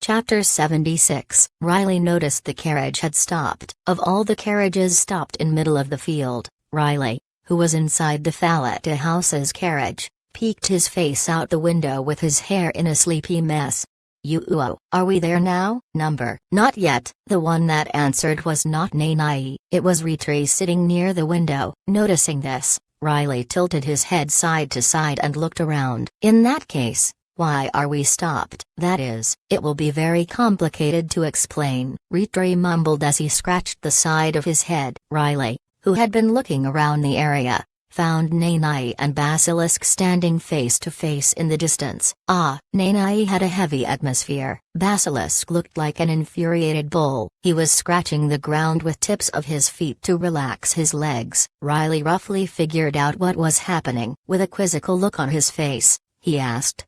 Chapter 76. Riley noticed the carriage had stopped. Of all the carriages stopped in middle of the field, Riley, who was inside the Falletta House's carriage, peeked his face out the window with his hair in a sleepy mess. Are we there now, number? Not yet. The one that answered was not Nanai, it was Ritri sitting near the window. Noticing this, Riley tilted his head side to side and looked around. In that case, why are we stopped? That is, it will be very complicated to explain, Ritri mumbled as he scratched the side of his head. Riley, who had been looking around the area, found Nanai and Basilisk standing face to face in the distance. Nanai had a heavy atmosphere. Basilisk looked like an infuriated bull. He was scratching the ground with tips of his feet to relax his legs. Riley roughly figured out what was happening. With a quizzical look on his face, he asked,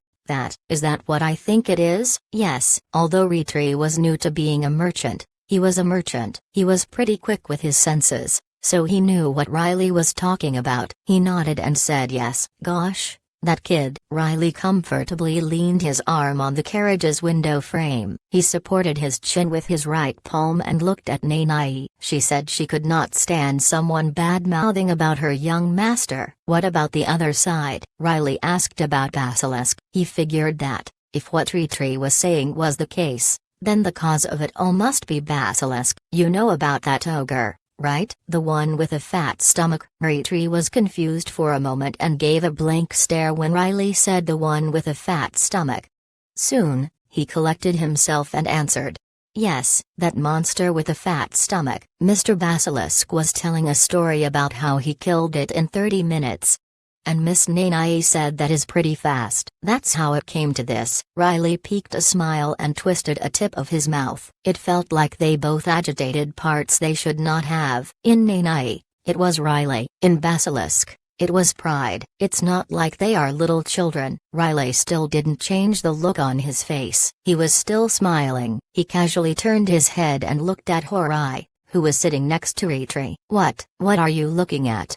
Is that what I think it is? Yes. Although Ritri was new to being a merchant, he was a merchant. He was pretty quick with his senses, so he knew what Riley was talking about. He nodded and said yes. Gosh, that kid. Riley comfortably leaned his arm on the carriage's window frame. He supported his chin with his right palm and looked at Nanai. She said she could not stand someone bad-mouthing about her young master. What about the other side? Riley asked about Basilisk. He figured that, if what Ritri was saying was the case, then the cause of it all must be Basilisk. You know about that ogre, right? The one with a fat stomach. Ritri was confused for a moment and gave a blank stare when Riley said the one with a fat stomach. Soon, he collected himself and answered, yes, that monster with a fat stomach. Mr. Basilisk was telling a story about how he killed it in 30 minutes. And Miss Nanai said that is pretty fast. That's how it came to this. Riley peeked a smile and twisted a tip of his mouth. It felt like they both agitated parts they should not have. In Nanai, it was Riley. In Basilisk, it was pride. It's not like they are little children. Riley still didn't change the look on his face. He was still smiling. He casually turned his head and looked at Horai, who was sitting next to Ritri. What are you looking at?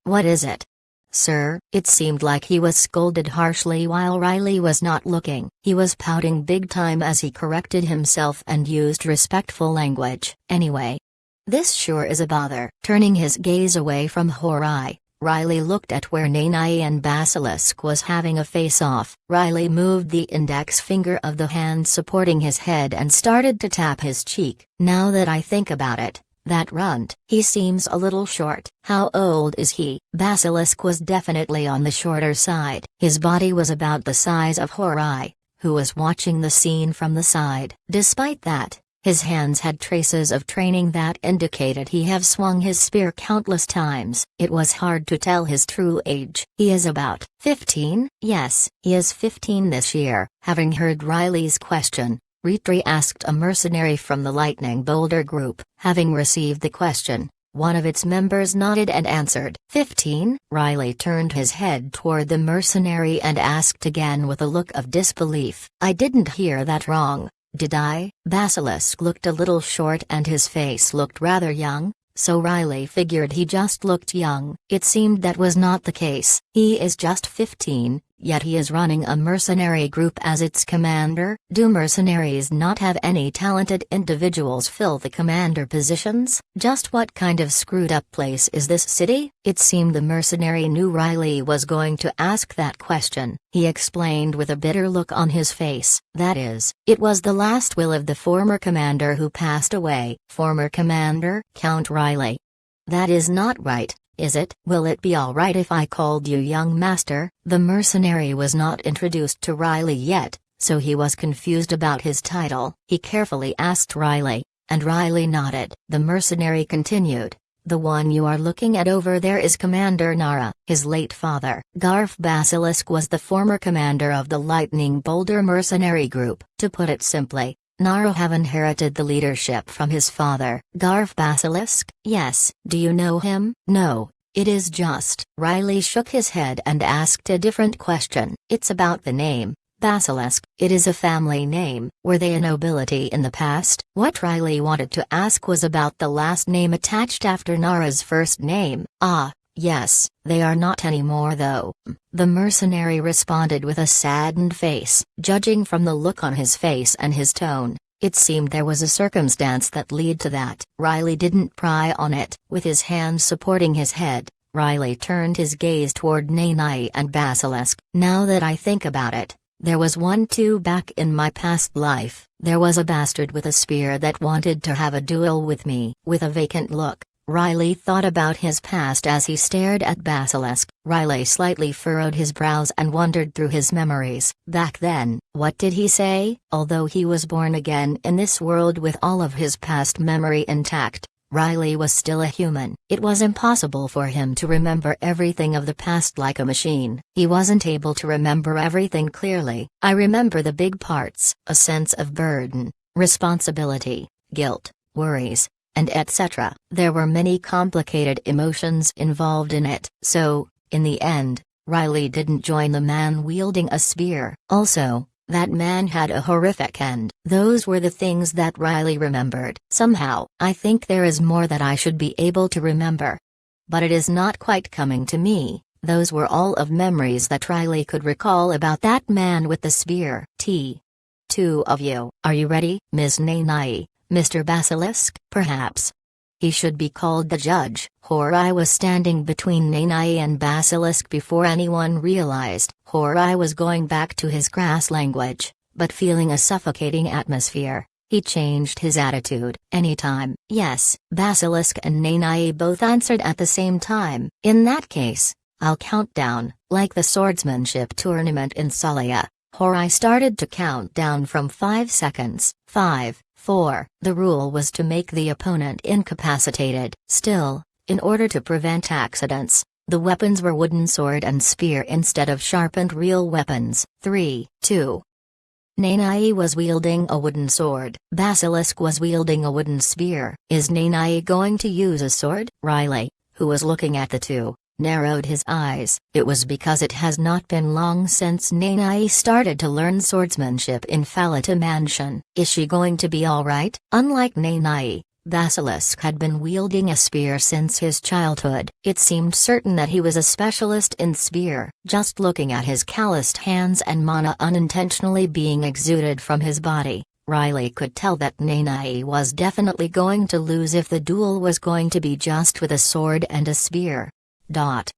What is it? Sir, it seemed like he was scolded harshly while Riley was not looking. He was pouting big time as he corrected himself and used respectful language. Anyway, this sure is a bother. Turning his gaze away from Horai, Riley looked at where Nanai and Basilisk was having a face-off. Riley moved the index finger of the hand supporting his head and started to tap his cheek. Now that I think about it, that runt, he seems a little short. How old is he? Basilisk was definitely on the shorter side. His body was about the size of Horai, who was watching the scene from the side. Despite that, his hands had traces of training that indicated he have swung his spear countless times. It was hard to tell his true age. He is about 15? Yes, he is 15 this year. Having heard Riley's question, Ritri asked a mercenary from the Lightning Boulder group. Having received the question, one of its members nodded and answered. 15? Riley turned his head toward the mercenary and asked again with a look of disbelief. I didn't hear that wrong, did I? Basilisk looked a little short and his face looked rather young, so Riley figured he just looked young. It seemed that was not the case. He is just 15. Yet he is running a mercenary group as its commander. Do mercenaries not have any talented individuals fill the commander positions? Just what kind of screwed up place is this city? It seemed the mercenary knew Riley was going to ask that question. He explained with a bitter look on his face. That is, it was the last will of the former commander who passed away. Former commander? Count Riley. That is not right. Is it? Will it be all right if I called you young master? The mercenary was not introduced to Riley yet, so he was confused about his title. He carefully asked Riley, and Riley nodded. The mercenary continued, the one you are looking at over there is Commander Nara. His late father, Garf Basilisk, was the former commander of the Lightning Boulder mercenary group. To put it simply, Nara have inherited the leadership from his father. Garf Basilisk? Yes. Do you know him? No, it is just. Riley shook his head and asked a different question. It's about the name, Basilisk. It is a family name. Were they a nobility in the past? What Riley wanted to ask was about the last name attached after Nara's first name. Yes, they are not anymore though. The mercenary responded with a saddened face. Judging from the look on his face and his tone, it seemed there was a circumstance that led to that. Riley didn't pry on it. With his hands supporting his head, Riley turned his gaze toward Nanae and Basilisk. Now that I think about it, there was one too back in my past life. There was a bastard with a spear that wanted to have a duel with me. With a vacant look, Riley thought about his past as he stared at Basilisk. Riley slightly furrowed his brows and wandered through his memories. Back then, what did he say? Although he was born again in this world with all of his past memory intact, Riley was still a human. It was impossible for him to remember everything of the past like a machine. He wasn't able to remember everything clearly. I remember the big parts, a sense of burden, responsibility, guilt, worries, and etc. There were many complicated emotions involved in it. So, in the end, Riley didn't join the man wielding a spear. Also, that man had a horrific end. Those were the things that Riley remembered. Somehow, I think there is more that I should be able to remember. But it is not quite coming to me. Those were all of memories that Riley could recall about that man with the spear. Two of you. Are you ready, Ms. Nanae, Mr. Basilisk? Perhaps he should be called the judge. Horai was standing between Nanae and Basilisk before anyone realized. Horai was going back to his grass language, but feeling a suffocating atmosphere, he changed his attitude. Anytime. Yes, Basilisk and Nanae both answered at the same time. In that case, I'll count down. Like the swordsmanship tournament in Salia, Horai started to count down from 5 seconds. 5, 4. The rule was to make the opponent incapacitated. Still, in order to prevent accidents, the weapons were wooden sword and spear instead of sharpened real weapons. 3, 2. Nanae was wielding a wooden sword. Basilisk was wielding a wooden spear. Is Nanae going to use a sword? Riley, who was looking at the two, narrowed his eyes. It was because it has not been long since Nanae started to learn swordsmanship in Falata Mansion. Is she going to be alright? Unlike Nanae, Basilisk had been wielding a spear since his childhood. It seemed certain that he was a specialist in spear. Just looking at his calloused hands and mana unintentionally being exuded from his body, Riley could tell that Nanae was definitely going to lose if the duel was going to be just with a sword and a spear.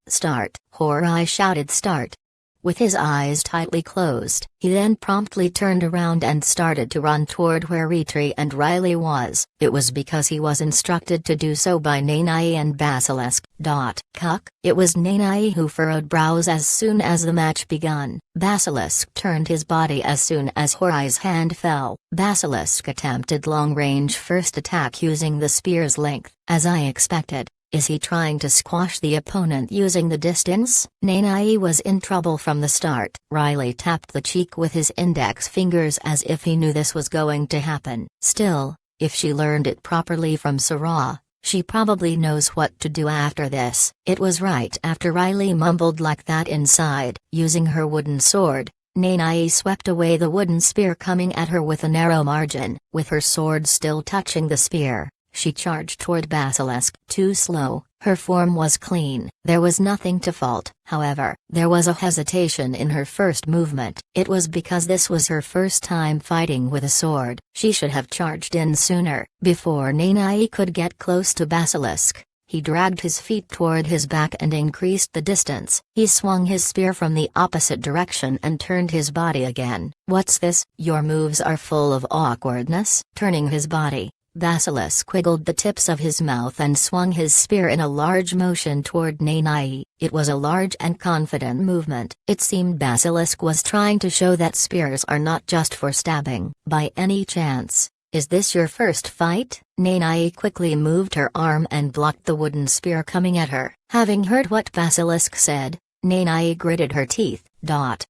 Start. Horai shouted start. With his eyes tightly closed, he then promptly turned around and started to run toward where Ritri and Riley was. It was because he was instructed to do so by Nanae and Basilisk. Cuck. It was Nanae who furrowed brows as soon as the match begun. Basilisk turned his body as soon as Horai's hand fell. Basilisk attempted long-range first attack using the spear's length. As I expected. Is he trying to squash the opponent using the distance? Nanae was in trouble from the start. Riley tapped the cheek with his index fingers as if he knew this was going to happen. Still, if she learned it properly from Sarah, she probably knows what to do after this. It was right after Riley mumbled like that inside. Using her wooden sword, Nanae swept away the wooden spear coming at her with a narrow margin. With her sword still touching the spear, she charged toward Basilisk. Too slow. Her form was clean. There was nothing to fault. However, there was a hesitation in her first movement. It was because this was her first time fighting with a sword. She should have charged in sooner. Before Nanae could get close to Basilisk, he dragged his feet toward his back and increased the distance. He swung his spear from the opposite direction and turned his body again. What's this? Your moves are full of awkwardness. Turning his body, Basilisk wiggled the tips of his mouth and swung his spear in a large motion toward Nanae. It was a large and confident movement. It seemed Basilisk was trying to show that spears are not just for stabbing. By any chance, is this your first fight? Nanae quickly moved her arm and blocked the wooden spear coming at her. Having heard what Basilisk said, Nanae gritted her teeth.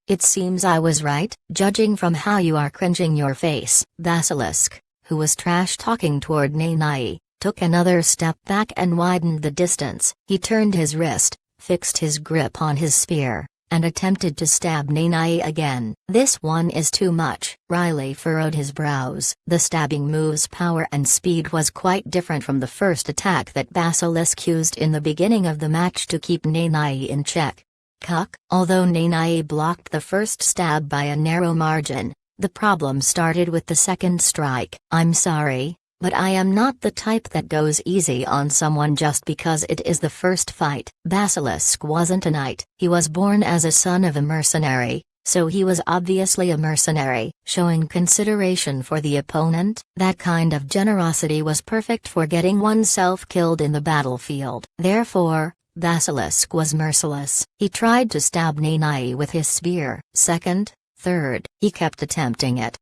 It seems I was right, judging from how you are cringing your face. Basilisk, who was trash-talking toward Nanae, took another step back and widened the distance. He turned his wrist, fixed his grip on his spear, and attempted to stab Nanai again. "This one is too much." Riley furrowed his brows. The stabbing move's power and speed was quite different from the first attack that Basilisk used in the beginning of the match to keep Nanai in check. Cuck. Although Nanai blocked the first stab by a narrow margin, the problem started with the second strike. "I'm sorry, but I am not the type that goes easy on someone just because it is the first fight." Basilisk wasn't a knight. He was born as a son of a mercenary, so he was obviously a mercenary, showing consideration for the opponent. That kind of generosity was perfect for getting oneself killed in the battlefield. Therefore, Basilisk was merciless. He tried to stab Nanai with his spear. Second, third, he kept attempting it.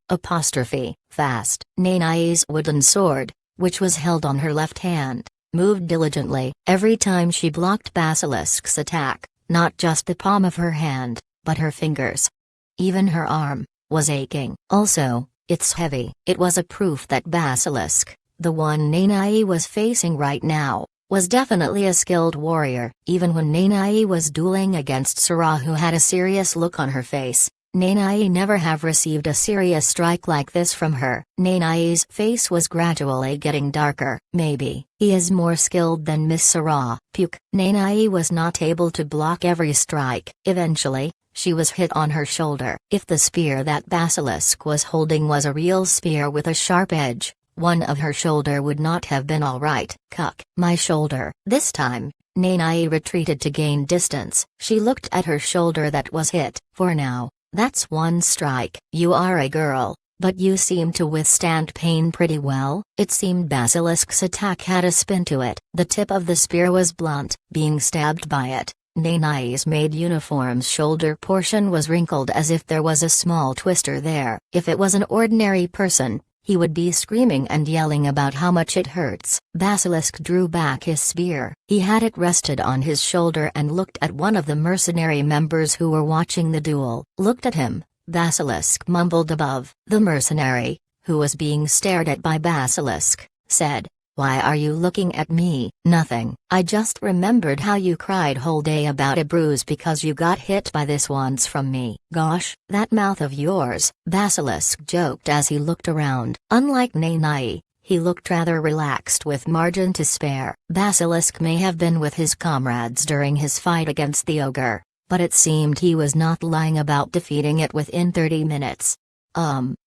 Fast. Nanai's wooden sword, which was held on her left hand, moved diligently. Every time she blocked Basilisk's attack, not just the palm of her hand, but her fingers. Even her arm was aching. Also, it's heavy. It was a proof that Basilisk, the one Nanai was facing right now, was definitely a skilled warrior. Even when Nanai was dueling against Sarah, who had a serious look on her face, Nanai never have received a serious strike like this from her. Nanai's face was gradually getting darker. Maybe he is more skilled than Miss Sarah. Puke. Nanai was not able to block every strike. Eventually, she was hit on her shoulder. If the spear that Basilisk was holding was a real spear with a sharp edge, one of her shoulder would not have been alright. Cuck. My shoulder. This time, Nanai retreated to gain distance. She looked at her shoulder that was hit. For now, that's one strike. You are a girl, but you seem to withstand pain pretty well. It seemed Basilisk's attack had a spin to it. The tip of the spear was blunt. Being stabbed by it, Nanai's maid uniform's shoulder portion was wrinkled as if there was a small twister there. If it was an ordinary person, he would be screaming and yelling about how much it hurts. Basilisk drew back his spear. He had it rested on his shoulder and looked at one of the mercenary members who were watching the duel. Looked at him, Basilisk mumbled above. The mercenary, who was being stared at by Basilisk, said, "Why are you looking at me?" "Nothing. I just remembered how you cried whole day about a bruise because you got hit by this once from me." "Gosh, that mouth of yours," Basilisk joked as he looked around. Unlike Nanai, he looked rather relaxed with margin to spare. Basilisk may have been with his comrades during his fight against the ogre, but it seemed he was not lying about defeating it within 30 minutes.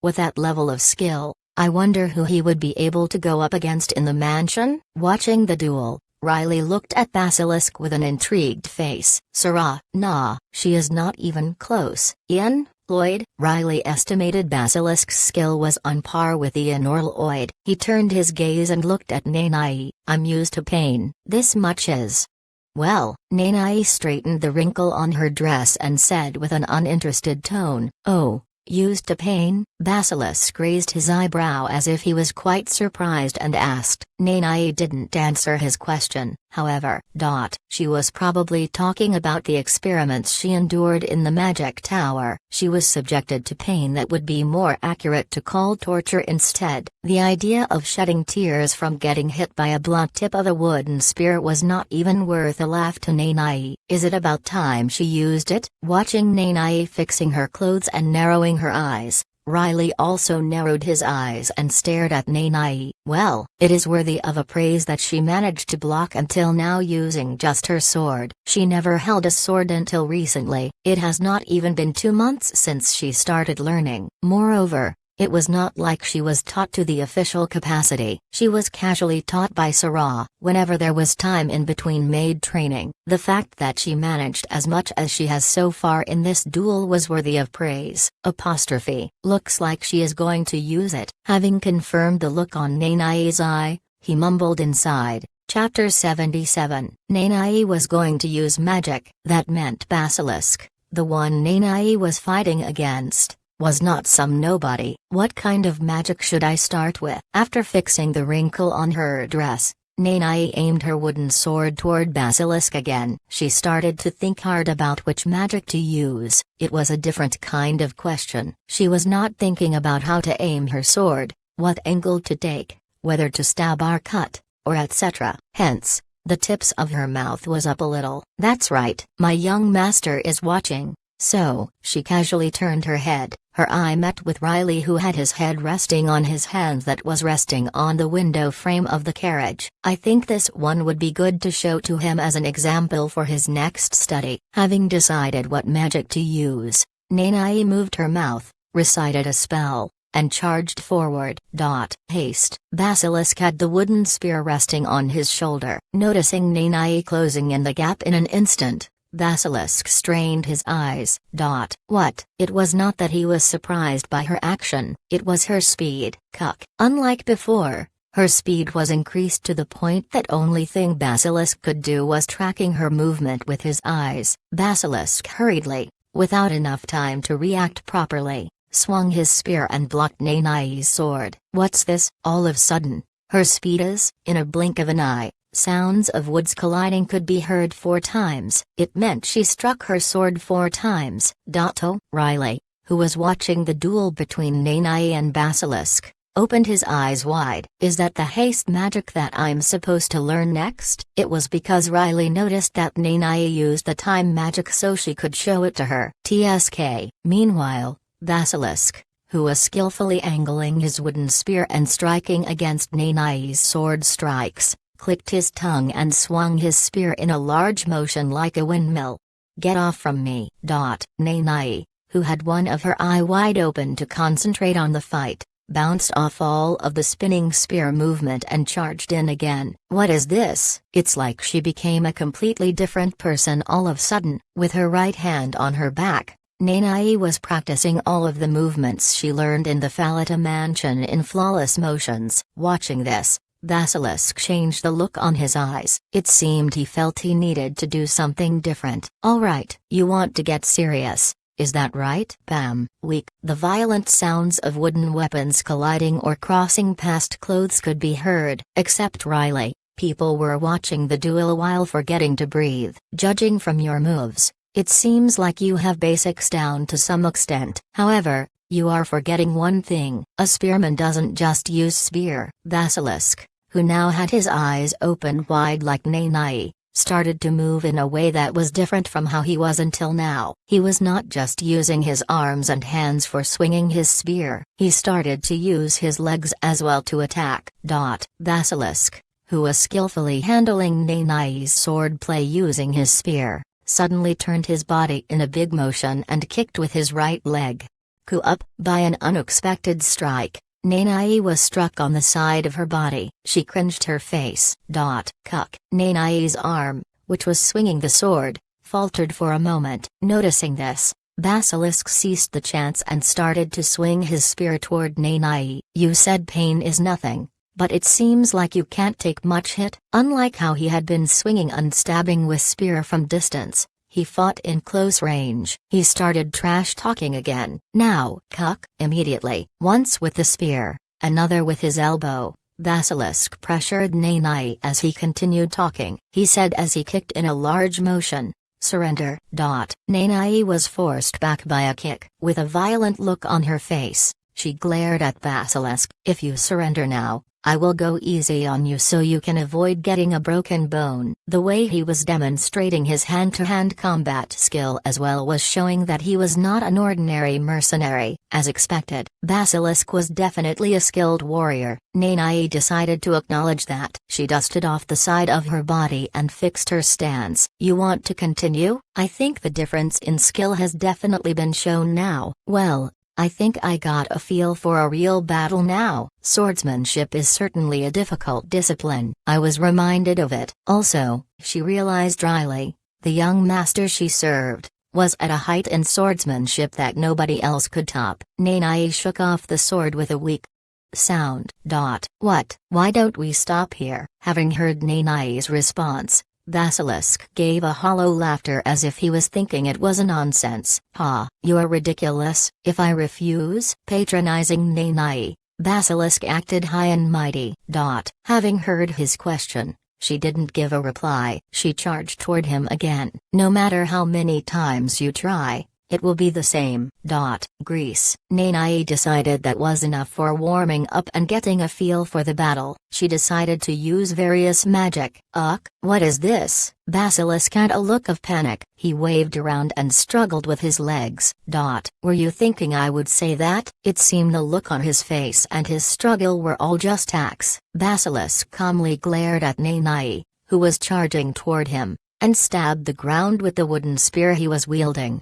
With that level of skill, I wonder who he would be able to go up against in the mansion? Watching the duel, Riley looked at Basilisk with an intrigued face. "Sarah, nah, she is not even close." "Ian, Lloyd?" Riley estimated Basilisk's skill was on par with Ian or Lloyd. He turned his gaze and looked at Nanai. "I'm used to pain. This much is." "Well," Nanai straightened the wrinkle on her dress and said with an uninterested tone, "Oh. Used to pain?" Basilisk raised his eyebrow as if he was quite surprised and asked. Nanai didn't answer his question, however. She was probably talking about the experiments she endured in the magic tower. She was subjected to pain that would be more accurate to call torture instead. The idea of shedding tears from getting hit by a blunt tip of a wooden spear was not even worth a laugh to Nanai. Is it about time she used it? Watching Nanai fixing her clothes and narrowing her eyes, Riley also narrowed his eyes and stared at Nanai. Well, it is worthy of a praise that she managed to block until now using just her sword. She never held a sword until recently. It has not even been 2 months since she started learning. Moreover, it was not like she was taught to the official capacity. She was casually taught by Sarah, whenever there was time in between maid training. The fact that she managed as much as she has so far in this duel was worthy of praise. Looks like she is going to use it. Having confirmed the look on Nanai's eye, he mumbled inside. Chapter 77. Nanai was going to use magic. That meant Basilisk, the one Nanai was fighting against, was not some nobody. What kind of magic should I start with? After fixing the wrinkle on her dress, Nanai aimed her wooden sword toward Basilisk again. She started to think hard about which magic to use. It was a different kind of question. She was not thinking about how to aim her sword, what angle to take, whether to stab or cut, or etc. Hence, The tips of her mouth was up a little. "That's right, my young master is watching." So, she casually turned her head. Her eye met with Riley, who had his head resting on his hand that was resting on the window frame of the carriage. "I think this one would be good to show to him as an example for his next study." Having decided what magic to use, Nanae moved her mouth, recited a spell, and charged forward. Haste. Basilisk had the wooden spear resting on his shoulder. Noticing Nanae closing in the gap in an instant, Basilisk strained his eyes. What? It was not that he was surprised by her action, it was her speed. Cuck. Unlike before, her speed was increased to the point that only thing Basilisk could do was tracking her movement with his eyes. Basilisk hurriedly, without enough time to react properly, swung his spear and blocked Nanae's sword. "What's this?" All of a sudden, her speed is, in a blink of an eye, sounds of woods colliding could be heard 4 times. It meant she struck her sword 4 times. Riley, who was watching the duel between Nanae and Basilisk, opened his eyes wide. "Is that the haste magic that I'm supposed to learn next?" It was because Riley noticed that Nanae used the time magic so she could show it to her. Meanwhile, Basilisk, who was skillfully angling his wooden spear and striking against Nanae's sword strikes, clicked his tongue and swung his spear in a large motion like a windmill. "Get off from me!" Nanae, who had one of her eye wide open to concentrate on the fight, bounced off all of the spinning spear movement and charged in again. "What is this?" It's like she became a completely different person all of a sudden. With her right hand on her back, Nanae was practicing all of the movements she learned in the Falata mansion in flawless motions. Watching this, Basilisk changed the look on his eyes. It seemed he felt he needed to do something different. "All right, you want to get serious, is that right?" Bam. Weak. The violent sounds of wooden weapons colliding or crossing past clothes could be heard. Except Riley, people were watching the duel while forgetting to breathe. "Judging from your moves, it seems like you have basics down to some extent. However, you are forgetting one thing. A spearman doesn't just use spear." Basilisk, who now had his eyes open wide like Nanae, started to move in a way that was different from how he was until now. He was not just using his arms and hands for swinging his spear, he started to use his legs as well to attack. Basilisk, who was skillfully handling Nanae's sword play using his spear, suddenly turned his body in a big motion and kicked with his right leg. Up. By an unexpected strike, Nanae was struck on the side of her body. She cringed her face. Cuck. Nanae's arm, which was swinging the sword, faltered for a moment. Noticing this, Basilisk ceased the chants and started to swing his spear toward Nanae. "You said pain is nothing, but it seems like you can't take much hit." Unlike how he had been swinging and stabbing with spear from distance, he fought in close range. He started trash-talking again. "Now, Cuck!" Immediately, once with the spear, another with his elbow, Basilisk pressured Nanae as he continued talking. He said as he kicked in a large motion, "Surrender." Nanae was forced back by a kick. With a violent look on her face, she glared at Basilisk. "If you surrender now, I will go easy on you so you can avoid getting a broken bone." The way he was demonstrating his hand-to-hand combat skill as well was showing that he was not an ordinary mercenary. As expected, Basilisk was definitely a skilled warrior. Nanae decided to acknowledge that. She dusted off the side of her body and fixed her stance. "You want to continue?" "I think the difference in skill has definitely been shown now." "Well, I think I got a feel for a real battle now." Swordsmanship is certainly a difficult discipline. I was reminded of it. Also, she realized Riley, the young master she served, was at a height in swordsmanship that nobody else could top. Nanae shook off the sword with a weak sound. What? Why don't we stop here?" Having heard Nanae's response, Basilisk gave a hollow laughter as if he was thinking it was a nonsense. "Ha, you're ridiculous." "If I refuse?" Patronizing Nanae, Basilisk acted high and mighty. Having heard his question, she didn't give a reply. She charged toward him again. "No matter how many times you try, it will be the same. Grease. Nanai decided that was enough for warming up and getting a feel for the battle. She decided to use various magic. What is this? Basilisk had a look of panic. He waved around and struggled with his legs. Were you thinking I would say that? It seemed the look on his face and his struggle were all just acts. Basilisk calmly glared at Nanai, who was charging toward him, and stabbed the ground with the wooden spear he was wielding.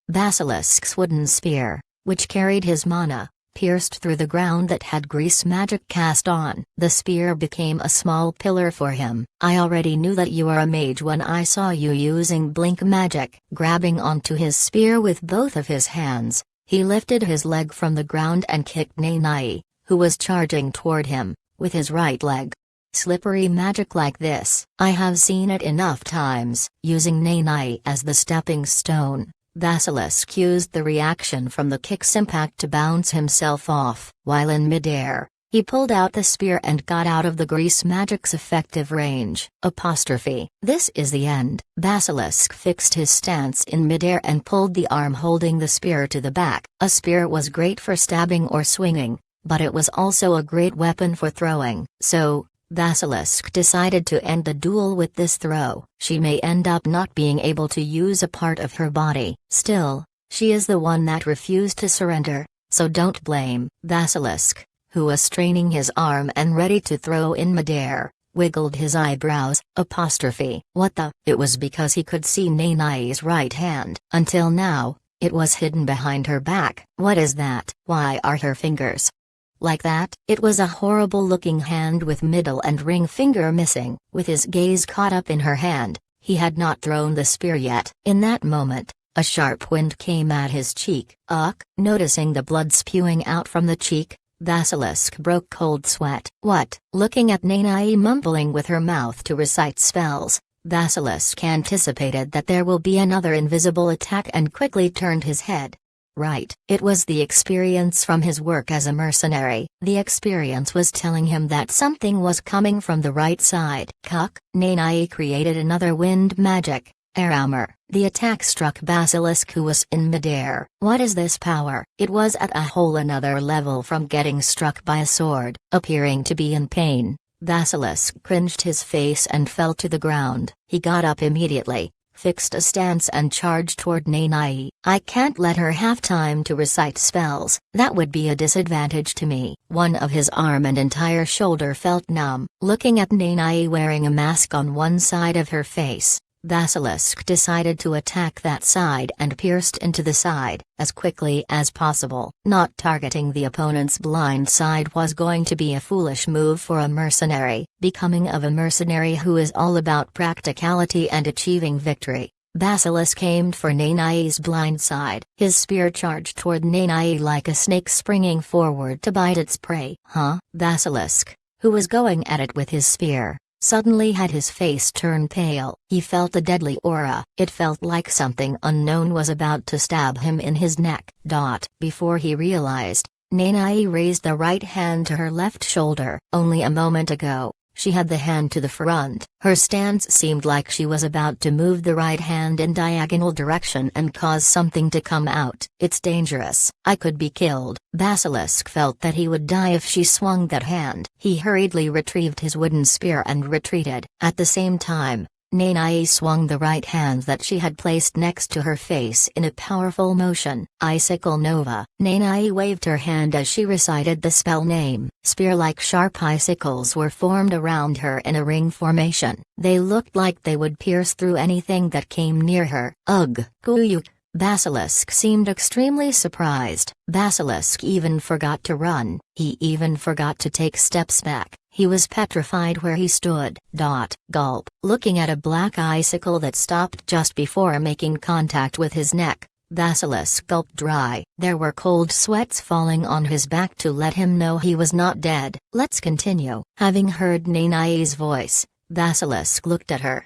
Basilisk's wooden spear, which carried his mana, pierced through the ground that had grease magic cast on. The spear became a small pillar for him. I already knew that you are a mage when I saw you using blink magic. Grabbing onto his spear with both of his hands, he lifted his leg from the ground and kicked Nanai, who was charging toward him, with his right leg. Slippery magic like this, I have seen it enough times. Using Nanai as the stepping stone, Basilisk used the reaction from the kick's impact to bounce himself off. While in midair, he pulled out the spear and got out of the grease magic's effective range. This is the end. Basilisk fixed his stance in midair and pulled the arm holding the spear to the back. A spear was great for stabbing or swinging, but it was also a great weapon for throwing. So, Basilisk decided to end the duel with this throw. She may end up not being able to use a part of her body. Still, she is the one that refused to surrender, so don't blame. Basilisk, who was straining his arm and ready to throw in midair, wiggled his eyebrows. What the? It was because he could see Nanai's right hand. Until now, it was hidden behind her back. What is that? Why are her fingers like that? It was a horrible-looking hand with middle and ring finger missing. With his gaze caught up in her hand, he had not thrown the spear yet. In that moment, a sharp wind came at his cheek. Noticing the blood spewing out from the cheek, Basilisk broke cold sweat. What? Looking at Nanai mumbling with her mouth to recite spells, Basilisk anticipated that there will be another invisible attack and quickly turned his head. Right. It was the experience from his work as a mercenary. The experience was telling him that something was coming from the right side. Nanai created another wind magic, air armor. The attack struck Basilisk, who was in midair. What is this power? It was at a whole another level from getting struck by a sword. Appearing to be in pain, Basilisk cringed his face and fell to the ground. He got up immediately, fixed a stance and charged toward Nanai. I can't let her have time to recite spells. That would be a disadvantage to me. One of his arm and entire shoulder felt numb. Looking at Nanai wearing a mask on one side of her face, Basilisk decided to attack that side and pierced into the side as quickly as possible. Not targeting the opponent's blind side was going to be a foolish move for a mercenary. Becoming of a mercenary who is all about practicality and achieving victory, Basilisk aimed for Nanai's blind side. His spear charged toward Nanai like a snake springing forward to bite its prey. Basilisk, who was going at it with his spear, suddenly had his face turn pale. He felt a deadly aura. It felt like something unknown was about to stab him in his neck. Before he realized, Nanai raised the right hand to her left shoulder. Only a moment ago, she had the hand to the front. Her stance seemed like she was about to move the right hand in diagonal direction and cause something to come out. It's dangerous. I could be killed. Basilisk felt that he would die if she swung that hand. He hurriedly retrieved his wooden spear and retreated. At the same time, Nanai swung the right hand that she had placed next to her face in a powerful motion. Icicle Nova. Nanai waved her hand as she recited the spell name. Spear-like sharp icicles were formed around her in a ring formation. They looked like they would pierce through anything that came near her. Ugh! Kuyuk! Basilisk seemed extremely surprised. Basilisk even forgot to run. He even forgot to take steps back. He was petrified where he stood. Gulp. Looking at a black icicle that stopped just before making contact with his neck, Basilisk gulped dry. There were cold sweats falling on his back to let him know he was not dead. Let's continue. Having heard Nanai's voice, Basilisk looked at her.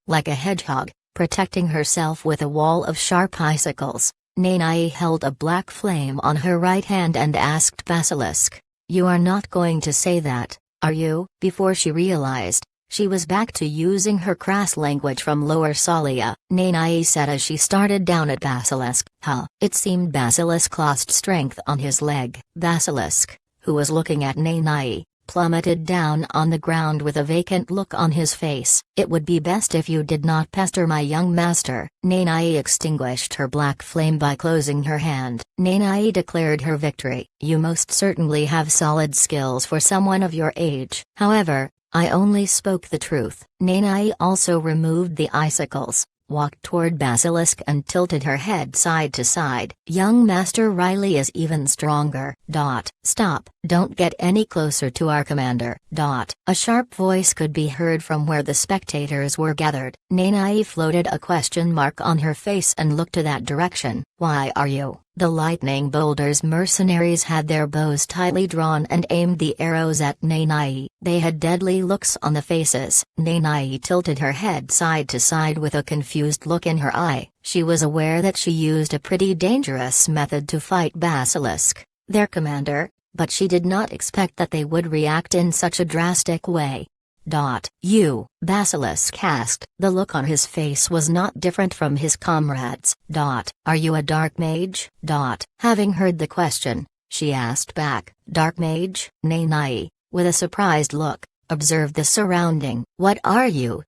Like a hedgehog, protecting herself with a wall of sharp icicles, Nanai held a black flame on her right hand and asked Basilisk, "You are not going to say that, are you?" Before she realized, She was back to using her crass language from Lower Salia, Nanae said as she started down at Basilisk. It seemed Basilisk lost strength on his leg. Basilisk, who was looking at Nanae, plummeted down on the ground with a vacant look on his face. It would be best if you did not pester my young master. Nanae extinguished her black flame by closing her hand. Nanae declared her victory. You most certainly have solid skills for someone of your age. However, I only spoke the truth. Nanae also removed the icicles, walked toward Basilisk and tilted her head side to side. Young Master Riley is even stronger. Stop, don't get any closer to our commander. A sharp voice could be heard from where the spectators were gathered. Nanae floated a question mark on her face and looked to that direction. Why are you? The Lightning Bolder's mercenaries had their bows tightly drawn and aimed the arrows at Nanae. They had deadly looks on the faces. Nanae tilted her head side to side with a confused look in her eye. She was aware that she used a pretty dangerous method to fight Basilisk, their commander, but she did not expect that they would react in such a drastic way. You, Basilisk asked. The look on his face was not different from his comrades'. Are you a dark mage? Having heard the question, she asked back. Dark mage? Nanae, with a surprised look, observed the surrounding. What are you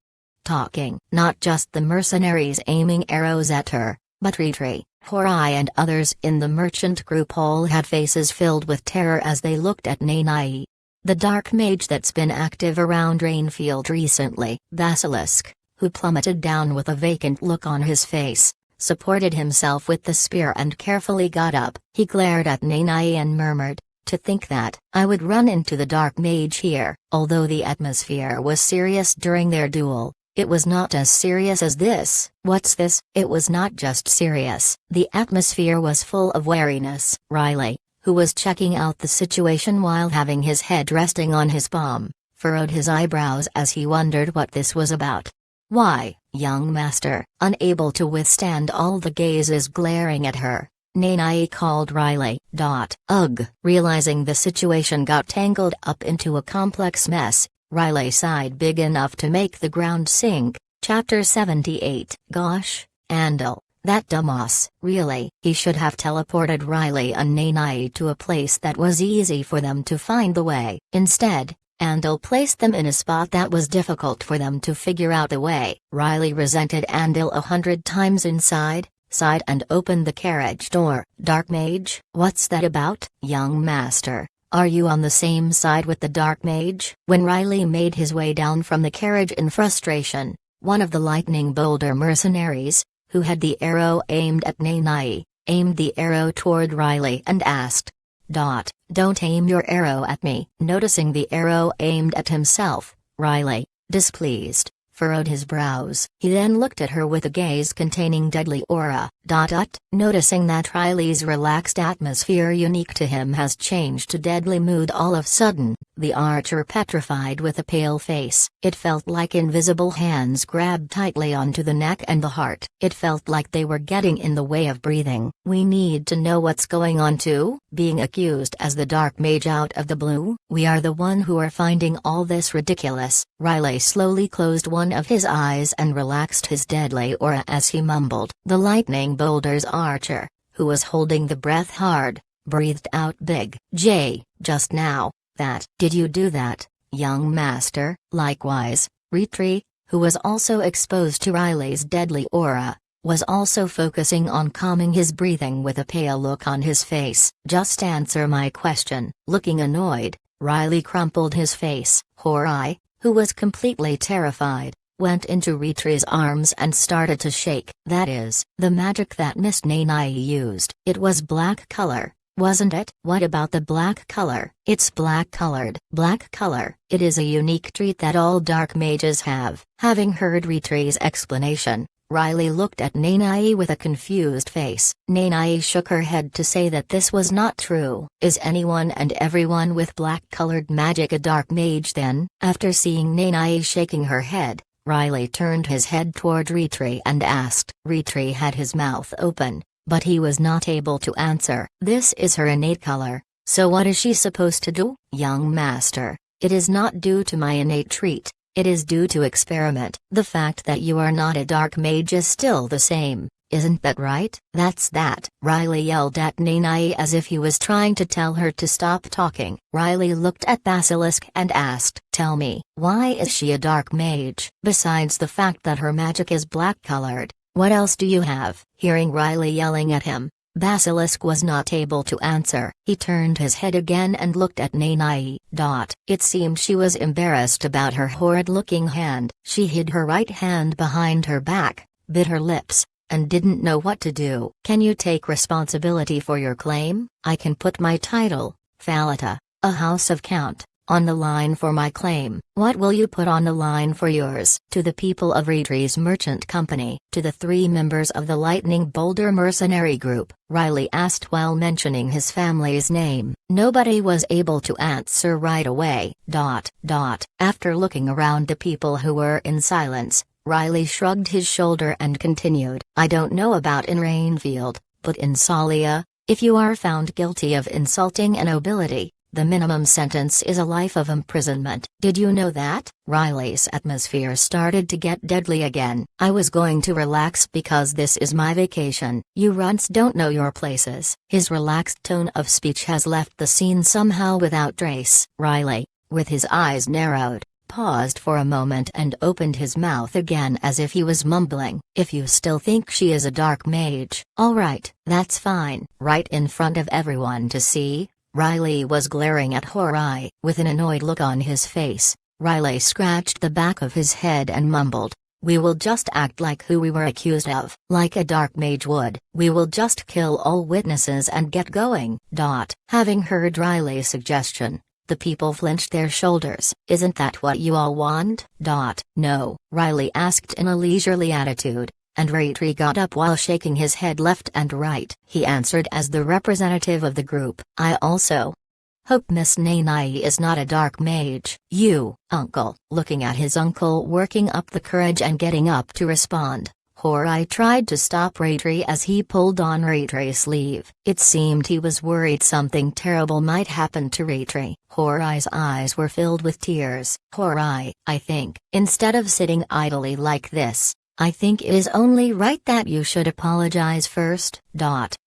talking? Not just the mercenaries aiming arrows at her, but Ritri, Horai and others in the merchant group all had faces filled with terror as they looked at Nanae. The dark mage that's been active around Rainfield recently. Basilisk, who plummeted down with a vacant look on his face, supported himself with the spear and carefully got up. He glared at Nanae and murmured, to think that I would run into the dark mage here. Although the atmosphere was serious during their duel, it was not as serious as this. What's this? It was not just serious. The atmosphere was full of wariness. Riley, who was checking out the situation while having his head resting on his palm, furrowed his eyebrows as he wondered what this was about. Why, young master? Unable to withstand all the gazes glaring at her, Nanae called Riley. Ugh. Realizing the situation got tangled up into a complex mess, Riley sighed big enough to make the ground sink. Chapter 78. Gosh, Andal. That dumbass. Really, he should have teleported Riley and Nanae to a place that was easy for them to find the way. Instead, Andal placed them in a spot that was difficult for them to figure out the way. Riley resented Andal 100 times sighed and opened the carriage door. Dark mage? What's that about? Young master, are you on the same side with the dark mage? When Riley made his way down from the carriage in frustration, one of the Lightning Bolder mercenaries, who had the arrow aimed at Nanae, aimed the arrow toward Riley and asked, Don't aim your arrow at me. Noticing the arrow aimed at himself, Riley, displeased, furrowed his brows. He then looked at her with a gaze containing deadly aura. Noticing that Riley's relaxed atmosphere unique to him has changed to deadly mood all of a sudden, the archer petrified with a pale face. It felt like invisible hands grabbed tightly onto the neck and the heart. It felt like they were getting in the way of breathing. We need to know what's going on too? Being accused as the dark mage out of the blue? We are the one who are finding all this ridiculous. Riley slowly closed one of his eyes and relaxed his deadly aura as he mumbled. The Lightning Bolder's archer, who was holding the breath hard, breathed out big. Just now. Did you do that, young master? Likewise, Ritri, who was also exposed to Riley's deadly aura, was also focusing on calming his breathing with a pale look on his face. Just answer my question. Looking annoyed, Riley crumpled his face. Horai, who was completely terrified, went into Ritri's arms and started to shake. That is, the magic that Miss Nanae used. It was black color, wasn't it? What about the black color? It's black colored. Black color. It is a unique trait that all dark mages have. Having heard Ritri's explanation, Riley looked at Nanae with a confused face. Nanae shook her head to say that this was not true. Is anyone and everyone with black-colored magic a dark mage then? After seeing Nanae shaking her head, Riley turned his head toward Ritri and asked. Ritri had his mouth open, but he was not able to answer. This is her innate color, so what is she supposed to do? Young master, it is not due to my innate trait, It is due to experiment. The fact that you are not a dark mage is still the same, isn't that right? That's that, Riley yelled at Nanai as if he was trying to tell her to stop talking. Riley looked at Basilisk and asked, "Tell me, why is she a dark mage? Besides the fact that her magic is black-colored, what else do you have?" Hearing Riley yelling at him, Basilisk was not able to answer. He turned his head again and looked at Nanai. It seemed she was embarrassed about her horrid-looking hand. She hid her right hand behind her back, bit her lips, and didn't know what to do. "Can you take responsibility for your claim? I can put my title, Falata, a House of Count, on the line for my claim." "What will you put on the line for yours?" "To the people of Retree's Merchant Company, to the 3 members of the Lightning Boulder Mercenary Group," Riley asked while mentioning his family's name. Nobody was able to answer right away. After looking around the people who were in silence, Riley shrugged his shoulder and continued, "I don't know about in Rainfield, but in Salia, if you are found guilty of insulting a nobility, the minimum sentence is a life of imprisonment." "Did you know that?" Riley's atmosphere started to get deadly again. "I was going to relax because this is my vacation. You runts don't know your places." His relaxed tone of speech has left the scene somehow without trace. Riley, with his eyes narrowed, paused for a moment and opened his mouth again as if he was mumbling. "If you still think she is a dark mage, all right, that's fine." Right in front of everyone to see, Riley was glaring at Horai. With an annoyed look on his face, Riley scratched the back of his head and mumbled, "We will just act like who we were accused of, like a dark mage would. We will just kill all witnesses and get going." Having heard Riley's suggestion, the people flinched their shoulders. "Isn't that what you all want?" "No," Riley asked in a leisurely attitude, and Ratree got up while shaking his head left and right. He answered as the representative of the group. "I also hope Miss Nanai is not a dark mage." "You, uncle." Looking at his uncle working up the courage and getting up to respond, Horai tried to stop Ratree as he pulled on Ratree's sleeve. It seemed he was worried something terrible might happen to Ratree. Horai's eyes were filled with tears. "Horai, I think, instead of sitting idly like this, I think it is only right that you should apologize first."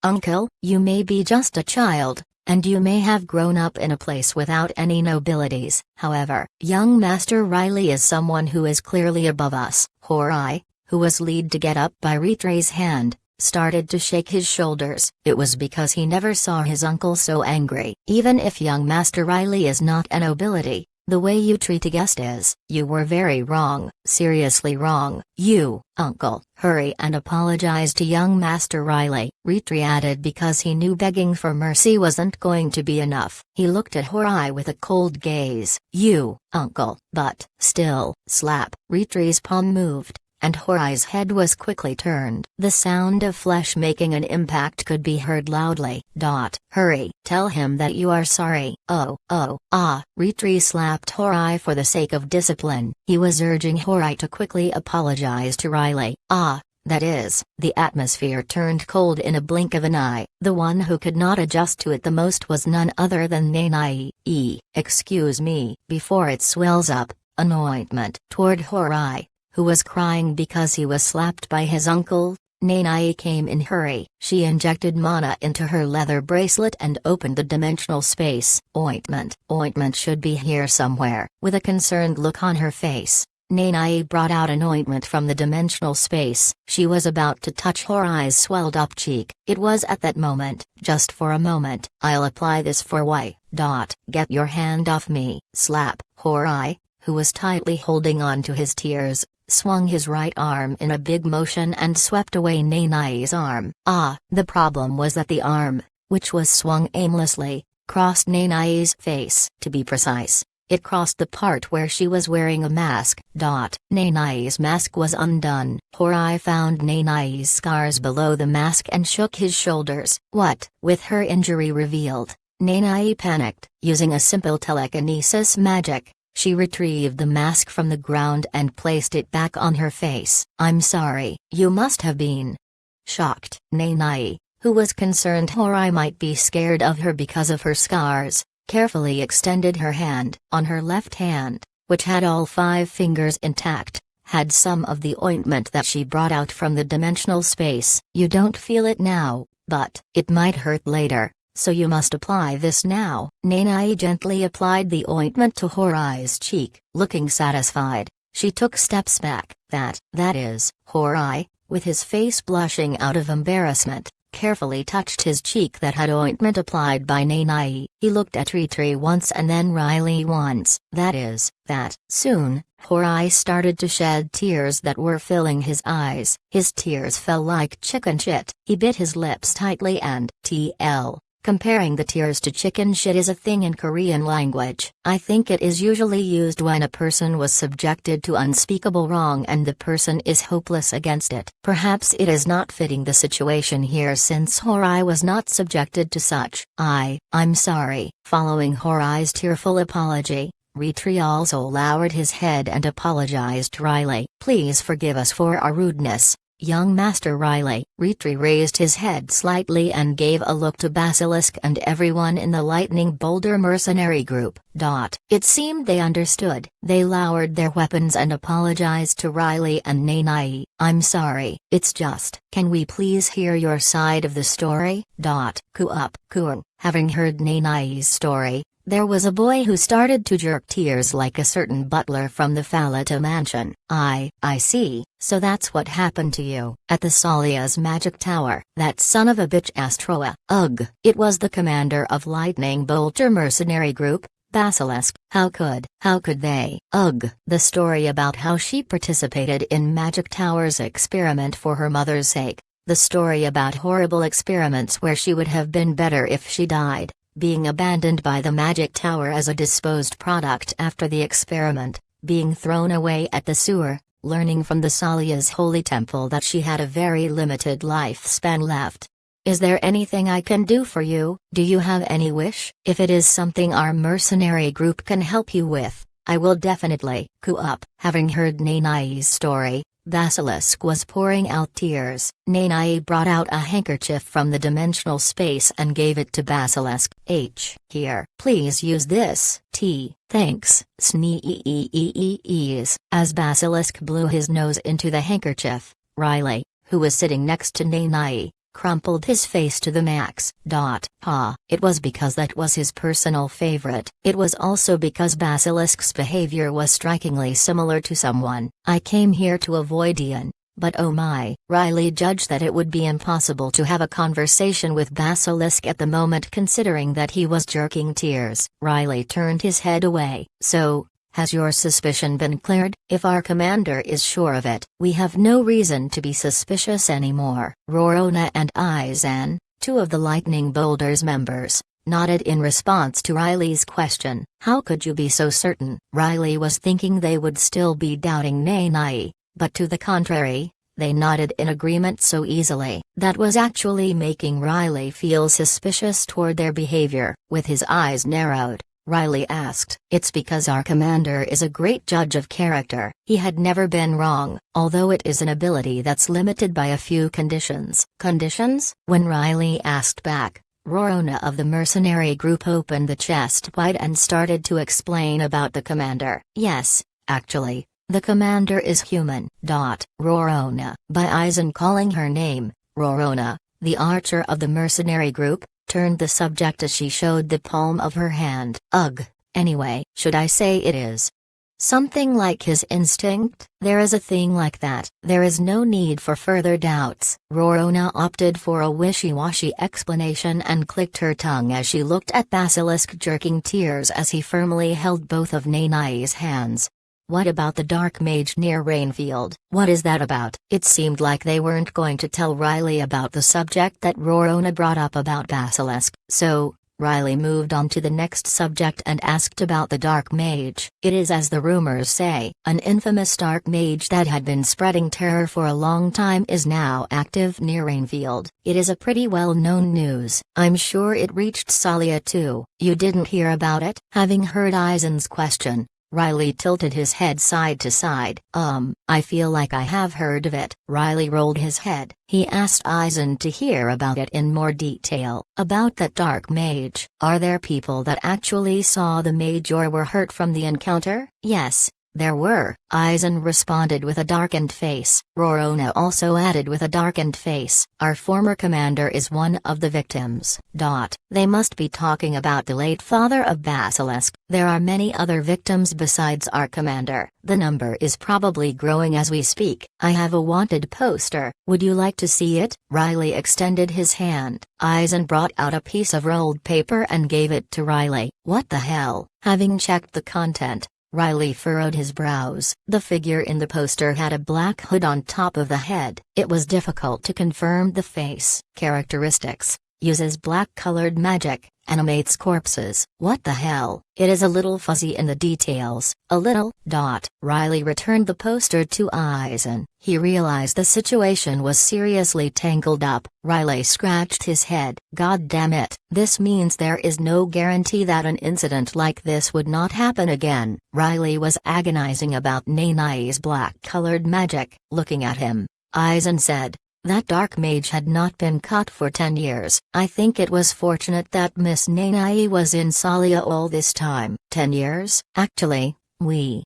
"Uncle, you may be just a child, and you may have grown up in a place without any nobilities. However, young Master Riley is someone who is clearly above us." Horai, who was led to get up by Ratree's hand, started to shake his shoulders. It was because he never saw his uncle so angry. "Even if young Master Riley is not a nobility, the way you treat a guest is. You were very wrong, seriously wrong. You, uncle, hurry and apologize to young Master Riley," Ratree added because he knew begging for mercy wasn't going to be enough. He looked at Horai with a cold gaze. "You, uncle." "But, still." Slap. Ratree's palm moved, and Horai's head was quickly turned. The sound of flesh making an impact could be heard loudly. "Hurry, tell him that you are sorry." Ratree slapped Horai for the sake of discipline. He was urging Horai to quickly apologize to Riley. That is, the atmosphere turned cold in a blink of an eye. The one who could not adjust to it the most was none other than Nanai. "Excuse me." Before it swells up, anointment. Toward Horai, who was crying because he was slapped by his uncle, Nanai came in hurry. She injected mana into her leather bracelet and opened the dimensional space. Ointment. Ointment should be here somewhere. With a concerned look on her face, Nanai brought out an ointment from the dimensional space. She was about to touch Horai's swelled-up cheek. It was at that moment, just for a moment. "I'll apply this for why. Get your hand off me." Slap. Horai, who was tightly holding on to his tears, swung his right arm in a big motion and swept away Nanai's arm. The problem was that the arm, which was swung aimlessly, crossed Nanai's face. To be precise, it crossed the part where she was wearing a mask. Nanai's mask was undone. Horai found Nanai's scars below the mask and shook his shoulders. What? With her injury revealed, Nanai panicked. Using a simple telekinesis magic, she retrieved the mask from the ground and placed it back on her face. "I'm sorry." "You must have been shocked." Nanai, who was concerned Horai might be scared of her because of her scars, carefully extended her hand. On her left hand, which had all 5 fingers intact, had some of the ointment that she brought out from the dimensional space. You don't feel it now, but it might hurt later, so you must apply this now. Nanai gently applied the ointment to Horai's cheek. Looking satisfied, she took steps back. That is, Horai, with his face blushing out of embarrassment, carefully touched his cheek that had ointment applied by Nanai. He looked at Ritri once and then Riley once. Soon, Horai started to shed tears that were filling his eyes. His tears fell like chicken shit. He bit his lips tightly and comparing the tears to chicken shit is a thing in Korean language. I think it is usually used when a person was subjected to unspeakable wrong and the person is hopeless against it. Perhaps it is not fitting the situation here since Horai was not subjected to such. I'm sorry. Following Horai's tearful apology, Ritri also lowered his head and apologized to Riley. Please forgive us for our rudeness, young Master Riley. Ritri raised his head slightly and gave a look to Basilisk and everyone in the Lightning Boulder mercenary group. It seemed they understood. They lowered their weapons and apologized to Riley and Nanai. I'm sorry. It's just. Can we please hear your side of the story? Kun. Having heard Nanai's story, there was a boy who started to jerk tears like a certain butler from the Falata mansion. I see, so that's what happened to you at the Salia's magic tower. That son of a bitch Astroa. Ugh. It was the commander of Lightning Bolter mercenary group, Basilisk. How could they? Ugh. The story about how she participated in Magic Tower's experiment for her mother's sake. The story about horrible experiments where she would have been better if she died. Being abandoned by the Magic Tower as a disposed product after the experiment, being thrown away at the sewer, learning from the Salia's holy temple that she had a very limited lifespan left. Is there anything I can do for you? Do you have any wish? If it is something our mercenary group can help you with, I will definitely. Having heard Nanai's story, Basilisk was pouring out tears. Nanai brought out a handkerchief from the dimensional space and gave it to Basilisk. Here. Please use this. Thanks. Sneeze. As Basilisk blew his nose into the handkerchief, Riley, who was sitting next to Nanai, crumpled his face to the max. It was because that was his personal favorite. It was also because Basilisk's behavior was strikingly similar to someone. I came here to avoid Ian, but oh my. Riley judged that it would be impossible to have a conversation with Basilisk at the moment considering that he was jerking tears. Riley turned his head away. So, has your suspicion been cleared? If our commander is sure of it, we have no reason to be suspicious anymore. Rorona and Izan, 2 of the Lightning Boulder's members, nodded in response to Riley's question. How could you be so certain? Riley was thinking they would still be doubting Nanai, but to the contrary, they nodded in agreement so easily. That was actually making Riley feel suspicious toward their behavior. With his eyes narrowed, Riley asked. It's because our commander is a great judge of character. He had never been wrong, although it is an ability that's limited by a few conditions. Conditions? When Riley asked back, Rorona of the mercenary group opened the chest wide and started to explain about the commander. Yes, actually, the commander is human. Rorona. By Izan calling her name, Rorona, the archer of the mercenary group, turned the subject as she showed the palm of her hand. Ugh, anyway, should I say it is something like his instinct? There is a thing like that. There is no need for further doubts. Rorona opted for a wishy-washy explanation and clicked her tongue as she looked at Basilisk jerking tears as he firmly held both of Nanai's hands. What about the dark mage near Rainfield? What is that about? It seemed like they weren't going to tell Riley about the subject that Rorona brought up about Basilisk, so Riley moved on to the next subject and asked about the dark mage. It is, as the rumors say, an infamous dark mage that had been spreading terror for a long time is now active near Rainfield. It is a pretty well-known news. I'm sure it reached Salia too. You didn't hear about it? Having heard Izan's question, Riley tilted his head side to side. I feel like I have heard of it. Riley rolled his head. He asked Eisen to hear about it in more detail. About that dark mage. Are there people that actually saw the mage or were hurt from the encounter? Yes. There were, Eisen responded with a darkened face. Rorona also added with a darkened face. Our former commander is one of the victims. They must be talking about the late father of Basilisk. There are many other victims besides our commander. The number is probably growing as we speak. I have a wanted poster. Would you like to see it? Riley extended his hand. Eisen brought out a piece of rolled paper and gave it to Riley. What the hell? Having checked the content, Riley furrowed his brows. The figure in the poster had a black hood on top of the head. It was difficult to confirm the face. Characteristics: uses black-colored magic, animates corpses. What the hell? It is a little fuzzy in the details. A little. Riley returned the poster to Eisen. He realized the situation was seriously tangled up. Riley scratched his head. God damn it. This means there is no guarantee that an incident like this would not happen again. Riley was agonizing about Nanai's black-colored magic. Looking at him, Eisen said, "That dark mage had not been caught for 10 years. I think it was fortunate that Miss Nanai was in Salia all this time." 10 years? Actually, we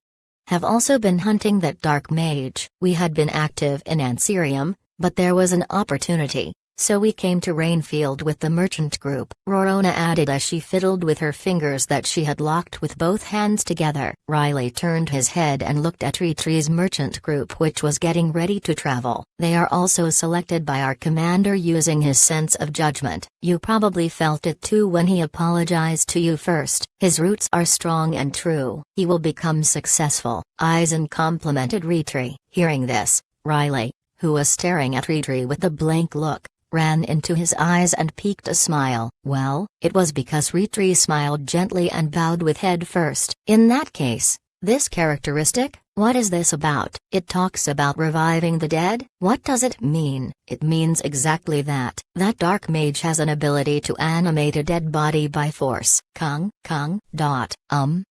have also been hunting that dark mage. We had been active in Ansirium, but there was an opportunity, so we came to Rainfield with the merchant group. Rorona added as she fiddled with her fingers that she had locked with both hands together. Riley turned his head and looked at Retree's merchant group, which was getting ready to travel. They are also selected by our commander using his sense of judgment. You probably felt it too when he apologized to you first. His roots are strong and true. He will become successful. Eisen complimented Retree. Hearing this, Riley, who was staring at Retree with a blank look, ran into his eyes and peeked a smile. Well, it was because Retree smiled gently and bowed with head first. In that case, this characteristic, what is this about? It talks about reviving the dead? What does it mean? It means exactly that. That dark mage has an ability to animate a dead body by force.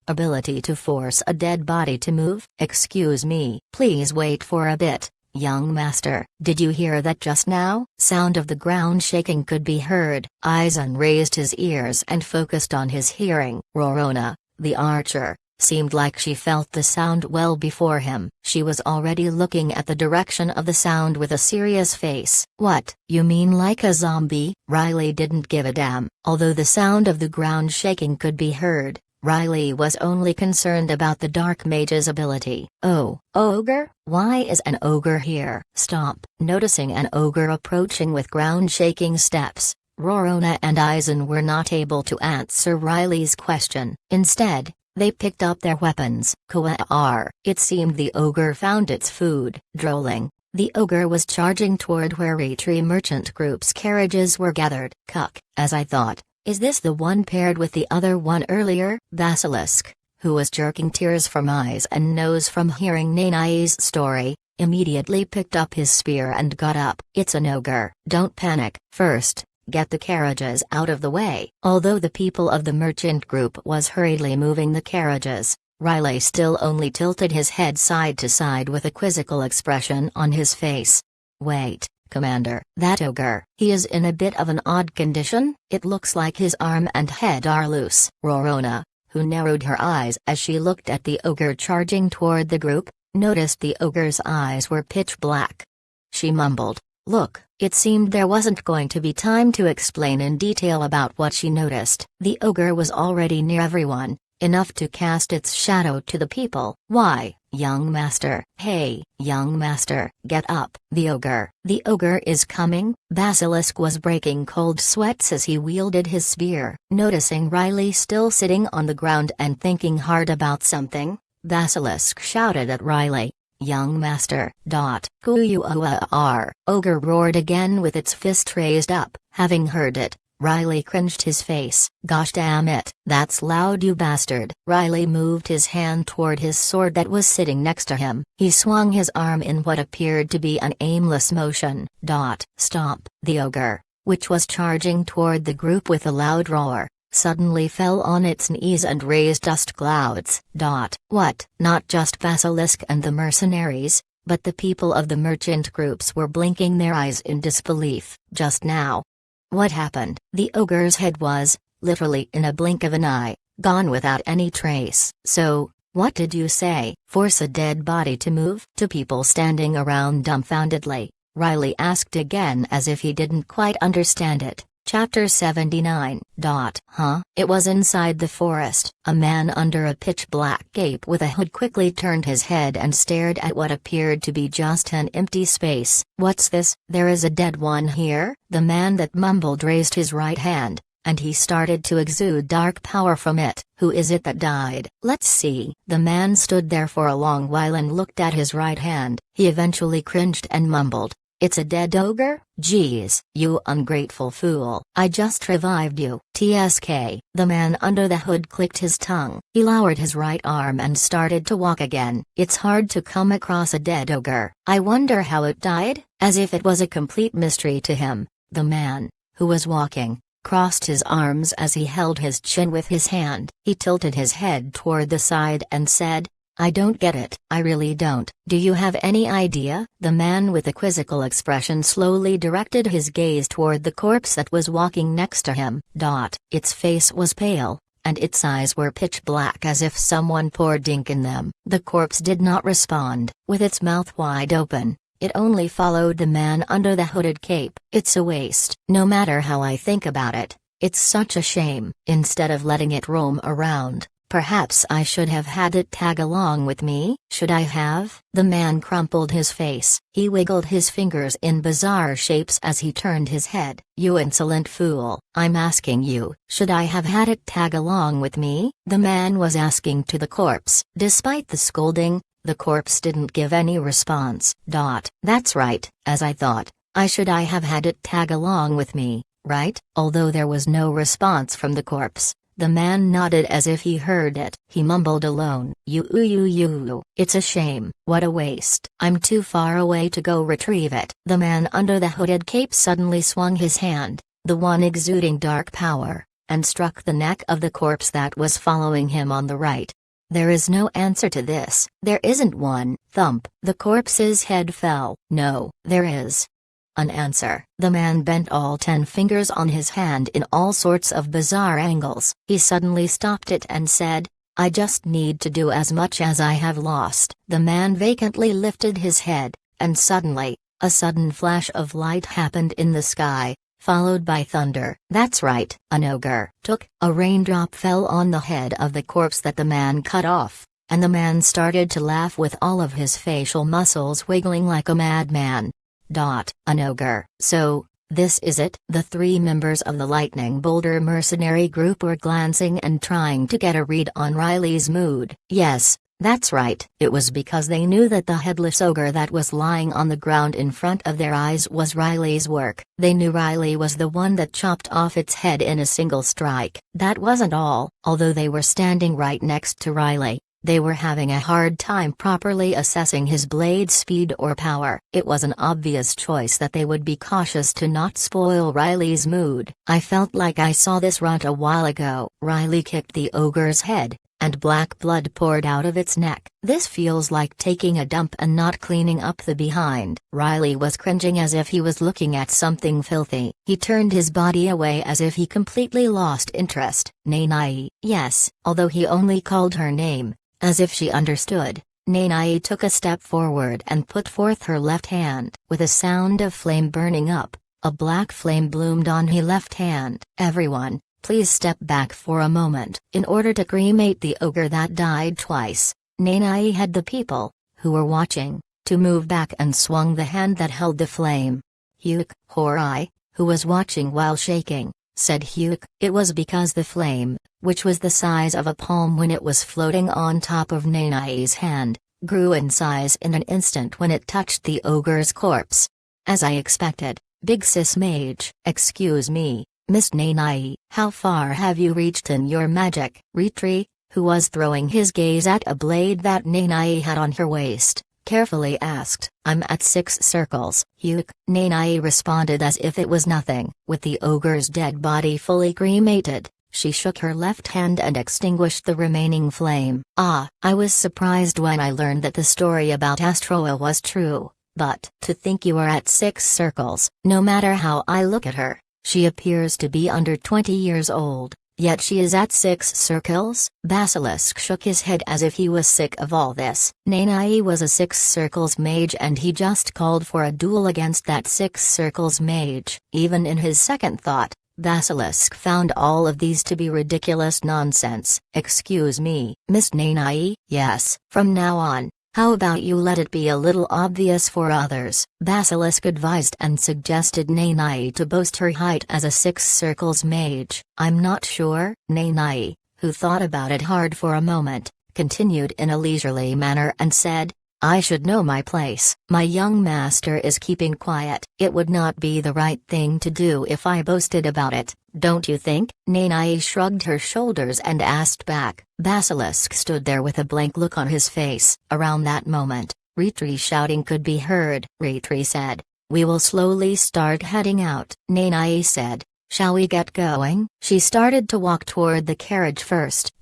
Ability to force a dead body to move? Excuse me. Please wait for a bit. Young master, did you hear that just now? Sound of the ground shaking could be heard. Eisen raised his ears and focused on his hearing. Rorona, the archer, seemed like she felt the sound well before him. She was already looking at the direction of the sound with a serious face. What, you mean like a zombie? Riley didn't give a damn. Although the sound of the ground shaking could be heard, Riley was only concerned about the dark mage's ability. Oh, ogre? Why is an ogre here? Stop. Noticing an ogre approaching with ground-shaking steps, Rorona and Eisen were not able to answer Riley's question. Instead, they picked up their weapons. Kwar. It seemed the ogre found its food. Drolling, the ogre was charging toward where Retree merchant group's carriages were gathered. Cuck, as I thought. Is this the one paired with the other one earlier? Basilisk, who was jerking tears from eyes and nose from hearing Nanai's story, immediately picked up his spear and got up. It's an ogre. Don't panic. First, get the carriages out of the way. Although the people of the merchant group was hurriedly moving the carriages, Riley still only tilted his head side to side with a quizzical expression on his face. Wait. Commander, that ogre, he is in a bit of an odd condition. It looks like his arm and head are loose. Rorona, who narrowed her eyes as she looked at the ogre charging toward the group, noticed the ogre's eyes were pitch black. She mumbled, "Look." It seemed there wasn't going to be time to explain in detail about what she noticed. The ogre was already near everyone, enough to cast its shadow to the people. Why, young master. Hey, young master, get up. The ogre is coming. Basilisk was breaking cold sweats as he wielded his spear. Noticing Riley still sitting on the ground and thinking hard about something, Basilisk shouted at Riley. Young master. Ogre roared again with its fist raised up. Having heard it, Riley cringed his face. Gosh damn it. That's loud, you bastard. Riley moved his hand toward his sword that was sitting next to him. He swung his arm in what appeared to be an aimless motion. Stop. The ogre, which was charging toward the group with a loud roar, suddenly fell on its knees and raised dust clouds. What? Not just Basilisk and the mercenaries, but the people of the merchant groups were blinking their eyes in disbelief. Just now. What happened? The ogre's head was, literally in a blink of an eye, gone without any trace. So, what did you say? Force a dead body to move? To people standing around dumbfoundedly, Riley asked again as if he didn't quite understand it. Chapter 79. Huh? It was inside the forest. A man under a pitch-black cape with a hood quickly turned his head and stared at what appeared to be just an empty space. What's this? There is a dead one here? The man that mumbled raised his right hand, and he started to exude dark power from it. Who is it that died? Let's see. The man stood there for a long while and looked at his right hand. He eventually cringed and mumbled, "It's a dead ogre? Geez, you ungrateful fool. I just revived you." TSK. The man under the hood clicked his tongue. He lowered his right arm and started to walk again. It's hard to come across a dead ogre. I wonder how it died? As if it was a complete mystery to him, the man, who was walking, crossed his arms as he held his chin with his hand. He tilted his head toward the side and said, "I don't get it. I really don't." "Do you have any idea?" The man with a quizzical expression slowly directed his gaze toward the corpse that was walking next to him. Its face was pale, and its eyes were pitch black as if someone poured ink in them. The corpse did not respond. With its mouth wide open, it only followed the man under the hooded cape. "It's a waste. No matter how I think about it, it's such a shame. Instead of letting it roam around, perhaps I should have had it tag along with me." "Should I have?" The man crumpled his face. He wiggled his fingers in bizarre shapes as he turned his head. "You insolent fool. I'm asking you, should I have had it tag along with me?" The man was asking to the corpse. Despite the scolding, the corpse didn't give any response. "That's right, as I thought. I have had it tag along with me, right?" Although there was no response from the corpse, the man nodded as if he heard it. He mumbled alone. You. It's a shame. What a waste. I'm too far away to go retrieve it." The man under the hooded cape suddenly swung his hand, the one exuding dark power, and struck the neck of the corpse that was following him on the right. "There is no answer to this." "There isn't one." Thump. The corpse's head fell. "No, there is an answer." The man bent all 10 fingers on his hand in all sorts of bizarre angles. He suddenly stopped it and said, "I just need to do as much as I have lost." The man vacantly lifted his head, and suddenly, a sudden flash of light happened in the sky, followed by thunder. "That's right, an ogre." A raindrop fell on the head of the corpse that the man cut off, and the man started to laugh with all of his facial muscles wiggling like a madman. An ogre. "So, this is it?" The 3 members of the Lightning Boulder mercenary group were glancing and trying to get a read on Riley's mood. "Yes, that's right." It was because they knew that the headless ogre that was lying on the ground in front of their eyes was Riley's work. They knew Riley was the one that chopped off its head in a single strike. That wasn't all. Although they were standing right next to Riley, they were having a hard time properly assessing his blade speed or power. It was an obvious choice that they would be cautious to not spoil Riley's mood. "I felt like I saw this runt a while ago." Riley kicked the ogre's head, and black blood poured out of its neck. "This feels like taking a dump and not cleaning up the behind." Riley was cringing as if he was looking at something filthy. He turned his body away as if he completely lost interest. "Nanai." "Yes." Although he only called her name, as if she understood, Nanai took a step forward and put forth her left hand. With a sound of flame burning up, a black flame bloomed on her left hand. "Everyone, please step back for a moment." In order to cremate the ogre that died twice, Nanai had the people, who were watching, to move back and swung the hand that held the flame. "Hyuk." Horai, who was watching while shaking, said Hyuk. It was because the flame, which was the size of a palm when it was floating on top of Nanai's hand, grew in size in an instant when it touched the ogre's corpse. "As I expected, Big Sis Mage." "Excuse me, Miss Nanai, how far have you reached in your magic?" Ritri, who was throwing his gaze at a blade that Nanai had on her waist, carefully asked. "I'm at 6 circles." "Hyuk." Nanai responded as if it was nothing. With the ogre's dead body fully cremated, She shook her left hand and extinguished the remaining flame. "Ah, I was surprised when I learned that the story about Astroa was true, but to think you are at 6 circles. No matter how I look at her, she appears to be under 20 years old. Yet she is at 6 circles?" Basilisk shook his head as if he was sick of all this. Nanai was a 6 circles mage and he just called for a duel against that 6 circles mage. Even in his second thought, Basilisk found all of these to be ridiculous nonsense. "Excuse me, Miss Nanai?" "Yes, from now on, how about you let it be a little obvious for others?" Basilisk advised and suggested Nanai to boast her height as a 6 circles mage. "I'm not sure." Nanai, who thought about it hard for a moment, continued in a leisurely manner and said, "I should know my place. My young master is keeping quiet. It would not be the right thing to do if I boasted about it, don't you think?" Nanai shrugged her shoulders and asked back. Basilisk stood there with a blank look on his face. Around that moment, Retri shouting could be heard. Retri said, "We will slowly start heading out." Nanai said, "Shall we get going?" She started to walk toward the carriage first.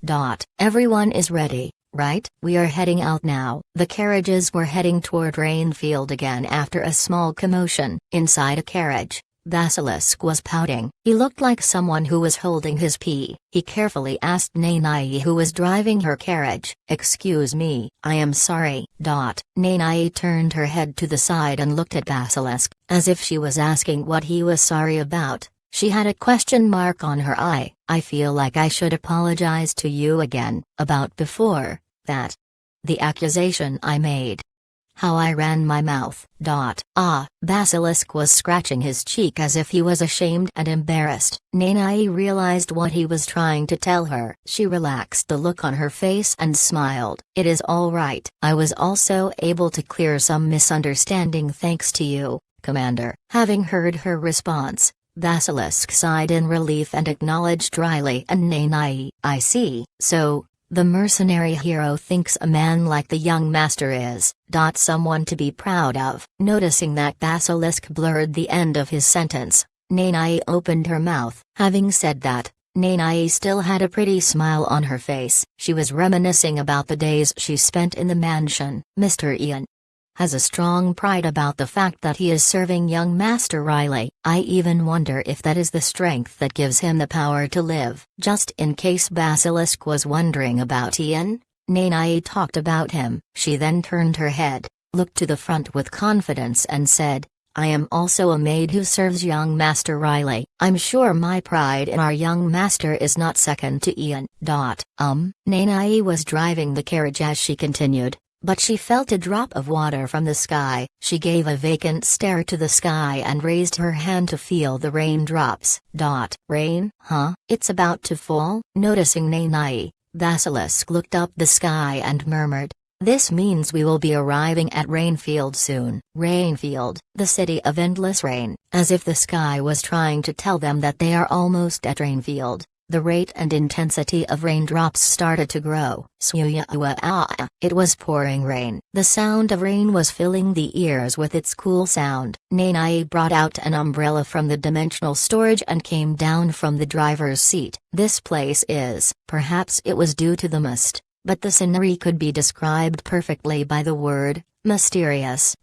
"Everyone is ready, right?" "We are heading out now." The carriages were heading toward Rainfield again after a small commotion. Inside a carriage, Basilisk was pouting. He looked like someone who was holding his pee. He carefully asked Nanai, who was driving her carriage, "Excuse me, I am sorry." Nanai turned her head to the side and looked at Basilisk, as if she was asking what he was sorry about. She had a question mark on her eye. "I feel like I should apologize to you again, about before, that. The accusation I made. How I ran my mouth." Basilisk was scratching his cheek as if he was ashamed and embarrassed. Nanai realized what he was trying to tell her. She relaxed the look on her face and smiled. "It is all right. I was also able to clear some misunderstanding thanks to you, Commander." Having heard her response, Basilisk sighed in relief and acknowledged Riley and Nanai. "I see. So, the mercenary hero thinks a man like the young master is, someone to be proud of." Noticing that Basilisk blurred the end of his sentence, Nanai opened her mouth. Having said that, Nanai still had a pretty smile on her face. She was reminiscing about the days she spent in the mansion. "Mr. Ian has a strong pride about the fact that he is serving young Master Riley. I even wonder if that is the strength that gives him the power to live." Just in case Basilisk was wondering about Ian, Nanai talked about him. She then turned her head, looked to the front with confidence and said, "I am also a maid who serves young Master Riley. I'm sure my pride in our young master is not second to Ian." Nanai was driving the carriage as she continued, but she felt a drop of water from the sky. She gave a vacant stare to the sky and raised her hand to feel the raindrops. "Rain, huh? It's about to fall?" Noticing Nanai, Basilisk looked up the sky and murmured, "This means we will be arriving at Rainfield soon." Rainfield, the city of endless rain. As if the sky was trying to tell them that they are almost at Rainfield. The rate and intensity of raindrops started to grow. It was pouring rain. The sound of rain was filling the ears with its cool sound. Nanai brought out an umbrella from the dimensional storage and came down from the driver's seat. This place is, perhaps it was due to the mist, but the scenery could be described perfectly by the word, mysterious.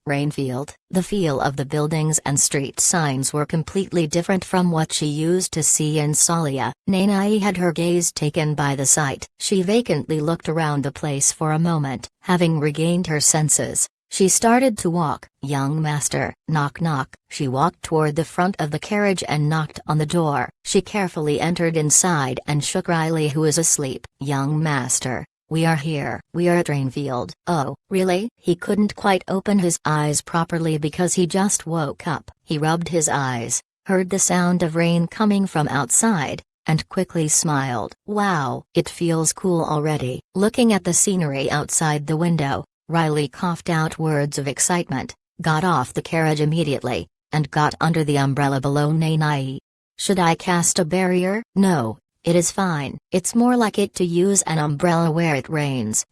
Rainfield. The feel of the buildings and street signs were completely different from what she used to see in Salia. Nanai had her gaze taken by the sight. She vacantly looked around the place for a moment. Having regained her senses, she started to walk. "Young master." Knock knock. She walked toward the front of the carriage and knocked on the door. She carefully entered inside and shook Riley, who was asleep. "Young master, we are here. We are at Rainfield." "Oh, really?" He couldn't quite open his eyes properly because he just woke up. He rubbed his eyes, heard the sound of rain coming from outside, and quickly smiled. "Wow, it feels cool already." Looking at the scenery outside the window, Riley coughed out words of excitement, got off the carriage immediately, and got under the umbrella below Nanai. "Should I cast a barrier?" "No. It is fine. It's more like it to use an umbrella where it rains."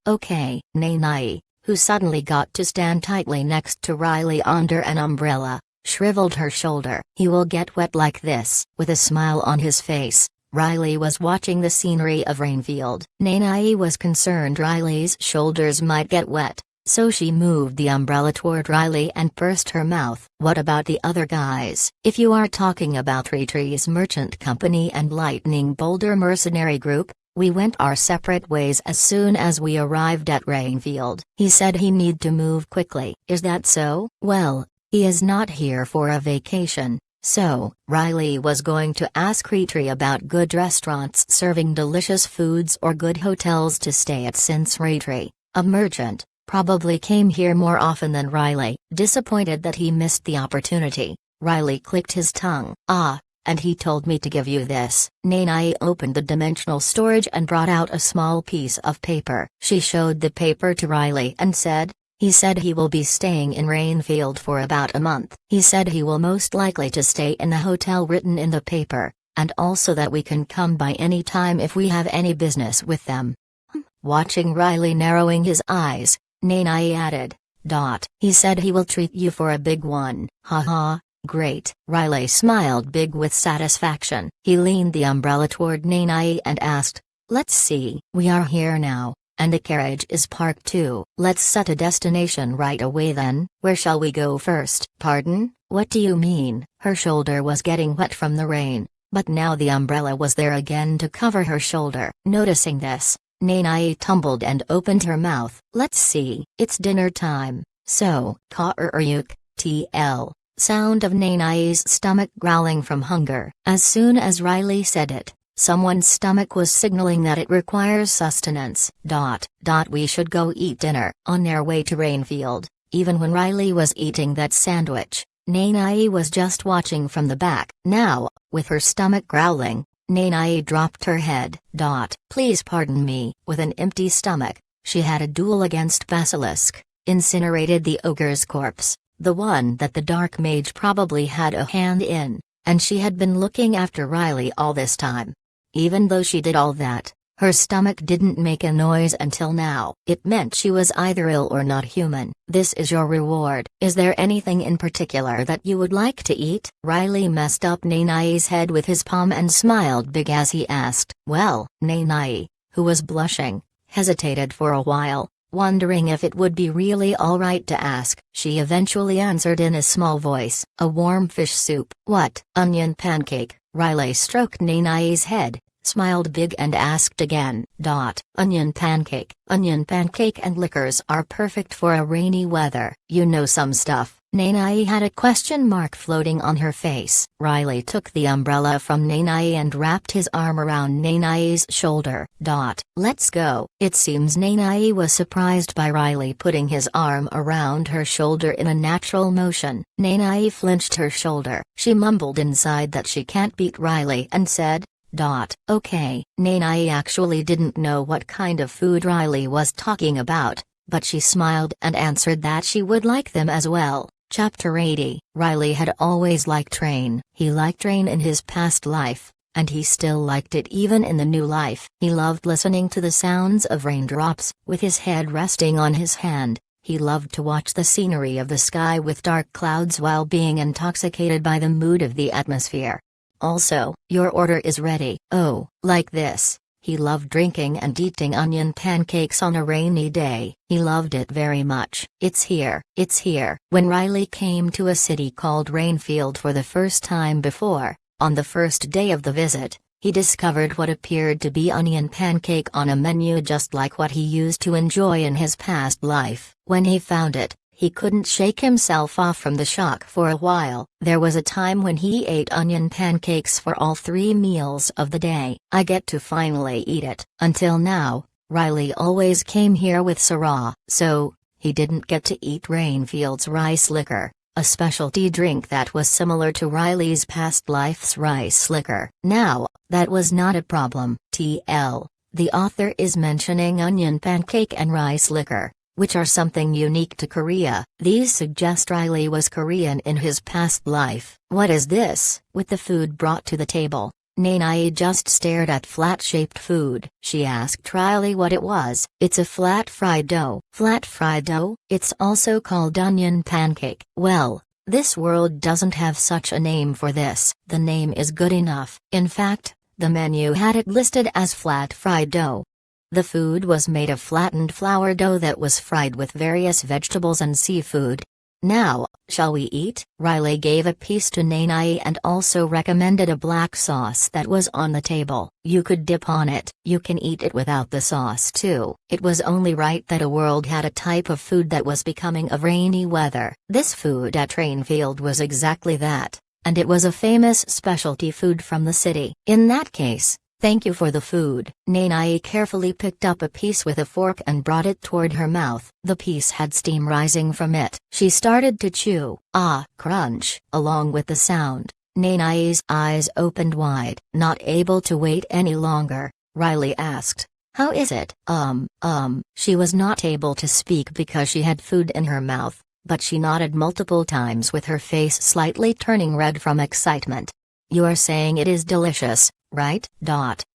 "Okay." Nanai, who suddenly got to stand tightly next to Riley under an umbrella, shriveled her shoulder. "He will get wet like this." With a smile on his face, Riley was watching the scenery of Rainfield. Nanai was concerned Riley's shoulders might get wet, so she moved the umbrella toward Riley and pursed her mouth. What about the other guys? If you are talking about Three Trees Merchant Company and Lightning Boulder Mercenary Group, we went our separate ways as soon as we arrived at Rainfield. He said he need to move quickly. Is that so? Well, he is not here for a vacation. So, Riley was going to ask Raitri about good restaurants serving delicious foods or good hotels to stay at since Raitri, a merchant, probably came here more often than Riley. Disappointed that he missed the opportunity, Riley clicked his tongue. And he told me to give you this. Nanai opened the dimensional storage and brought out a small piece of paper. She showed the paper to Riley and said, he said he will be staying in Rainfield for about a month. He said he will most likely to stay in the hotel written in the paper, and also that we can come by any time if we have any business with them. Watching Riley narrowing his eyes, Nanai added, He said he will treat you for a big one. Haha, great. Riley smiled big with satisfaction. He leaned the umbrella toward Nanai and asked, let's see. We are here now, and the carriage is parked too. Let's set a destination right away then. Where shall we go first? Pardon? What do you mean? Her shoulder was getting wet from the rain, but now the umbrella was there again to cover her shoulder. Noticing this, Nanai tumbled and opened her mouth. Let's see. It's dinner time. So, Ka'uruyuk, TL. Sound of Nanai's stomach growling from hunger. As soon as Riley said it, someone's stomach was signaling that it requires sustenance. We should go eat dinner. On their way to Rainfield, even when Riley was eating that sandwich, Nanai was just watching from the back. Now, with her stomach growling, Nanai dropped her head. Please pardon me. With an empty stomach, she had a duel against Basilisk, incinerated the ogre's corpse, the one that the Dark Mage probably had a hand in, and she had been looking after Riley all this time. Even though she did all that, her stomach didn't make a noise until now. It meant she was either ill or not human. This is your reward. Is there anything in particular that you would like to eat? Riley messed up Nanai's head with his palm and smiled big as he asked. Well, Nanai, who was blushing, hesitated for a while, wondering if it would be really alright to ask. She eventually answered in a small voice. A warm fish soup. What? Onion pancake. Riley stroked Nanai's head, smiled big and asked again. Onion pancake. Onion pancake and liquors are perfect for a rainy weather. You know some stuff. Nanai had a question mark floating on her face. Riley took the umbrella from Nanai and wrapped his arm around Nanai's shoulder. Let's go. It seems Nanai was surprised by Riley putting his arm around her shoulder in a natural motion. Nanai flinched her shoulder. She mumbled inside that she can't beat Riley and said, Okay. Nanai actually didn't know what kind of food Riley was talking about, but she smiled and answered that she would like them as well. Chapter 80. Riley had always liked train. He liked train in his past life, and he still liked it even in the new life. He loved listening to the sounds of raindrops, with his head resting on his hand. He loved to watch the scenery of the sky with dark clouds while being intoxicated by the mood of the atmosphere. Also, your order is ready. Oh, like this. He loved drinking and eating onion pancakes on a rainy day. He loved it very much. It's here. It's here. When Riley came to a city called Rainfield for the first time before, on the first day of the visit, he discovered what appeared to be onion pancake on a menu just like what he used to enjoy in his past life. When he found it, he couldn't shake himself off from the shock for a while. There was a time when he ate onion pancakes for all 3 meals of the day. I get to finally eat it. Until now, Riley always came here with Sarah, so he didn't get to eat Rainfield's rice liquor, a specialty drink that was similar to Riley's past life's rice liquor. Now, that was not a problem. TL. The author is mentioning onion pancake and rice liquor, which are something unique to Korea. These suggest Riley was Korean in his past life. What is this? With the food brought to the table, Nanai just stared at flat-shaped food. She asked Riley what it was. It's a flat fried dough. Flat fried dough? It's also called onion pancake. Well, this world doesn't have such a name for this. The name is good enough. In fact, The menu had it listed as flat fried dough. The food was made of flattened flour dough that was fried with various vegetables and seafood. "Now, shall we eat?" Riley gave a piece to Nanai and also recommended a black sauce that was on the table. "You could dip on it. You can eat it without the sauce too." It was only right that a world had a type of food that was becoming of rainy weather. This food at Rainfield was exactly that, and it was a famous specialty food from the city. "In that case, thank you for the food." Nanai carefully picked up a piece with a fork and brought it toward her mouth. The piece had steam rising from it. She started to chew. Ah, crunch! Along with the sound, Nanai's eyes opened wide. Not able to wait any longer, Riley asked, "How is it?" She was not able to speak because she had food in her mouth, but she nodded multiple times with her face slightly turning red from excitement. "You are saying it is delicious, right?"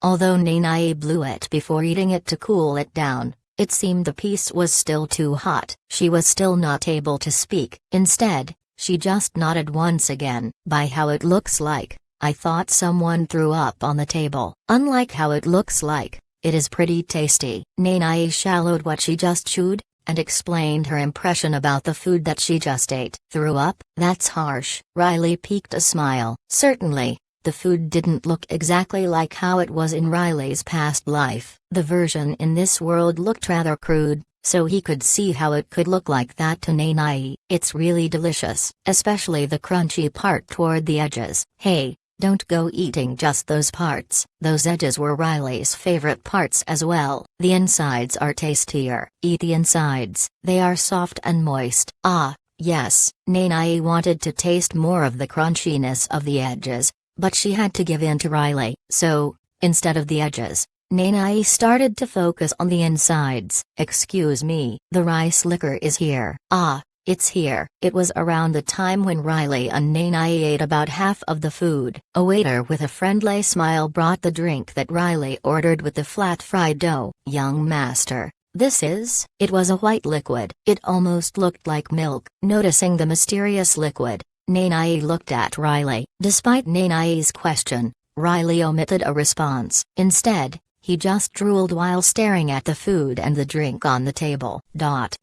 Although Nanai blew it before eating it to cool it down, it seemed the piece was still too hot. She was still not able to speak. Instead, she just nodded once again. "By how it looks like, I thought someone threw up on the table." "Unlike how it looks like, it is pretty tasty." Nanai shallowed what she just chewed, and explained her impression about the food that she just ate. "Threw up? That's harsh." Riley peeked a smile. Certainly, the food didn't look exactly like how it was in Riley's past life. The version in this world looked rather crude, so he could see how it could look like that to Nanai. "It's really delicious, especially the crunchy part toward the edges." "Hey, don't go eating just those parts." Those edges were Riley's favorite parts as well. "The insides are tastier." "Eat the insides. They are soft and moist." "Ah, yes." Nanai wanted to taste more of the crunchiness of the edges, but she had to give in to Riley. So, instead of the edges, Nanai started to focus on the insides. "Excuse me, the rice liquor is here." "Ah, it's here." It was around the time when Riley and Nanai ate about half of the food. A waiter with a friendly smile brought the drink that Riley ordered with the flat fried dough. "Young master, this is..." It was a white liquid. It almost looked like milk. Noticing the mysterious liquid, Nanai looked at Riley. Despite Nanai's question, Riley omitted a response. Instead, he just drooled while staring at the food and the drink on the table.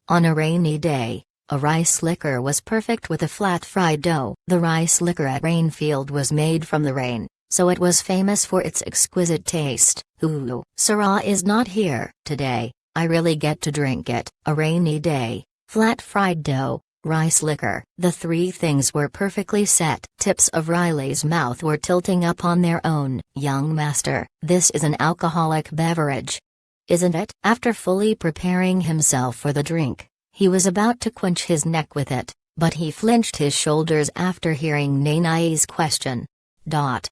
On a rainy day, a rice liquor was perfect with a flat fried dough. The rice liquor at Rainfield was made from the rain, so it was famous for its exquisite taste. "Ooh, Sarah is not here today. I really get to drink it." A rainy day, flat fried dough, rice liquor. The three things were perfectly set. Tips of Riley's mouth were tilting up on their own. "Young master, this is an alcoholic beverage, isn't it?" After fully preparing himself for the drink, he was about to quench his neck with it, but he flinched his shoulders after hearing Nanai's question.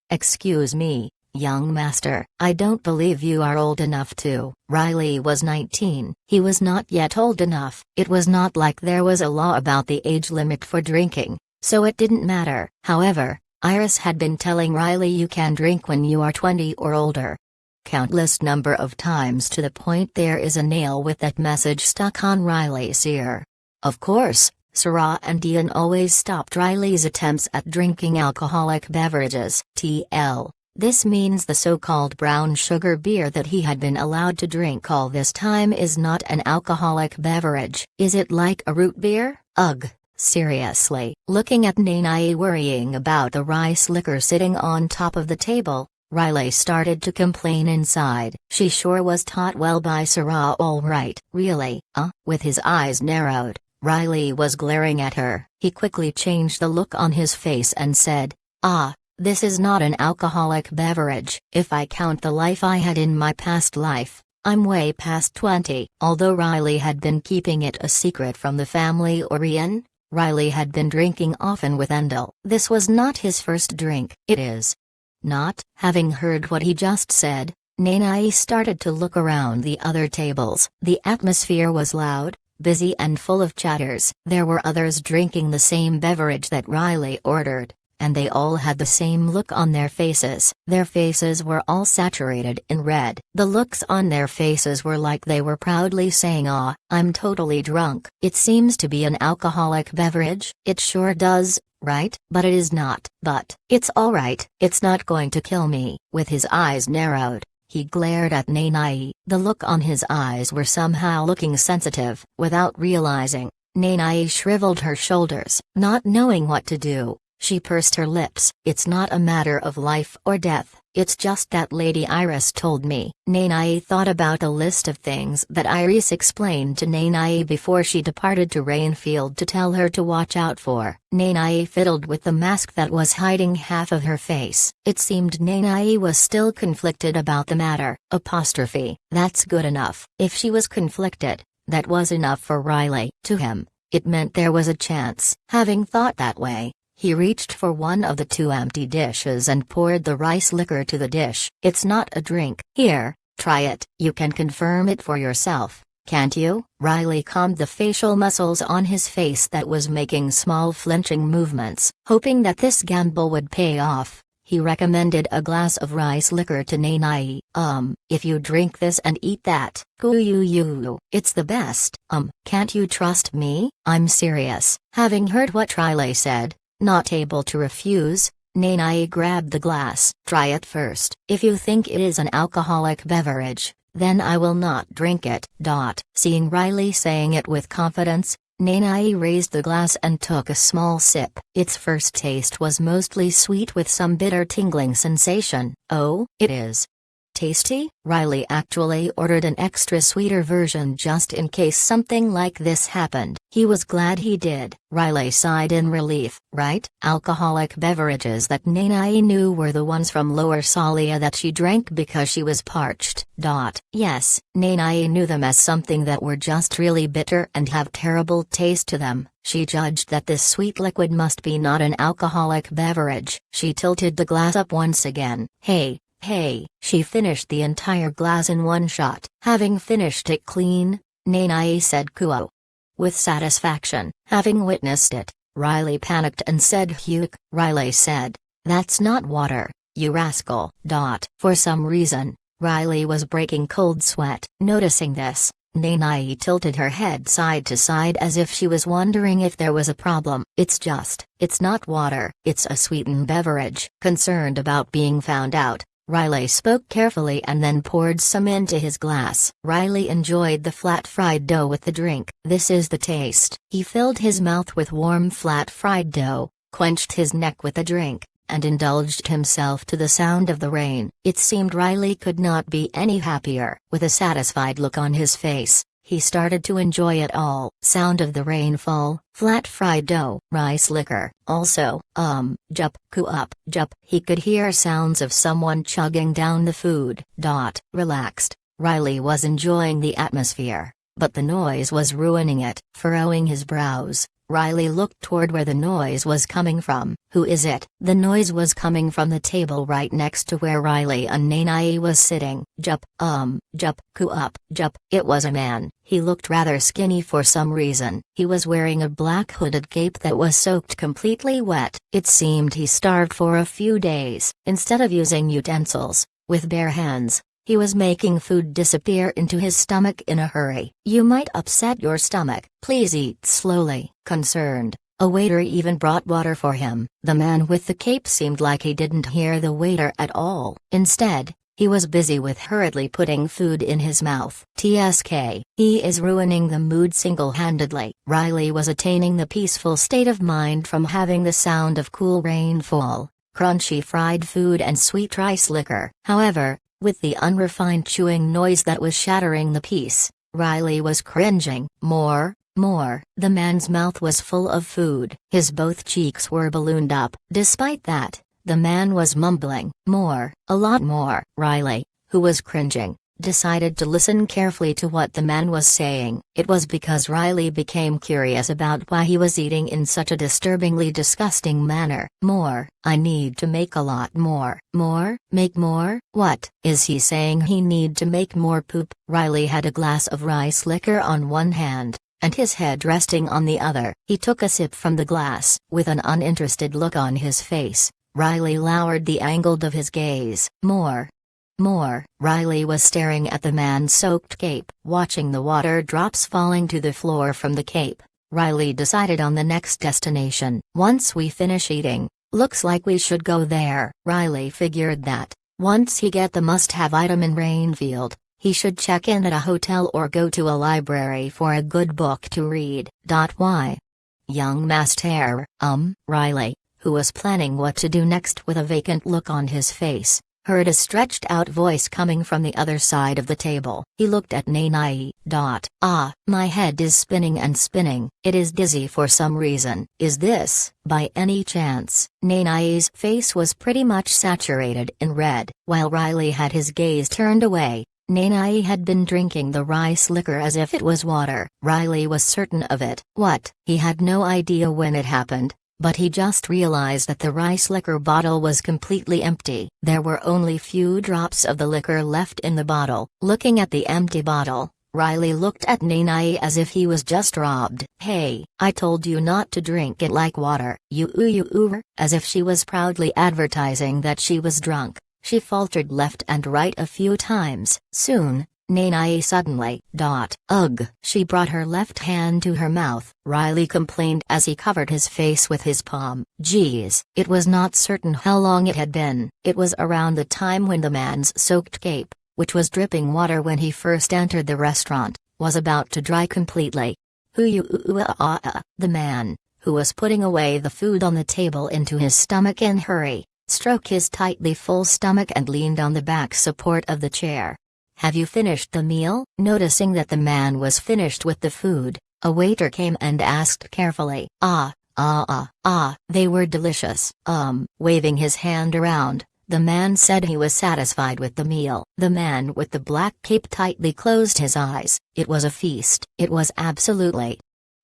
"Excuse me, young master, I don't believe you are old enough to." Riley was 19. He was not yet old enough. It was not like there was a law about the age limit for drinking, so it didn't matter. However, Iris had been telling Riley you can drink when you are 20 or older. Countless number of times, to the point there is a nail with that message stuck on Riley's ear. Of course, Sarah and Dion always stopped Riley's attempts at drinking alcoholic beverages. This means the so-called brown sugar beer that he had been allowed to drink all this time is not an alcoholic beverage. "Is it like a root beer?" "Ugh, seriously." Looking at Nanai worrying about the rice liquor sitting on top of the table, Riley started to complain inside. She sure was taught well by Sarah, all right. "Really? With his eyes narrowed, Riley was glaring at her. He quickly changed the look on his face and said, This is not an alcoholic beverage. If I count the life I had in my past life, I'm way past 20. Although Riley had been keeping it a secret from the family or Ian, Riley had been drinking often with Endel. This was not his first drink. It is not. Having heard what he just said, Nanai started to look around the other tables. The atmosphere was loud, busy and full of chatters. There were others drinking the same beverage that Riley ordered, and they all had the same look on their faces. Their faces were all saturated in red. The looks on their faces were like they were proudly saying, I'm totally drunk. It seems to be an alcoholic beverage. It sure does, right? But it is not. But, it's alright. It's not going to kill me. With his eyes narrowed, he glared at Nanai. The look on his eyes were somehow looking sensitive. Without realizing, Nanai shriveled her shoulders. Not knowing what to do, she pursed her lips. It's not a matter of life or death. It's just that Lady Iris told me. Nanai thought about a list of things that Iris explained to Nanai before she departed to Rainfield to tell her to watch out for. Nanai fiddled with the mask that was hiding half of her face. It seemed Nanai was still conflicted about the matter. That's good enough. If she was conflicted, that was enough for Riley. To him, it meant there was a chance. Having thought that way, he reached for one of the two empty dishes and poured the rice liquor to the dish. It's not a drink. Here, try it. You can confirm it for yourself, can't you? Riley calmed the facial muscles on his face that was making small flinching movements. Hoping that this gamble would pay off, he recommended a glass of rice liquor to Nanai. If you drink this and eat that, it's the best. Can't you trust me? I'm serious. Having heard what Riley said, not able to refuse, Nanai grabbed the glass. Try it first. If you think it is an alcoholic beverage, then I will not drink it. Seeing Riley saying it with confidence, Nanai raised the glass and took a small sip. Its first taste was mostly sweet with some bitter tingling sensation. Oh, it is tasty? Riley actually ordered an extra sweeter version just in case something like this happened. He was glad he did. Riley sighed in relief. Right? Alcoholic beverages that Nanai knew were the ones from Lower Salia that she drank because she was parched. Yes, Nanai knew them as something that were just really bitter and have terrible taste to them. She judged that this sweet liquid must be not an alcoholic beverage. She tilted the glass up once again. Hey, she finished the entire glass in one shot. Having finished it clean, Nanai said kuo. With satisfaction. Having witnessed it, Riley panicked and said "Huke." Riley said, "That's not water, you rascal." For some reason, Riley was breaking cold sweat. Noticing this, Nanai tilted her head side to side as if she was wondering if there was a problem. It's not water, it's a sweetened beverage. Concerned about being found out, Riley spoke carefully and then poured some into his glass. Riley enjoyed the flat fried dough with the drink. This is the taste. He filled his mouth with warm flat fried dough, quenched his neck with a drink, and indulged himself to the sound of the rain. It seemed Riley could not be any happier. With a satisfied look on his face, he started to enjoy it all. Sound of the rainfall, flat fried dough, rice liquor. Also, jup. He could hear sounds of someone chugging down the food. Relaxed, Riley was enjoying the atmosphere, but the noise was ruining it. Furrowing his brows, Riley looked toward where the noise was coming from. Who is it? The noise was coming from the table right next to where Riley and Nanai was sitting. Jup. It was a man. He looked rather skinny for some reason. He was wearing a black hooded cape that was soaked completely wet. It seemed he starved for a few days. Instead of using utensils, with bare hands, he was making food disappear into his stomach in a hurry. You might upset your stomach. Please eat slowly. Concerned, a waiter even brought water for him. The man with the cape seemed like he didn't hear the waiter at all. Instead, he was busy with hurriedly putting food in his mouth. Tsk. He is ruining the mood single-handedly. Riley was attaining the peaceful state of mind from having the sound of cool rainfall, crunchy fried food and sweet rice liquor. However, with the unrefined chewing noise that was shattering the peace, Riley was cringing. More. The man's mouth was full of food. His both cheeks were ballooned up. Despite that, the man was mumbling, "More, a lot more." Riley, who was cringing, decided to listen carefully to what the man was saying. It was because Riley became curious about why he was eating in such a disturbingly disgusting manner. "More, I need to make a lot more." "More? Make more? What? Is he saying he need to make more poop?" Riley had a glass of rice liquor on one hand, and his head resting on the other. He took a sip from the glass. With an uninterested look on his face, Riley lowered the angle of his gaze. More. Riley was staring at the man's soaked cape, watching the water drops falling to the floor from the cape. Riley decided on the next destination. Once we finish eating, looks like we should go there. Riley figured that, once he get the must-have item in Rainfield, he should check in at a hotel or go to a library for a good book to read. Why? Young Master, Riley, who was planning what to do next with a vacant look on his face, heard a stretched-out voice coming from the other side of the table. He looked at Nanai. My head is spinning and spinning. It is dizzy for some reason. Is this, by any chance? Nanai's face was pretty much saturated in red. While Riley had his gaze turned away, Nanai had been drinking the rice liquor as if it was water. Riley was certain of it. What? He had no idea when it happened, but he just realized that the rice liquor bottle was completely empty. There were only few drops of the liquor left in the bottle. Looking at the empty bottle, Riley looked at Nanai as if he was just robbed. Hey, I told you not to drink it like water. You. As if she was proudly advertising that she was drunk. She faltered left and right a few times. Soon, Nanai suddenly, Ugh. She brought her left hand to her mouth. Riley complained as he covered his face with his palm. Geez. It was not certain how long it had been. It was around the time when the man's soaked cape, which was dripping water when he first entered the restaurant, was about to dry completely. The man, who was putting away the food on the table into his stomach in hurry, stroked his tightly full stomach and leaned on the back support of the chair. Have you finished the meal? Noticing that the man was finished with the food, a waiter came and asked carefully. They were delicious. Waving his hand around, the man said he was satisfied with the meal. The man with the black cape tightly closed his eyes. It was a feast. It was absolutely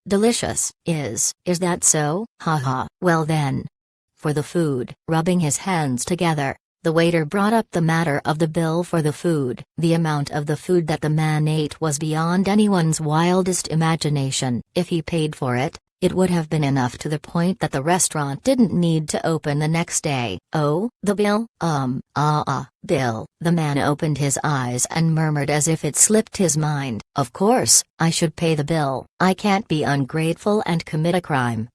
delicious. Is that so? Haha. Well then. For the food. Rubbing his hands together, the waiter brought up the matter of the bill for the food. The amount of the food that the man ate was beyond anyone's wildest imagination. If he paid for it, it would have been enough to the point that the restaurant didn't need to open the next day. Oh, the bill? Bill. The man opened his eyes and murmured as if it slipped his mind. Of course, I should pay the bill. I can't be ungrateful and commit a crime.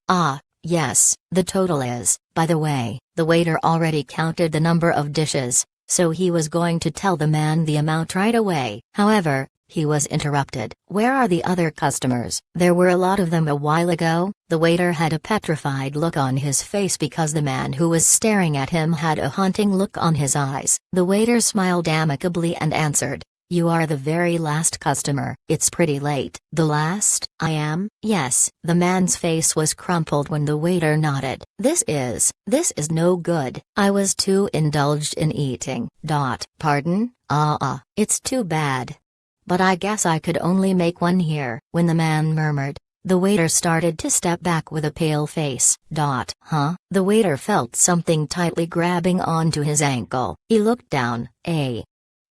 Yes, the total is, by the way, the waiter already counted the number of dishes, so he was going to tell the man the amount right away. However, he was interrupted. Where are the other customers? There were a lot of them a while ago. The waiter had a petrified look on his face because the man who was staring at him had a haunting look on his eyes. The waiter smiled amicably and answered, "You are the very last customer. It's pretty late." "The last? I am?" "Yes." The man's face was crumpled when the waiter nodded. This is no good. I was too indulged in eating. Pardon? It's too bad. But I guess I could only make one here." When the man murmured, the waiter started to step back with a pale face. Huh? The waiter felt something tightly grabbing onto his ankle. He looked down.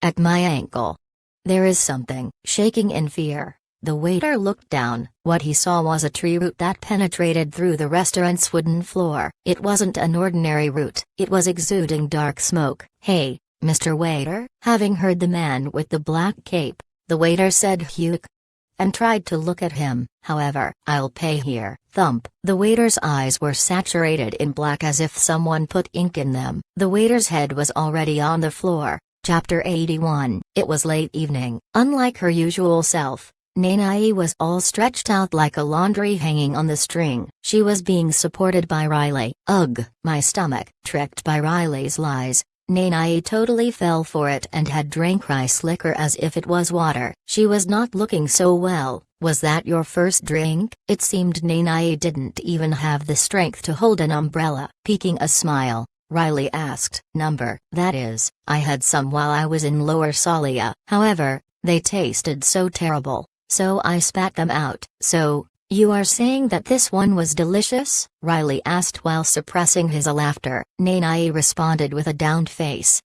At my ankle. There is something. Shaking in fear, the waiter looked down. What he saw was a tree root that penetrated through the restaurant's wooden floor. It wasn't an ordinary root. It was exuding dark smoke. "Hey, Mr. Waiter?" Having heard the man with the black cape, the waiter said "Hugh," and tried to look at him. However, "I'll pay here." Thump. The waiter's eyes were saturated in black as if someone put ink in them. The waiter's head was already on the floor. Chapter 81. It was late evening. Unlike her usual self, Nanai was all stretched out like a laundry hanging on the string. She was being supported by Riley. Ugh, my stomach. Tricked by Riley's lies, Nanai totally fell for it and had drank rice liquor as if it was water. She was not looking so well. "Was that your first drink?" It seemed Nanai didn't even have the strength to hold an umbrella. Peeking a smile, Riley asked. "Number, that is, I had some while I was in Lower Solia. However, they tasted so terrible, so I spat them out." "So, you are saying that this one was delicious?" Riley asked while suppressing his laughter. Nanai responded with a downed face.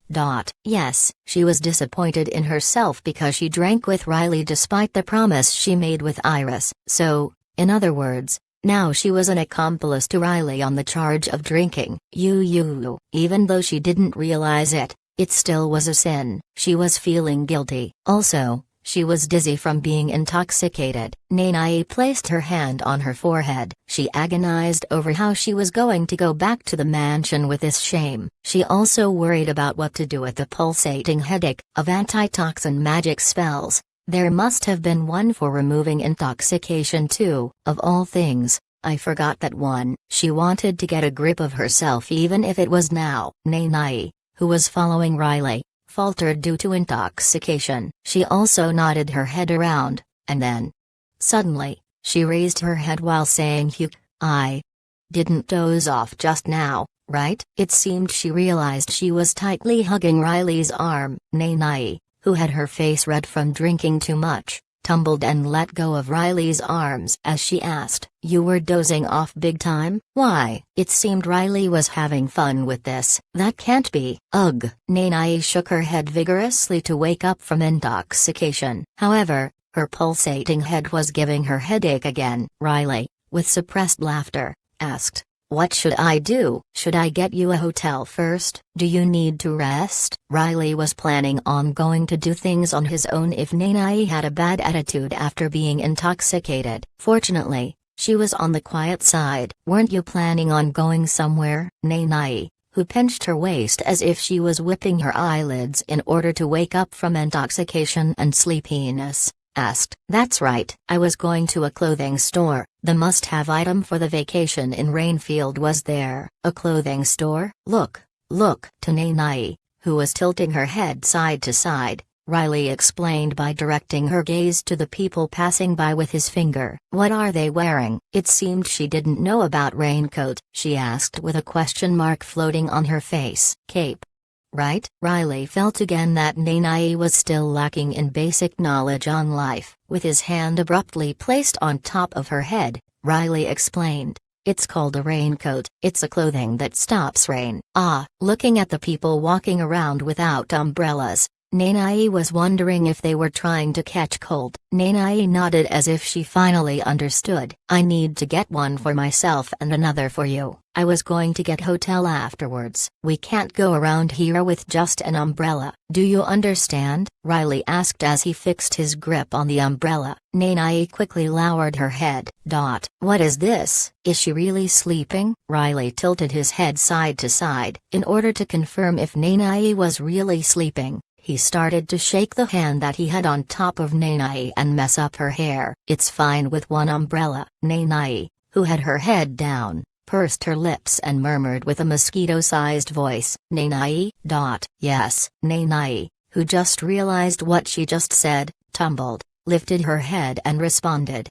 Yes, she was disappointed in herself because she drank with Riley despite the promise she made with Iris. So, in other words, now she was an accomplice to Riley on the charge of drinking. Even though she didn't realize it, it still was a sin. She was feeling guilty. Also, She was dizzy from being intoxicated. Nanai placed her hand on her forehead. She agonized over how she was going to go back to the mansion with this shame. She also worried about what to do with the pulsating headache of antitoxin magic spells. There must have been one for removing intoxication too. Of all things, I forgot that one. She wanted to get a grip of herself even if it was now. Nanai, who was following Riley, faltered due to intoxication. She also nodded her head around, and then, suddenly, she raised her head while saying, "Phew, I didn't doze off just now, right?" It seemed she realized she was tightly hugging Riley's arm. Nanai, who had her face red from drinking too much, tumbled and let go of Riley's arms as she asked, "You were dozing off big time? Why?" It seemed Riley was having fun with this. "That can't be." "Ugh." Nanai shook her head vigorously to wake up from intoxication. However, her pulsating head was giving her headache again. Riley, with suppressed laughter, asked, "What should I do? Should I get you a hotel first? Do you need to rest?" Riley was planning on going to do things on his own if Nanai had a bad attitude after being intoxicated. Fortunately, she was on the quiet side. "Weren't you planning on going somewhere?" Nanai, who pinched her waist as if she was whipping her eyelids in order to wake up from intoxication and sleepiness, asked. "That's right. I was going to a clothing store. The must-have item for the vacation in Rainfield was there." "A clothing store? Look, look." To Nanai, who was tilting her head side to side, Riley explained by directing her gaze to the people passing by with his finger. "What are they wearing?" It seemed she didn't know about raincoat. She asked with a question mark floating on her face. "Cape. Right?" Riley felt again that Nanai was still lacking in basic knowledge on life. With his hand abruptly placed on top of her head, Riley explained, "It's called a raincoat. It's a clothing that stops rain." Looking at the people walking around without umbrellas, Nanai was wondering if they were trying to catch cold. Nanai nodded as if she finally understood. "I need to get one for myself and another for you. I was going to get hotel afterwards. We can't go around here with just an umbrella. Do you understand?" Riley asked as he fixed his grip on the umbrella. Nanai quickly lowered her head. "What is this? Is she really sleeping?" Riley tilted his head side to side. In order to confirm if Nanai was really sleeping, he started to shake the hand that he had on top of Nanai and mess up her hair. "It's fine with one umbrella." Nanai, who had her head down, pursed her lips and murmured with a mosquito-sized voice, "Nanai." "Yes." Nanai, who just realized what she just said, tumbled, lifted her head and responded,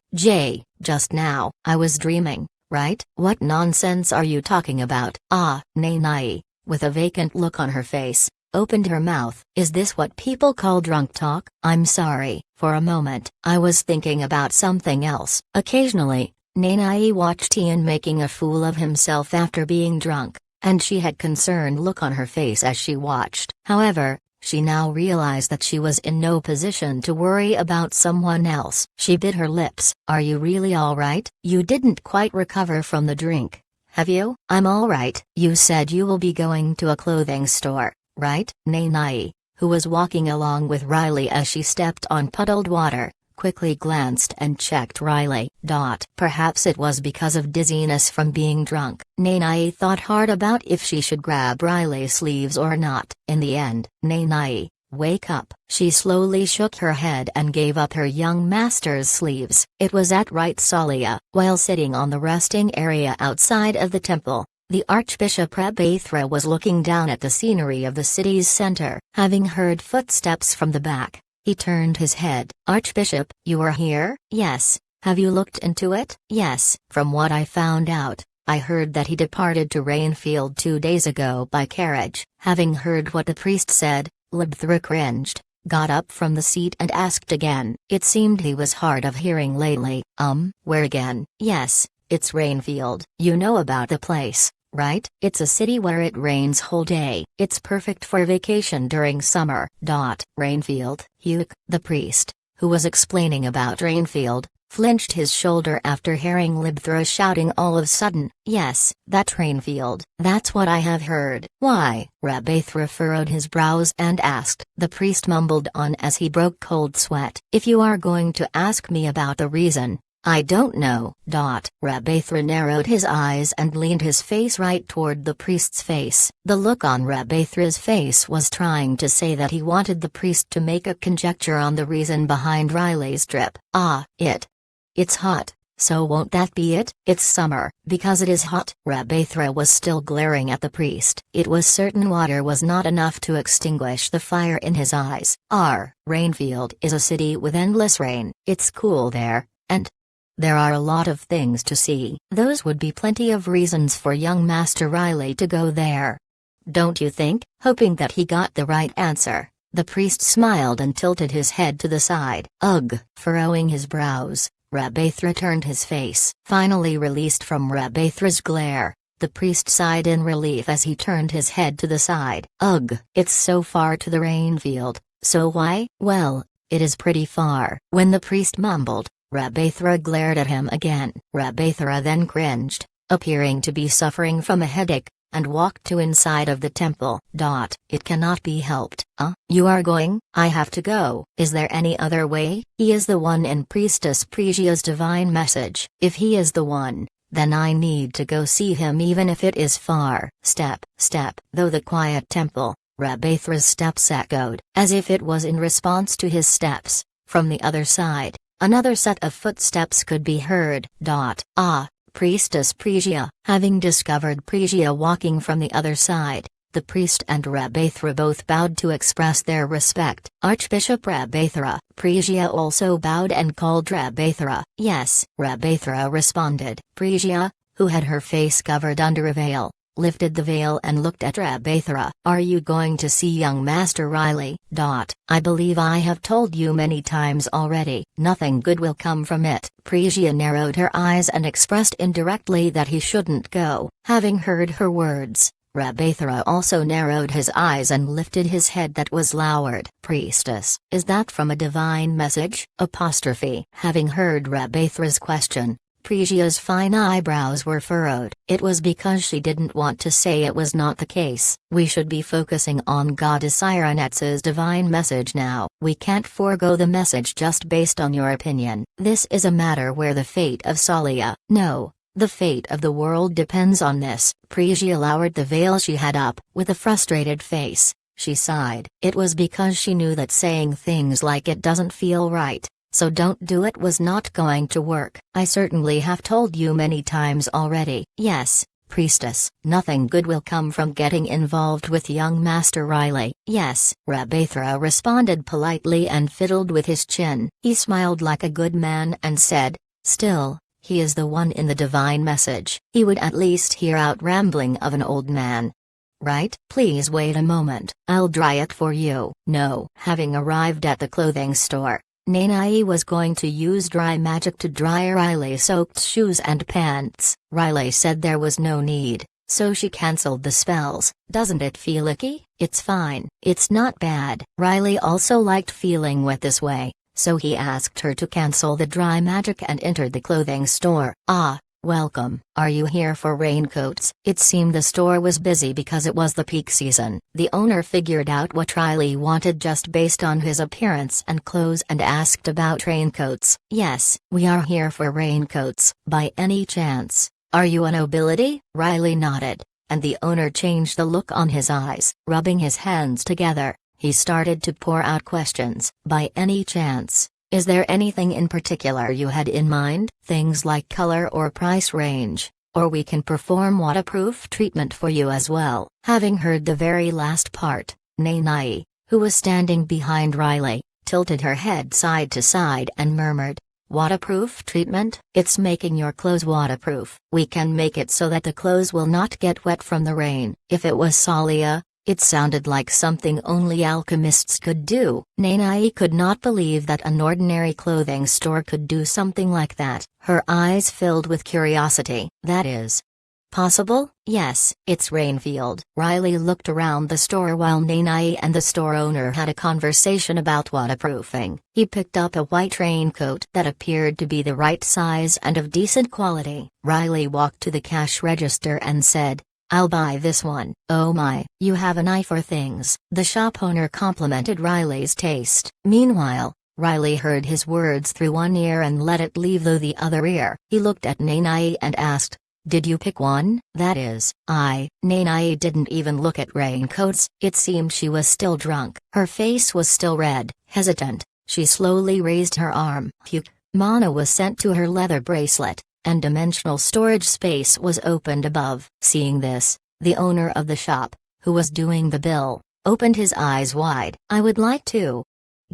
Just now, I was dreaming, right?" "What nonsense are you talking about?" Nanai, with a vacant look on her face, opened her mouth. "Is this what people call drunk talk?" "I'm sorry, for a moment, I was thinking about something else." Occasionally, Nanai watched Ian making a fool of himself after being drunk, and she had concerned look on her face as she watched. However, she now realized that she was in no position to worry about someone else. She bit her lips. "Are you really all right? You didn't quite recover from the drink, have you?" "I'm all right." "You said you will be going to a clothing store, right?" Nanai, who was walking along with Riley as she stepped on puddled water, quickly glanced and checked Riley. Perhaps it was because of dizziness from being drunk. Nanai thought hard about if she should grab Riley's sleeves or not. In the end, "Nanai, wake up." She slowly shook her head and gave up her young master's sleeves. It was at right Salia. While sitting on the resting area outside of the temple, the Archbishop Rebathra was looking down at the scenery of the city's center. Having heard footsteps from the back, he turned his head. "Archbishop, you are here?" "Yes. Have you looked into it?" "Yes. From what I found out, I heard that he departed to Rainfield 2 days ago by carriage." Having heard what the priest said, Lebthra cringed, got up from the seat and asked again. It seemed he was hard of hearing lately. Where again?" "Yes, it's Rainfield. You know about the place, right?" "It's a city where it rains whole day. It's perfect for vacation during summer." Rainfield. Hugh, the priest, who was explaining about Rainfield, flinched his shoulder after hearing Libthra shouting all of a sudden, "Yes, that Rainfield. That's what I have heard." "Why?" Rabathra furrowed his brows and asked. The priest mumbled on as he broke cold sweat. "If you are going to ask me about the reason, I don't know." Rabathra narrowed his eyes and leaned his face right toward the priest's face. The look on Rabathra's face was trying to say that he wanted the priest to make a conjecture on the reason behind Riley's trip. It's hot, so won't that be it?" "It's summer, because it is hot." Rabathra was still glaring at the priest. It was certain water was not enough to extinguish the fire in his eyes. Rainfield is a city with endless rain. It's cool there, and there are a lot of things to see. Those would be plenty of reasons for young Master Riley to go there. Don't you think?" Hoping that he got the right answer, the priest smiled and tilted his head to the side. "Ugh!" Furrowing his brows, Rabathra turned his face. Finally released from Rabathra's glare, the priest sighed in relief as he turned his head to the side. "Ugh! It's so far to the Rainfield, so why?" "Well, it is pretty far." When the priest mumbled, Rabathra glared at him again. Rabathra then cringed, appearing to be suffering from a headache, and walked to inside of the temple. "It cannot be helped." You are going?" "I have to go." "Is there any other way?" "He is the one in Priestess Pregia's divine message." "If he is the one, then I need to go see him even if it is far." Step. Though the quiet temple, Rabathra's steps echoed, as if it was in response to his steps. From the other side, another set of footsteps could be heard. Priestess Pregia. Having discovered Pregia walking from the other side, the priest and Rabathra both bowed to express their respect. Archbishop Rabathra. Pregia also bowed and called Rabathra. "Yes." Rabathra responded. Pregia, who had her face covered under a veil, lifted the veil and looked at Rabathra. "Are you going to see young Master Riley?" "I believe I have told you many times already. Nothing good will come from it." Pregia narrowed her eyes and expressed indirectly that he shouldn't go. Having heard her words, Rabathra also narrowed his eyes and lifted his head that was lowered. "Priestess, is that from a divine message?" Having heard Rabathra's question, Pregia's fine eyebrows were furrowed. It was because she didn't want to say it was not the case. "We should be focusing on Goddess Irenetz's divine message now. We can't forego the message just based on your opinion. This is a matter where the fate of Salia, no, the fate of the world depends on this." Pregia lowered the veil she had up. With a frustrated face, she sighed. It was because she knew that saying things like "it doesn't feel right, so don't do it" was not going to work. "I certainly have told you many times already." "Yes, Priestess. Nothing good will come from getting involved with young Master Riley." "Yes." Rabathra responded politely and fiddled with his chin. He smiled like a good man and said, "Still, he is the one in the divine message. He would at least hear out rambling of an old man. Right? Please wait a moment. I'll dry it for you." "No." Having arrived at the clothing store, Nanai was going to use dry magic to dry Riley's soaked shoes and pants. Riley said there was no need, so she cancelled the spells. "Doesn't it feel icky?" "It's fine. It's not bad." Riley also liked feeling wet this way, so he asked her to cancel the dry magic and entered the clothing store. "Welcome. Are you here for raincoats?" It seemed the store was busy because it was the peak season. The owner figured out what Riley wanted just based on his appearance and clothes and asked about raincoats. "Yes, we are here for raincoats. By any chance, are you a nobility?" Riley nodded, and the owner changed the look on his eyes. Rubbing his hands together, he started to pour out questions. "By any chance, is there anything in particular you had in mind?" "Things like color or price range, or we can perform waterproof treatment for you as well." Having heard the very last part, Nanai, who was standing behind Riley, tilted her head side to side and murmured, "Waterproof treatment? It's making your clothes waterproof. We can make it so that the clothes will not get wet from the rain." If it was Salia, it sounded like something only alchemists could do. Nanai could not believe that an ordinary clothing store could do something like that. Her eyes filled with curiosity. "That is Possible? Yes, it's Rainfield. Riley looked around the store while Nanai and the store owner had a conversation about waterproofing. He picked up a white raincoat that appeared to be the right size and of decent quality. Riley walked to the cash register and said, "I'll buy this one." "Oh my, you have an eye for things," the shop owner complimented Riley's taste. Meanwhile, Riley heard his words through one ear and let it leave through the other ear. He looked at Nanai and asked, "Did you pick one?" "That is, Nanai didn't even look at raincoats." It seemed she was still drunk. Her face was still red, hesitant. She slowly raised her arm. Puke. Mana was sent to her leather bracelet, and dimensional storage space was opened above. Seeing this, the owner of the shop, who was doing the bill, opened his eyes wide. "I would like to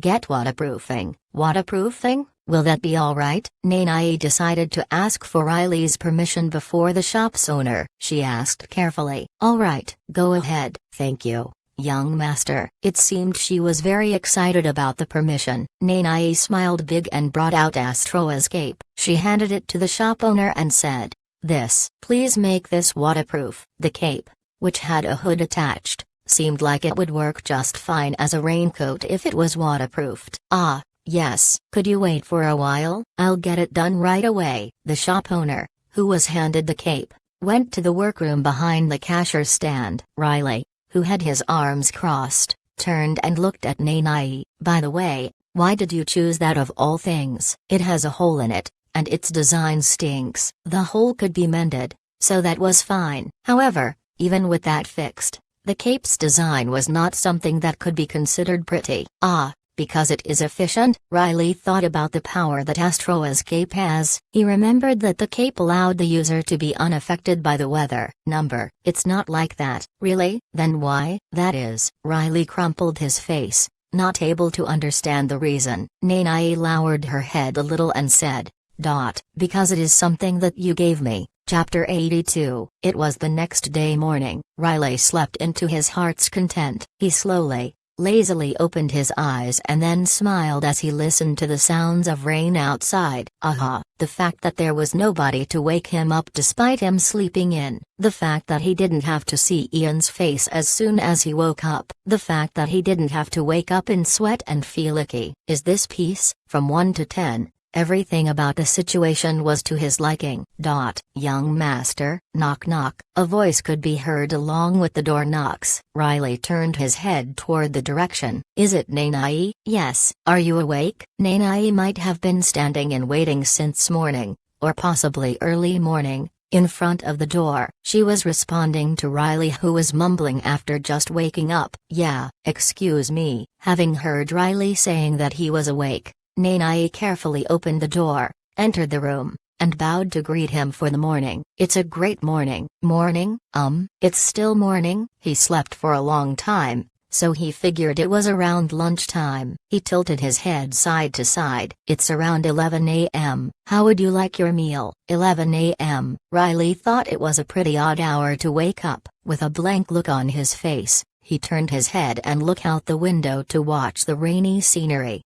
get waterproofing." "Waterproofing? Will that be alright?" Nanai decided to ask for Riley's permission before the shop's owner. She asked carefully. "Alright, go ahead, thank you, young master." It seemed she was very excited about the permission. Nanai smiled big and brought out Astroa's cape. She handed it to the shop owner and said, Please make this waterproof." The cape, which had a hood attached, seemed like it would work just fine as a raincoat if it was waterproofed. "Ah, yes." "Could you wait for a while?" "I'll get it done right away." The shop owner, who was handed the cape, went to the workroom behind the cashier stand. Riley, who had his arms crossed, turned and looked at Nanai. "By the way, why did you choose that of all things?" "It has a hole in it, and its design stinks." "The hole could be mended, so that was fine." However, even with that fixed, the cape's design was not something that could be considered pretty. "Ah, because it is efficient?" Riley thought about the power that Astroa's cape has. He remembered that the cape allowed the user to be unaffected by the weather. It's not like that." "Really? Then why?" "That is." Riley crumpled his face, not able to understand the reason. Nanai lowered her head a little and said, "Because it is something that you gave me." Chapter 82. It was the next day morning. Riley slept into his heart's content. He slowly, lazily opened his eyes and then smiled as he listened to the sounds of rain outside. The fact that there was nobody to wake him up despite him sleeping in. The fact that he didn't have to see Ian's face as soon as he woke up. The fact that he didn't have to wake up in sweat and feel icky. Is this peace? From 1 to 10. Everything about the situation was to his liking. "Young master?" Knock knock. A voice could be heard along with the door knocks. Riley turned his head toward the direction. "Is it Nanai?" "Yes." "Are you awake?" Nanai might have been standing and waiting since morning, or possibly early morning, in front of the door. She was responding to Riley, who was mumbling after just waking up. "Yeah, excuse me." Having heard Riley saying that he was awake, Nanai carefully opened the door, entered the room, and bowed to greet him for the morning. "It's a great morning." "Morning? It's still morning?" He slept for a long time, so he figured it was around lunchtime. He tilted his head side to side. "It's around 11 a.m. How would you like your meal?" 11 a.m. Riley thought it was a pretty odd hour to wake up. With a blank look on his face, he turned his head and looked out the window to watch the rainy scenery.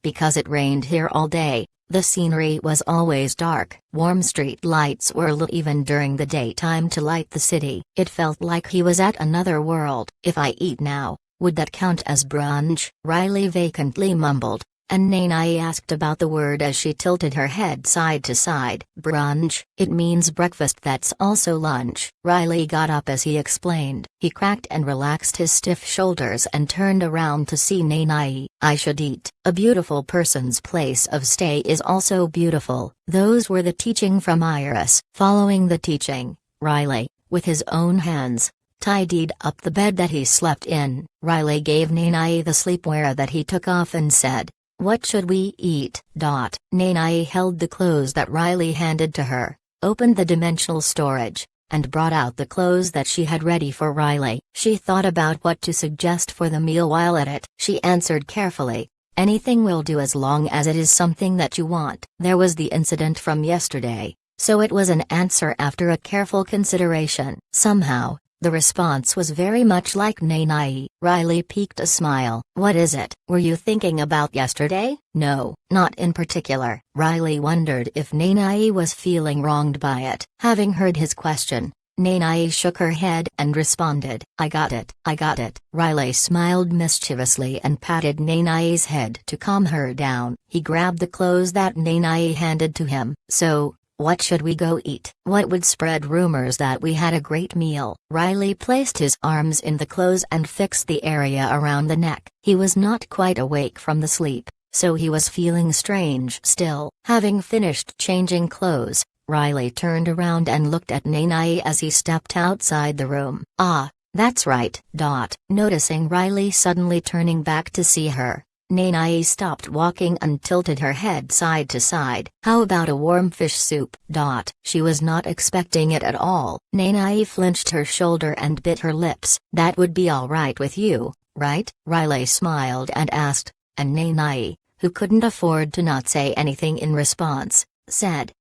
Because it rained here all day, the scenery was always dark. Warm street lights were lit even during the daytime to light the city. It felt like he was at another world. "If I eat now, would that count as brunch?" Riley vacantly mumbled, and Nanai asked about the word as she tilted her head side to side. "Brunch? It means breakfast, that's also lunch." Riley got up as he explained. He cracked and relaxed his stiff shoulders and turned around to see Nanai. "I should eat." A beautiful person's place of stay is also beautiful. Those were the teaching from Iris. Following the teaching, Riley, with his own hands, tidied up the bed that he slept in. Riley gave Nanai the sleepwear that he took off and said, "What should we eat?" Nanai held the clothes that Riley handed to her, opened the dimensional storage, and brought out the clothes that she had ready for Riley. She thought about what to suggest for the meal while at it. She answered carefully, "Anything will do as long as it is something that you want." There was the incident from yesterday, so it was an answer after a careful consideration. Somehow, the response was very much like Nanai. Riley peeked a smile. "What is it?" "Were you thinking about yesterday?" "No, not in particular." Riley wondered if Nanai was feeling wronged by it. Having heard his question, Nanai shook her head and responded, I got it, I got it. Riley smiled mischievously and patted Nanai's head to calm her down. He grabbed the clothes that Nanai handed to him. So, what should we go eat? What would spread rumors that we had a great meal? Riley placed his arms in the clothes and fixed the area around the neck. He was not quite awake from the sleep, so he was feeling strange still. Having finished changing clothes, Riley turned around and looked at Nanai as he stepped outside the room. Ah, that's right. Noticing Riley suddenly turning back to see her, Nanai stopped walking and tilted her head side to side. How about a warm fish soup? She was not expecting it at all. Nanai flinched her shoulder and bit her lips. That would be all right with you, right? Riley smiled and asked, and Nanai, who couldn't afford to not say anything in response, said,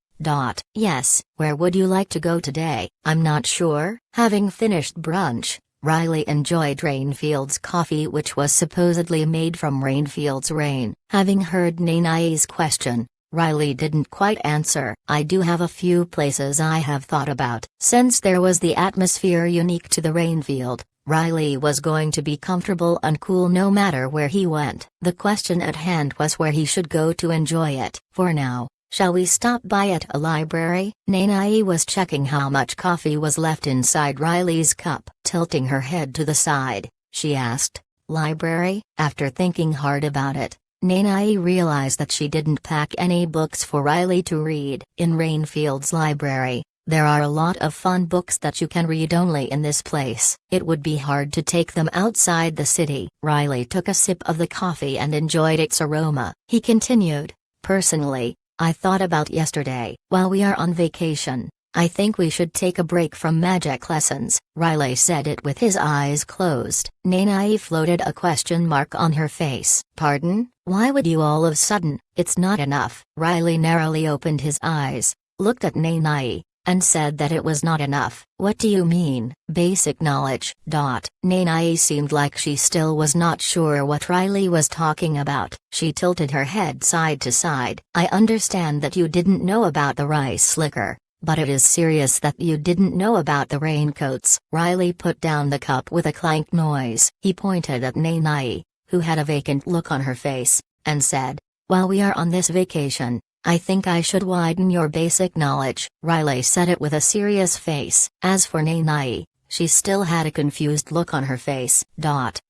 Yes. Where would you like to go today? I'm not sure. Having finished brunch, Riley enjoyed Rainfield's coffee, which was supposedly made from Rainfield's rain. Having heard Nanai's question, Riley didn't quite answer. I do have a few places I have thought about. Since there was the atmosphere unique to the Rainfield, Riley was going to be comfortable and cool no matter where he went. The question at hand was where he should go to enjoy it. For now, shall we stop by at a library? Nanai was checking how much coffee was left inside Riley's cup. Tilting her head to the side, she asked, Library? After thinking hard about it, Nanai realized that she didn't pack any books for Riley to read. In Rainfield's library, there are a lot of fun books that you can read only in this place. It would be hard to take them outside the city. Riley took a sip of the coffee and enjoyed its aroma. He continued, Personally, I thought about yesterday. While we are on vacation, I think we should take a break from magic lessons. Riley said it with his eyes closed. Nanai floated a question mark on her face. Pardon? Why would you all of a sudden? It's not enough. Riley narrowly opened his eyes, looked at Nanai, and said that it was not enough. What do you mean? Basic knowledge. Nanai seemed like she still was not sure what Riley was talking about. She tilted her head side to side. I understand that you didn't know about the rice liquor, but it is serious that you didn't know about the raincoats. Riley put down the cup with a clank noise. He pointed at Nanai, who had a vacant look on her face, and said, While we are on this vacation, I think I should widen your basic knowledge. Riley said it with a serious face. As for Nanai, she still had a confused look on her face.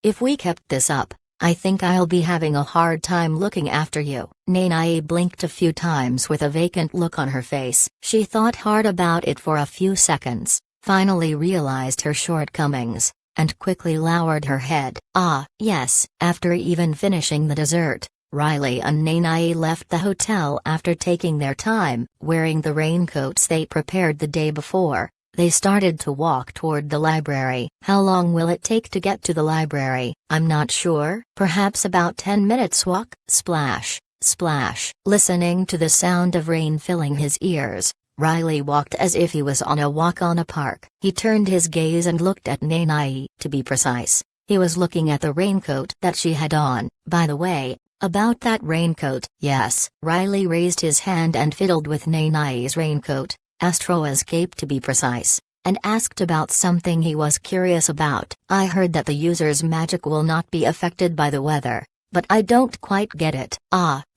If we kept this up, I think I'll be having a hard time looking after you. Nanai blinked a few times with a vacant look on her face. She thought hard about it for a few seconds, finally realized her shortcomings, and quickly lowered her head. Yes. After even finishing the dessert, Riley and Nanai left the hotel after taking their time. Wearing the raincoats they prepared the day before, they started to walk toward the library. How long will it take to get to the library? I'm not sure. Perhaps about 10 minutes walk. Splash, splash. Listening to the sound of rain filling his ears, Riley walked as if he was on a walk on a park. He turned his gaze and looked at Nanai. To be precise, he was looking at the raincoat that she had on. By the way, about that raincoat. Yes. Riley raised his hand and fiddled with Nanai's raincoat, Astroa's cape to be precise, and asked about something he was curious about. I heard that the user's magic will not be affected by the weather, but I don't quite get it.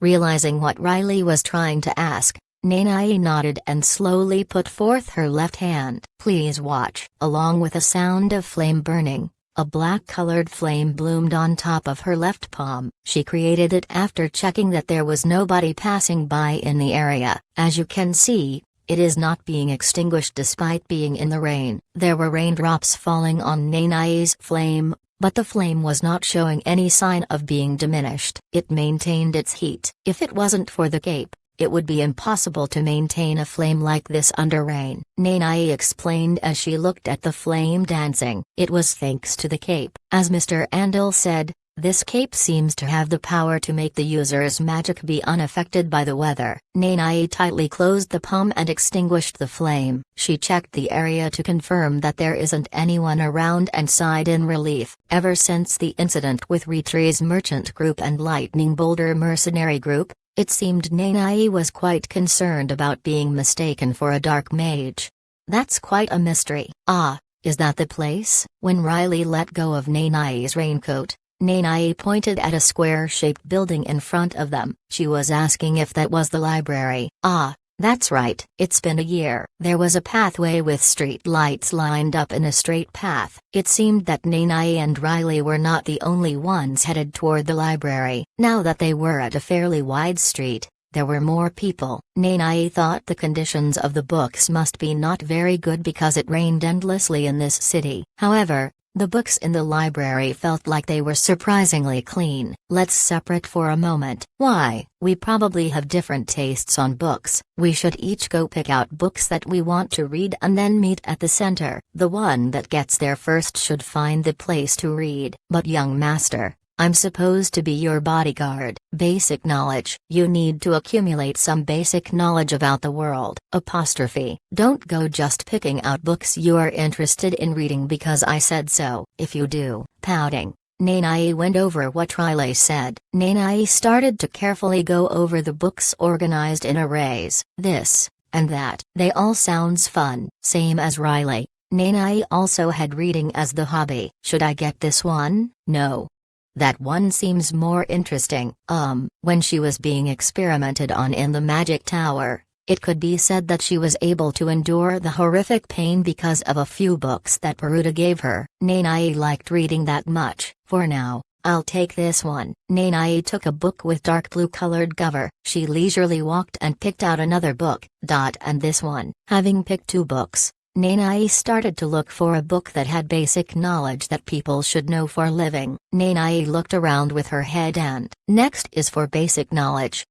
Realizing what Riley was trying to ask, Nanai nodded and slowly put forth her left hand. Please watch. Along with a sound of flame burning, a black-colored flame bloomed on top of her left palm. She created it after checking that there was nobody passing by in the area. As you can see, it is not being extinguished despite being in the rain. There were raindrops falling on Nanai's flame, but the flame was not showing any sign of being diminished. It maintained its heat. If it wasn't for the cape, it would be impossible to maintain a flame like this under rain. Nanai explained as she looked at the flame dancing. It was thanks to the cape. As Mr. Andal said, this cape seems to have the power to make the user's magic be unaffected by the weather. Nanai tightly closed the palm and extinguished the flame. She checked the area to confirm that there isn't anyone around and sighed in relief. Ever since the incident with Retree's Merchant Group and Lightning Boulder Mercenary Group, it seemed Nanai was quite concerned about being mistaken for a dark mage. That's quite a mystery. Ah, is that the place? When Riley let go of Nanai's raincoat, Nanai pointed at a square-shaped building in front of them. She was asking if that was the library. Ah, that's right. It's been a year. There was a pathway with street lights lined up in a straight path. It seemed that Nanai and Riley were not the only ones headed toward the library. Now that they were at a fairly wide street, there were more people. Nanai thought the conditions of the books must be not very good because it rained endlessly in this city. However, the books in the library felt like they were surprisingly clean. Let's separate for a moment. Why? We probably have different tastes on books. We should each go pick out books that we want to read and then meet at the center. The one that gets there first should find the place to read. But young master, I'm supposed to be your bodyguard. Basic knowledge. You need to accumulate some basic knowledge about the world. Apostrophe. Don't go just picking out books you are interested in reading because I said so. If you do, pouting. Nanai went over what Riley said. Nanai started to carefully go over the books organized in arrays. This, and that. They all sounds fun. Same as Riley. Nanai also had reading as the hobby. Should I get this one? No. That one seems more interesting. When she was being experimented on in the magic tower, it could be said that she was able to endure the horrific pain because of a few books that Peruta gave her. Nanai liked reading that much. For now, I'll take this one. Nanai took a book with dark blue colored cover. She leisurely walked and picked out another book, and this one. Having picked two books, Nanai started to look for a book that had basic knowledge that people should know for living. Nanai looked around with her head and, next is for basic knowledge.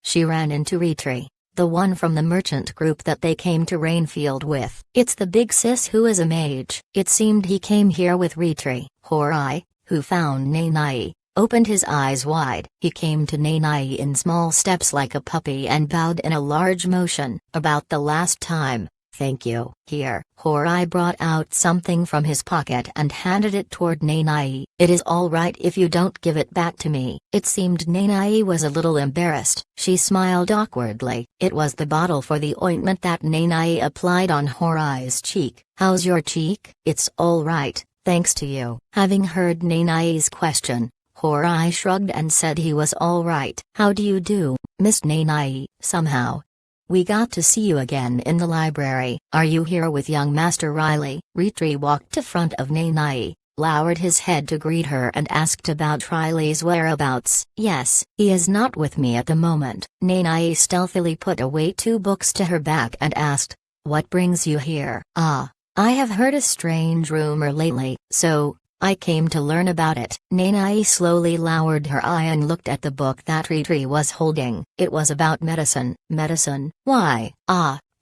She ran into Retri, the one from the merchant group that they came to Rainfield with. It's the big sis who is a mage. It seemed he came here with Retri. Horai, who found Nanai, opened his eyes wide. He came to Nanai in small steps like a puppy and bowed in a large motion. About the last time. Thank you. Here. Horai brought out something from his pocket and handed it toward Nanai. It is all right if you don't give it back to me. It seemed Nanai was a little embarrassed. She smiled awkwardly. It was the bottle for the ointment that Nanai applied on Horai's cheek. How's your cheek? It's all right, thanks to you. Having heard Nanai's question, Horai shrugged and said he was all right. How do you do, Miss Nanai? Somehow we got to see you again in the library. Are you here with young Master Riley? Retri walked to front of Nanai, lowered his head to greet her and asked about Riley's whereabouts. Yes, he is not with me at the moment. Nanai stealthily put away two books to her back and asked, what brings you here? I have heard a strange rumor lately, so I came to learn about it. Nanai slowly lowered her eye and looked at the book that Retri was holding. It was about medicine. Medicine? Why?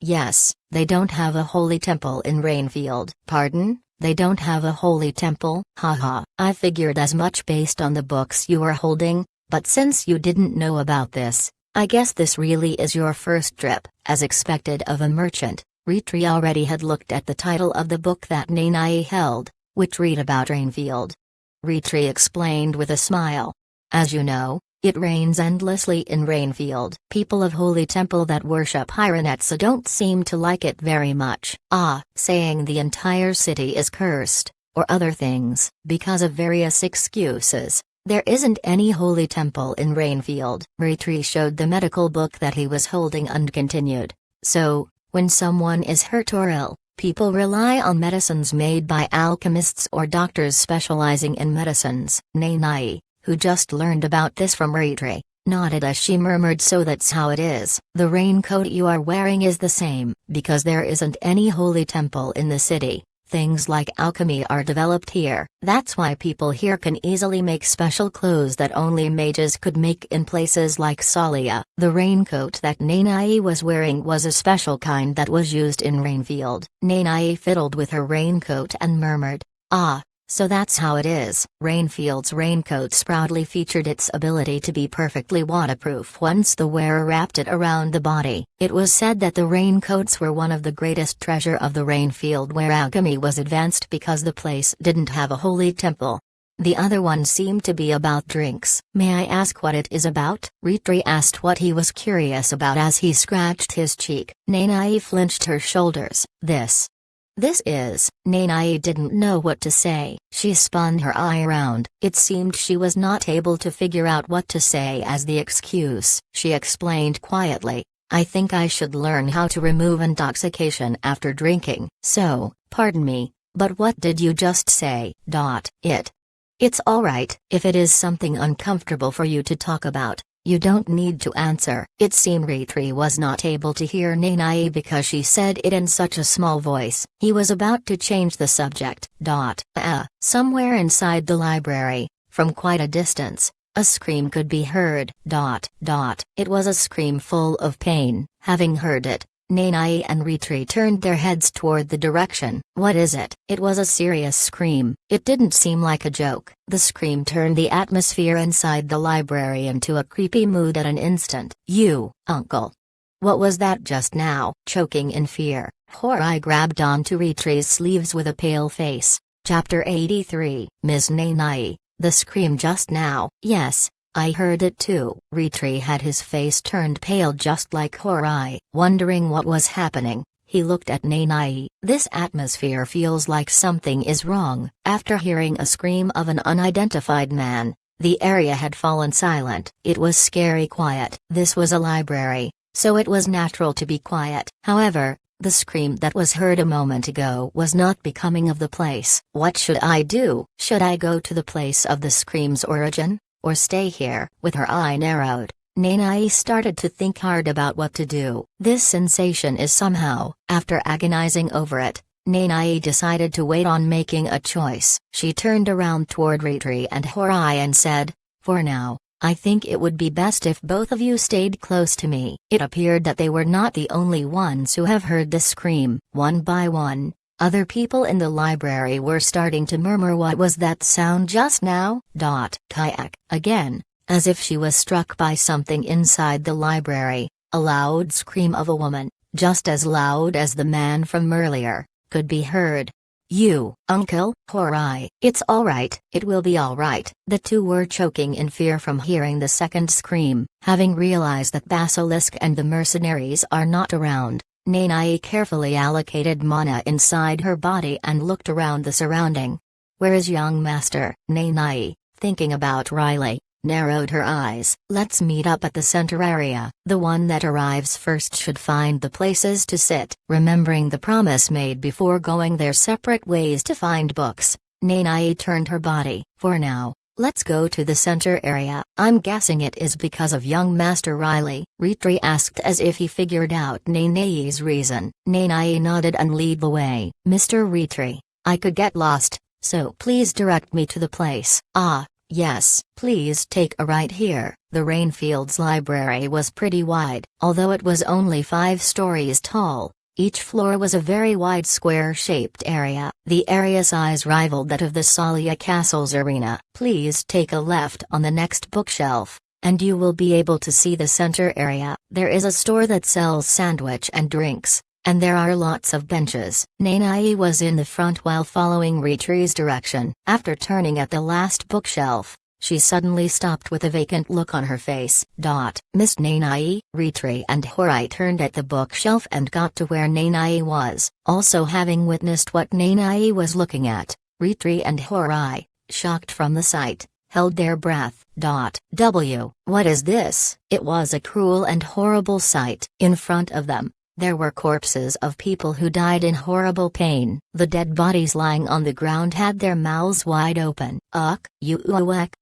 Yes, they don't have a holy temple in Rainfield. Pardon? They don't have a holy temple? Haha. I figured as much based on the books you were holding, but since you didn't know about this, I guess this really is your first trip. As expected of a merchant, Retri already had looked at the title of the book that Nanai held, which read about Rainfield. Retri explained with a smile. As you know, it rains endlessly in Rainfield. People of Holy Temple that worship Hiranetsa don't seem to like it very much. Saying the entire city is cursed, or other things, because of various excuses. There isn't any holy temple in Rainfield. Retri showed the medical book that he was holding and continued. So, when someone is hurt or ill, people rely on medicines made by alchemists or doctors specializing in medicines. Nanai, who just learned about this from Retri, nodded as she murmured, so that's how it is. The raincoat you are wearing is the same. Because there isn't any holy temple in the city, things like alchemy are developed here. That's why people here can easily make special clothes that only mages could make in places like Salia. The raincoat that Nanai was wearing was a special kind that was used in Rainfield. Nanai fiddled with her raincoat and murmured, so that's how it is. Rainfield's raincoats proudly featured its ability to be perfectly waterproof once the wearer wrapped it around the body. It was said that the raincoats were one of the greatest treasure of the Rainfield where alchemy was advanced because the place didn't have a holy temple. The other one seemed to be about drinks. "May I ask what it is about?" Ritri asked what he was curious about as he scratched his cheek. Nanai flinched her shoulders. This is. Nanai didn't know what to say. She spun her eye around. It seemed she was not able to figure out what to say as the excuse. She explained quietly, "I think I should learn how to remove intoxication after drinking." "So, pardon me, but what did you just say?" It's alright. If it is something uncomfortable for you to talk about, you don't need to answer." It seemed Ritri was not able to hear Nanai because she said it in such a small voice. He was about to change the subject. Somewhere inside the library, from quite a distance, a scream could be heard. It was a scream full of pain. Having heard it, Nanai and Ritri turned their heads toward the direction. "What is it?" It was a serious scream. It didn't seem like a joke. The scream turned the atmosphere inside the library into a creepy mood at an instant. "You, uncle! What was that just now?" Choking in fear, Horai grabbed onto Ritri's sleeves with a pale face. Chapter 83. Ms. Nanai, the scream just now. "Yes, I heard it too." Ritri had his face turned pale just like Horai. Wondering what was happening, he looked at Nanai. "This atmosphere feels like something is wrong." After hearing a scream of an unidentified man, the area had fallen silent. It was scary quiet. This was a library, so it was natural to be quiet. However, the scream that was heard a moment ago was not becoming of the place. "What should I do? Should I go to the place of the scream's origin, or stay here?" With her eye narrowed, Nanai started to think hard about what to do. This sensation is somehow. After agonizing over it, Nanai decided to wait on making a choice. She turned around toward Ritri and Horai and said, "For now, I think it would be best if both of you stayed close to me." It appeared that they were not the only ones who have heard the scream. One by one, other people in the library were starting to murmur, "What was that sound just now?" Kayak. Again, as if she was struck by something inside the library, a loud scream of a woman, just as loud as the man from earlier, could be heard. "You, Uncle?" "Horai, it's alright. It will be alright." The two were choking in fear from hearing the second scream. Having realized that Basilisk and the mercenaries are not around, Nanai carefully allocated mana inside her body and looked around the surrounding. "Where is young master?" Nanai, thinking about Riley, narrowed her eyes. "Let's meet up at the center area. The one that arrives first should find the places to sit." Remembering the promise made before going their separate ways to find books, Nanai turned her body. "For now, let's go to the center area." "I'm guessing it is because of young Master Riley?" Ritri asked as if he figured out Nanai's reason. Nanai nodded and led the way. "Mr. Ritri, I could get lost, so please direct me to the place." "Ah, yes. Please take a right here." The Rainfields Library was pretty wide. Although it was only 5 stories tall, each floor was a very wide square-shaped area. The area size rivaled that of the Salia Castle's arena. "Please take a left on the next bookshelf, and you will be able to see the center area. There is a store that sells sandwich and drinks, and there are lots of benches." Nanai was in the front while following Ritri's direction. After turning at the last bookshelf, she suddenly stopped with a vacant look on her face. "Miss Nanai?" Ritri and Horai turned at the bookshelf and got to where Nanai was. Also having witnessed what Nanai was looking at, Ritri and Horai, shocked from the sight, held their breath. What is this?" It was a cruel and horrible sight. In front of them, there were corpses of people who died in horrible pain. The dead bodies lying on the ground had their mouths wide open.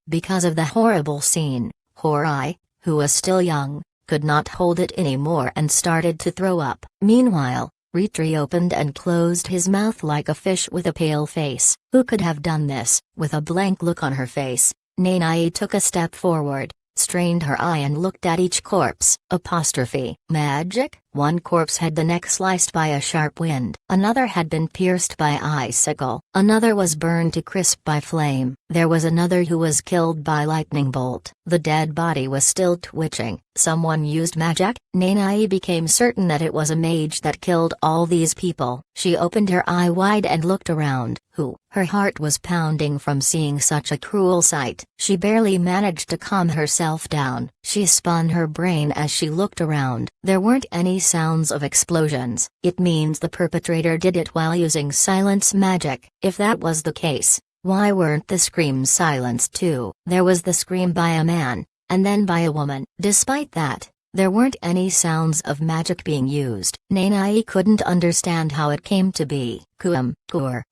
Because of the horrible scene, Horai, who was still young, could not hold it anymore and started to throw up. Meanwhile, Ritri opened and closed his mouth like a fish with a pale face. Who could have done this? With a blank look on her face, Nanai took a step forward, strained her eye and looked at each corpse. "Magic?" One corpse had the neck sliced by a sharp wind. Another had been pierced by icicle. Another was burned to crisp by flame. There was another who was killed by lightning bolt. The dead body was still twitching. Someone used magic? Nanae became certain that it was a mage that killed all these people. She opened her eye wide and looked around. Who? Her heart was pounding from seeing such a cruel sight. She barely managed to calm herself down. She spun her brain as she looked around. There weren't any sounds of explosions. It means the perpetrator did it while using silence magic. If that was the case, why weren't the screams silenced too? There was the scream by a man, and then by a woman. Despite that, there weren't any sounds of magic being used. Nanae couldn't understand how it came to be.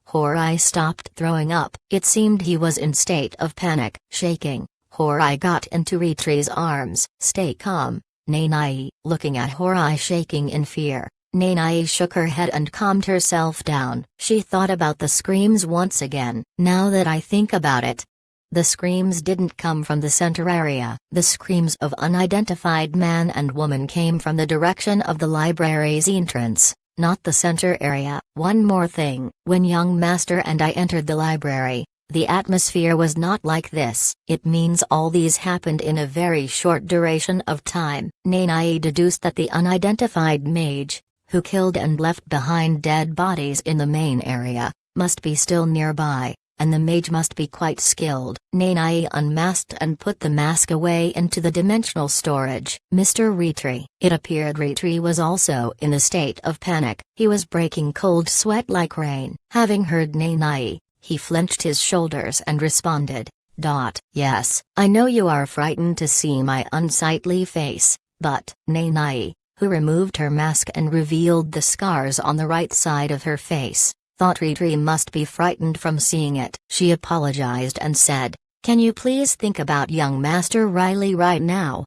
Horai stopped throwing up. It seemed he was in state of panic. Shaking, Horai got into Ritri's arms. Stay calm, Nanae. Looking at Horai shaking in fear, Nanae shook her head and calmed herself down. She thought about the screams once again. Now that I think about it, the screams didn't come from the center area. The screams of unidentified man and woman came from the direction of the library's entrance, not the center area. One more thing. When young master and I entered the library, the atmosphere was not like this. It means all these happened in a very short duration of time. Nanae deduced that the unidentified mage, who killed and left behind dead bodies in the main area, must be still nearby, and the mage must be quite skilled. Nanae unmasked and put the mask away into the dimensional storage. Mr. Ritri. It appeared Ritri was also in a state of panic. He was breaking cold sweat like rain. Having heard Nanae, he flinched his shoulders and responded, Yes, I know you are frightened to see my unsightly face, but Nanae, who removed her mask and revealed the scars on the right side of her face, thought Ritri must be frightened from seeing it. She apologized and said, can you please think about young Master Riley right now?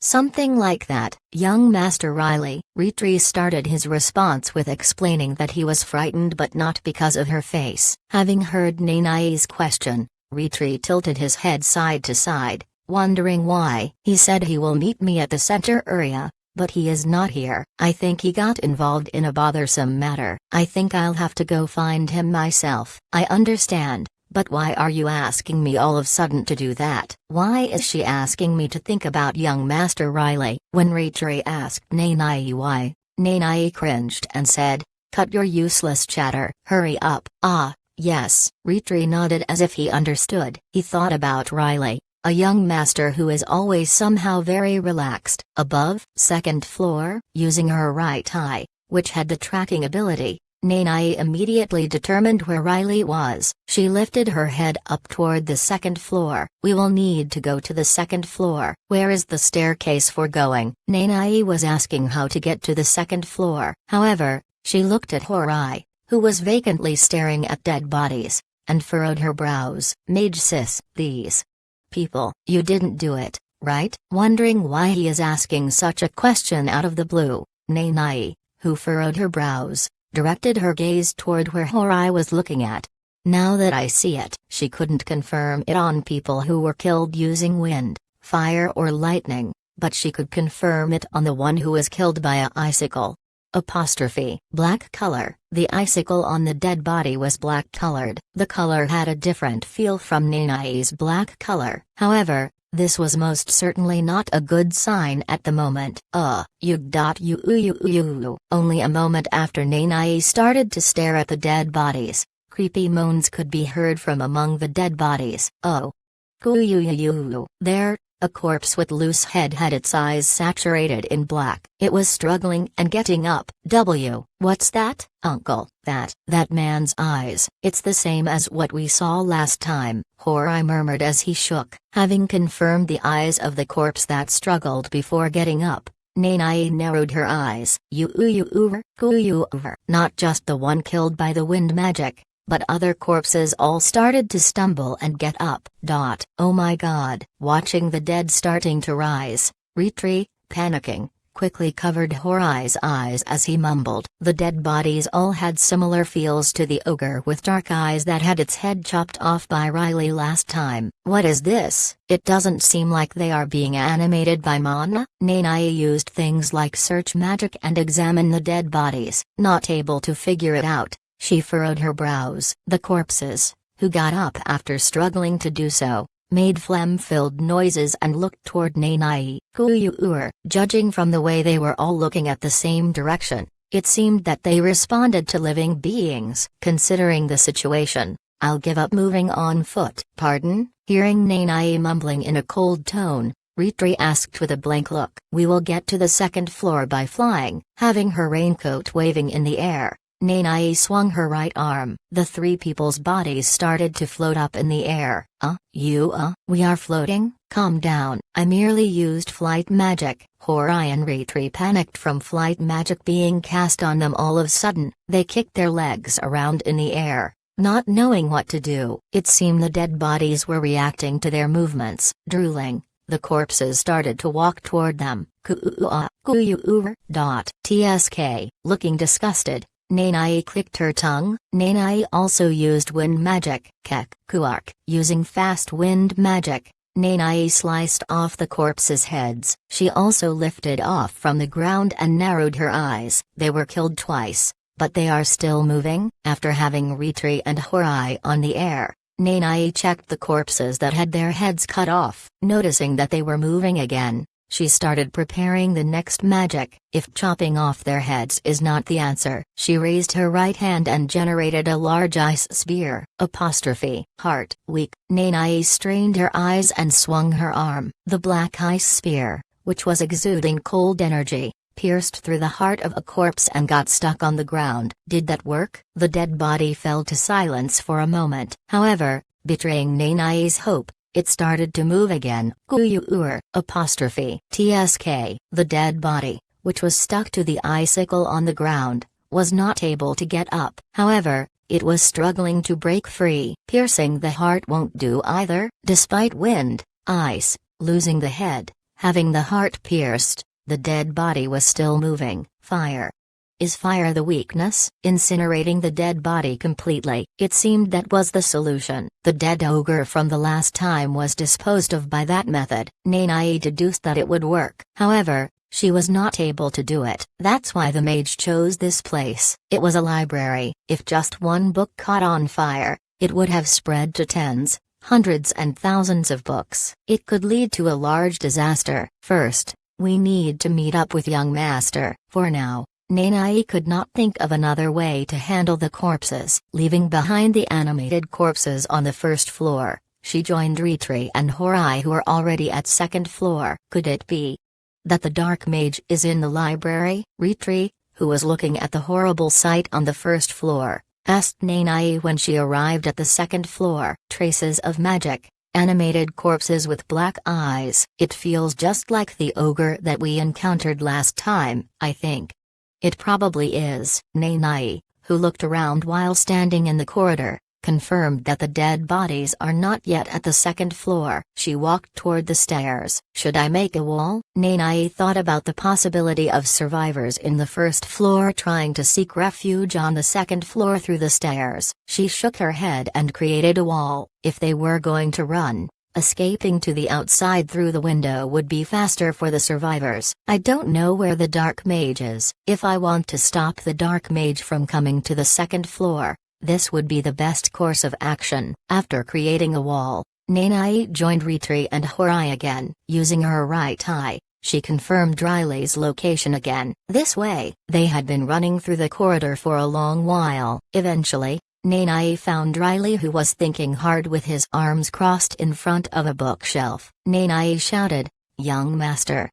Something like that. Young Master Riley. Ritri started his response with explaining that he was frightened but not because of her face. Having heard Nanae's question, Ritri tilted his head side to side, wondering why. He said he will meet me at the center area, but he is not here. I think he got involved in a bothersome matter. I think I'll have to go find him myself. I understand, but why are you asking me all of a sudden to do that? Why is she asking me to think about young Master Riley? When Ritri asked Nanae why, Nanae cringed and said, cut your useless chatter. Hurry up. Ah, yes. Ritri nodded as if he understood. He thought about Riley, a young master who is always somehow very relaxed. Above, second floor, using her right eye, which had the tracking ability, Nanae immediately determined where Riley was. She lifted her head up toward the second floor. We will need to go to the second floor. Where is the staircase for going? Nanae was asking how to get to the second floor. However, she looked at Horai, who was vacantly staring at dead bodies, and furrowed her brows. Mage sis, these people. You didn't do it, right? Wondering why he is asking such a question out of the blue, Nanae, who furrowed her brows, directed her gaze toward where Horai was looking at. Now that I see it, she couldn't confirm it on people who were killed using wind, fire or lightning, but she could confirm it on the one who was killed by a icicle. Black color. The icicle on the dead body was black colored. The color had a different feel from Nanae's black color. However, this was most certainly not a good sign at the moment. Only a moment after Nanae started to stare at the dead bodies, creepy moans could be heard from among the dead bodies. There, a corpse with loose head had its eyes saturated in black. It was struggling and getting up. What's that, uncle? That man's eyes. It's the same as what we saw last time, Horai murmured as he shook. Having confirmed the eyes of the corpse that struggled before getting up, Nanae narrowed her eyes. Not just the one killed by the wind magic, but other corpses all started to stumble and get up. Oh my god. Watching the dead starting to rise, Ritri, panicking, quickly covered Horai's eyes as he mumbled. The dead bodies all had similar feels to the ogre with dark eyes that had its head chopped off by Riley last time. What is this? It doesn't seem like they are being animated by mana. Nanai used things like search magic and examine the dead bodies. Not able to figure it out, she furrowed her brows. The corpses, who got up after struggling to do so, made phlegm-filled noises and looked toward Nanai. Kuyuur. Judging from the way they were all looking at the same direction, it seemed that they responded to living beings. Considering the situation, I'll give up moving on foot. Pardon? Hearing Nanai mumbling in a cold tone, Ritri asked with a blank look. We will get to the second floor by flying. Having her raincoat waving in the air, Nanai swung her right arm. The three people's bodies started to float up in the air. We are floating? Calm down. I merely used flight magic. Horai and Ritri panicked from flight magic being cast on them all of a sudden. They kicked their legs around in the air, not knowing what to do. It seemed the dead bodies were reacting to their movements. Drooling, the corpses started to walk toward them. Tsk. Looking disgusted, Nanai clicked her tongue. Nanai also used wind magic. Kuark. Using fast wind magic, Nanai sliced off the corpses' heads. She also lifted off from the ground and narrowed her eyes. They were killed twice, but they are still moving. After having Ritri and Horai on the air, Nanai checked the corpses that had their heads cut off. Noticing that they were moving again, she started preparing the next magic. If chopping off their heads is not the answer, she raised her right hand and generated a large ice spear. Heart. Weak. Nanai strained her eyes and swung her arm. The black ice spear, which was exuding cold energy, pierced through the heart of a corpse and got stuck on the ground. Did that work? The dead body fell to silence for a moment. However, betraying Nanai's hope, it started to move again. Tsk. The dead body, which was stuck to the icicle on the ground, was not able to get up. However, it was struggling to break free. Piercing the heart won't do either. Despite wind, ice, losing the head, having the heart pierced, the dead body was still moving. Fire. Is fire the weakness? Incinerating the dead body completely. It seemed that was the solution. The dead ogre from the last time was disposed of by that method. Nanai deduced that it would work. However, she was not able to do it. That's why the mage chose this place. It was a library. If just one book caught on fire, it would have spread to tens, hundreds and thousands of books. It could lead to a large disaster. First, we need to meet up with young master. For now, Nanai could not think of another way to handle the corpses. Leaving behind the animated corpses on the first floor, she joined Ritri and Horai, who were already at second floor. Could it be that the dark mage is in the library? Ritri, who was looking at the horrible sight on the first floor, asked Nanai when she arrived at the second floor. Traces of magic. Animated corpses with black eyes. It feels just like the ogre that we encountered last time, I think. It probably is. Nanai, who looked around while standing in the corridor, confirmed that the dead bodies are not yet at the second floor. She walked toward the stairs. Should I make a wall? Nanai thought about the possibility of survivors in the first floor trying to seek refuge on the second floor through the stairs. She shook her head and created a wall. If they were going to run, escaping to the outside through the window would be faster for the survivors. I don't know where the dark mage is. If I want to stop the dark mage from coming to the second floor, this would be the best course of action. After creating a wall, Nanai joined Ritri and Horai again. Using her right eye, she confirmed Riley's location again. This way, they had been running through the corridor for a long while. Eventually, Nanai found Riley, who was thinking hard with his arms crossed in front of a bookshelf. Nanai shouted, "Young master."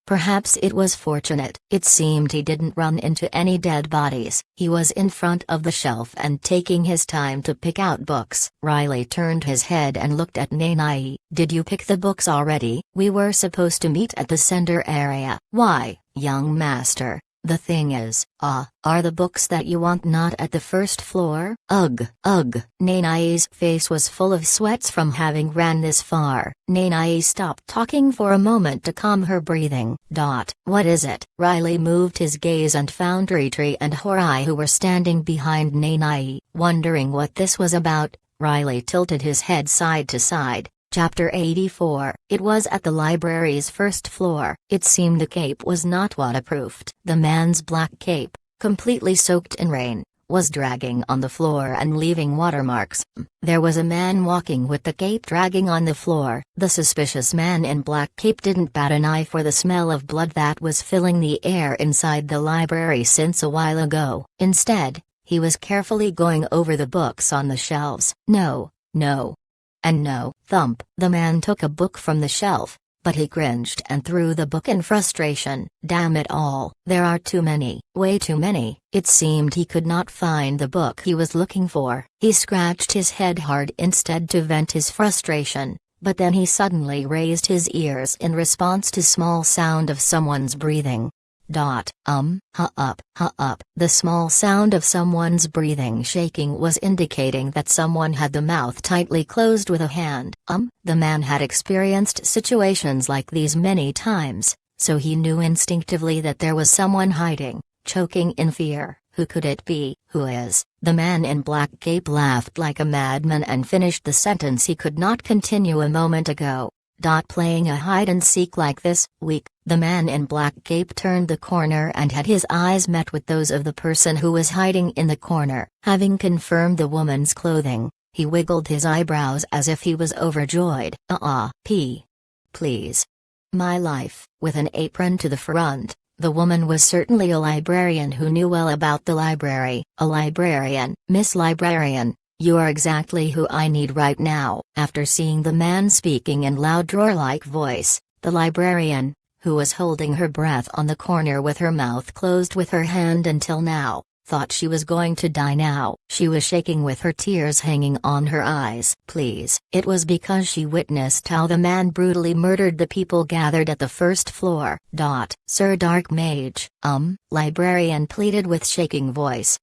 Perhaps it was fortunate. It seemed he didn't run into any dead bodies. He was in front of the shelf and taking his time to pick out books. Riley turned his head and looked at Nanai. "Did you pick the books already? We were supposed to meet at the center area." "Why, young master, The thing is, are the books that you want not at the first floor? Ugh, ugh. Nanai's face was full of sweats from having ran this far. Nanai stopped talking for a moment to calm her breathing. What is it? Riley moved his gaze and found Ritri and Horai, who were standing behind Nanai. Wondering what this was about, Riley tilted his head side to side. Chapter 84. It was at the library's first floor. It seemed the cape was not waterproofed. The man's black cape, completely soaked in rain, was dragging on the floor and leaving watermarks. There was a man walking with the cape dragging on the floor. The suspicious man in black cape didn't bat an eye for the smell of blood that was filling the air inside the library since a while ago. Instead, he was carefully going over the books on the shelves. No. And no. Thump. The man took a book from the shelf, but he cringed and threw the book in frustration. Damn it all. There are too many. Way too many. It seemed he could not find the book he was looking for. He scratched his head hard instead to vent his frustration, but then he suddenly raised his ears in response to small sound of someone's breathing. Ha up. The small sound of someone's breathing shaking was indicating that someone had the mouth tightly closed with a hand. The man had experienced situations like these many times, so he knew instinctively that there was someone hiding, choking in fear. Who could it be? Who is? The man in black cape laughed like a madman and finished the sentence he could not continue a moment ago. Playing a hide-and-seek like this, weak. The man in black cape turned the corner and had his eyes met with those of the person who was hiding in the corner. Having confirmed the woman's clothing, he wiggled his eyebrows as if he was overjoyed. Please. My life. With an apron to the front, the woman was certainly a librarian who knew well about the library. A librarian. Miss Librarian, you are exactly who I need right now. After seeing the man speaking in loud drawer-like voice, the librarian, who was holding her breath on the corner with her mouth closed with her hand until now, thought she was going to die now. She was shaking with her tears hanging on her eyes. Please. It was because she witnessed how the man brutally murdered the people gathered at the first floor. Sir Dark Mage. Librarian pleaded with shaking voice.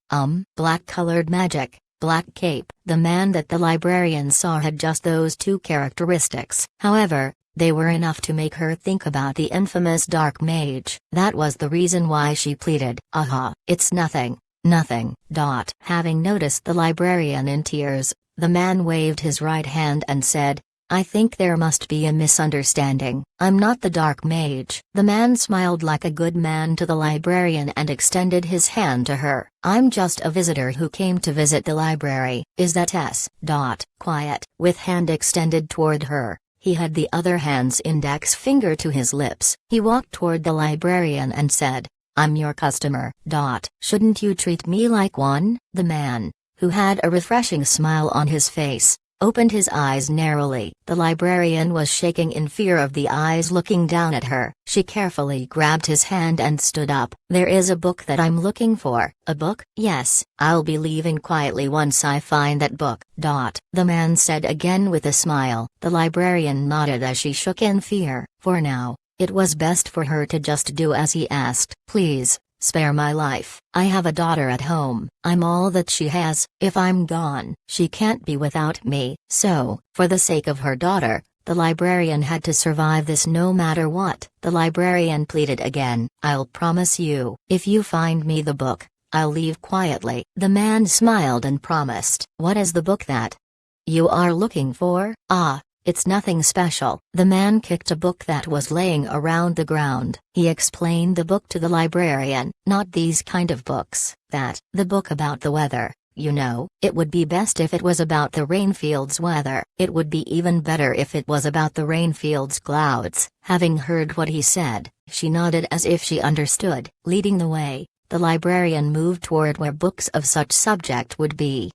Black-colored magic. Black cape. The man that the librarian saw had just those two characteristics. However, they were enough to make her think about the infamous Dark Mage. That was the reason why she pleaded. It's nothing. Having noticed the librarian in tears, the man waved his right hand and said, I think there must be a misunderstanding. I'm not the Dark Mage. The man smiled like a good man to the librarian and extended his hand to her. I'm just a visitor who came to visit the library. Is that S? Quiet. With hand extended toward her, he had the other hand's index finger to his lips. He walked toward the librarian and said, I'm your customer. Shouldn't you treat me like one? The man, who had a refreshing smile on his face, opened his eyes narrowly. The librarian was shaking in fear of the eyes looking down at her. She carefully grabbed his hand and stood up. There is a book that I'm looking for. A book? Yes, I'll be leaving quietly once I find that book. The man said again with a smile. The librarian nodded as she shook in fear. For now, it was best for her to just do as he asked. Please. Spare my life. I have a daughter at home. I'm all that she has. If I'm gone, she can't be without me. So, for the sake of her daughter, the librarian had to survive this no matter what. The librarian pleaded again. I'll promise you, if you find me the book, I'll leave quietly. The man smiled and promised. What is the book that you are looking for? It's nothing special. The man kicked a book that was laying around the ground. He explained the book to the librarian. Not these kind of books. The book about the weather. You know, it would be best if it was about the rainfield's weather. It would be even better if it was about the rainfield's clouds. Having heard what he said, she nodded as if she understood. Leading the way, the librarian moved toward where books of such subject would be.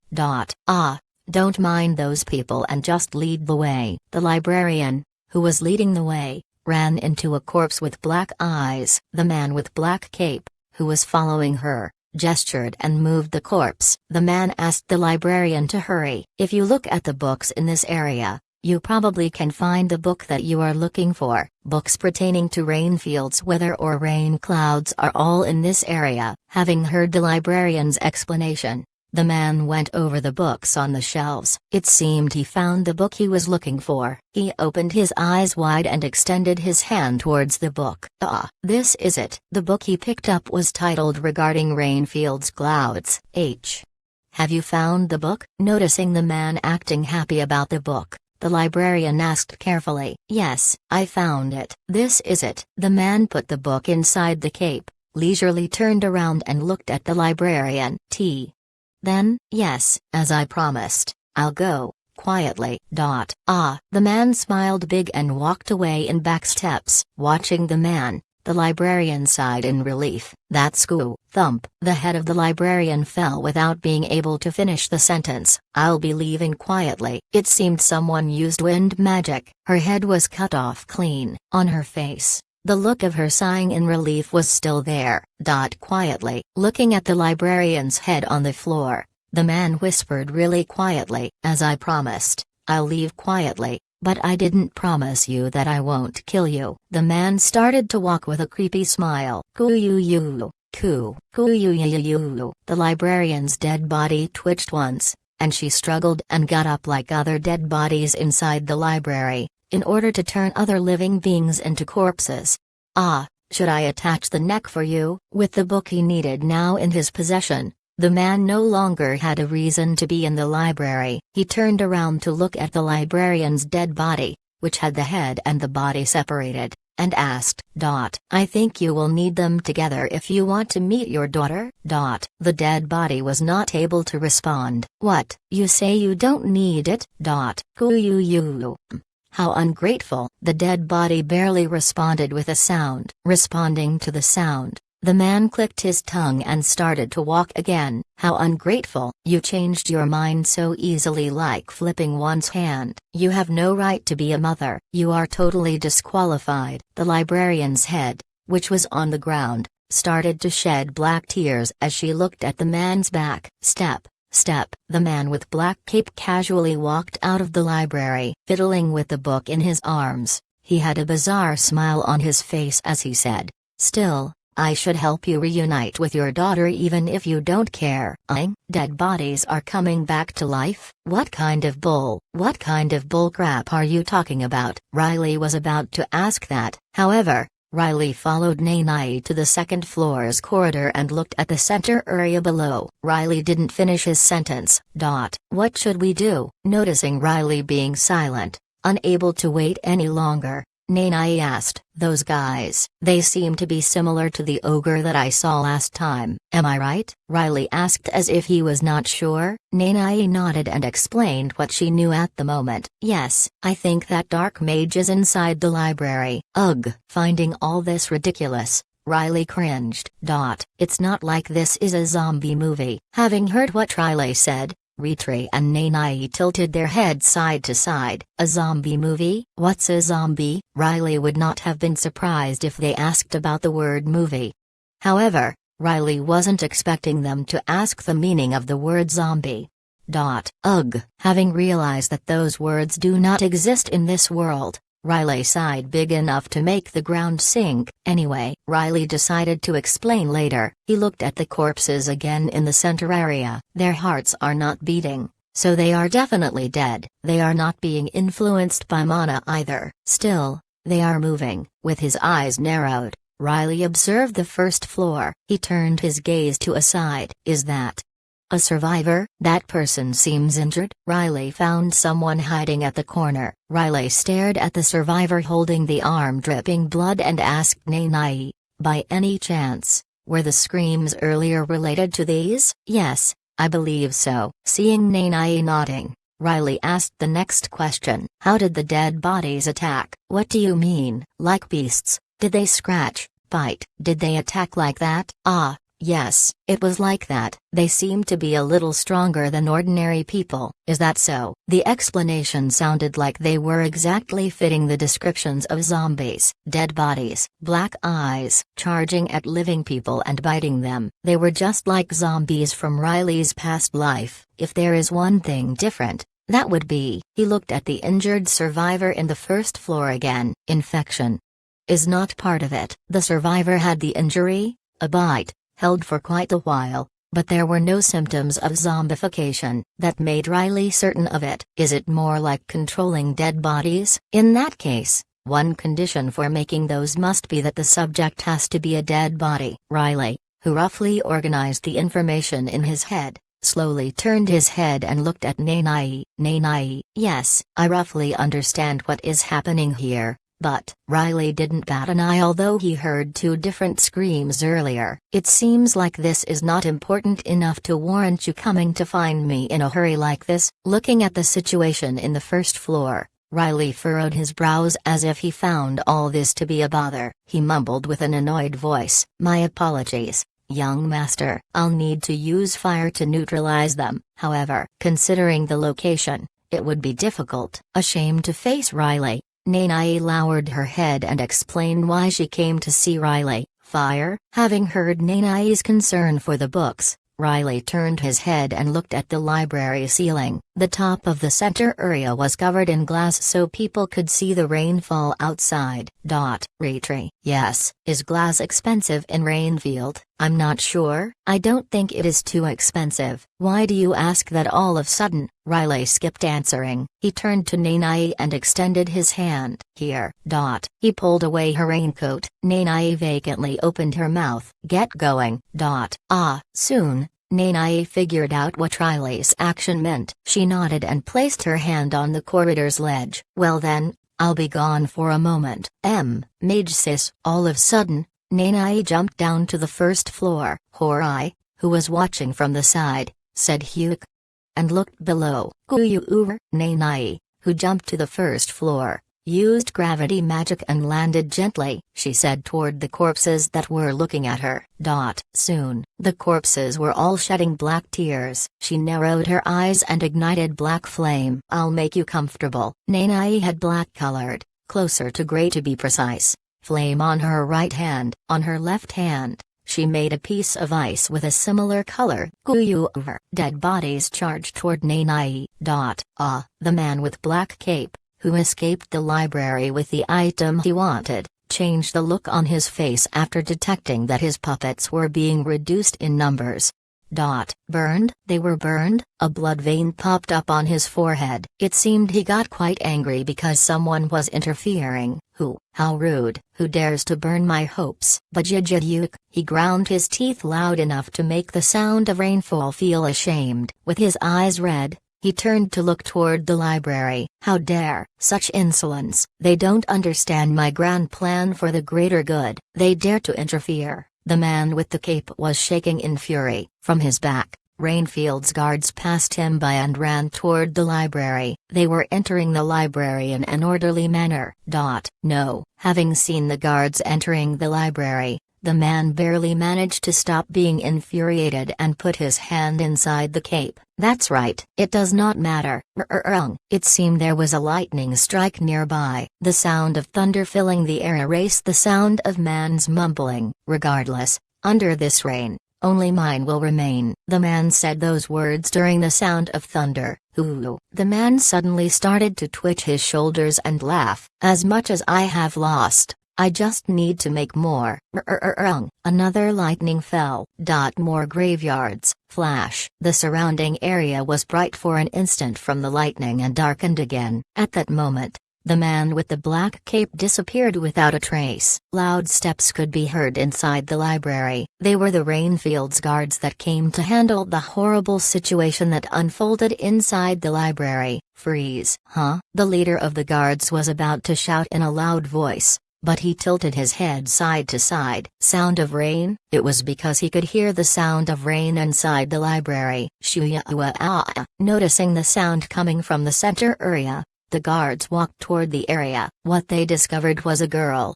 Don't mind those people and just lead the way. The librarian, who was leading the way, ran into a corpse with black eyes. The man with black cape, who was following her, gestured and moved the corpse. The man asked the librarian to hurry. If you look at the books in this area, You probably can find the book that you are looking for. Books pertaining to rainfields, weather or rain clouds are all in this area." Having heard the librarian's explanation, the man went over the books on the shelves. It seemed he found the book he was looking for. He opened his eyes wide and extended his hand towards the book. "Ah, this is it." The book he picked up was titled Regarding Rainfields Clouds. "Have you found the book?" Noticing the man acting happy about the book, the librarian asked carefully. "Yes, I found it." "This is it." The man put the book inside the cape, leisurely turned around and looked at the librarian. "Then, yes, as I promised, I'll go, quietly." "Ah." The man smiled big and walked away in back steps. Watching the man, the librarian sighed in relief. "That's cool." Thump. The head of the librarian fell without being able to finish the sentence. "I'll be leaving quietly." It seemed someone used wind magic. Her head was cut off clean. On her face, the look of her sighing in relief was still there. Quietly. Looking at the librarian's head on the floor, the man whispered really quietly, "As I promised, I'll leave quietly, but I didn't promise you that I won't kill you." The man started to walk with a creepy smile. "Coo-you-you, coo, coo-you-you-you." The librarian's dead body twitched once, and she struggled and got up like other dead bodies inside the library, in order to turn other living beings into corpses. "Ah, should I attach the neck for you?" With the book he needed now in his possession, the man no longer had a reason to be in the library. He turned around to look at the librarian's dead body, which had the head and the body separated, and asked, "I think you will need them together if you want to meet your daughter?" The dead body was not able to respond. "What, you say you don't need it?" "Coo-you-you. How ungrateful." The dead body barely responded with a sound. Responding to the sound, the man clicked his tongue and started to walk again. "How ungrateful. You changed your mind so easily, like flipping one's hand. You have no right to be a mother. You are totally disqualified." The librarian's head, which was on the ground, started to shed black tears as she looked at the man's back. Step. The man with black cape casually walked out of the library, fiddling with the book in his arms. He had a bizarre smile on his face as he said, "Still, I should help you reunite with your daughter even if you don't care." Dead bodies are coming back to life? What kind of bull crap are you talking about? Riley was about to ask that. However, Riley followed Nanai to the second floor's corridor and looked at the center area below. Riley didn't finish his sentence. "What should we do?" Noticing Riley being silent, unable to wait any longer, Nanai asked. "Those guys, they seem to be similar to the ogre that I saw last time. Am I right?" Riley asked as if he was not sure. Nanai nodded and explained what she knew at the moment. "Yes, I think that dark mage is inside the library." Ugh. Finding all this ridiculous, Riley cringed. "It's not like this is a zombie movie." Having heard what Riley said, Ritri and Nanai tilted their heads side to side. "A zombie movie? What's a zombie?" Riley would not have been surprised if they asked about the word movie. However, Riley wasn't expecting them to ask the meaning of the word zombie. Ugh. Having realized that those words do not exist in this world, Riley sighed big enough to make the ground sink. Anyway, Riley decided to explain later. He looked at the corpses again in the center area. Their hearts are not beating, so they are definitely dead. They are not being influenced by mana either. Still, they are moving. With his eyes narrowed, Riley observed the first floor. He turned his gaze to a side. "Is that a survivor? That person seems injured." Riley found someone hiding at the corner. Riley stared at the survivor holding the arm dripping blood and asked Nanai, "By any chance, were the screams earlier related to these?" "Yes, I believe so." Seeing Nanai nodding, Riley asked the next question. "How did the dead bodies attack?" "What do you mean?" "Like beasts, did they scratch, bite? Did they attack like that?" "Ah, yes, it was like that. They seem to be a little stronger than ordinary people." "Is that so?" The explanation sounded like they were exactly fitting the descriptions of zombies. Dead bodies, black eyes, charging at living people and biting them. They were just like zombies from Riley's past life. If there is one thing different, That would be. He looked at the injured survivor in the first floor again. Infection is not part of it. The survivor had the injury, a bite, held for quite a while, but there were no symptoms of zombification. That made Riley certain of it. Is it more like controlling dead bodies? In that case, one condition for making those must be that the subject has to be a dead body. Riley, who roughly organized the information in his head, slowly turned his head and looked at Nanai. Nanai, yes, I roughly understand what is happening here, but Riley didn't bat an eye although he heard two different screams earlier. It seems like this is not important enough to warrant you coming to find me in a hurry like this. Looking at the situation in the first floor, Riley furrowed his brows as if he found all this to be a bother. He mumbled with an annoyed voice, "My apologies, young master. I'll need to use fire to neutralize them. However, considering the location, it would be difficult." Ashamed to face Riley, Nanai lowered her head and explained why she came to see Riley. Fire? Having heard Nanai's concern for the books, Riley turned his head and looked at the library ceiling. The top of the center area was covered in glass so people could see the rainfall outside. Retry. Yes, is glass expensive in Rainfield? I'm not sure. I don't think it is too expensive. Why do you ask that all of sudden? Riley skipped answering. He turned to Nanai and extended his hand. Here. He pulled away her raincoat. Nanai vacantly opened her mouth. Get going. Soon. Nanai figured out what Riley's action meant. She nodded and placed her hand on the corridor's ledge. Well then, I'll be gone for a moment. Mage sis. All of sudden, Nanai jumped down to the first floor. Horai, who was watching from the side, said Hyuk, and looked below. Nanai, who jumped to the first floor, used gravity magic and landed gently, she said toward the corpses that were looking at her. Soon, the corpses were all shedding black tears. She narrowed her eyes and ignited black flame. I'll make you comfortable. Nanai had black-colored, closer to gray to be precise, flame on her right hand. On her left hand, she made a piece of ice with a similar color. Dead bodies charged toward Nanai. The man with black cape, who escaped the library with the item he wanted, changed the look on his face after detecting that his puppets were being reduced in numbers. Burned? They were burned? A blood vein popped up on his forehead. It seemed he got quite angry because someone was interfering. Who? How rude. Who dares to burn my hopes? Bajajayuk. He ground his teeth loud enough to make the sound of rainfall feel ashamed. With his eyes red, he turned to look toward the library. How dare, such insolence. They don't understand my grand plan for the greater good. They dare to interfere. The man with the cape was shaking in fury. From his back, Rainfield's guards passed him by and ran toward the library. They were entering the library in an orderly manner. No. Having seen the guards entering the library, the man barely managed to stop being infuriated and put his hand inside the cape. That's right. It does not matter. It seemed there was a lightning strike nearby. The sound of thunder filling the air erased the sound of man's mumbling. Regardless, under this rain, only mine will remain. The man said those words during the sound of thunder. The man suddenly started to twitch his shoulders and laugh. As much as I have lost, I just need to make more. Another lightning fell. More graveyards. Flash. The surrounding area was bright for an instant from the lightning and darkened again. At that moment, the man with the black cape disappeared without a trace. Loud steps could be heard inside the library. They were the Rainfield's guards that came to handle the horrible situation that unfolded inside the library. Freeze. The leader of the guards was about to shout in a loud voice, but he tilted his head side to side. Sound of rain? It was because he could hear the sound of rain inside the library. Noticing the sound coming from the center area, the guards walked toward the area. What they discovered was a girl.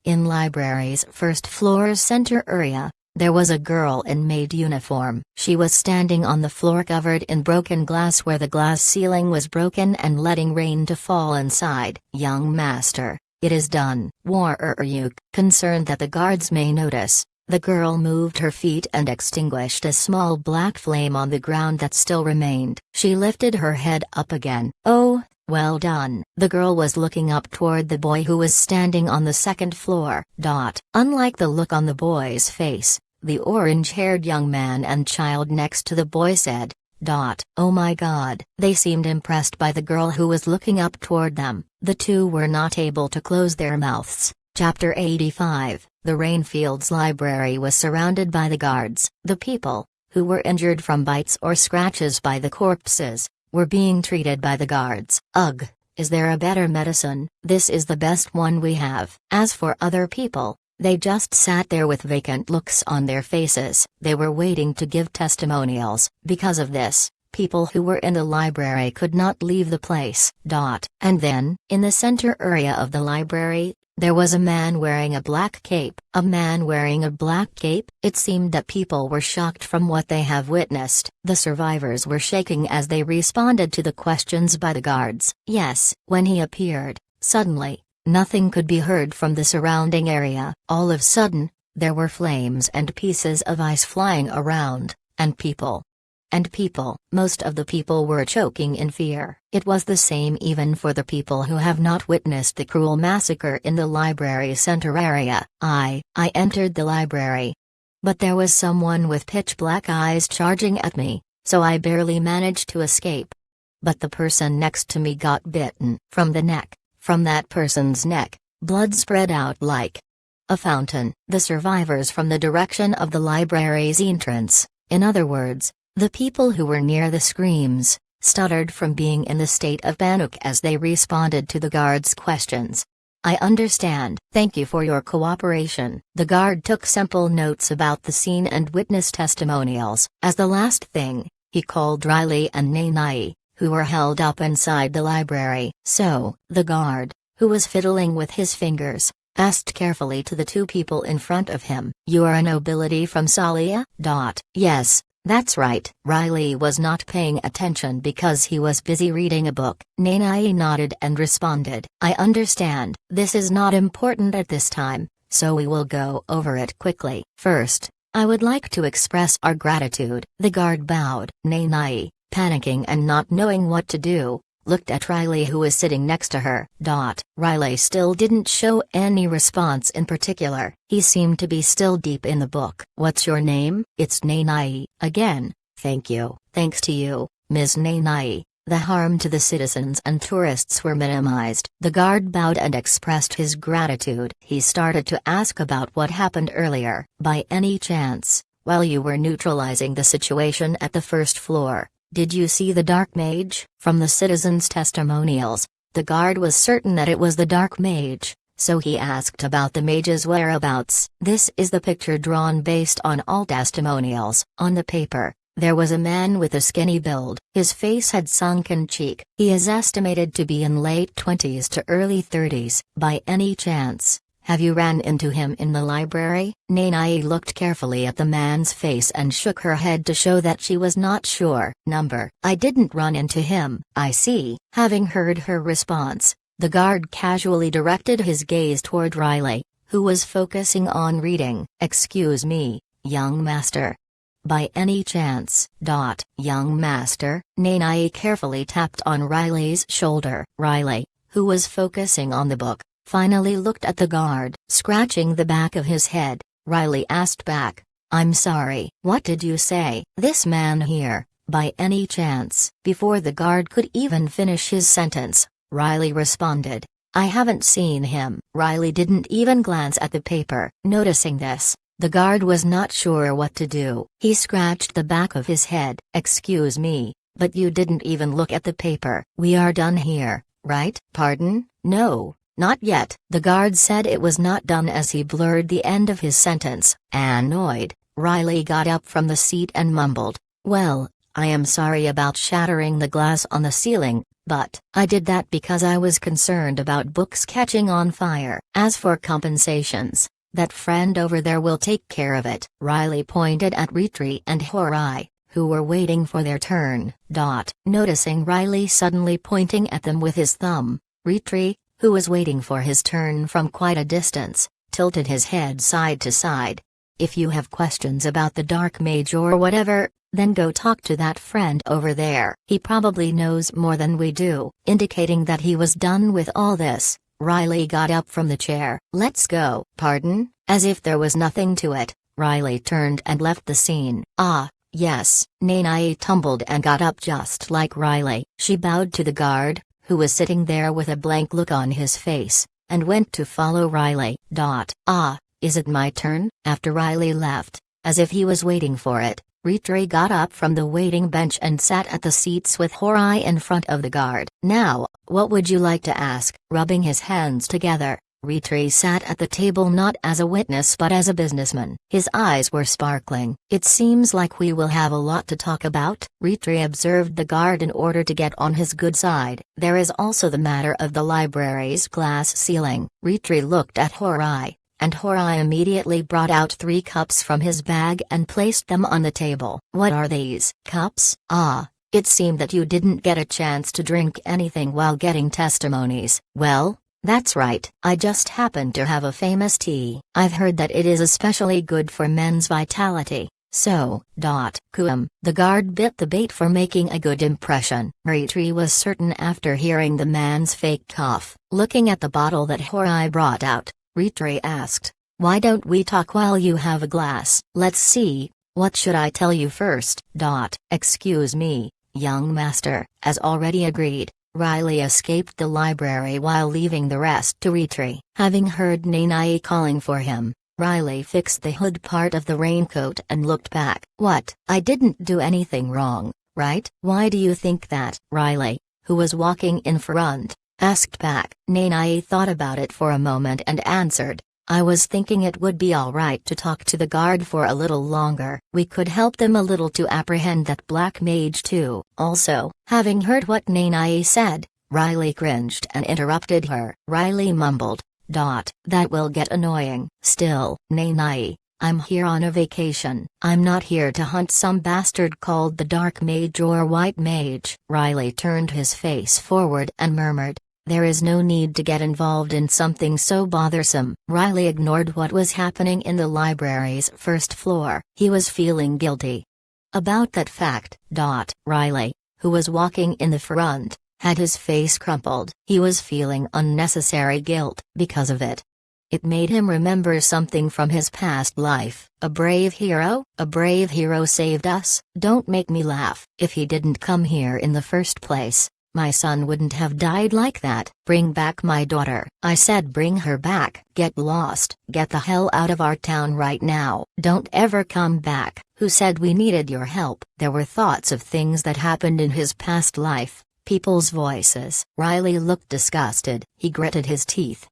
In library's first floor's center area, there was a girl in maid uniform. She was standing on the floor covered in broken glass where the glass ceiling was broken and letting rain to fall inside. Young master, it is done. Waruyuk, concerned that the guards may notice, The girl moved her feet and extinguished a small black flame on the ground that still remained. She lifted her head up again. "Oh, well done." The girl was looking up toward the boy who was standing on the second floor. Unlike the look on the boy's face, the orange-haired young man and child next to the boy said, "Oh my God." They seemed impressed by the girl who was looking up toward them. The two were not able to close their mouths. Chapter 85. The Rainfields Library was surrounded by the guards. The people, who were injured from bites or scratches by the corpses, were being treated by the guards. "Ugh, is there a better medicine? This is the best one we have." As for other people, they just sat there with vacant looks on their faces. They were waiting to give testimonials. Because of this, people who were in the library could not leave the place. And then, in the center area of the library, there was a man wearing a black cape. A man wearing a black cape? It seemed that people were shocked from what they have witnessed. The survivors were shaking as they responded to the questions by the guards. Yes, when he appeared, suddenly, nothing could be heard from the surrounding area. All of a sudden, there were flames and pieces of ice flying around, and people. Most of the people were choking in fear. It was the same even for the people who have not witnessed the cruel massacre in the library center area. I entered the library. But there was someone with pitch black eyes charging at me, so I barely managed to escape. But the person next to me got bitten from the neck. From that person's neck, blood spread out like a fountain. The survivors from the direction of the library's entrance, in other words, the people who were near the screams, stuttered from being in the state of panic as they responded to the guards' questions. "I understand. Thank you for your cooperation." The guard took simple notes about the scene and witness testimonials. As the last thing, he called Riley and Nanai, who were held up inside the library. So, the guard, who was fiddling with his fingers, asked carefully to the two people in front of him, "You are a nobility from Salia?" "Yes. That's right." Riley was not paying attention because he was busy reading a book. Nanai nodded and responded, "I understand. This is not important at this time, so we will go over it quickly. First, I would like to express our gratitude." The guard bowed. Nanai, panicking and not knowing what to do, looked at Riley who was sitting next to her. Riley still didn't show any response in particular. He seemed to be still deep in the book. "What's your name?" "It's Nanai." "Again, thank you." "Thanks to you, Ms. Nanai, the harm to the citizens and tourists were minimized." The guard bowed and expressed his gratitude. He started to ask about what happened earlier. "By any chance, while you were neutralizing the situation at the first floor, did you see the Dark Mage?" From the citizens' testimonials, the guard was certain that it was the Dark Mage, so he asked about the mage's whereabouts. This is the picture drawn based on all testimonials. On the paper, there was a man with a skinny build. His face had sunken cheek. He is estimated to be in late 20s to early 30s. "By any chance, have you ran into him in the library?" Nanai looked carefully at the man's face and shook her head to show that she was not sure. "I didn't run into him." "I see." Having heard her response, the guard casually directed his gaze toward Riley, who was focusing on reading. "Excuse me, young master. By any chance?" "Young master?" Nanai carefully tapped on Riley's shoulder. Riley, who was focusing on the book, finally looked at the guard. Scratching the back of his head, Riley asked back, "I'm sorry." "What did you say?" "This man here, by any chance?" Before the guard could even finish his sentence, Riley responded, "I haven't seen him." Riley didn't even glance at the paper. Noticing this, the guard was not sure what to do. He scratched the back of his head. "Excuse me, but you didn't even look at the paper." "We are done here, right?" "Pardon? No. Not yet." The guard said it was not done as he blurred the end of his sentence. Annoyed, Riley got up from the seat and mumbled, "Well, I am sorry about shattering the glass on the ceiling, but I did that because I was concerned about books catching on fire. As for compensations, that friend over there will take care of it." Riley pointed at Ritri and Horai, who were waiting for their turn. Noticing Riley suddenly pointing at them with his thumb, Ritri, who was waiting for his turn from quite a distance, tilted his head side to side. If you have questions about the Dark Mage or whatever, then go talk to that friend over there. He probably knows more than we do." Indicating that he was done with all this, Riley got up from the chair. "Let's go." "Pardon?" As if there was nothing to it, Riley turned and left the scene. "Ah, yes." Nanae tumbled and got up just like Riley. She bowed to the guard, who was sitting there with a blank look on his face, and went to follow Riley. "Ah, is it my turn?" After Riley left, as if he was waiting for it, Ritri got up from the waiting bench and sat at the seats with Horai in front of the guard. "Now, what would you like to ask?" Rubbing his hands together, Ritri sat at the table not as a witness but as a businessman. His eyes were sparkling. "It seems like we will have a lot to talk about," Ritri observed the guard in order to get on his good side. "There is also the matter of the library's glass ceiling." Ritri looked at Horai, and Horai immediately brought out 3 cups from his bag and placed them on the table. "What are these?" "Cups? Ah, it seemed that you didn't get a chance to drink anything while getting testimonies." "Well, that's right. I just happened to have a famous tea. I've heard that it is especially good for men's vitality. So, The guard bit the bait for making a good impression. Ritri was certain after hearing the man's fake cough. Looking at the bottle that Horai brought out, Ritri asked, "Why don't we talk while you have a glass?" "Let's see, what should I tell you first?" "Excuse me, young master." As already agreed, Riley escaped the library while leaving the rest to Ritri. Having heard Nanae calling for him, Riley fixed the hood part of the raincoat and looked back. "What? I didn't do anything wrong, right?" "Why do you think that?" Riley, who was walking in front, asked back. Nanae thought about it for a moment and answered, "I was thinking it would be alright to talk to the guard for a little longer. We could help them a little to apprehend that black mage too." Also, having heard what Nanae said, Riley cringed and interrupted her. Riley mumbled, "That will get annoying." "Still, Nanae, I'm here on a vacation. I'm not here to hunt some bastard called the Dark Mage or White Mage." Riley turned his face forward and murmured, "There is no need to get involved in something so bothersome." Riley ignored what was happening in the library's first floor. He was feeling guilty about that fact. Riley, who was walking in the front, had his face crumpled. He was feeling unnecessary guilt because of it. It made him remember something from his past life. A brave hero saved us. Don't make me laugh. If he didn't come here in the first place, my son wouldn't have died like that. Bring back my daughter. I said bring her back. Get lost. Get the hell out of our town right now. Don't ever come back. Who said we needed your help? There were thoughts of things that happened in his past life. People's voices. Riley looked disgusted. He gritted his teeth.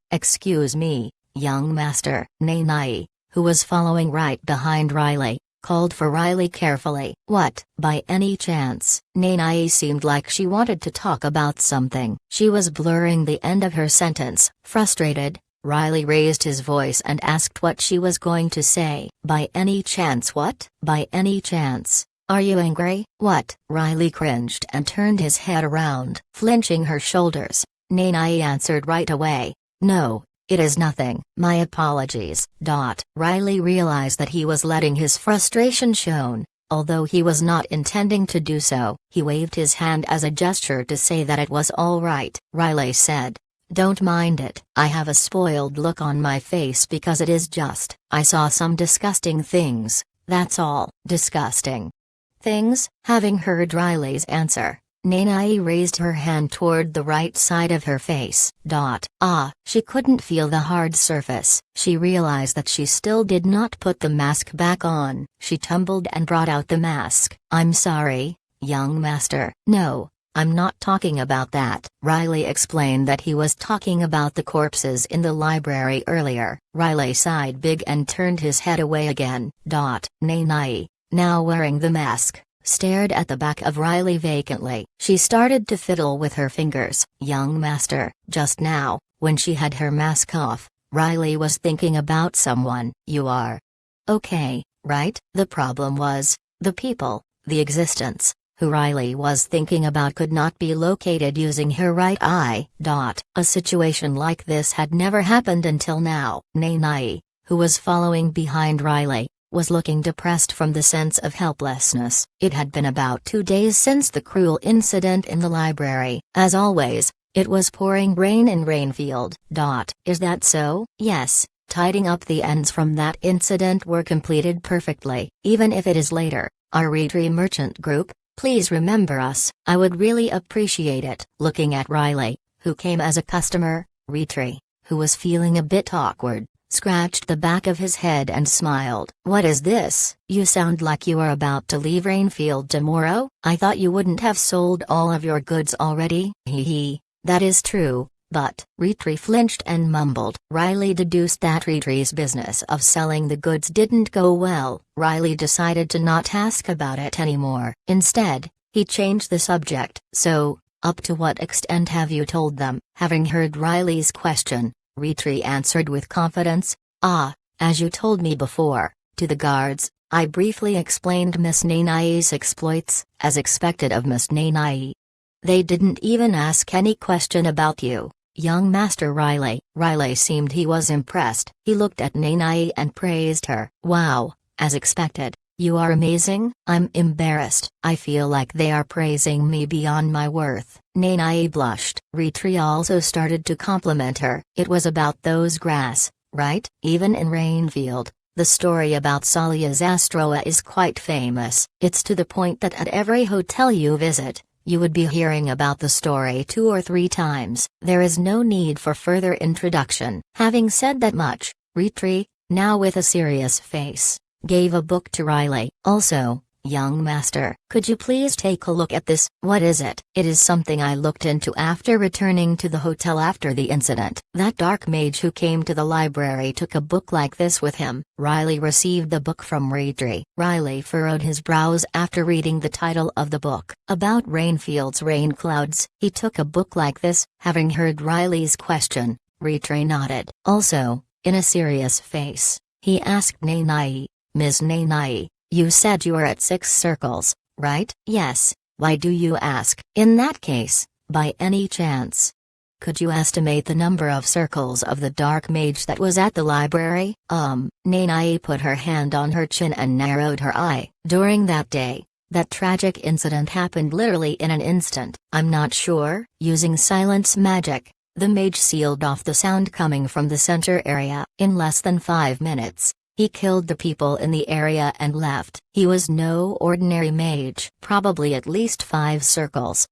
Excuse me, young master. Nanae, who was following right behind Riley, called for Riley carefully. "What? By any chance?" Nanae seemed like she wanted to talk about something. She was blurring the end of her sentence. Frustrated, Riley raised his voice and asked what she was going to say. "By any chance what? By any chance? Are you angry?" "What?" Riley cringed and turned his head around. Flinching her shoulders, Nanae answered right away, "No, it is nothing." "My apologies." Riley realized that he was letting his frustration shown, although he was not intending to do so. He waved his hand as a gesture to say that it was all right. Riley said, "Don't mind it. I have a spoiled look on my face because it is just, I saw some disgusting things, that's all." "Disgusting things?" Having heard Riley's answer, Nanae raised her hand toward the right side of her face. She couldn't feel the hard surface. She realized that she still did not put the mask back on. She tumbled and brought out the mask. "I'm sorry, young master." "No, I'm not talking about that." Riley explained that he was talking about the corpses in the library earlier. Riley sighed big and turned his head away again. Nanae, now wearing the mask, stared at the back of Riley vacantly. She started to fiddle with her fingers. "Young master." Just now, when she had her mask off, Riley was thinking about someone. "You are okay, right?" The problem was, the people, the existence, who Riley was thinking about could not be located using her right eye. A situation like this had never happened until now. Nanae, who was following behind Riley, was looking depressed from the sense of helplessness. It had been about 2 days since the cruel incident in the library. As always, it was pouring rain in Rainfield. Is that so? Yes, tidying up the ends from that incident were completed perfectly. Even if it is later, our Retry Merchant Group, please remember us. I would really appreciate it. Looking at Riley, who came as a customer, Retry, who was feeling a bit awkward, scratched the back of his head and smiled. What is this? You sound like you are about to leave Rainfield tomorrow? I thought you wouldn't have sold all of your goods already. Hee, that is true, but Retry flinched and mumbled. Riley deduced that Retry's business of selling the goods didn't go well. Riley decided to not ask about it anymore. Instead, he changed the subject. So, up to what extent have you told them? Having heard Riley's question, Retry answered with confidence, as you told me before, to the guards. I briefly explained Miss Nanai's exploits, as expected of Miss Nanai. They didn't even ask any question about you, young Master Riley. Riley seemed he was impressed. He looked at Nanai and praised her. Wow, as expected. You are amazing. I'm embarrassed. I feel like they are praising me beyond my worth. Nanai blushed. Retry also started to compliment her. It was about those grass, right? Even in Rainfield, the story about Salia Zastroa is quite famous. It's to the point that at every hotel you visit, you would be hearing about the story 2 or 3 times. There is no need for further introduction. Having said that much, Retry, now with a serious face, gave a book to Riley. Also, young master, could you please take a look at this? What is it? It is something I looked into after returning to the hotel after the incident. That dark mage who came to the library took a book like this with him. Riley received the book from Retry. Riley furrowed his brows after reading the title of the book. About Rainfield's rain clouds. He took a book like this. Having heard Riley's question, Retry nodded. Also, in a serious face, he asked Nanai, Ms. Nanai, you said you were at 6 circles, right? Yes. Why do you ask? In that case, by any chance, could you estimate the number of circles of the dark mage that was at the library? Nanai put her hand on her chin and narrowed her eye. During that day, that tragic incident happened literally in an instant. I'm not sure. Using silence magic, the mage sealed off the sound coming from the center area. In less than 5 minutes, he killed the people in the area and left. He was no ordinary mage. Probably at least 5 circles.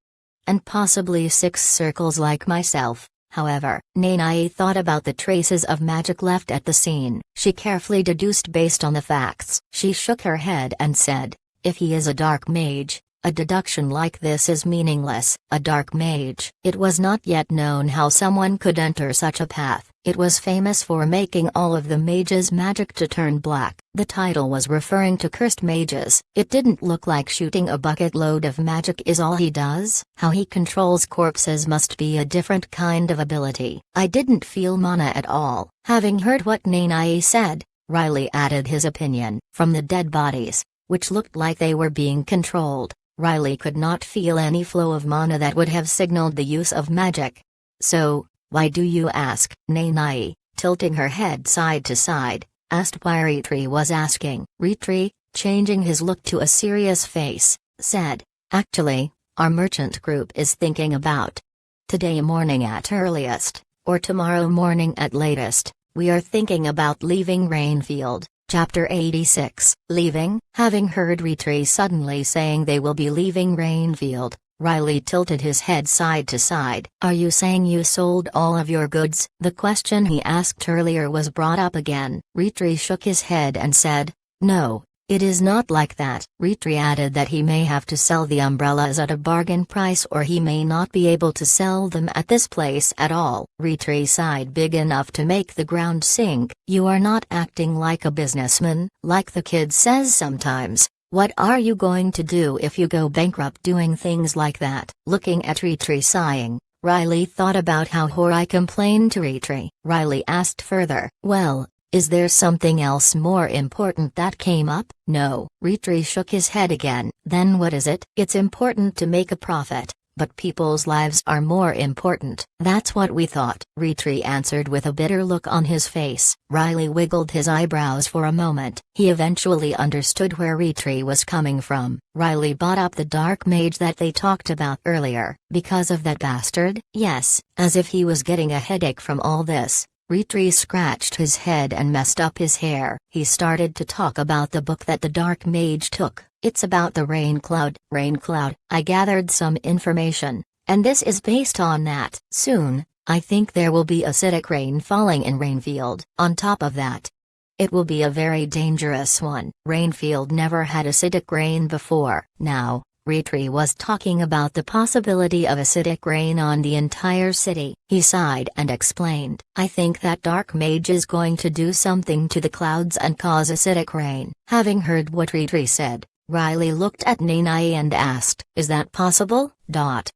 And possibly 6 circles like myself. However, Nanai thought about the traces of magic left at the scene. She carefully deduced based on the facts. She shook her head and said, if he is a dark mage, a deduction like this is meaningless. A dark mage. It was not yet known how someone could enter such a path. It was famous for making all of the mages' magic to turn black. The title was referring to cursed mages. It didn't look like shooting a bucket load of magic is all he does. How he controls corpses must be a different kind of ability. I didn't feel mana at all. Having heard what Nanai said, Riley added his opinion. From the dead bodies, which looked like they were being controlled, Riley could not feel any flow of mana that would have signaled the use of magic. So, why do you ask? Nanai, tilting her head side to side, asked why Retry was asking. Retry, changing his look to a serious face, said, actually, our merchant group is thinking about today morning at earliest, or tomorrow morning at latest, we are thinking about leaving Rainfield. Chapter 86. Leaving? Having heard Retry suddenly saying they will be leaving Rainfield, Riley tilted his head side to side. Are you saying you sold all of your goods? The question he asked earlier was brought up again. Retry shook his head and said, no, it is not like that. Retry added that he may have to sell the umbrellas at a bargain price or he may not be able to sell them at this place at all. Retry sighed big enough to make the ground sink. You are not acting like a businessman, like the kid says sometimes. What are you going to do if you go bankrupt doing things like that? Looking at Retry sighing, Riley thought about how Horai complained to Retry. Riley asked further, well, is there something else more important that came up? No. Retry shook his head again. Then what is it? It's important to make a profit, but people's lives are more important. That's what we thought, Retri answered with a bitter look on his face. Riley wiggled his eyebrows for a moment. He eventually understood where Retri was coming from. Riley bought up the dark mage that they talked about earlier. Because of that bastard? Yes, as if he was getting a headache from all this. Retri scratched his head and messed up his hair. He started to talk about the book that the dark mage took. It's about the rain cloud. Rain cloud. I gathered some information, and this is based on that. Soon, I think there will be acidic rain falling in Rainfield. On top of that, it will be a very dangerous one. Rainfield never had acidic rain before. Now, Retri was talking about the possibility of acidic rain on the entire city. He sighed and explained, I think that dark mage is going to do something to the clouds and cause acidic rain. Having heard what Retri said, Riley looked at Nanai and asked, is that possible?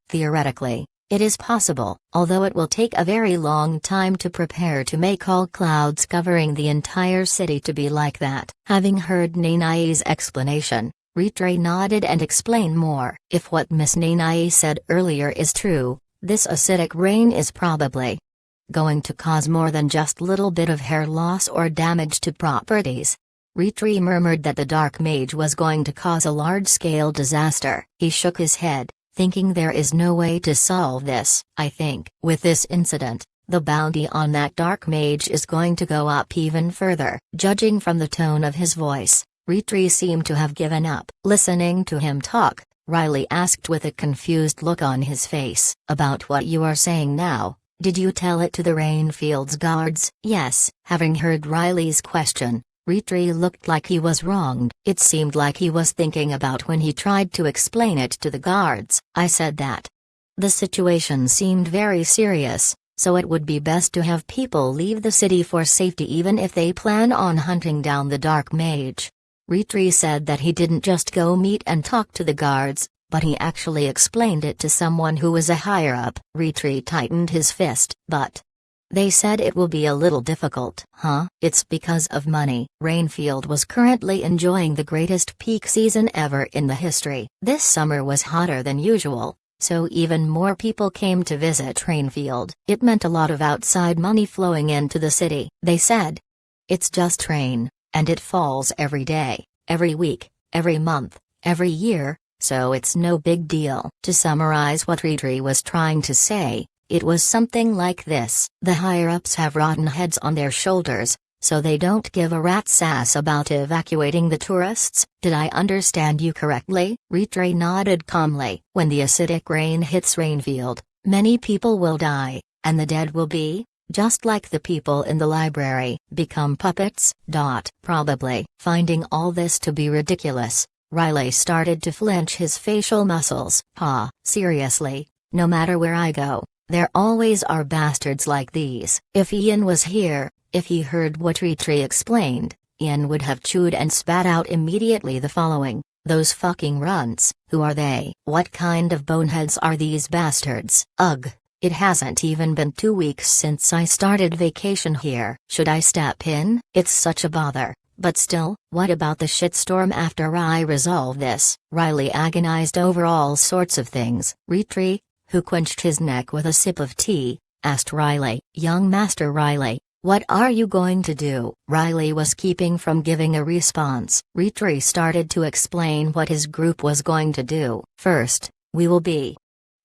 Theoretically, it is possible, although it will take a very long time to prepare to make all clouds covering the entire city to be like that. Having heard Nanai's explanation, Retri nodded and explained more. If what Miss Nanai said earlier is true, this acidic rain is probably going to cause more than just little bit of hair loss or damage to properties. Retri murmured that the dark mage was going to cause a large-scale disaster. He shook his head, thinking there is no way to solve this. I think, with this incident, the bounty on that dark mage is going to go up even further. Judging from the tone of his voice, Retri seemed to have given up. Listening to him talk, Riley asked with a confused look on his face. About what you are saying now, did you tell it to the Rainfield's guards? Yes. Having heard Riley's question, Retri looked like he was wronged. It seemed like he was thinking about when he tried to explain it to the guards. I said that the situation seemed very serious, so it would be best to have people leave the city for safety even if they plan on hunting down the dark mage. Retri said that he didn't just go meet and talk to the guards, but he actually explained it to someone who was a higher-up. Retri tightened his fist. But they said it will be a little difficult. Huh? It's because of money. Rainfield was currently enjoying the greatest peak season ever in the history. This summer was hotter than usual, so even more people came to visit Rainfield. It meant a lot of outside money flowing into the city. They said, it's just rain. And it falls every day, every week, every month, every year, so it's no big deal. To summarize what Retri was trying to say, it was something like this. The higher-ups have rotten heads on their shoulders, so they don't give a rat's ass about evacuating the tourists. Did I understand you correctly? Retri nodded calmly. When the acidic rain hits Rainfield, many people will die, and the dead will be, just like the people in the library, become puppets. Probably. Finding all this to be ridiculous, Riley started to flinch his facial muscles. Seriously, no matter where I go, there always are bastards like these. If Ian was here, if he heard what Retri explained, Ian would have chewed and spat out immediately the following, those fucking runts, who are they? What kind of boneheads are these bastards? Ugh. It hasn't even been 2 weeks since I started vacation here. Should I step in? It's such a bother, but still, what about the shitstorm after I resolve this? Riley agonized over all sorts of things. Retri, who quenched his neck with a sip of tea, asked Riley, young Master Riley, what are you going to do? Riley was keeping from giving a response. Retri started to explain what his group was going to do. First, we will be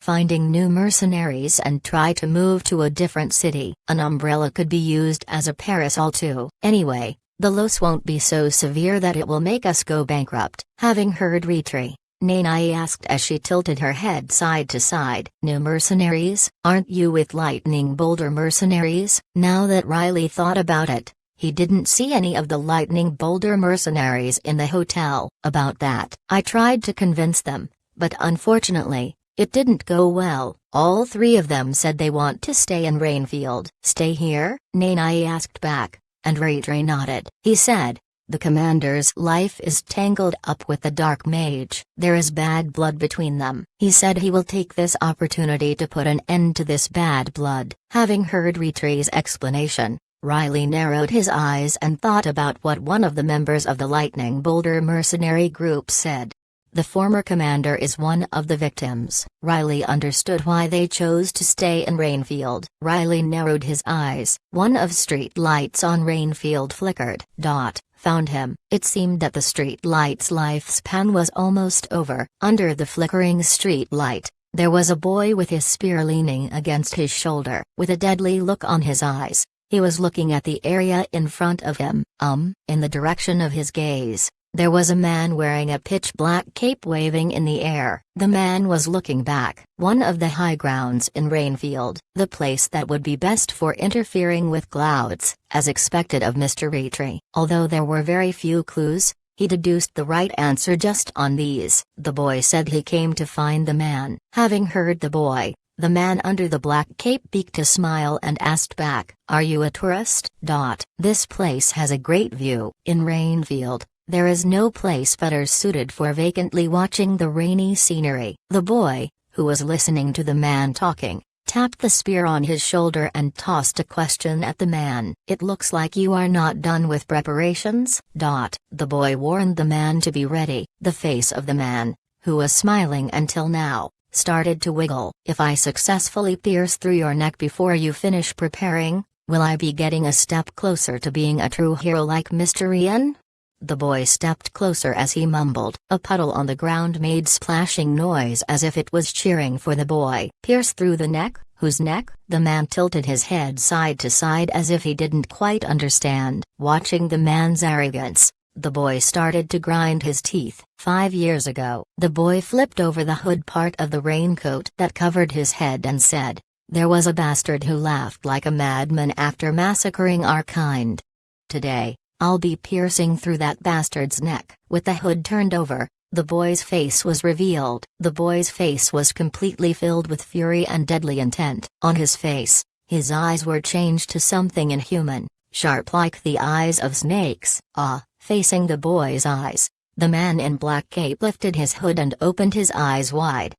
finding new mercenaries and try to move to a different city. An umbrella could be used as a parasol too. Anyway, the loss won't be so severe that it will make us go bankrupt. Having heard Retri, Nanai asked as she tilted her head side to side. New mercenaries? Aren't you with Lightning Boulder mercenaries? Now that Riley thought about it, he didn't see any of the Lightning Boulder mercenaries in the hotel. About that, I tried to convince them, but unfortunately, it didn't go well. All 3 of them said they want to stay in Rainfield. Stay here? Nanai asked back, and Retri nodded. He said, the commander's life is tangled up with the dark mage. There is bad blood between them. He said he will take this opportunity to put an end to this bad blood. Having heard Retri's explanation, Riley narrowed his eyes and thought about what one of the members of the Lightning Boulder mercenary group said. The former commander is one of the victims. Riley understood why they chose to stay in Rainfield. Riley narrowed his eyes. One of street lights on Rainfield flickered. Found him. It seemed that the street light's lifespan was almost over. Under the flickering street light, there was a boy with his spear leaning against his shoulder, with a deadly look on his eyes. He was looking at the area in front of him. In the direction of his gaze, there was a man wearing a pitch-black cape waving in the air. The man was looking back. One of the high grounds in Rainfield, the place that would be best for interfering with clouds, as expected of Mr. Rattray. Although there were very few clues, he deduced the right answer just on these. The boy said he came to find the man. Having heard the boy, the man under the black cape peeked a smile and asked back, "Are you a tourist?" This place has a great view. In Rainfield, there is no place better suited for vacantly watching the rainy scenery. The boy, who was listening to the man talking, tapped the spear on his shoulder and tossed a question at the man. "It looks like you are not done with preparations?" The boy warned the man to be ready. The face of the man, who was smiling until now, started to wiggle. "If I successfully pierce through your neck before you finish preparing, will I be getting a step closer to being a true hero like Mr. Ian?" The boy stepped closer as he mumbled. A puddle on the ground made splashing noise as if it was cheering for the boy. "Pierce through the neck? Whose neck?" The man tilted his head side to side as if he didn't quite understand. Watching the man's arrogance, the boy started to grind his teeth. 5 years ago, the boy flipped over the hood part of the raincoat that covered his head and said, "There was a bastard who laughed like a madman after massacring our kind. Today, I'll be piercing through that bastard's neck." With the hood turned over, the boy's face was revealed. The boy's face was completely filled with fury and deadly intent. On his face, his eyes were changed to something inhuman, sharp like the eyes of snakes. Facing the boy's eyes, the man in black cape lifted his hood and opened his eyes wide.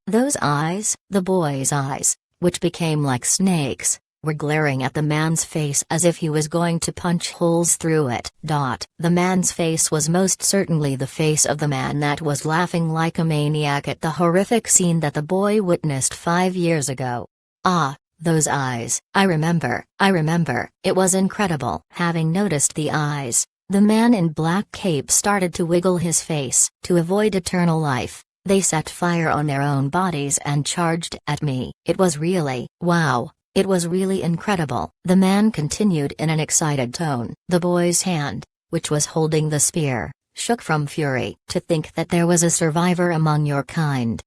Those eyes, the boy's eyes, which became like snakes, were glaring at the man's face as if he was going to punch holes through it. The man's face was most certainly the face of the man that was laughing like a maniac at the horrific scene that the boy witnessed 5 years ago. Those eyes. I remember. It was incredible. Having noticed the eyes, the man in black cape started to wiggle his face. To avoid eternal life, they set fire on their own bodies and charged at me. It was really, wow. It was really incredible. The man continued in an excited tone. The boy's hand, which was holding the spear, shook from fury. "To think that there was a survivor among your kind.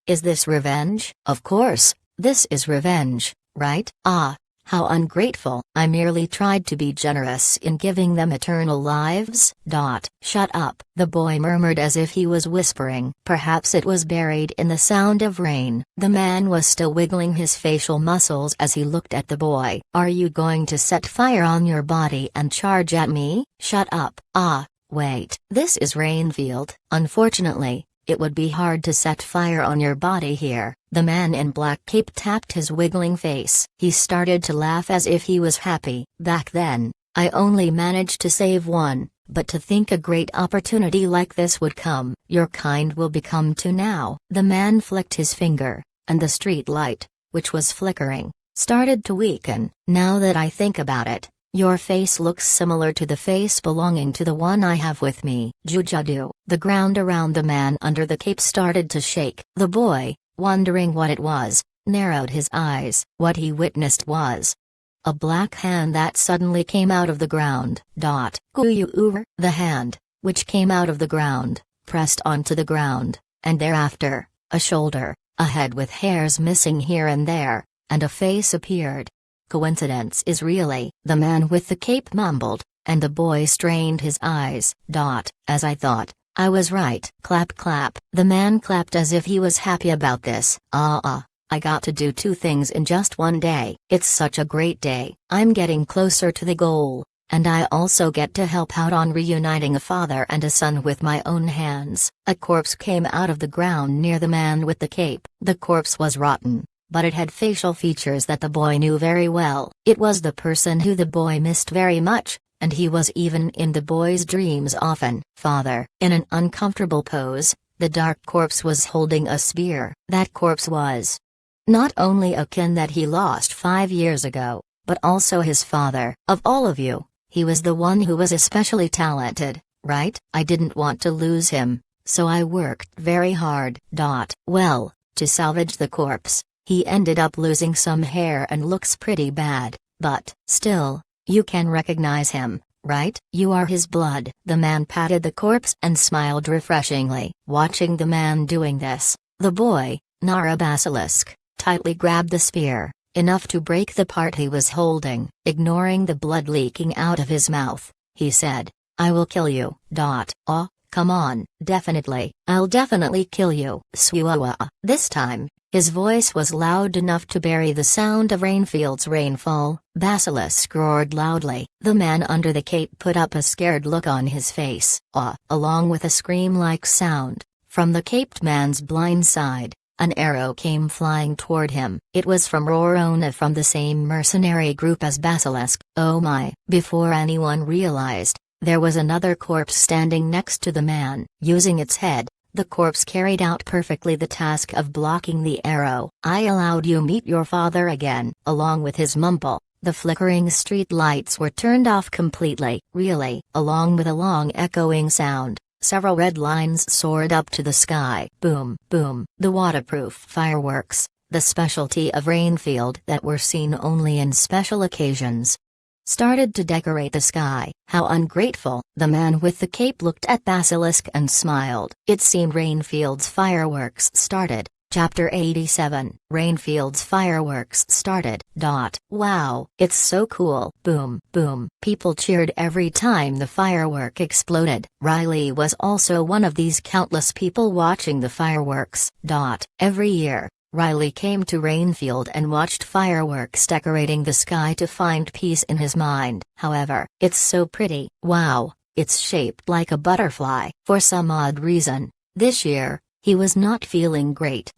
Is this revenge?" "Of course, this is revenge, right?" How ungrateful. I merely tried to be generous in giving them eternal lives. Shut up, the boy murmured as if he was whispering. Perhaps it was buried in the sound of rain. The man was still wiggling his facial muscles as he looked at the boy. "Are you going to set fire on your body and charge at me?" "Shut up." Wait. This is Rainfield. Unfortunately, it would be hard to set fire on your body here. The man in black cape tapped his wiggling face. He started to laugh as if he was happy. "Back then, I only managed to save one, but to think a great opportunity like this would come. Your kind will become two now." The man flicked his finger, and the street light, which was flickering, started to weaken. "Now that I think about it, your face looks similar to the face belonging to the one I have with me." Jujadu. The ground around the man under the cape started to shake. The boy, wondering what it was, narrowed his eyes. What he witnessed was a black hand that suddenly came out of the ground. Guyur. The hand, which came out of the ground, pressed onto the ground, and thereafter, a shoulder, a head with hairs missing here and there, and a face appeared. "Coincidence is really," the man with the cape mumbled, and the boy strained his eyes. "As I thought, I was right." Clap clap. The man clapped as if he was happy about this. I got to do 2 things in just one day. It's such a great day. I'm getting closer to the goal, and I also get to help out on reuniting a father and a son with my own hands." A corpse came out of the ground near the man with the cape. The corpse was rotten, but it had facial features that the boy knew very well. It was the person who the boy missed very much, and he was even in the boy's dreams often. "Father." In an uncomfortable pose, The dark corpse was holding a spear. That corpse was not only a kin that he lost 5 years ago, but also his father. Of all of you, he was the one who was especially talented, right? I didn't want to lose him, so I worked very hard. Well, to salvage the corpse, he ended up losing some hair and looks pretty bad, but still, you can recognize him, right? You are his blood. The man patted the corpse and smiled refreshingly. Watching the man doing this, the boy, Nara Basilisk, tightly grabbed the spear, enough to break the part he was holding. Ignoring the blood leaking out of his mouth, he said, "I will kill you." Oh, come on. Definitely. I'll definitely kill you. Swaa. This time, his voice was loud enough to bury the sound of Rainfield's rainfall. Basilisk roared loudly. The man under the cape put up a scared look on his face. Along with a scream-like sound, from the caped man's blind side, an arrow came flying toward him. It was from Rorona, from the same mercenary group as Basilisk. Oh my. Before anyone realized, there was another corpse standing next to the man. Using its head, the corpse carried out perfectly the task of blocking the arrow. I allowed you meet your father again. Along with his mumble, the flickering street lights were turned off completely. Really? Along with a long echoing sound, several red lines soared up to the sky. Boom, boom. The waterproof fireworks, the specialty of Rainfield that were seen only in special occasions, started to decorate the sky. How ungrateful. The man with the cape looked at Basilisk and smiled. It seemed Rainfield's fireworks started. Chapter 87. Rainfield's fireworks started. Wow, it's so cool. Boom, boom. People cheered every time the firework exploded. Riley was also one of these countless people watching the fireworks. Every year, Riley came to Rainfield and watched fireworks decorating the sky to find peace in his mind. However, it's so pretty. Wow, it's shaped like a butterfly. For some odd reason, this year, he was not feeling great.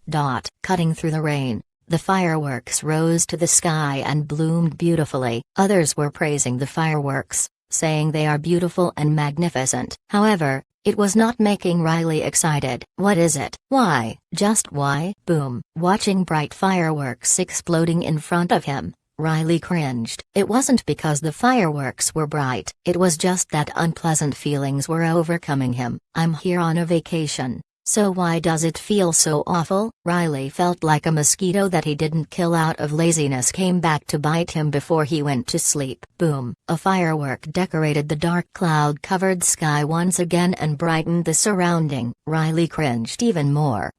Cutting through the rain, the fireworks rose to the sky and bloomed beautifully. Others were praising the fireworks, saying they are beautiful and magnificent. However, it was not making Riley excited. What is it? Why? Just why? Boom. Watching bright fireworks exploding in front of him, Riley cringed. It wasn't because the fireworks were bright. It was just that unpleasant feelings were overcoming him. I'm here on a vacation, so why does it feel so awful? Riley felt like a mosquito that he didn't kill out of laziness came back to bite him before he went to sleep. Boom. A firework decorated the dark cloud-covered sky once again and brightened the surrounding. Riley cringed even more.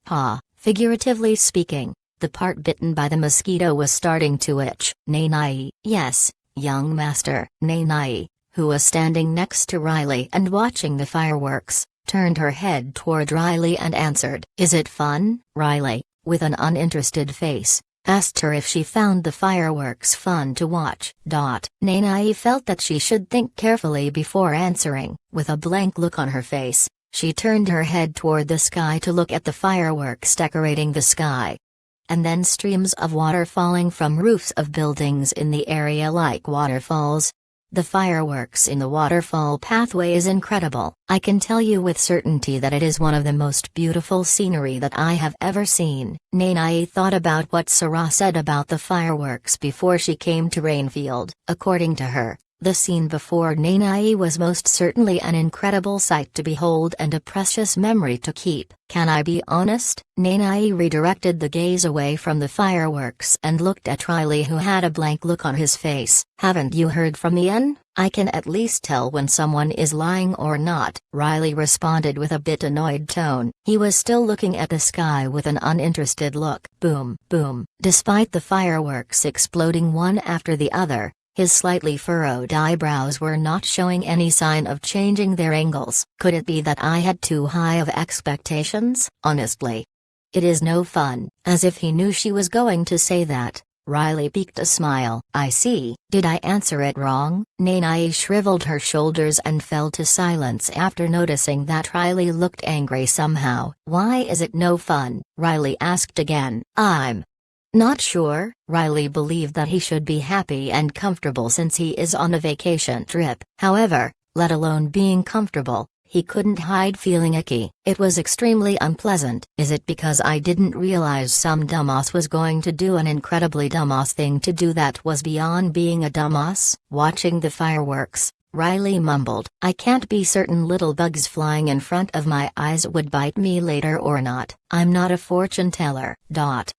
Figuratively speaking, the part bitten by the mosquito was starting to itch. Nanai. Yes, young master. Nanai, who was standing next to Riley and watching the fireworks, turned her head toward Riley and answered. Is it fun? Riley, with an uninterested face, asked her if she found the fireworks fun to watch. Nanai felt that she should think carefully before answering. With a blank look on her face, she turned her head toward the sky to look at the fireworks decorating the sky. And then streams of water falling from roofs of buildings in the area like waterfalls. The fireworks in the waterfall pathway is incredible. I can tell you with certainty that it is one of the most beautiful scenery that I have ever seen. Nanai thought about what Sarah said about the fireworks before she came to Rainfield. According to her, the scene before Nanai was most certainly an incredible sight to behold and a precious memory to keep. Can I be honest? Nanai redirected the gaze away from the fireworks and looked at Riley, who had a blank look on his face. Haven't you heard from Ian? I can at least tell when someone is lying or not, Riley responded with a bit annoyed tone. He was still looking at the sky with an uninterested look. Boom, boom. Despite the fireworks exploding one after the other, his slightly furrowed eyebrows were not showing any sign of changing their angles. Could it be that I had too high of expectations? Honestly, it is no fun. As if he knew she was going to say that, Riley peeked a smile. I see. Did I answer it wrong? Nanai shriveled her shoulders and fell to silence after noticing that Riley looked angry somehow. Why is it no fun? Riley asked again. I'm not sure. Riley believed that he should be happy and comfortable since he is on a vacation trip. However, let alone being comfortable, He couldn't hide feeling icky. It was extremely unpleasant. Is it because I didn't realize some dumbass was going to do an incredibly dumbass thing to do that was beyond being a dumbass? Watching the fireworks, Riley mumbled, I can't be certain little bugs flying in front of my eyes would bite me later or not. I'm not a fortune teller.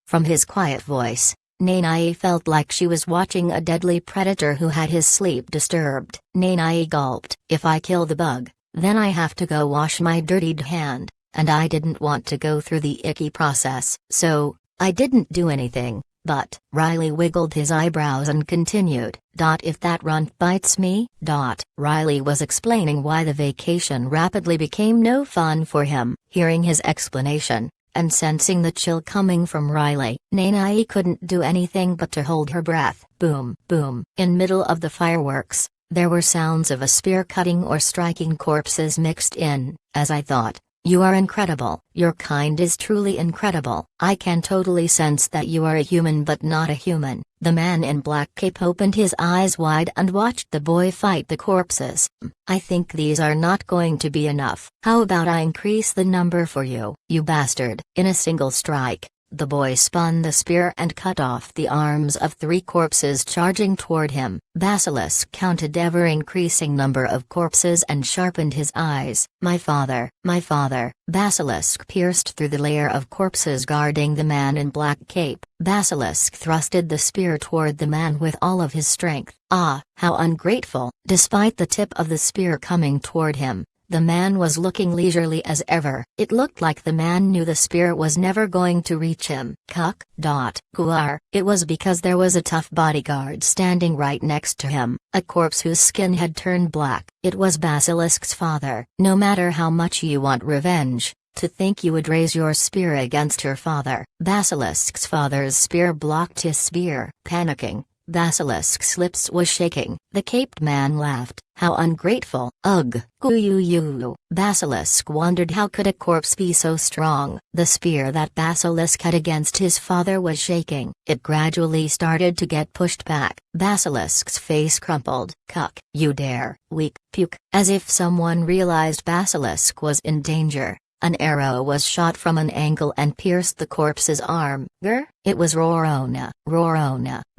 From his quiet voice, Nanae felt like she was watching a deadly predator who had his sleep disturbed. Nanae gulped. If I kill the bug, then I have to go wash my dirtied hand, and I didn't want to go through the icky process. So, I didn't do anything, but Riley wiggled his eyebrows and continued. If that runt bites me? Riley was explaining why the vacation rapidly became no fun for him. Hearing his explanation, and sensing the chill coming from Riley, Nanae couldn't do anything but to hold her breath. Boom, boom. In middle of the fireworks, there were sounds of a spear cutting or striking corpses mixed in. As I thought, you are incredible. Your kind is truly incredible. I can totally sense that you are a human but not a human. The man in black cape opened his eyes wide and watched the boy fight the corpses. I think these are not going to be enough. How about I increase the number for you, you bastard? In a single strike, the boy spun the spear and cut off the arms of 3 corpses charging toward him. Basilisk counted ever-increasing number of corpses and sharpened his eyes. My father, my father. Basilisk pierced through the layer of corpses guarding the man in black cape. Basilisk thrusted the spear toward the man with all of his strength. Ah, how ungrateful. Despite the tip of the spear coming toward him, the man was looking leisurely as ever. It looked like the man knew the spear was never going to reach him. Cuck. Guar. It was because there was a tough bodyguard standing right next to him, a corpse whose skin had turned black. It was Basilisk's father. No matter how much you want revenge, to think you would raise your spear against your father. Basilisk's father's spear blocked his spear. Panicking, Basilisk's lips was shaking. The caped man laughed. How ungrateful. Ugh. Goo. Basilisk wondered how could a corpse be so strong. The spear that Basilisk had against his father was shaking. It gradually started to get pushed back. Basilisk's face crumpled. Cuck. You dare. Weak. Puke. As if someone realized Basilisk was in danger, an arrow was shot from an angle and pierced the corpse's arm. It was Rorona.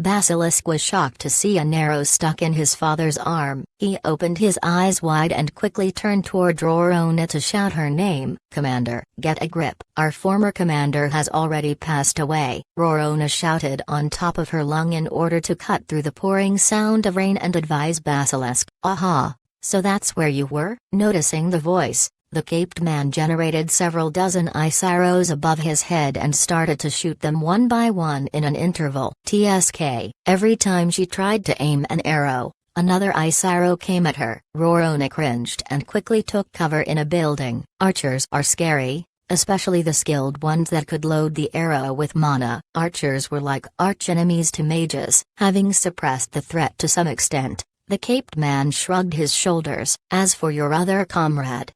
Basilisk was shocked to see an arrow stuck in his father's arm. He opened his eyes wide and quickly turned toward Rorona to shout her name. Commander, get a grip. Our former commander has already passed away. Rorona shouted on top of her lung in order to cut through the pouring sound of rain and advise Basilisk. Aha, so that's where you were? Noticing the voice, the caped man generated several dozen ice arrows above his head and started to shoot them one by one in an interval. TSK. Every time she tried to aim an arrow, another ice arrow came at her. Rorona cringed and quickly took cover in a building. Archers are scary, especially the skilled ones that could load the arrow with mana. Archers were like archenemies to mages. Having suppressed the threat to some extent, the caped man shrugged his shoulders. As for your other comrade,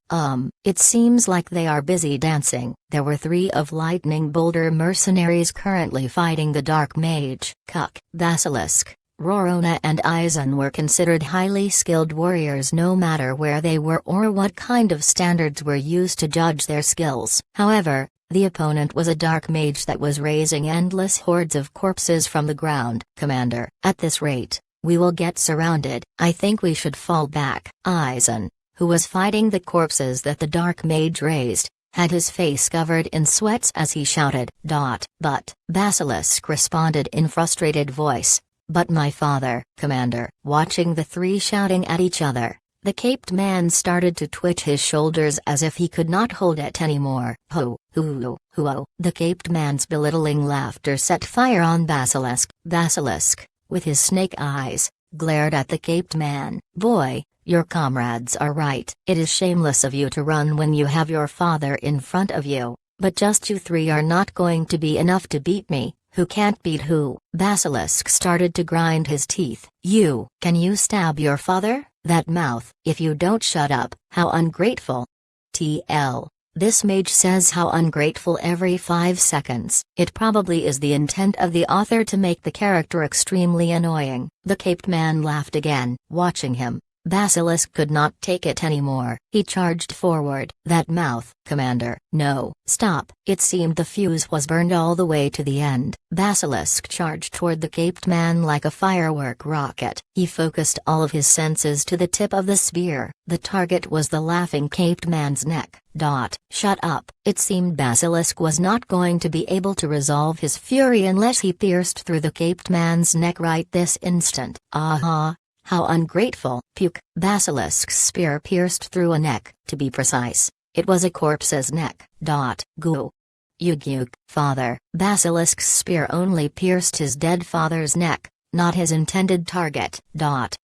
it seems like they are busy dancing. There were 3 of Lightning Boulder mercenaries currently fighting the Dark Mage. Cuck. Basilisk, Rorona and Aizen were considered highly skilled warriors no matter where they were or what kind of standards were used to judge their skills. However, the opponent was a dark mage that was raising endless hordes of corpses from the ground. Commander, at this rate, we will get surrounded. I think we should fall back. Aizen, who was fighting the corpses that the dark mage raised, had his face covered in sweats as he shouted. But, Basilisk responded in frustrated voice. But my father, Commander. Watching the 3 shouting at each other, the caped man started to twitch his shoulders as if he could not hold it anymore. Ho. The caped man's belittling laughter set fire on Basilisk. Basilisk, with his snake eyes, glared at the caped man. Boy, your comrades are right. It is shameless of you to run when you have your father in front of you, but just you 3 are not going to be enough to beat me. Who can't beat who? Basilisk started to grind his teeth. Can you stab your father? That mouth. If you don't shut up. How ungrateful. TL. This mage says how ungrateful every 5 seconds. It probably is the intent of the author to make the character extremely annoying. The caped man laughed again. Watching him, Basilisk could not take it anymore. He charged forward. That mouth, Commander. No, stop. It seemed the fuse was burned all the way to the end. Basilisk charged toward the caped man like a firework rocket. He focused all of his senses to the tip of the spear. The target was the laughing caped man's neck. Shut up. It seemed Basilisk was not going to be able to resolve his fury unless he pierced through the caped man's neck right this instant. Aha! How ungrateful. Puke. Basilisk's spear pierced through a neck, to be precise. It was a corpse's neck. Goo. Yugug. Father. Basilisk's spear only pierced his dead father's neck, not his intended target.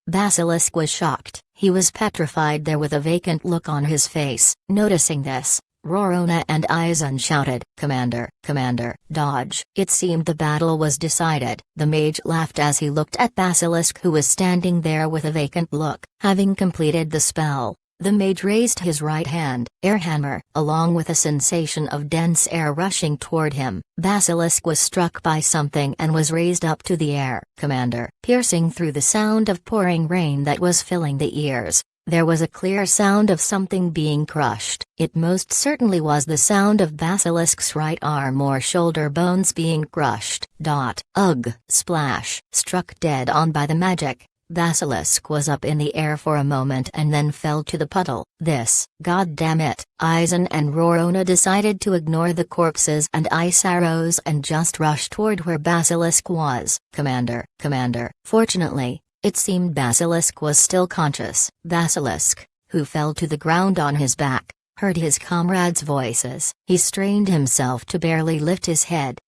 Basilisk was shocked. He was petrified there with a vacant look on his face. Noticing this, Rorona and Aizen shouted, Commander, Commander, dodge. It seemed the battle was decided. The mage laughed as he looked at Basilisk, who was standing there with a vacant look. Having completed the spell, the mage raised his right hand, air hammer, along with a sensation of dense air rushing toward him. Basilisk was struck by something and was raised up to the air. Commander, piercing through the sound of pouring rain that was filling the ears, there was a clear sound of something being crushed. It most certainly was the sound of Basilisk's right arm or shoulder bones being crushed. Ugh! Splash! Struck dead on by the magic, Basilisk was up in the air for a moment and then fell to the puddle. This, god damn it. Aizen and Rorona decided to ignore the corpses and ice arrows and just rush toward where Basilisk was. Commander, Commander. Fortunately, it seemed Basilisk was still conscious. Basilisk, who fell to the ground on his back, heard his comrades' voices. He strained himself to barely lift his head.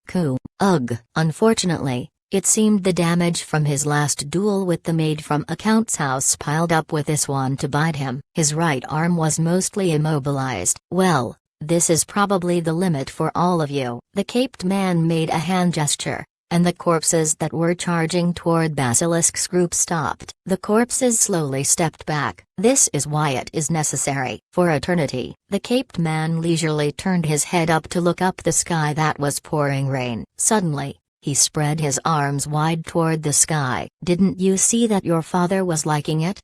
Ugh. Unfortunately, it seemed the damage from his last duel with the maid from Account's house piled up with this one to bite him. His right arm was mostly immobilized. Well, this is probably the limit for all of you. The caped man made a hand gesture, and the corpses that were charging toward Basilisk's group stopped. The corpses slowly stepped back. This is why it is necessary. For eternity, the caped man leisurely turned his head up to look up the sky that was pouring rain. Suddenly, he spread his arms wide toward the sky. Didn't you see that your father was liking it?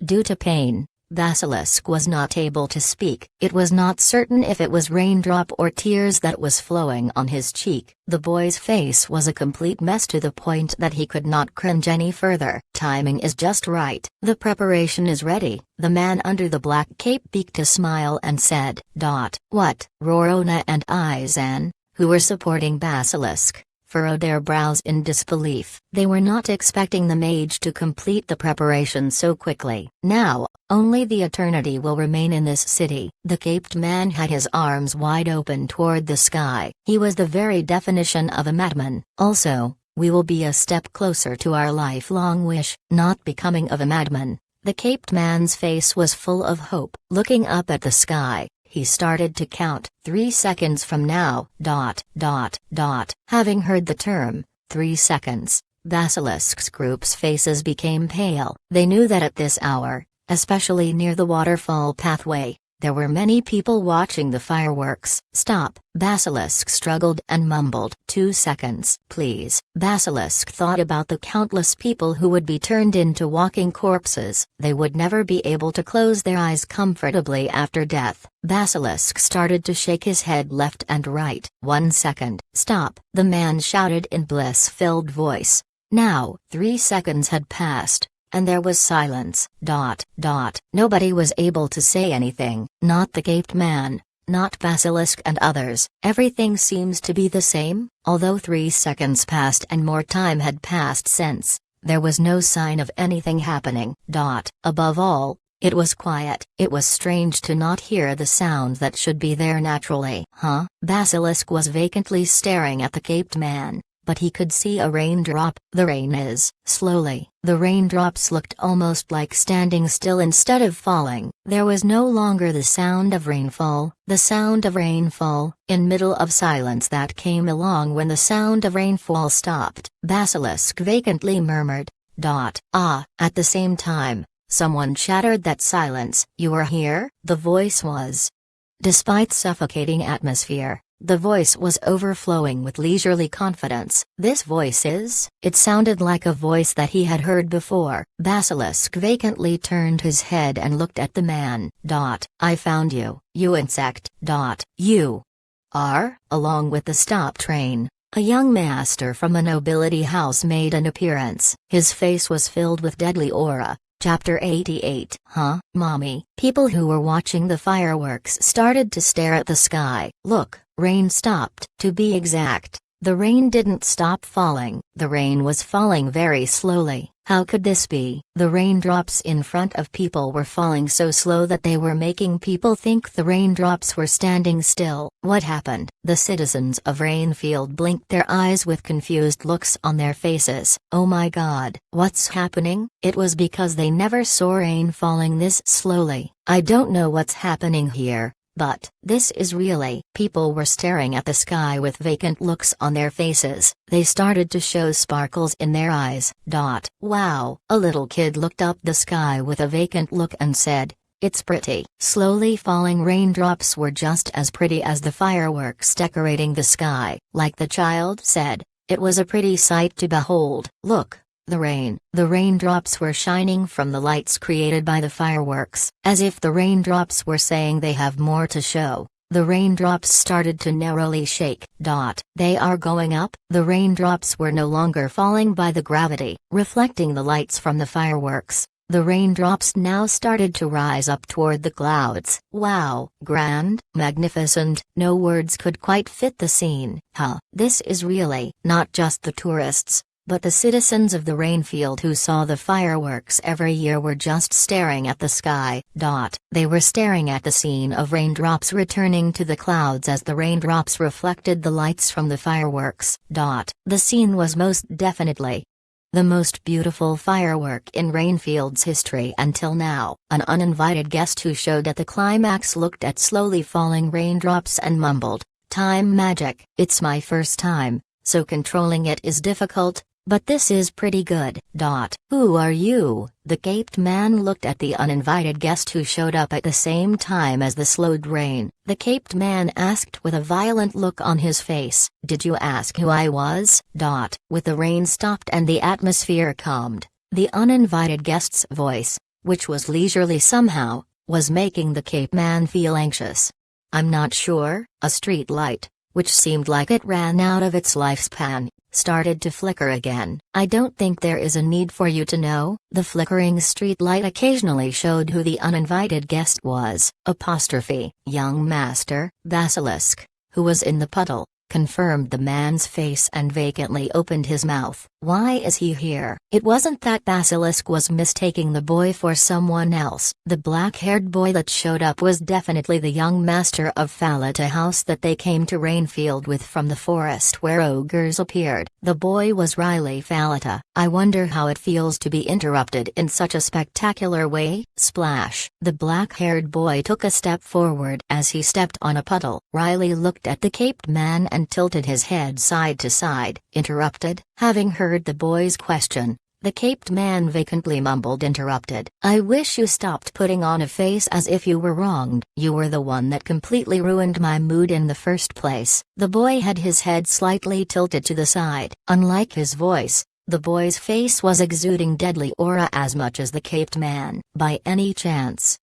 Due to pain, Basilisk was not able to speak. It was not certain if it was raindrop or tears that was flowing on his cheek. The boy's face was a complete mess to the point that he could not cringe any further. Timing is just right. The preparation is ready. The man under the black cape peeked a smile and said, What? Rorona and Aizen, who were supporting Basilisk, furrowed their brows in disbelief. They were not expecting the mage to complete the preparation so quickly. Now, only the eternity will remain in this city. The caped man had his arms wide open toward the sky. He was the very definition of a madman. Also, we will be a step closer to our lifelong wish, not becoming of a madman. The caped man's face was full of hope. Looking up at the sky, he started to count. 3 seconds from now. Having heard the term, 3 seconds, Basilisk's group's faces became pale. They knew that at this hour, especially near the waterfall pathway, there were many people watching the fireworks. Stop. Basilisk struggled and mumbled. 2 seconds. Please. Basilisk thought about the countless people who would be turned into walking corpses. They would never be able to close their eyes comfortably after death. Basilisk started to shake his head left and right. 1 second. Stop. The man shouted in bliss-filled voice. Now, 3 seconds had passed, and there was silence. Nobody was able to say anything, not the caped man, not Basilisk and others. Everything seems to be the same. Although 3 seconds passed and more time had passed since, there was no sign of anything happening. Above all, it was quiet. It was strange to not hear the sound that should be there naturally. Basilisk was vacantly staring at the caped man, but he could see a raindrop. The rain is, slowly. The raindrops looked almost like standing still instead of falling. There was no longer the sound of rainfall. The sound of rainfall, in middle of silence that came along when the sound of rainfall stopped. Basilisk vacantly murmured, At the same time, someone shattered that silence. You are here? The voice was. Despite suffocating atmosphere, The voice was overflowing with leisurely confidence. This voice is... It sounded like a voice that he had heard before. Basilisk vacantly turned his head and looked at the man. I found you, you insect. You are, along with the stop train. A young master from a nobility house made an appearance. His face was filled with deadly aura. Chapter 88. Huh, mommy? People who were watching the fireworks started to stare at the sky. Look, rain stopped. To be exact, the rain didn't stop falling. The rain was falling very slowly. How could this be? The raindrops in front of people were falling so slow that they were making people think the raindrops were standing still. What happened? The citizens of Rainfield blinked their eyes with confused looks on their faces. Oh my God, what's happening? It was because they never saw rain falling this slowly. I don't know what's happening here. But, this is really... People were staring at the sky with vacant looks on their faces. They started to show sparkles in their eyes. Wow! A little kid looked up the sky with a vacant look and said, "It's pretty." Slowly falling raindrops were just as pretty as the fireworks decorating the sky. Like the child said, it was a pretty sight to behold. Look! The raindrops were shining from the lights created by the fireworks, as if the raindrops were saying they have more to show. The raindrops started to narrowly shake. They are going up. The raindrops were no longer falling by the gravity, reflecting the lights from the fireworks. The raindrops now started to rise up toward the clouds. Wow, grand, magnificent, no words could quite fit the scene. This is really not just the tourists, but the citizens of the Rainfield who saw the fireworks every year were just staring at the sky. They were staring at the scene of raindrops returning to the clouds as the raindrops reflected the lights from the fireworks. The scene was most definitely the most beautiful firework in Rainfield's history until now. An uninvited guest who showed at the climax looked at slowly falling raindrops and mumbled, "Time magic." It's my first time, so controlling it is difficult. But this is pretty good. Who are you? The caped man looked at the uninvited guest who showed up at the same time as the slowed rain. The caped man asked with a violent look on his face, "Did you ask who I was?" With the rain stopped and the atmosphere calmed, the uninvited guest's voice, which was leisurely somehow, was making the caped man feel anxious. "I'm not sure." A street light, which seemed like it ran out of its lifespan, started to flicker again. "I don't think there is a need for you to know." The flickering street light occasionally showed who the uninvited guest was. Young master, Basilisk, who was in the puddle, confirmed the man's face and vacantly opened his mouth. Why is he here? It wasn't that Basilisk was mistaking the boy for someone else. The black-haired boy that showed up was definitely the young master of Falata House that they came to Rainfield with from the forest where ogres appeared. The boy was Riley Falata. I wonder how it feels to be interrupted in such a spectacular way. Splash! The black-haired boy took a step forward. As he stepped on a puddle, Riley looked at the caped man and tilted his head side to side. Interrupted? Having heard the boy's question, the caped man vacantly mumbled, "Interrupted. I wish you stopped putting on a face as if you were wronged. You were the one that completely ruined my mood in the first place." The boy had his head slightly tilted to the side. Unlike his voice, the boy's face was exuding deadly aura as much as the caped man. By any chance,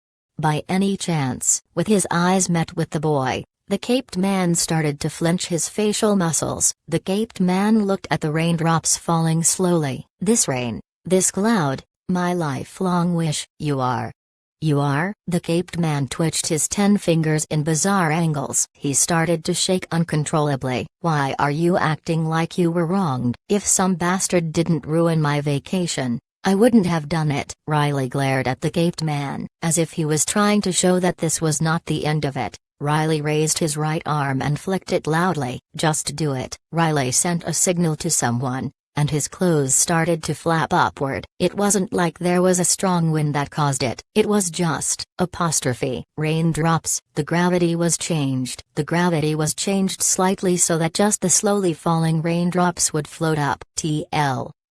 with his eyes met with the boy, the caped man started to flinch his facial muscles. The caped man looked at the raindrops falling slowly. "This rain, this cloud, my lifelong wish." You are? The caped man twitched his 10 fingers in bizarre angles. He started to shake uncontrollably. "Why are you acting like you were wronged? If some bastard didn't ruin my vacation, I wouldn't have done it." Riley glared at the caped man, as if he was trying to show that this was not the end of it. Riley raised his right arm and flicked it loudly. "Just do it." Riley sent a signal to someone, and his clothes started to flap upward. It wasn't like there was a strong wind that caused it. It was just raindrops. The gravity was changed. The gravity was changed slightly so that just the slowly falling raindrops would float up.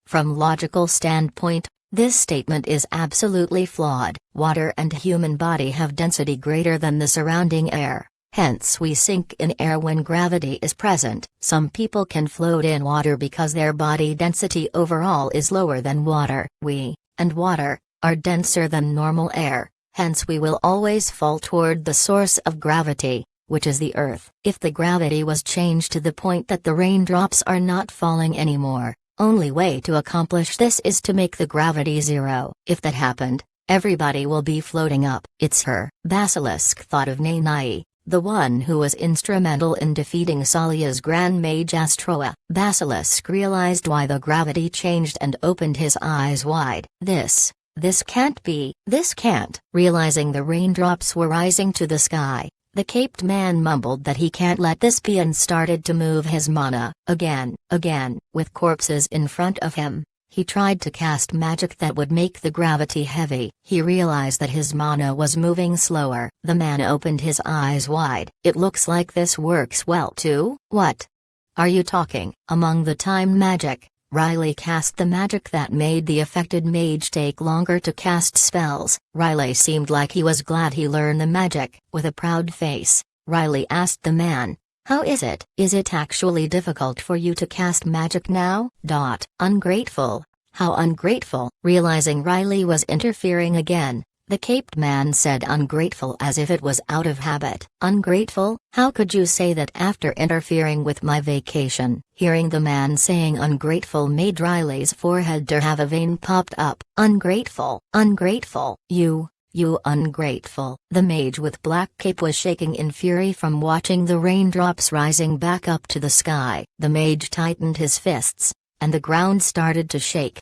From logical standpoint, this statement is absolutely flawed. Water and human body have density greater than the surrounding air. Hence we sink in air when gravity is present. Some people can float in water because their body density overall is lower than water. We, and water, are denser than normal air, hence we will always fall toward the source of gravity, which is the Earth. If the gravity was changed to the point that the raindrops are not falling anymore, only way to accomplish this is to make the gravity zero. If that happened, everybody will be floating up. It's her. Basilisk thought of Nanae, the one who was instrumental in defeating Salia's Grand Mage Astroa. Basilisk realized why the gravity changed and opened his eyes wide. This can't be. This can't. Realizing the raindrops were rising to the sky, the caped man mumbled that he can't let this be and started to move his mana. Again. With corpses in front of him, he tried to cast magic that would make the gravity heavy. He realized that his mana was moving slower. The man opened his eyes wide. It looks like this works well too? What are you talking? Among the time magic, Riley cast the magic that made the affected mage take longer to cast spells. Riley seemed like he was glad he learned the magic. With a proud face, Riley asked the man, "How is it? Is it actually difficult for you to cast magic now?" Ungrateful. How ungrateful. Realizing Riley was interfering again, the caped man said ungrateful as if it was out of habit. Ungrateful? How could you say that after interfering with my vacation? Hearing the man saying ungrateful made Riley's forehead to have a vein popped up. Ungrateful. You ungrateful. The mage with black cape was shaking in fury from watching the raindrops rising back up to the sky. The mage tightened his fists, and the ground started to shake.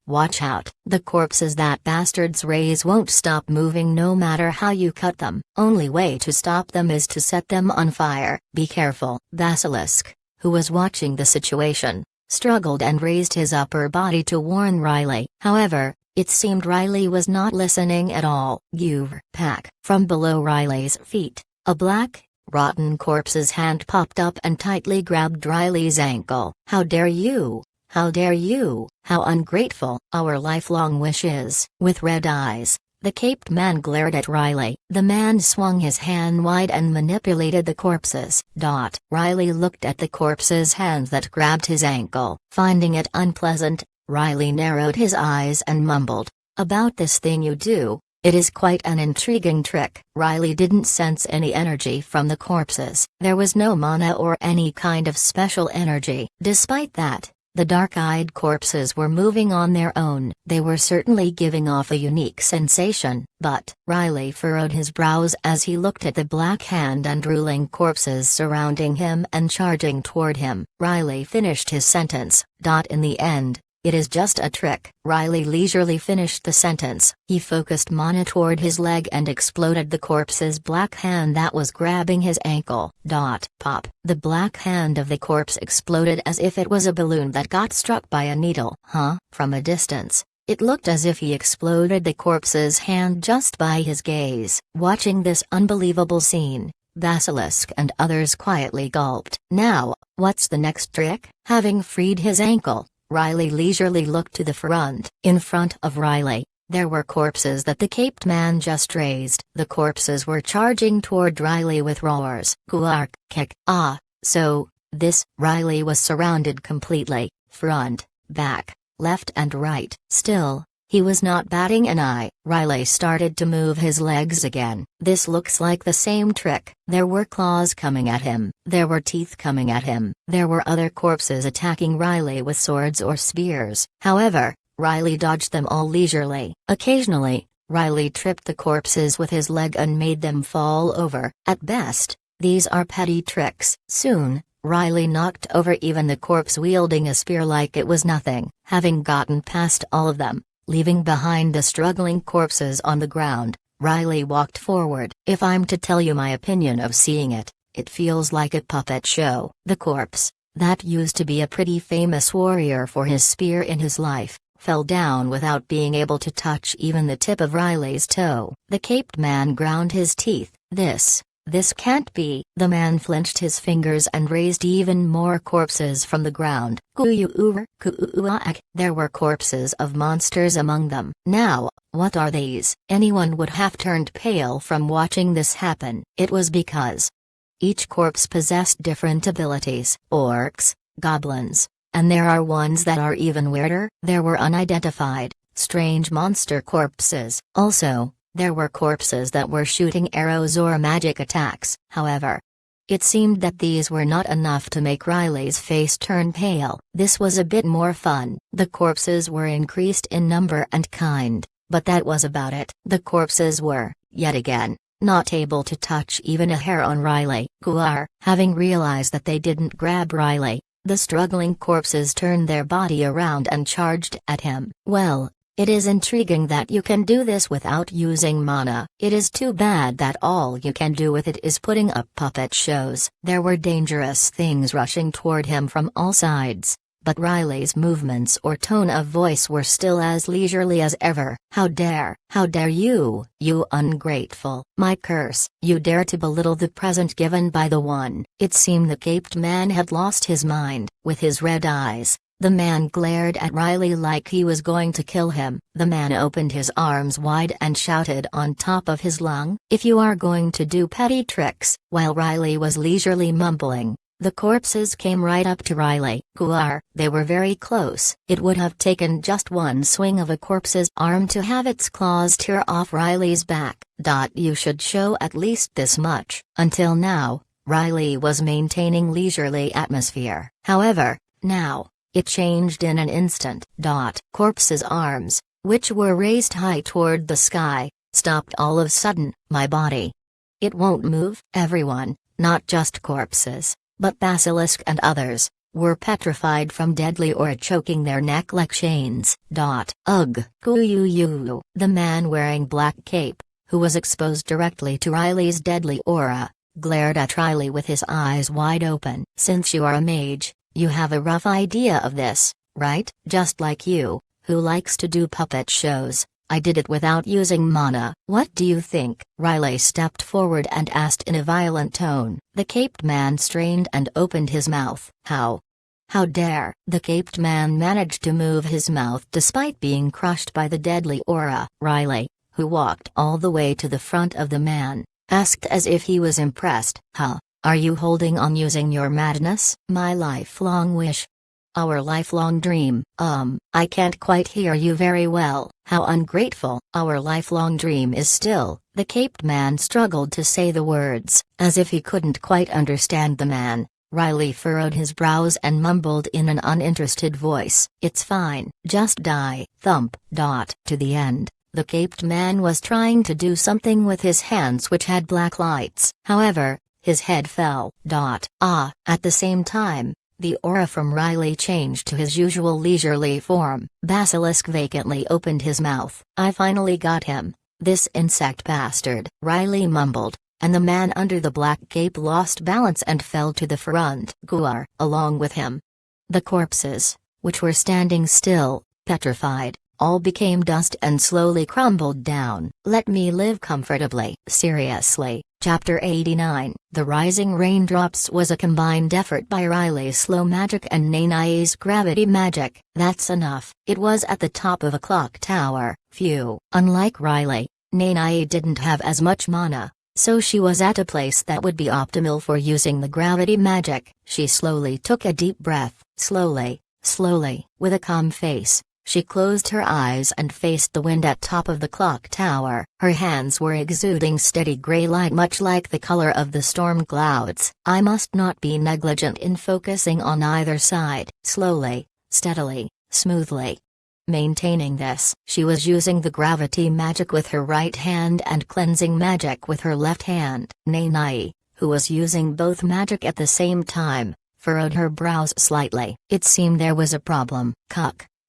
Watch out. The corpses that bastards raise won't stop moving no matter how you cut them. Only way to stop them is to set them on fire. Be careful. Basilisk, who was watching the situation, struggled and raised his upper body to warn Riley. However, it seemed Riley was not listening at all. Pack. From below Riley's feet, a black, rotten corpse's hand popped up and tightly grabbed Riley's ankle. How dare you! How dare you! How ungrateful! Our lifelong wishes. With red eyes, the caped man glared at Riley. The man swung his hand wide and manipulated the corpses. Riley looked at the corpse's hand that grabbed his ankle. Finding it unpleasant, Riley narrowed his eyes and mumbled, "About this thing you do, it is quite an intriguing trick." Riley didn't sense any energy from the corpses. There was no mana or any kind of special energy. Despite that, the dark-eyed corpses were moving on their own. They were certainly giving off a unique sensation. But Riley furrowed his brows as he looked at the black hand and drooling corpses surrounding him and charging toward him. Riley finished his sentence. In the end, it is just a trick. Riley leisurely finished the sentence. He focused mana toward his leg and exploded the corpse's black hand that was grabbing his ankle. Pop. The black hand of the corpse exploded as if it was a balloon that got struck by a needle. From a distance, it looked as if he exploded the corpse's hand just by his gaze. Watching this unbelievable scene, Basilisk and others quietly gulped. Now, what's the next trick? Having freed his ankle, Riley leisurely looked to the front. In front of Riley, there were corpses that the caped man just raised. The corpses were charging toward Riley with roars. Guark, kick. So, this, Riley was surrounded completely, front, back, left and right. Still, he was not batting an eye. Riley started to move his legs again. This looks like the same trick. There were claws coming at him. There were teeth coming at him. There were other corpses attacking Riley with swords or spears. However, Riley dodged them all leisurely. Occasionally, Riley tripped the corpses with his leg and made them fall over. At best, these are petty tricks. Soon, Riley knocked over even the corpse wielding a spear like it was nothing. Having gotten past all of them, leaving behind the struggling corpses on the ground, Riley walked forward. If I'm to tell you my opinion of seeing it, it feels like a puppet show. The corpse, that used to be a pretty famous warrior for his spear in his life, fell down without being able to touch even the tip of Riley's toe. The caped man ground his teeth. This This can't be. The man flinched his fingers and raised even more corpses from the ground. There were corpses of monsters among them. Now, what are these? Anyone would have turned pale from watching this happen. It was because each corpse possessed different abilities. Orcs, goblins, and there are ones that are even weirder. There were unidentified, strange monster corpses. Also, there were corpses that were shooting arrows or magic attacks. However, it seemed that these were not enough to make Riley's face turn pale. This was a bit more fun. The corpses were increased in number and kind, but that was about it. The corpses were, yet again, not able to touch even a hair on Riley. Having realized that they didn't grab Riley, the struggling corpses turned their body around and charged at him. Well, it is intriguing that you can do this without using mana. It is too bad that all you can do with it is putting up puppet shows. There were dangerous things rushing toward him from all sides, but Riley's movements or tone of voice were still as leisurely as ever. How dare you, you ungrateful. My curse, you dare to belittle the present given by the one. It seemed the caped man had lost his mind. With his red eyes, the man glared at Riley like he was going to kill him. The man opened his arms wide and shouted on top of his lung, "If you are going to do petty tricks." While Riley was leisurely mumbling, the corpses came right up to Riley. They were very close. It would have taken just one swing of a corpse's arm to have its claws tear off Riley's back. You should show at least this much. Until now, Riley was maintaining leisurely atmosphere. However, now, it changed in an instant. Corpse's arms, which were raised high toward the sky, stopped all of a sudden. My body. It won't move. Everyone, not just corpses, but Basilisk and others, were petrified from deadly aura choking their neck like chains. Ugh. The man wearing black cape, who was exposed directly to Riley's deadly aura, glared at Riley with his eyes wide open. Since you are a mage, you have a rough idea of this, right? Just like you, who likes to do puppet shows, I did it without using mana. What do you think? Riley stepped forward and asked in a violent tone. The caped man strained and opened his mouth. How dare? The caped man managed to move his mouth despite being crushed by the deadly aura. Riley, who walked all the way to the front of the man, asked as if he was impressed. Are you holding on using your madness? My lifelong wish. Our lifelong dream. I can't quite hear you very well. How ungrateful. Our lifelong dream is still. The caped man struggled to say the words, as if he couldn't quite understand the man. Riley furrowed his brows and mumbled in an uninterested voice. It's fine. Just die. Thump. To the end, the caped man was trying to do something with his hands which had black lights. However, his head fell. At the same time, the aura from Riley changed to his usual leisurely form. Basilisk vacantly opened his mouth. I finally got him. This insect bastard. Riley mumbled, and the man under the black cape lost balance and fell to the front. Along with him. The corpses, which were standing still, petrified, all became dust and slowly crumbled down. Let me live comfortably. Seriously. Chapter 89. The Rising Raindrops was a combined effort by Riley's slow magic and Nanae's gravity magic. That's enough. It was at the top of a clock tower. Phew. Unlike Riley, Nanae didn't have as much mana, so she was at a place that would be optimal for using the gravity magic. She slowly took a deep breath. Slowly, with a calm face, she closed her eyes and faced the wind at top of the clock tower. Her hands were exuding steady gray light much like the color of the storm clouds. I must not be negligent in focusing on either side. Slowly, steadily, smoothly. Maintaining this, she was using the gravity magic with her right hand and cleansing magic with her left hand. Nanae, who was using both magic at the same time, furrowed her brows slightly. It seemed there was a problem.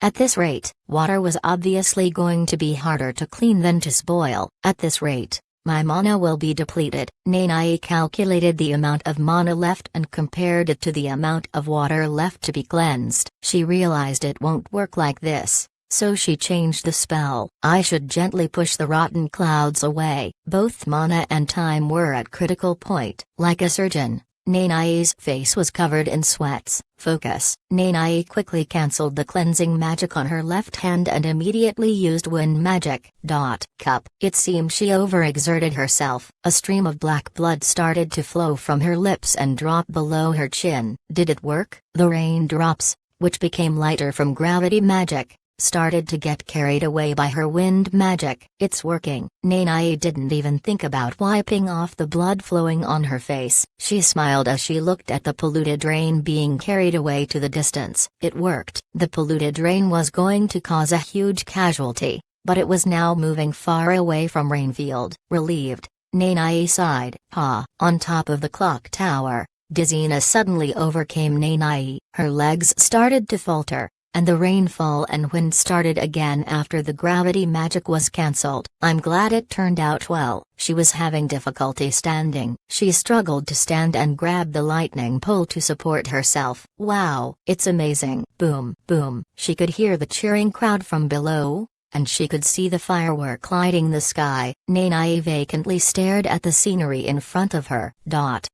At this rate, water was obviously going to be harder to clean than to spoil. At this rate, my mana will be depleted. Nanae calculated the amount of mana left and compared it to the amount of water left to be cleansed. She realized it won't work like this. so she changed the spell. I should gently push the rotten clouds away. Both mana and time were at critical point. Like a surgeon, Nanai's face was covered in sweats. Focus. Nanai quickly cancelled the cleansing magic on her left hand and immediately used wind magic. Cup. It seemed she overexerted herself. A stream of black blood started to flow from her lips and drop below her chin. Did it work? The raindrops, which became lighter from gravity magic, started to get carried away by her wind magic. It's working. Nanai didn't even think about wiping off the blood flowing on her face. She smiled as she looked at the polluted rain being carried away to the distance. It worked. The polluted rain was going to cause a huge casualty, but it was now moving far away from Rainfield. Relieved, Nanai sighed. On top of the clock tower, dizziness suddenly overcame Nanai. Her legs started to falter, and the rainfall and wind started again after the gravity magic was cancelled. I'm glad it turned out well. She was having difficulty standing. She struggled to stand and grabbed the lightning pole to support herself. Wow, it's amazing. Boom, boom. She could hear the cheering crowd from below, and she could see the firework lighting the sky. Nanai vacantly stared at the scenery in front of her.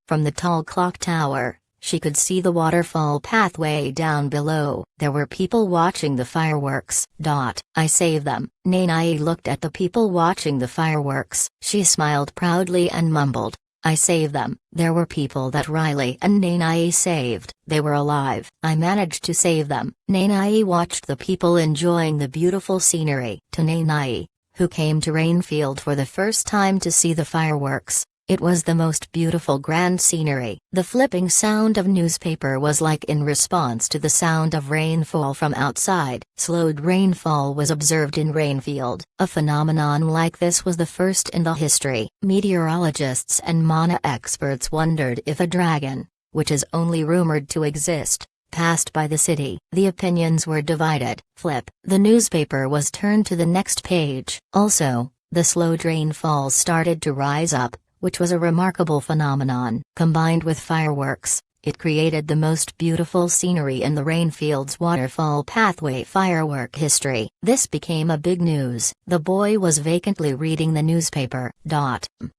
From the tall clock tower, she could see the waterfall pathway down below. There were people watching the fireworks. I saved them. Nanai looked at the people watching the fireworks. She smiled proudly and mumbled, I saved them. There were people that Riley and Nanai saved. They were alive. I managed to save them. Nanai watched the people enjoying the beautiful scenery. To Nanai, who came to Rainfield for the first time to see the fireworks, it was the most beautiful grand scenery. The flipping sound of newspaper was like in response to the sound of rainfall from outside. Slowed rainfall was observed in Rainfield. A phenomenon like this was the first in the history. Meteorologists and mana experts wondered if a dragon, which is only rumored to exist, passed by the city. The opinions were divided. Flip. The newspaper was turned to the next page. Also, the slowed rainfall started to rise up, which was a remarkable phenomenon. Combined with fireworks, it created the most beautiful scenery in the Rainfield's waterfall pathway firework history. This became a big news. The boy was vacantly reading the newspaper.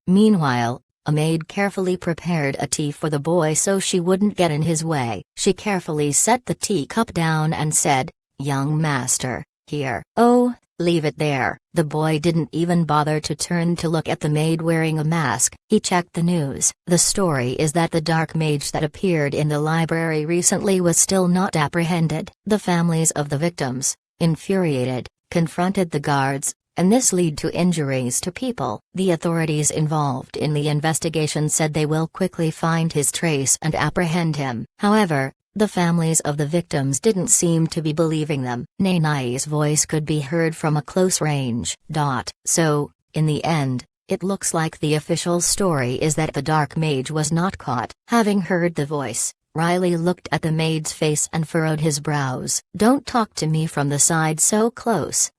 Meanwhile, a maid carefully prepared a tea for the boy so she wouldn't get in his way. She carefully set the teacup down and said, "Young master, here." "Oh, leave it there." The boy didn't even bother to turn to look at the maid wearing a mask. He checked the news. The story is that the dark mage that appeared in the library recently was still not apprehended. The families of the victims, infuriated, confronted the guards, and this led to injuries to people. The authorities involved in the investigation said they will quickly find his trace and apprehend him. However, the families of the victims didn't seem to be believing them. Nanai's voice could be heard from a close range. So, in the end, it looks like the official story is that the dark mage was not caught. Having heard the voice, Riley looked at the maid's face and furrowed his brows. "Don't talk to me from the side so close."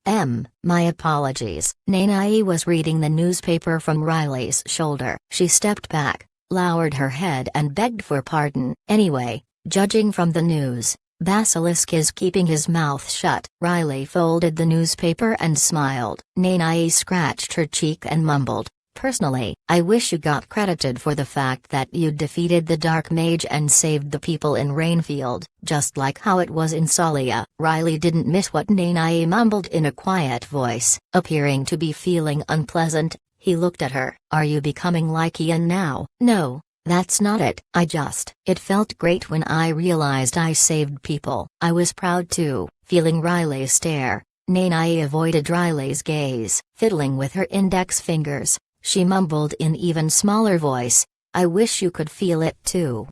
My apologies." Nanai was reading the newspaper from Riley's shoulder. She stepped back, lowered her head and begged for pardon. "Anyway, judging from the news, Basilisk is keeping his mouth shut." Riley folded the newspaper and smiled. Nanai scratched her cheek and mumbled, "Personally, I wish you got credited for the fact that you defeated the Dark Mage and saved the people in Rainfield, just like how it was in Solia." Riley didn't miss what Nanai mumbled in a quiet voice. Appearing to be feeling unpleasant, he looked at her. "Are you becoming like Ian now?" "No. That's not it. It felt great when I realized I saved people. I was proud too." Feeling Riley's stare, Nanai avoided Riley's gaze. Fiddling with her index fingers, she mumbled in even smaller voice, "I wish you could feel it too."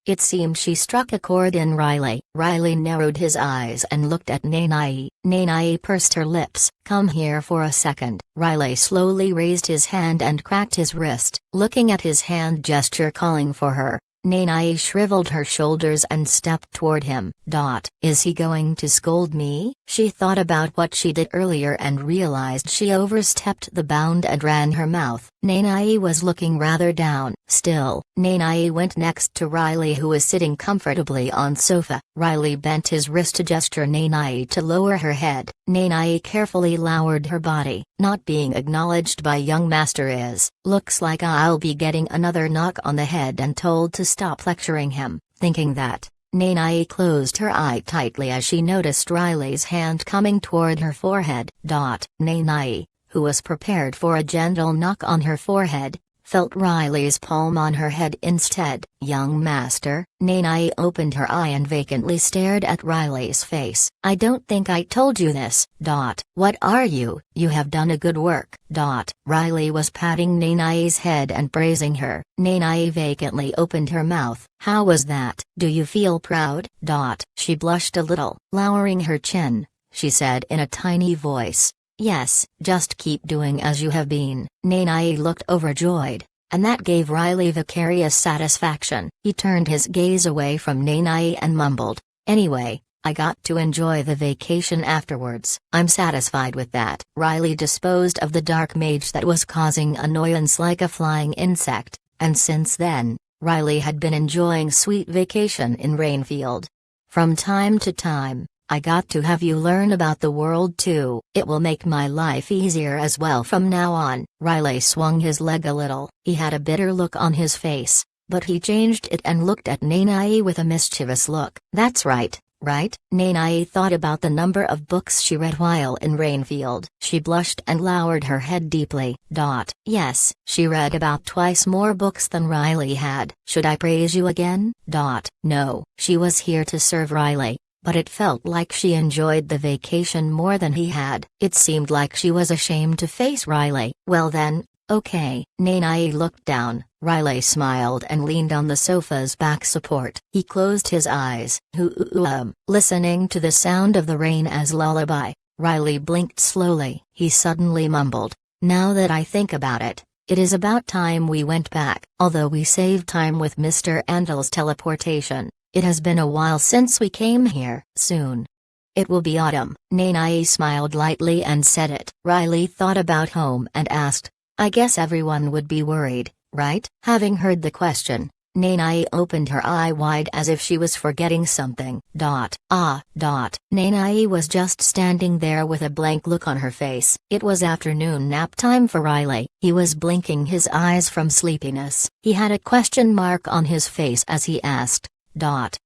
It seemed she struck a chord in Riley. Riley narrowed his eyes and looked at Nanai. Nanai pursed her lips. "Come here for a second." Riley slowly raised his hand and cracked his wrist. Looking at his hand gesture calling for her, Nanai shriveled her shoulders and stepped toward him. Is he going to scold me? She thought about what she did earlier and realized she overstepped the bound and ran her mouth. Nanai was looking rather down. Still, Nanai went next to Riley, who was sitting comfortably on sofa. Riley bent his wrist to gesture Nanai to lower her head. Nanai carefully lowered her body. Not being acknowledged by young master is, looks like I'll be getting another knock on the head and told to stop lecturing him. Thinking that, Nanai closed her eye tightly as she noticed Riley's hand coming toward her forehead. Nanai, who was prepared for a gentle knock on her forehead, felt Riley's palm on her head instead. Young master, Nanai opened her eye and vacantly stared at Riley's face. I don't think I told you this. What are you? You have done a good work. Riley was patting Nanai's head and praising her. Nanai vacantly opened her mouth. How was that? Do you feel proud? She blushed a little. Lowering her chin, she said in a tiny voice. Yes, just keep doing as you have been. Nanai looked overjoyed, and that gave Riley vicarious satisfaction. He turned his gaze away from Nanai and mumbled, anyway, I got to enjoy the vacation afterwards. I'm satisfied with that. Riley disposed of the dark mage that was causing annoyance like a flying insect, and since then, Riley had been enjoying sweet vacation in Rainfield. From time to time, I got to have you learn about the world too. It will make my life easier as well from now on. Riley swung his leg a little. He had a bitter look on his face, but he changed it and looked at Nanai with a mischievous look. That's right, right? Nanai thought about the number of books she read while in Rainfield. She blushed and lowered her head deeply. Yes, she read about twice more books than Riley had. Should I praise you again? No, she was here to serve Riley. But it felt like she enjoyed the vacation more than he had. It seemed like she was ashamed to face Riley. Well then, okay. Nanai looked down. Riley smiled and leaned on the sofa's back support. He closed his eyes. Listening to the sound of the rain as lullaby, Riley blinked slowly. He suddenly mumbled, now that I think about it, it is about time we went back. Although we saved time with Mr. Anvil's teleportation, it has been a while since we came here. Soon it will be autumn. Nanai smiled lightly and said it. Riley thought about home and asked, I guess everyone would be worried, right? Having heard the question, Nanai opened her eye wide as if she was forgetting something. Nanai was just standing there with a blank look on her face. It was afternoon nap time for Riley. He was blinking his eyes from sleepiness. He had a question mark on his face as he asked,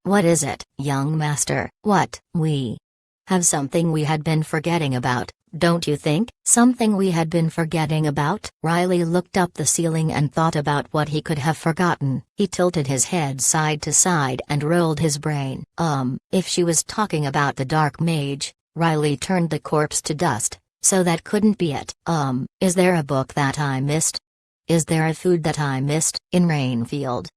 What is it, young master? What? We have something we had been forgetting about, don't you think? Something we had been forgetting about? Riley looked up the ceiling and thought about what he could have forgotten. He tilted his head side to side and rolled his brain. If she was talking about the dark mage, Riley turned the corpse to dust, so that couldn't be it. Is there a book that I missed? Is there a food that I missed? In Rainfield?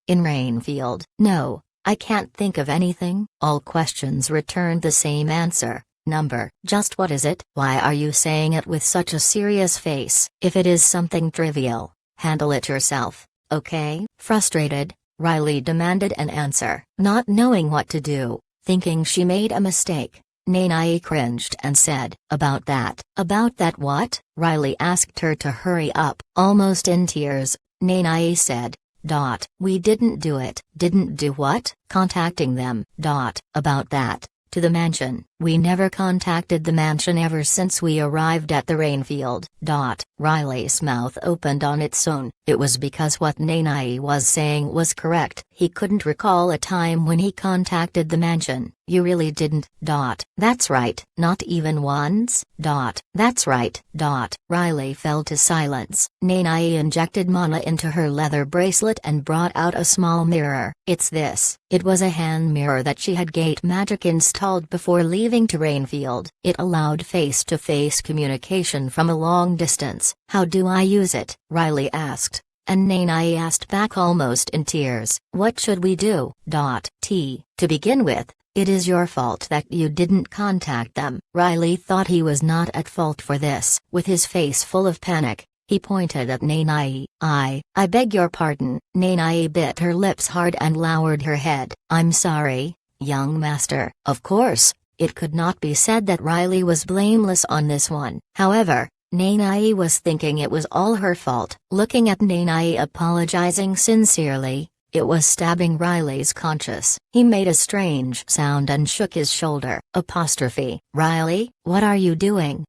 In Rainfield? No. I can't think of anything. All questions returned the same answer. Number. Just what is it? Why are you saying it with such a serious face? If it is something trivial, handle it yourself, okay? Frustrated, Riley demanded an answer. Not knowing what to do, thinking she made a mistake, Nanai cringed and said, About that. About that what? Riley asked her to hurry up. Almost in tears, Nanai said, We didn't do it. Didn't do what? Contacting them. About that. To the mansion. We never contacted the mansion ever since we arrived at the Rainfield. Riley's mouth opened on its own. It was because what Nanai was saying was correct. He couldn't recall a time when he contacted the mansion. You really didn't. That's right. Not even once. That's right. Riley fell to silence. Nanai injected mana into her leather bracelet and brought out a small mirror. It's this. It was a hand mirror that she had gate magic installed before leaving to Rainfield. It allowed face-to-face communication from a long distance. How do I use it? Riley asked, and Nanai asked back almost in tears. What should we do? To begin with, it is your fault that you didn't contact them. Riley thought he was not at fault for this. With his face full of panic, he pointed at Nanai. I beg your pardon. Nanai bit her lips hard and lowered her head. I'm sorry, young master. Of course, it could not be said that Riley was blameless on this one. However, Nanai was thinking it was all her fault. Looking at Nanai apologizing sincerely, it was stabbing Riley's conscience. He made a strange sound and shook his shoulder. Riley, what are you doing?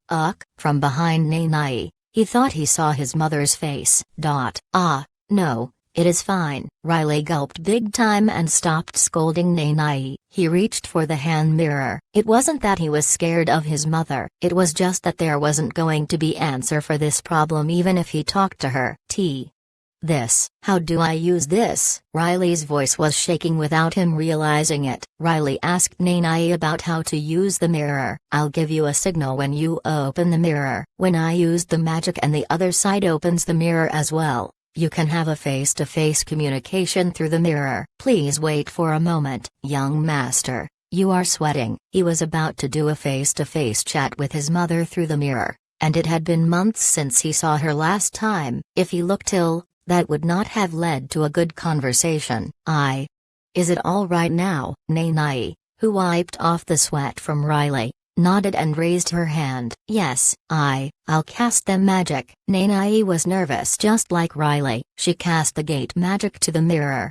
From behind Nanai, he thought he saw his mother's face. No, it is fine. Riley gulped big time and stopped scolding Nanai. He reached for the hand mirror. It wasn't that he was scared of his mother, it was just that there wasn't going to be answer for this problem even if he talked to her. How do I use this? Riley's voice was shaking without him realizing it. Riley asked Nanai about how to use the mirror. I'll give you a signal when you open the mirror. When I use the magic and the other side opens the mirror as well, you can have a face-to-face communication through the mirror. Please wait for a moment, young master. You are sweating. He was about to do a face-to-face chat with his mother through the mirror, and it had been months since he saw her last time. If he looked ill, that would not have led to a good conversation. Is it all right now? Nanai, who wiped off the sweat from Riley, nodded and raised her hand. Yes, I'll cast them magic. Nanai was nervous just like Riley. She cast the gate magic to the mirror.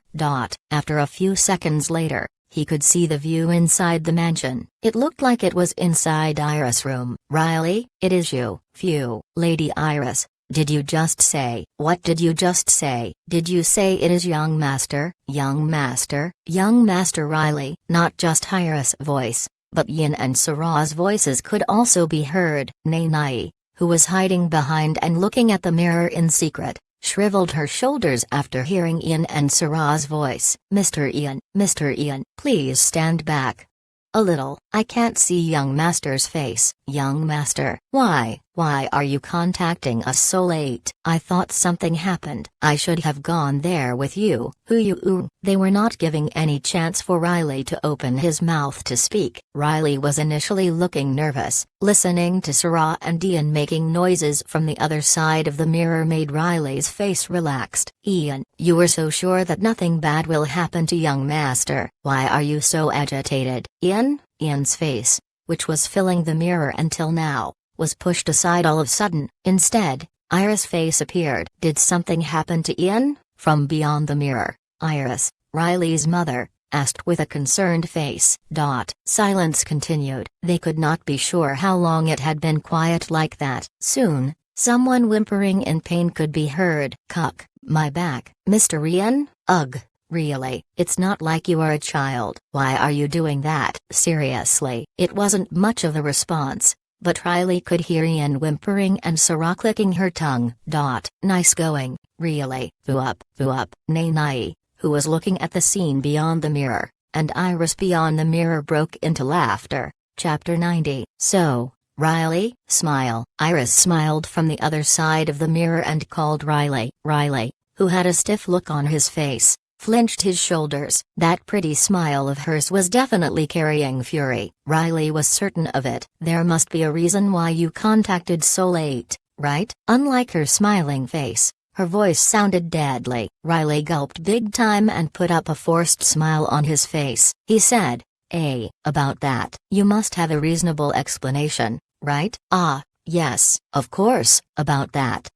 After a few seconds later, he could see the view inside the mansion. It looked like it was inside Iris' room. Riley, it is you. Phew. Lady Iris, did you just say? What did you just say? Did you say it is young master? Young master? Young master Riley. Not just Iris' voice, but Yin and Sarah's voices could also be heard. Nanai, who was hiding behind and looking at the mirror in secret, shriveled her shoulders after hearing Yin and Sarah's voice. Mr. Ian, please stand back a little. I can't see young master's face. Young master, why are you contacting us so late? I thought something happened. I should have gone there with you. They were not giving any chance for Riley to open his mouth to speak. Riley was initially looking nervous. Listening to Sarah and Ian making noises from the other side of the mirror made Riley's face relaxed. Ian, you were so sure that nothing bad will happen to young master. Why are you so agitated? Ian's face, which was filling the mirror until now, was pushed aside all of a sudden. Instead, Iris' face appeared. Did something happen to Ian? From beyond the mirror, Iris, Riley's mother, asked with a concerned face. Silence continued. They could not be sure how long it had been quiet like that. Soon, someone whimpering in pain could be heard. My back. Mr. Ian? Ugh. Really? It's not like you are a child. Why are you doing that? Seriously. It wasn't much of a response, but Riley could hear Ian whimpering and Sarah clicking her tongue. Nice going, really. Boo up. Nanai, who was looking at the scene beyond the mirror, and Iris beyond the mirror broke into laughter. Chapter 90. So, Riley, smile. Iris smiled from the other side of the mirror and called Riley. Riley, who had a stiff look on his face, flinched his shoulders. That pretty smile of hers was definitely carrying fury. Riley was certain of it. There must be a reason why you contacted so late, right? Unlike her smiling face, her voice sounded deadly. Riley gulped big time and put up a forced smile on his face. He said, about that. You must have a reasonable explanation, right? Yes, of course, about that.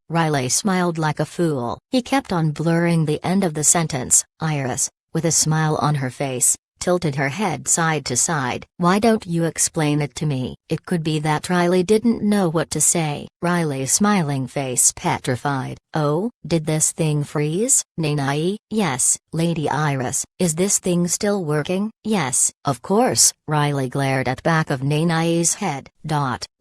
Riley smiled like a fool. He kept on blurring the end of the sentence. Iris, with a smile on her face, tilted her head side to side. Why don't you explain it to me? It could be that Riley didn't know what to say. Riley's smiling face petrified. Oh, did this thing freeze? Nanai? Yes, Lady Iris. Is this thing still working? Yes, of course. Riley glared at back of Nanai's head.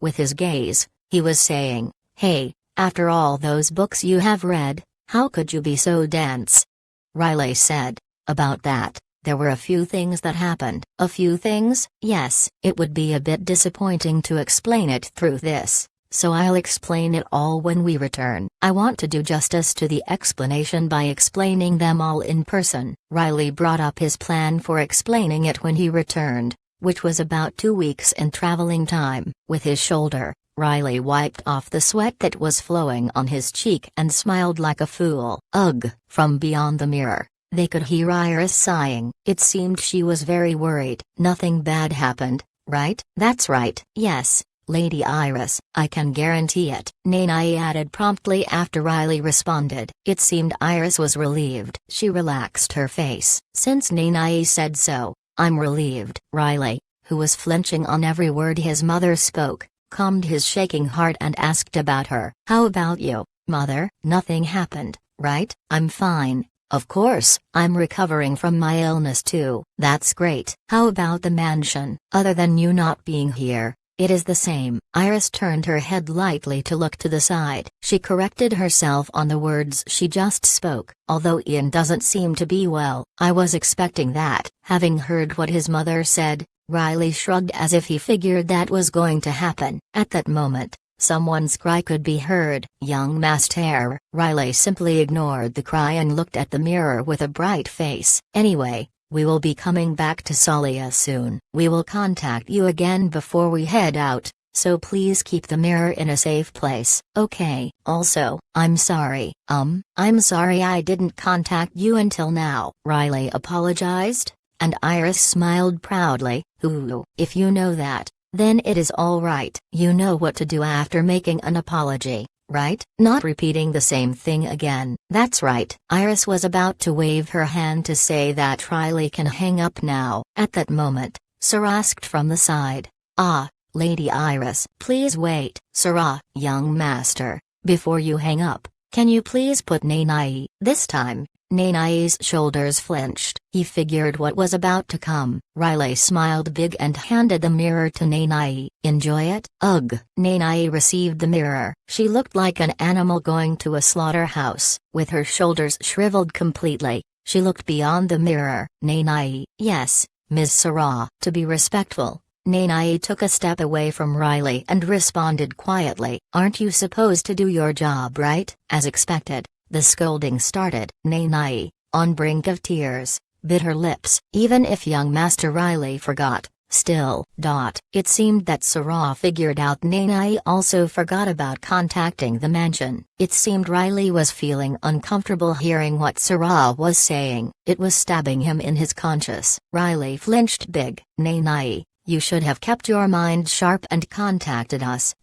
With his gaze, he was saying, hey, after all those books you have read, how could you be so dense? Riley said, about that, there were a few things that happened. A few things? Yes. It would be a bit disappointing to explain it through this, so I'll explain it all when we return. I want to do justice to the explanation by explaining them all in person. Riley brought up his plan for explaining it when he returned, which was about 2 weeks in traveling time. With his shoulder, Riley wiped off the sweat that was flowing on his cheek and smiled like a fool. Ugh. From beyond the mirror, they could hear Iris sighing. It seemed she was very worried. Nothing bad happened, right? That's right. Yes, Lady Iris, I can guarantee it, Nanai added promptly after Riley responded. It seemed Iris was relieved. She relaxed her face. Since Nanai said so, I'm relieved. Riley, who was flinching on every word his mother spoke, calmed his shaking heart and asked about her. How about you, mother? Nothing happened, right? I'm fine. Of course, I'm recovering from my illness too. That's great. How about the mansion? Other than you not being here, it is the same. Iris turned her head lightly to look to the side. She corrected herself on the words she just spoke. Although Ian doesn't seem to be well, I was expecting that. Having heard what his mother said, Riley shrugged as if he figured that was going to happen. At that moment, someone's cry could be heard. Young Master. Riley simply ignored the cry and looked at the mirror with a bright face. Anyway, we will be coming back to Salia soon. We will contact you again before we head out, so please keep the mirror in a safe place. Okay. Also, I'm sorry. I'm sorry I didn't contact you until now. Riley apologized, and Iris smiled proudly. Ooh, if you know that, then it is all right. You know what to do after making an apology, right? Not repeating the same thing again. That's right. Iris was about to wave her hand to say that Riley can hang up now. At that moment, Sarah asked from the side. Ah, Lady Iris. Please wait. Sarah, young master, before you hang up, can you please put Nanai? This time, Nanai's shoulders flinched. He figured what was about to come. Riley smiled big and handed the mirror to Nanai. Enjoy it? Ugh. Nanai received the mirror. She looked like an animal going to a slaughterhouse. With her shoulders shriveled completely, she looked beyond the mirror. Nanai. Yes, Ms. Sarah. To be respectful, Nanai took a step away from Riley and responded quietly. Aren't you supposed to do your job right? As expected, the scolding started. Nanai, on brink of tears, bit her lips. Even if young Master Riley forgot, still. It seemed that Sarah figured out Nanai also forgot about contacting the mansion. It seemed Riley was feeling uncomfortable hearing what Sarah was saying. It was stabbing him in his conscience. Riley flinched big. Nanai, you should have kept your mind sharp and contacted us.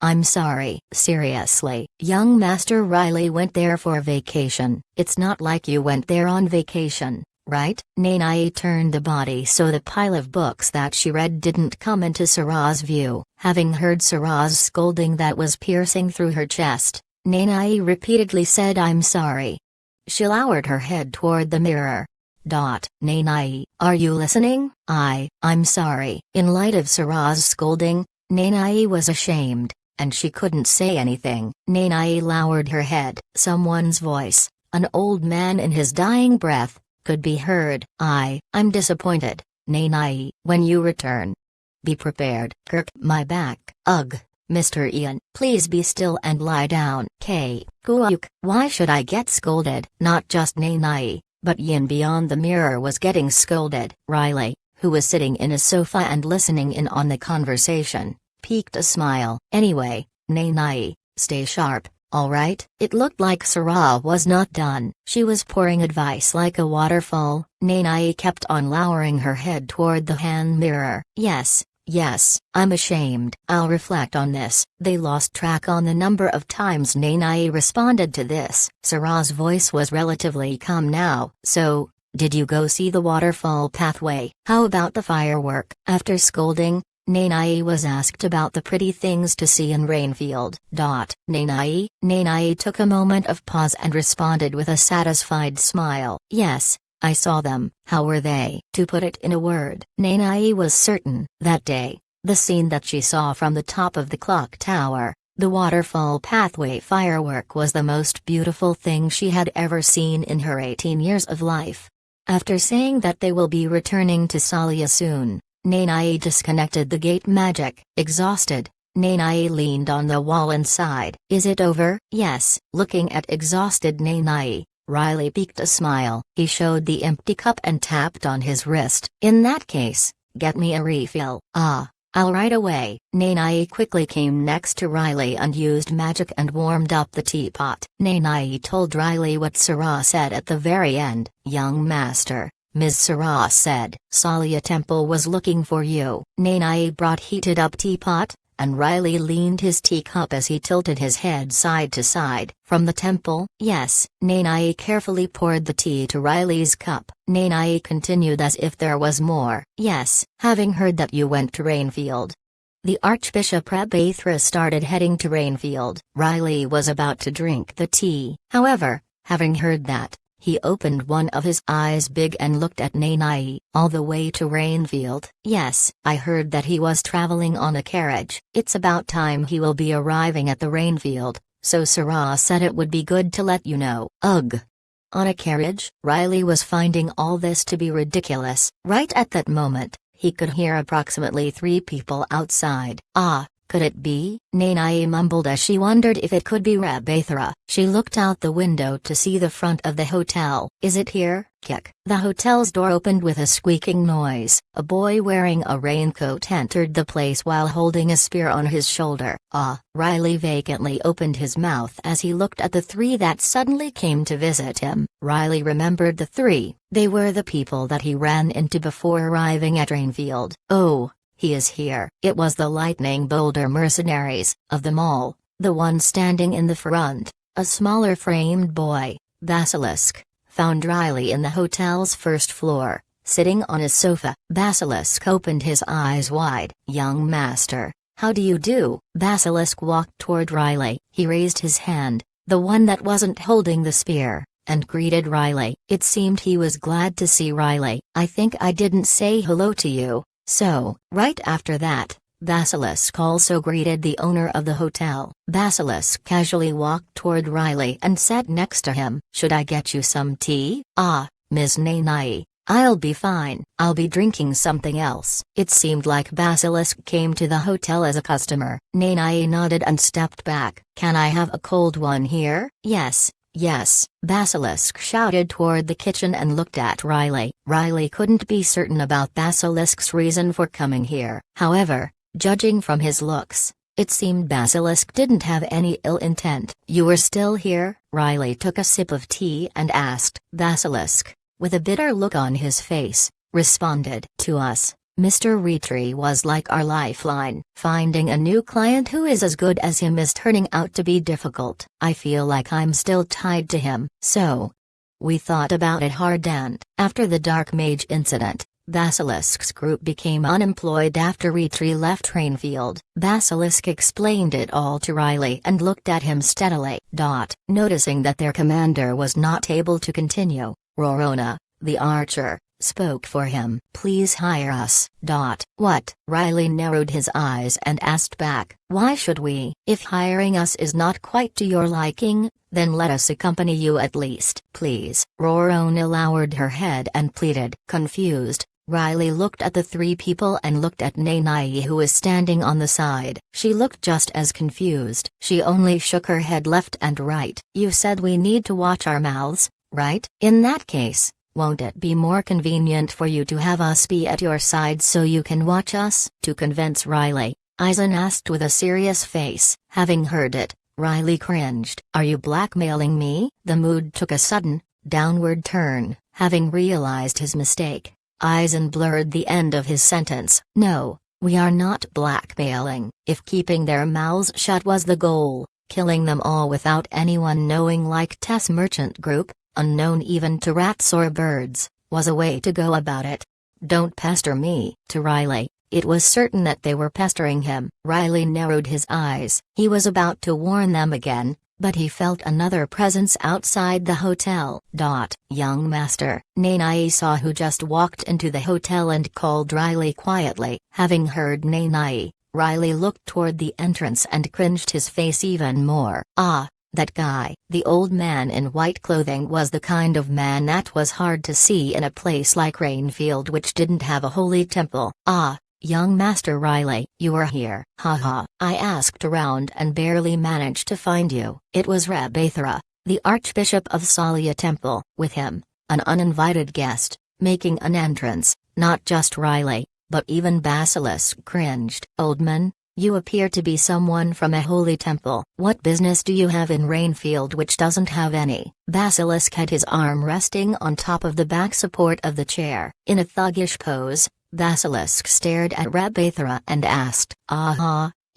I'm sorry. Seriously. Young Master Riley went there for vacation. It's not like you went there on vacation, right? Nanai turned the body so the pile of books that she read didn't come into Sarah's view. Having heard Sarah's scolding that was piercing through her chest, Nanai repeatedly said I'm sorry. She lowered her head toward the mirror. Nanai, are you listening? I'm sorry. In light of Sarah's scolding, Nanai was ashamed, and she couldn't say anything. Nanai lowered her head. Someone's voice, an old man in his dying breath, could be heard. I'm disappointed, Nanai. When you return, be prepared. Kirk, my back. Ugh, Mr. Ian, please be still and lie down. Kuuk, why should I get scolded? Not just Nanai, but Ian beyond the mirror was getting scolded. Riley, who was sitting in a sofa and listening in on the conversation, peeked a smile. Anyway, Nanai, stay sharp, alright? It looked like Sarah was not done. She was pouring advice like a waterfall. Nanai kept on lowering her head toward the hand mirror. Yes, I'm ashamed. I'll reflect on this. They lost track on the number of times Nanai responded to this. Sarah's voice was relatively calm now. So, did you go see the waterfall pathway? How about the firework? After scolding, Nanai was asked about the pretty things to see in Rainfield. Nanai took a moment of pause and responded with a satisfied smile. Yes, I saw them. How were they? To put it in a word, Nanai was certain, that day, the scene that she saw from the top of the clock tower, the waterfall pathway firework was the most beautiful thing she had ever seen in her 18 years of life. After saying that they will be returning to Salia soon, Nanai disconnected the gate magic. Exhausted, Nanai leaned on the wall and sighed. Is it over? Yes. Looking at exhausted Nanai, Riley peeked a smile. He showed the empty cup and tapped on his wrist. In that case, get me a refill. I'll right away. Nanai quickly came next to Riley and used magic and warmed up the teapot. Nanai told Riley what Sarah said at the very end. Young master, Ms. Sarah said, Salia Temple was looking for you. Nanai brought heated up teapot, and Riley leaned his teacup as he tilted his head side to side. From the temple? Yes. Nanai carefully poured the tea to Riley's cup. Nanai continued as if there was more. Yes, having heard that you went to Rainfield. The Archbishop Rebathra started heading to Rainfield. Riley was about to drink the tea. However, having heard that, he opened one of his eyes big and looked at Nanai. All the way to Rainfield? Yes, I heard that he was traveling on a carriage. It's about time he will be arriving at the Rainfield, so Sarah said it would be good to let you know. Ugh. On a carriage? Riley was finding all this to be ridiculous. Right at that moment, he could hear approximately 3 people outside. Could it be? Nanai mumbled as she wondered if it could be Rebathra. She looked out the window to see the front of the hotel. Is it here? Kick. The hotel's door opened with a squeaking noise. A boy wearing a raincoat entered the place while holding a spear on his shoulder. Riley vacantly opened his mouth as he looked at the 3 that suddenly came to visit him. Riley remembered the 3. They were the people that he ran into before arriving at Rainfield. Oh. He is here. It was the Lightning Boulder mercenaries, of them all, the one standing in the front, a smaller framed boy, Basilisk, found Riley in the hotel's first floor, sitting on his sofa. Basilisk opened his eyes wide. Young master, how do you do? Basilisk walked toward Riley. He raised his hand, the one that wasn't holding the spear, and greeted Riley. It seemed he was glad to see Riley. I think I didn't say hello to you. So, right after that, Basilisk also greeted the owner of the hotel. Basilisk casually walked toward Riley and sat next to him. Should I get you some tea? Ms. Nanai, I'll be fine. I'll be drinking something else. It seemed like Basilisk came to the hotel as a customer. Nanai nodded and stepped back. Can I have a cold one here? Yes. Yes, Basilisk shouted toward the kitchen and looked at Riley. Riley couldn't be certain about Basilisk's reason for coming here. However, judging from his looks, it seemed Basilisk didn't have any ill intent. You were still here? Riley took a sip of tea and asked. Basilisk, with a bitter look on his face, responded. To us, Mr. Retry was like our lifeline. Finding a new client who is as good as him is turning out to be difficult. I feel like I'm still tied to him. So, we thought about it hard and, after the Dark Mage incident, Basilisk's group became unemployed after Retry left Rainfield. Basilisk explained it all to Riley and looked at him steadily. Noticing that their commander was not able to continue, Rorona, the archer, spoke for him. Please hire us. What? Riley narrowed his eyes and asked back. Why should we? If hiring us is not quite to your liking, then let us accompany you at least. Please. Rorona lowered her head and pleaded. Confused, Riley looked at the 3 people and looked at Nanai who was standing on the side. She looked just as confused. She only shook her head left and right. You said we need to watch our mouths, right? In that case, won't it be more convenient for you to have us be at your side so you can watch us? To convince Riley, Eisen asked with a serious face. Having heard it, Riley cringed. Are you blackmailing me? The mood took a sudden, downward turn. Having realized his mistake, Eisen blurred the end of his sentence. No, we are not blackmailing. If keeping their mouths shut was the goal, killing them all without anyone knowing like Tess Merchant Group, unknown even to rats or birds, was a way to go about it. Don't pester me. To Riley, it was certain that they were pestering him. Riley narrowed his eyes. He was about to warn them again, but he felt another presence outside the hotel. Young master. Nanai saw who just walked into the hotel and called Riley quietly. Having heard Nanai, Riley looked toward the entrance and cringed his face even more. That guy. The old man in white clothing was the kind of man that was hard to see in a place like Rainfield which didn't have a holy temple. Young Master Riley, you are here. Haha. I asked around and barely managed to find you. It was Rebathra, the Archbishop of Salia Temple. With him, an uninvited guest, making an entrance. Not just Riley, but even Basilisk cringed. Old man, you appear to be someone from a holy temple. What business do you have in Rainfield which doesn't have any? Basilisk had his arm resting on top of the back support of the chair. In a thuggish pose, Basilisk stared at Rebathra and asked,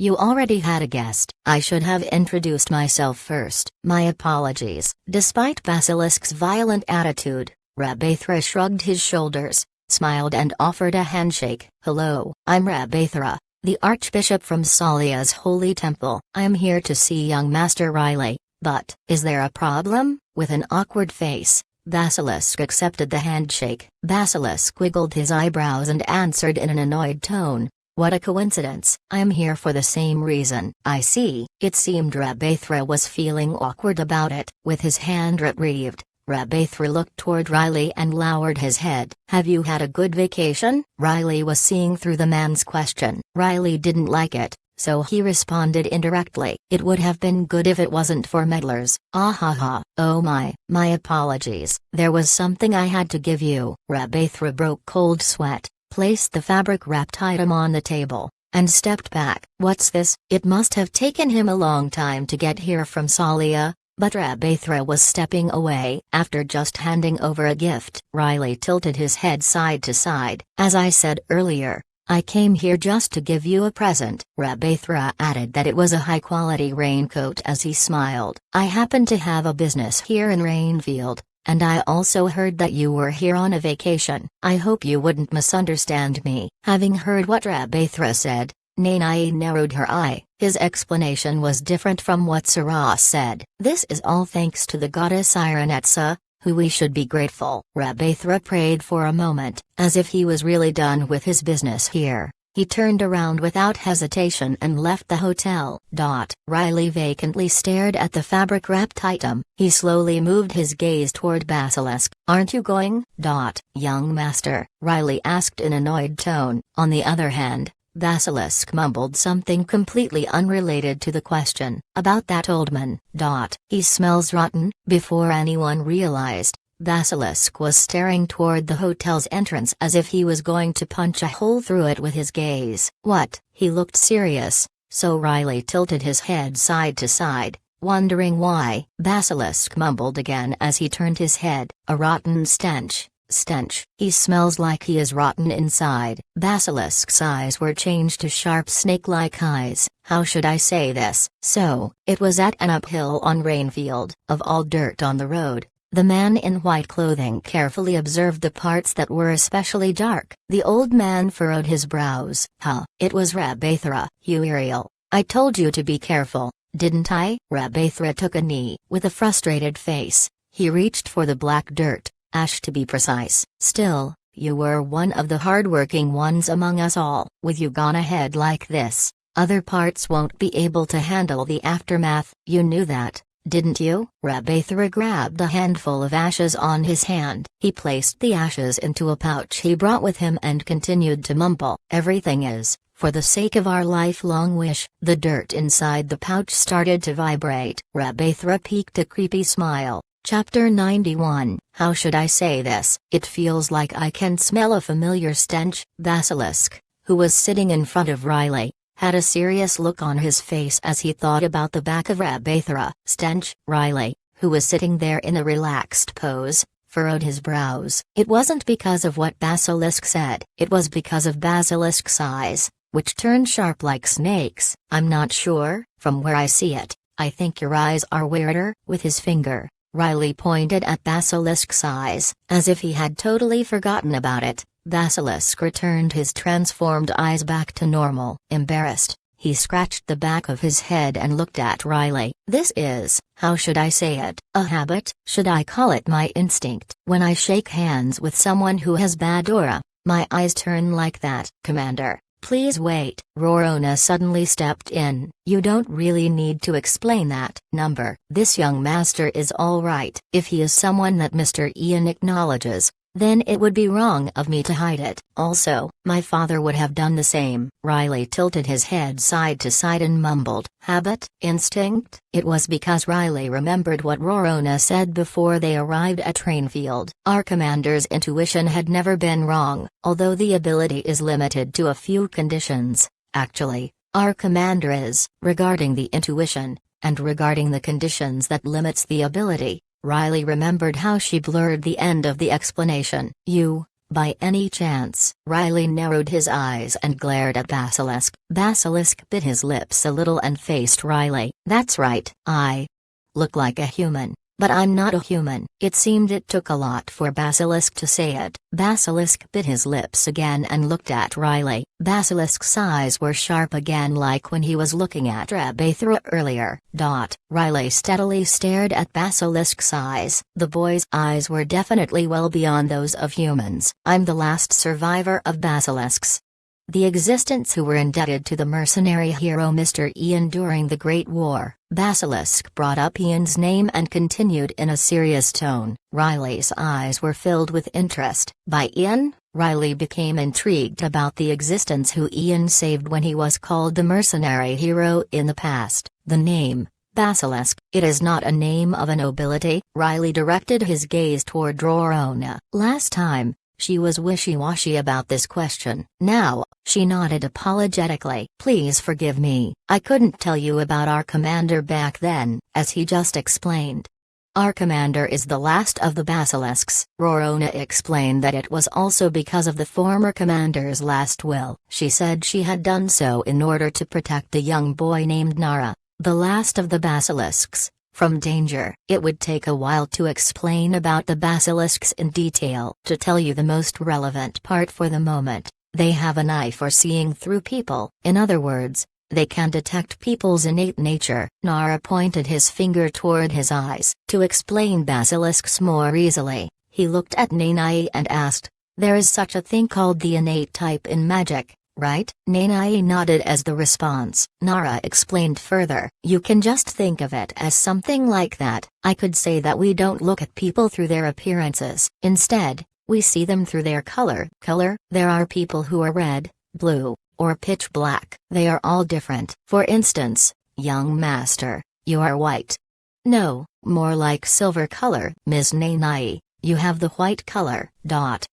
You already had a guest. I should have introduced myself first. My apologies. Despite Basilisk's violent attitude, Rabathra shrugged his shoulders, smiled and offered a handshake. Hello, I'm Rabathra, the Archbishop from Salia's Holy Temple. I am here to see young Master Riley, but is there a problem? With an awkward face, Basilisk accepted the handshake. Basilisk wiggled his eyebrows and answered in an annoyed tone. What a coincidence. I am here for the same reason. I see. It seemed Rabathra was feeling awkward about it. With his hand retrieved, Rabathra looked toward Riley and lowered his head. Have you had a good vacation? Riley was seeing through the man's question. Riley didn't like it, so he responded indirectly. It would have been good if it wasn't for meddlers. Ah ha ha. Oh my apologies. There was something I had to give you. Rabathra broke cold sweat, placed the fabric-wrapped item on the table, and stepped back. What's this? It must have taken him a long time to get here from Salia, but Rabathra was stepping away after just handing over a gift. Riley tilted his head side to side. As I said earlier, I came here just to give you a present. Rabathra added that it was a high-quality raincoat as he smiled. I happen to have a business here in Rainfield, and I also heard that you were here on a vacation. I hope you wouldn't misunderstand me. Having heard what Rabathra said, Nanae narrowed her eye. His explanation was different from what Sarah said. This is all thanks to the goddess Ironetsa, who we should be grateful. Rabathra prayed for a moment, as if he was really done with his business here. He turned around without hesitation and left the hotel. Riley vacantly stared at the fabric-wrapped item. He slowly moved his gaze toward Basilisk. Aren't you going? Young master, Riley asked in annoyed tone. On the other hand, Basilisk mumbled something completely unrelated to the question. About that old man. He smells rotten. Before anyone realized, Basilisk was staring toward the hotel's entrance as if he was going to punch a hole through it with his gaze. What? He looked serious, so Riley tilted his head side to side, wondering why. Basilisk mumbled again as he turned his head. A rotten stench. He smells like he is rotten inside. Basilisk's eyes were changed to sharp snake-like eyes. How should I say this? So, it was at an uphill on Rainfield. Of all dirt on the road, the man in white clothing carefully observed the parts that were especially dark. The old man furrowed his brows. It was Rabathra. Uriel, I told you to be careful, didn't I? Rabathra took a knee. With a frustrated face, he reached for the black dirt. Ash to be precise. Still, you were one of the hardworking ones among us all. With you gone ahead like this, other parts won't be able to handle the aftermath. You knew that, didn't you? Rabathra grabbed a handful of ashes on his hand. He placed the ashes into a pouch he brought with him and continued to mumble. Everything is, for the sake of our lifelong wish. The dirt inside the pouch started to vibrate. Rabathra peeked a creepy smile. Chapter 91. How should I say this? It feels like I can smell a familiar stench. Basilisk, who was sitting in front of Riley, had a serious look on his face as he thought about the back of Rabathra. Stench. Riley, who was sitting there in a relaxed pose, furrowed his brows. It wasn't because of what Basilisk said. It was because of Basilisk's eyes, which turned sharp like snakes. I'm not sure. From where I see it, I think your eyes are weirder. With his finger, Riley pointed at Basilisk's eyes. As if he had totally forgotten about it, Basilisk returned his transformed eyes back to normal. Embarrassed, he scratched the back of his head and looked at Riley. This is, how should I say it, a habit? Should I call it my instinct? When I shake hands with someone who has bad aura, my eyes turn like that. Commander, please wait. Rorona suddenly stepped in. You don't really need to explain that. This young master is all right. If he is someone that Mr. Ian acknowledges, then it would be wrong of me to hide it. Also, my father would have done the same. Riley tilted his head side to side and mumbled. Habit? Instinct? It was because Riley remembered what Rorona said before they arrived at Rainfield. Our commander's intuition had never been wrong, although the ability is limited to a few conditions. Actually, our commander is, regarding the intuition, and regarding the conditions that limits the ability. Riley remembered how she blurred the end of the explanation. You, By any chance? Riley narrowed his eyes and glared at Basilisk. Basilisk bit his lips a little and faced Riley. That's right. I look like a human, but I'm not a human. It seemed it took a lot for Basilisk to say it. Basilisk bit his lips again and looked at Riley. Basilisk's eyes were sharp again, like when he was looking at Rabathra earlier. Riley steadily stared at Basilisk's eyes. The boy's eyes were definitely well beyond those of humans. I'm the last survivor of basilisks. The existence who were indebted to the mercenary hero Mr. Ian during the Great War. Basilisk brought up Ian's name and continued in a serious tone. Riley's eyes were filled with interest. By Ian? Riley became intrigued about the existence who Ian saved when he was called the mercenary hero in the past. The name, Basilisk. It is not a name of a nobility. Riley directed his gaze toward Rorona. Last time, she was wishy-washy about this question. Now, she nodded apologetically. Please forgive me, I couldn't tell you about our commander back then, as he just explained. Our commander is the last of the basilisks. Rorona explained that it was also because of the former commander's last will. She said she had done so in order to protect a young boy named Nara, the last of the basilisks, from danger. It would take a while to explain about the basilisks in detail. To tell you the most relevant part for the moment, they have an eye for seeing through people. In other words, they can detect people's innate nature. Nara pointed his finger toward his eyes. To explain basilisks more easily, he looked at Nanai and asked, there is such a thing called the innate type in magic, right? Nanai nodded as the response. Nara explained further, you can just think of it as something like that. I could say that we don't look at people through their appearances. Instead, we see them through their color. There are people who are red, blue, or pitch black. They are all different. For instance, young master, you are white. No, more like silver color. Ms. Nanai, you have the white color.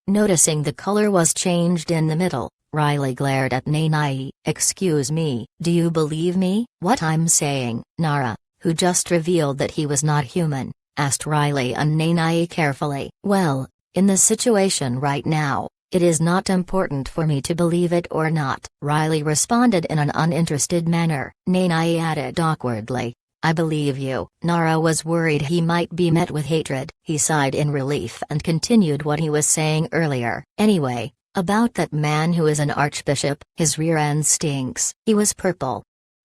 Noticing the color was changed in the middle, Riley glared at Nanai. Excuse me, do you believe me? What I'm saying? Nara, who just revealed that he was not human, asked Riley and Nanai carefully. Well, in the situation right now, it is not important for me to believe it or not, Riley responded in an uninterested manner. Nanai added awkwardly, I believe you. Nara was worried he might be met with hatred. He sighed in relief and continued what he was saying earlier. Anyway, about that man who is an archbishop, his rear end stinks. He was purple.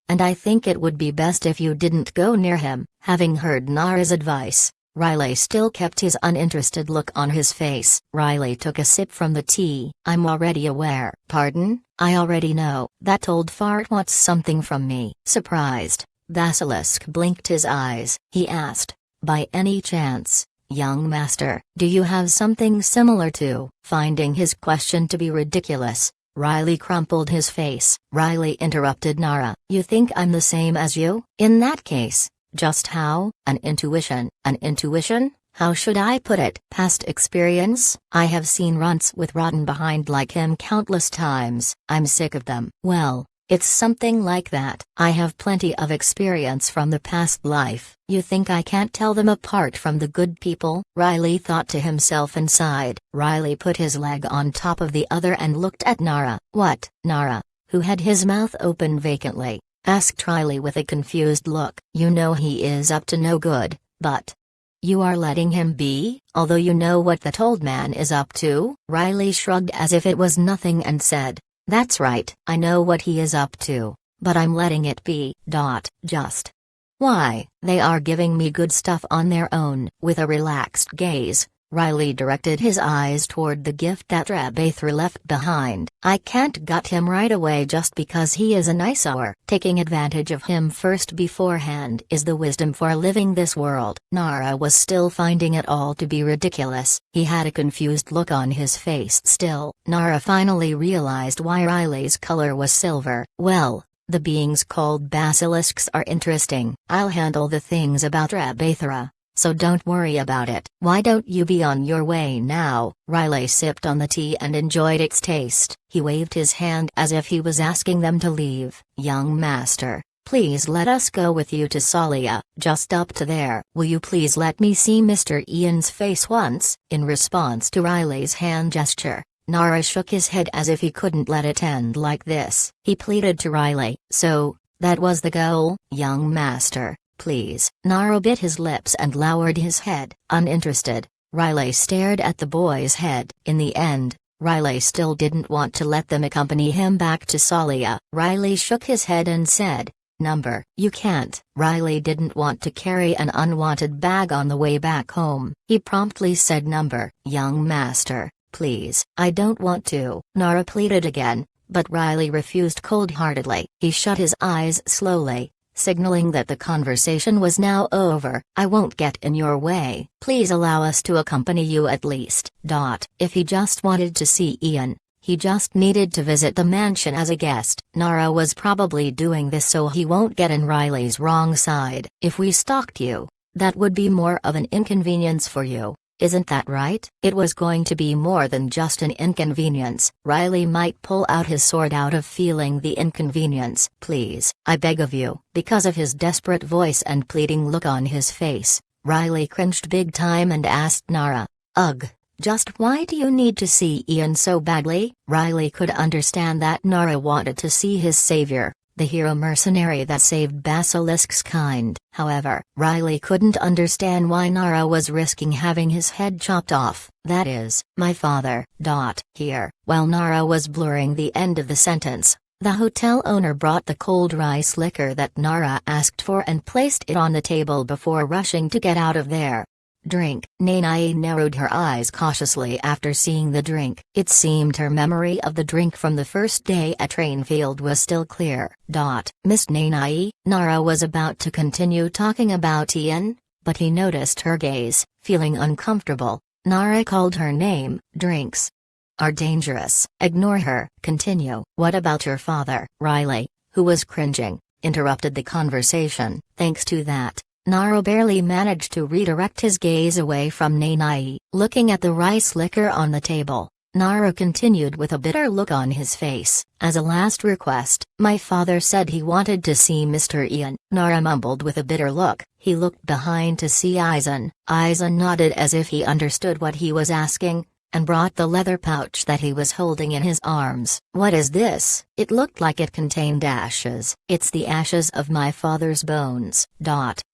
And I think it would be best if you didn't go near him. Having heard Nara's advice, Riley still kept his uninterested look on his face. Riley took a sip from the tea. I'm already aware. Pardon? I already know. That old fart wants something from me. Surprised, Basilisk blinked his eyes. He asked, by any chance, young master, do you have something similar to? Finding his question to be ridiculous, Riley crumpled his face. Riley interrupted Nara. You think I'm the same as you? In that case, just how? An intuition. An intuition? How should I put it? Past experience? I have seen runts with rotten behind like him countless times. I'm sick of them. Well, it's something like that. I have plenty of experience from the past life. You think I can't tell them apart from the good people? Riley thought to himself and sighed. Riley put his leg on top of the other and looked at Nara. What? Nara, who had his mouth open vacantly, asked Riley with a confused look. You know he is up to no good, but you are letting him be, although you know what that old man is up to? Riley shrugged as if it was nothing and said, that's right. I know what he is up to, but I'm letting it be. Just. Why? They are giving me good stuff on their own. With a relaxed gaze, Riley directed his eyes toward the gift that Rabathra left behind. I can't gut him right away just because he is an eyesore. Taking advantage of him first beforehand is the wisdom for living this world. Nara was still finding it all to be ridiculous. He had a confused look on his face still. Nara finally realized why Riley's color was silver. Well, the beings called basilisks are interesting. I'll handle the things about Rabathra, so don't worry about it. Why don't you be on your way now? Riley sipped on the tea and enjoyed its taste. He waved his hand as if he was asking them to leave. Young master, Please let us go with you to Salia, just up to there. Will you please let me see Mr. Ian's face once?" In response to Riley's hand gesture, Nara shook his head as if he couldn't let it end like this. He pleaded to Riley, "So, that was the goal, young master, please." Nara bit his lips and lowered his head, uninterested. Riley stared at the boy's head. In the end, Riley still didn't want to let them accompany him back to Salia. Riley shook his head and said, "Number, you can't." Riley didn't want to carry an unwanted bag on the way back home. He promptly said, "Number, young master, please." "I don't want to," Nara pleaded again, but Riley refused cold-heartedly. He shut his eyes slowly, signaling that the conversation was now over. "I won't get in your way. Please allow us to accompany you at least." If he just wanted to see Ian, he just needed to visit the mansion as a guest. Nara was probably doing this so he won't get in Riley's wrong side. "If we stalked you, that would be more of an inconvenience for you. Isn't that right?" It was going to be more than just an inconvenience. Riley might pull out his sword out of feeling the inconvenience. "Please, I beg of you." Because of his desperate voice and pleading look on his face, Riley cringed big time and asked Nara, "Ugh, just why do you need to see Ian so badly?" Riley could understand that Nara wanted to see his savior, the hero mercenary that saved Basilisk's kind. However, Riley couldn't understand why Nara was risking having his head chopped off. "That is, my father." Here, while Nara was blurring the end of the sentence, the hotel owner brought the cold rice liquor that Nara asked for and placed it on the table before rushing to get out of there. "Drink." Nanai narrowed her eyes cautiously after seeing the drink. It seemed her memory of the drink from the first day at Rainfield was still clear. "Miss Nanai?" Nara was about to continue talking about Ian, but he noticed her gaze. Feeling uncomfortable, Nara called her name. "Drinks are dangerous. Ignore her." "Continue." "What about your father?" Riley, who was cringing, interrupted the conversation. Thanks to that, Nara barely managed to redirect his gaze away from Nanai. Looking at the rice liquor on the table, Nara continued with a bitter look on his face. "As a last request, my father said he wanted to see Mr. Ian." Nara mumbled with a bitter look. He looked behind to see Eisen. Eisen nodded as if he understood what he was asking, and brought the leather pouch that he was holding in his arms. "What is this?" It looked like it contained ashes. "It's the ashes of my father's bones."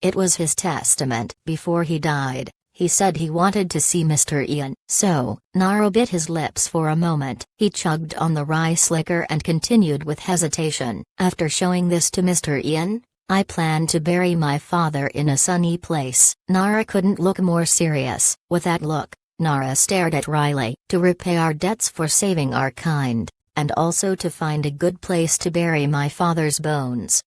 It was his testament. Before he died, he said he wanted to see Mr. Ian. So, Nara bit his lips for a moment. He chugged on the rice liquor and continued with hesitation. "After showing this to Mr. Ian, I plan to bury my father in a sunny place." Nara couldn't look more serious. With that look, Nara stared at Riley. "To repay our debts for saving our kind, and also to find a good place to bury my father's bones.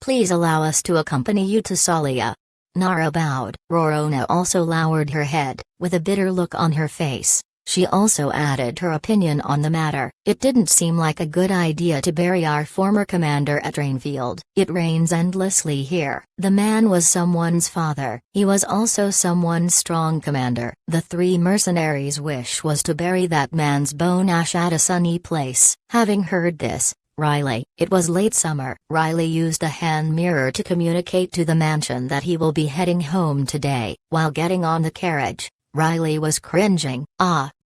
Please allow us to accompany you to Salia." Nara bowed. Rorona also lowered her head, with a bitter look on her face. She also added her opinion on the matter. "It didn't seem like a good idea to bury our former commander at Rainfield. It rains endlessly here." The man was someone's father. He was also someone's strong commander. The three mercenaries' wish was to bury that man's bone ash at a sunny place. Having heard this, it was late summer. Riley used a hand mirror to communicate to the mansion that he will be heading home today. While getting on the carriage, Riley was cringing.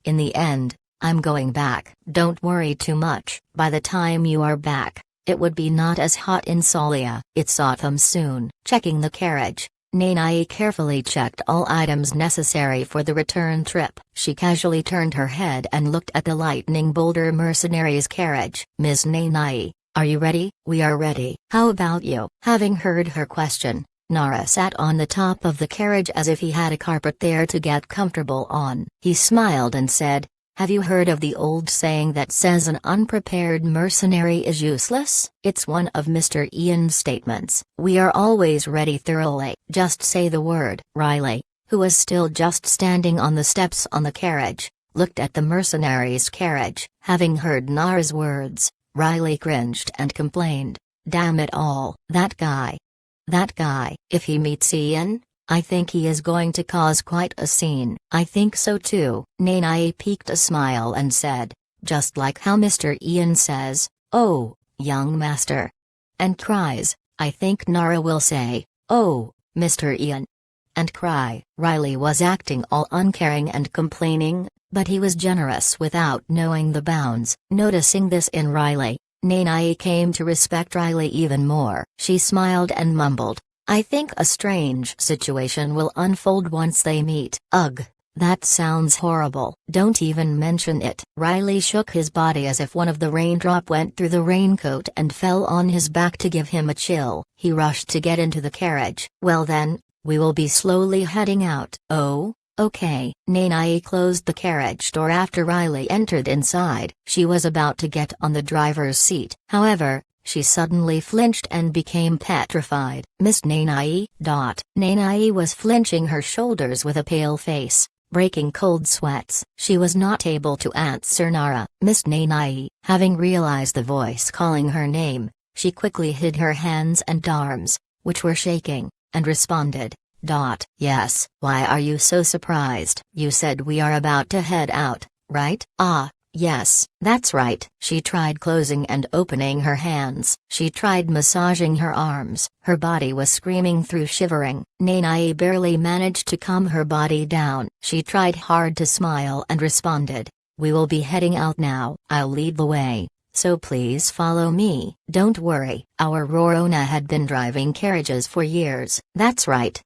In the end, I'm going back." "Don't worry too much. By the time you are back, it would be not as hot in Salia." "It's autumn soon." Checking the carriage, Nanai carefully checked all items necessary for the return trip. She casually turned her head and looked at the Lightning Boulder mercenaries' carriage. "Ms. Nanai, are you ready?" "We are ready. How about you?" Having heard her question, Nara sat on the top of the carriage as if he had a carpet there to get comfortable on. He smiled and said, "Have you heard of the old saying that says an unprepared mercenary is useless?" It's one of Mr. Ian's statements. "We are always ready thoroughly. Just say the word." Riley, who was still just standing on the steps on the carriage, looked at the mercenaries' carriage. Having heard Nara's words, Riley cringed and complained, "Damn it all, that guy. That guy. If he meets Ian, I think he is going to cause quite a scene." "I think so too." Nanai peeked a smile and said, "Just like how Mr. Ian says, 'Oh, young master,' and cries, I think Nara will say, "Oh, Mr. Ian," and cry. Riley was acting all uncaring and complaining, but he was generous without knowing the bounds. Noticing this in Riley, Nanai came to respect Riley even more. She smiled and mumbled, "I think a strange situation will unfold once they meet." "Ugh, that sounds horrible. Don't even mention it." Riley shook his body as if one of the raindrop went through the raincoat and fell on his back to give him a chill. He rushed to get into the carriage. "Well then, we will be slowly heading out." "Oh, okay." Nanai closed the carriage door after Riley entered inside. She was about to get on the driver's seat. However, she suddenly flinched and became petrified. "Miss Nanai?" Nanai was flinching her shoulders with a pale face, breaking cold sweats. She was not able to answer Nara. "Miss Nanai." Having realized the voice calling her name, she quickly hid her hands and arms, which were shaking, and responded, "Yes." "Why are you so surprised?" "You said we are about to head out, right?" "Ah, yes, that's right." She tried closing and opening her hands. She tried massaging her arms. Her body was screaming through shivering. Nanai barely managed to calm her body down. She tried hard to smile and responded, "We will be heading out now. I'll lead the way, so please follow me." "Don't worry." Our Rorona had been driving carriages for years. "That's right,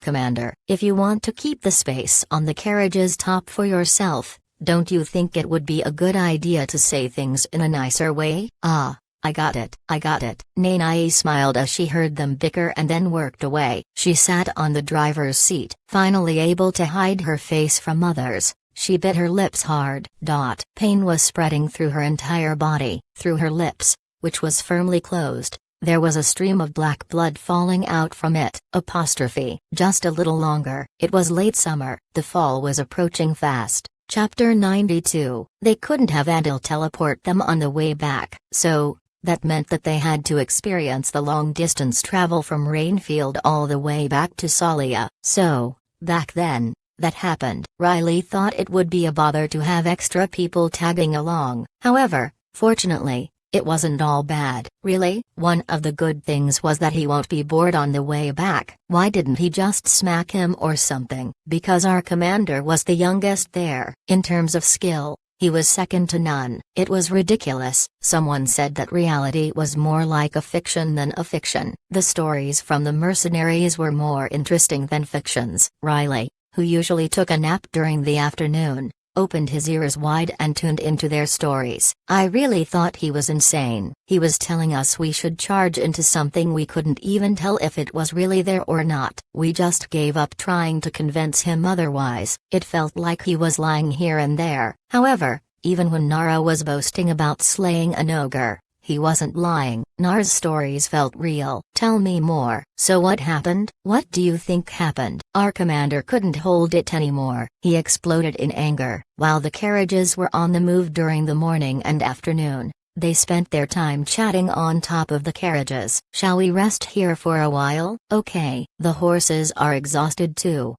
Commander? If you want to keep the space on the carriage's top for yourself, don't you think it would be a good idea to say things in a nicer way?" "Ah, I got it." Nanai smiled as she heard them bicker and then worked away. She sat on the driver's seat, finally able to hide her face from others. She bit her lips hard. Pain was spreading through her entire body. Through her lips, which was firmly closed, there was a stream of black blood falling out from it. Just a little longer. It was late summer. The fall was approaching fast. Chapter 92. They couldn't have Adil teleport them on the way back, so that meant that they had to experience the long-distance travel from Rainfield all the way back to Salia. So, back then, that happened. Riley thought it would be a bother to have extra people tagging along. However, fortunately, it wasn't all bad. Really? One of the good things was that he won't be bored on the way back. Why didn't he just smack him or something? Because our commander was the youngest there. In terms of skill, he was second to none. It was ridiculous. Someone said that reality was more like a fiction than a fiction. The stories from the mercenaries were more interesting than fictions. Riley, who usually took a nap during the afternoon, opened his ears wide and tuned into their stories. I really thought he was insane. He was telling us we should charge into something we couldn't even tell if it was really there or not. We just gave up trying to convince him otherwise. It felt like he was lying here and there. However, even when Nara was boasting about slaying an ogre, he wasn't lying. Nara's stories felt real. "Tell me more." "So what happened?" "What do you think happened?" Our commander couldn't hold it anymore. He exploded in anger. While the carriages were on the move during the morning and afternoon, they spent their time chatting on top of the carriages. "Shall we rest here for a while?" "Okay." The horses are exhausted too.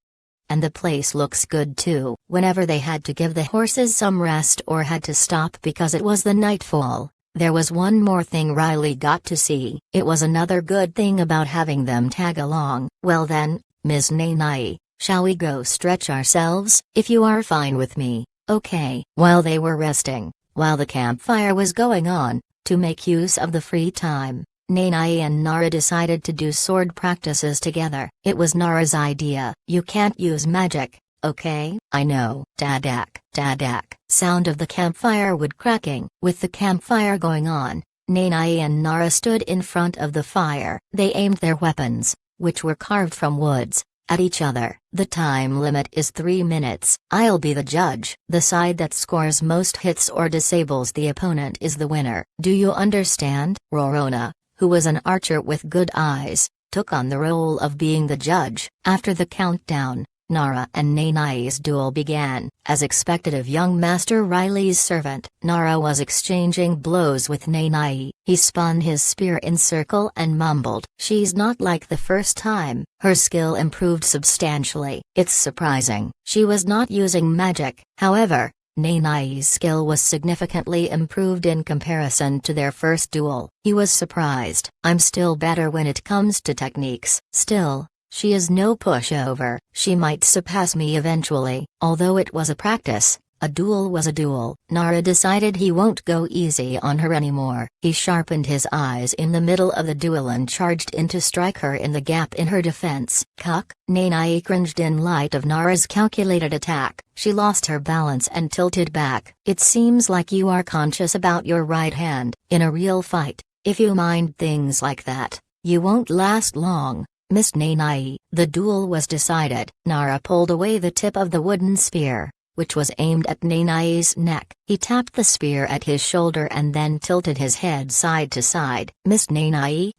And the place looks good too. Whenever they had to give the horses some rest or had to stop because it was the nightfall, there was one more thing Riley got to see. It was another good thing about having them tag along. "Well then, Ms. Nanai, shall we go stretch ourselves?" "If you are fine with me." "Okay." While they were resting, while the campfire was going on, to make use of the free time, Nanai and Nara decided to do sword practices together. It was Nara's idea. "You can't use magic, okay?" "I know." Dadak, dadak. Sound of the campfire wood cracking. With the campfire going on, Nanai and Nara stood in front of the fire. They aimed their weapons, which were carved from woods, at each other. The time limit is 3 minutes. I'll be the judge. The side that scores most hits or disables the opponent is the winner. Do you understand? Rorona, who was an archer with good eyes, took on the role of being the judge. After the countdown, Nara and Nanai's duel began. As expected of young Master Riley's servant, Nara was exchanging blows with Nanai. He spun his spear in circle and mumbled. "She's not like the first time." Her skill improved substantially. "It's surprising." She was not using magic. However, Nanai's skill was significantly improved in comparison to their first duel. He was surprised. I'm still better when it comes to techniques. Still, she is no pushover. She might surpass me eventually. Although it was a practice, a duel was a duel. Nara decided he won't go easy on her anymore. He sharpened his eyes in the middle of the duel and charged in to strike her in the gap in her defense. Cuck! Nanai cringed in light of Nara's calculated attack. She lost her balance and tilted back. It seems like you are conscious about your right hand. In a real fight, if you mind things like that, you won't last long, Miss Nanai. The duel was decided. Nara pulled away the tip of the wooden spear, which was aimed at Nanai's neck. He tapped the spear at his shoulder and then tilted his head side to side. Miss Nanai.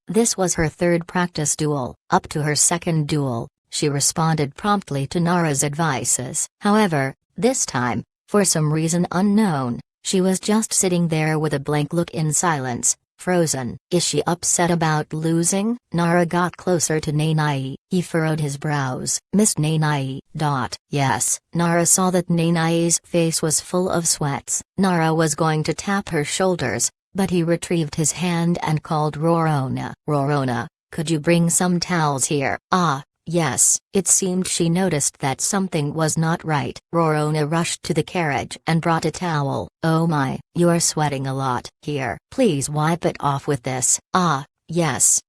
This was her third practice duel. Up to her second duel, she responded promptly to Nara's advices. However, this time, for some reason unknown, she was just sitting there with a blank look in silence, frozen. Is she upset about losing? Nara got closer to Nanai. He furrowed his brows. Miss Nanai. Yes. Nara saw that Nanai's face was full of sweats. Nara was going to tap her shoulders, but he retrieved his hand and called Rorona. Rorona, could you bring some towels here? Yes. It seemed she noticed that something was not right. Rorona rushed to the carriage and brought a towel. Oh my, you're sweating a lot. Here, please wipe it off with this. Yes.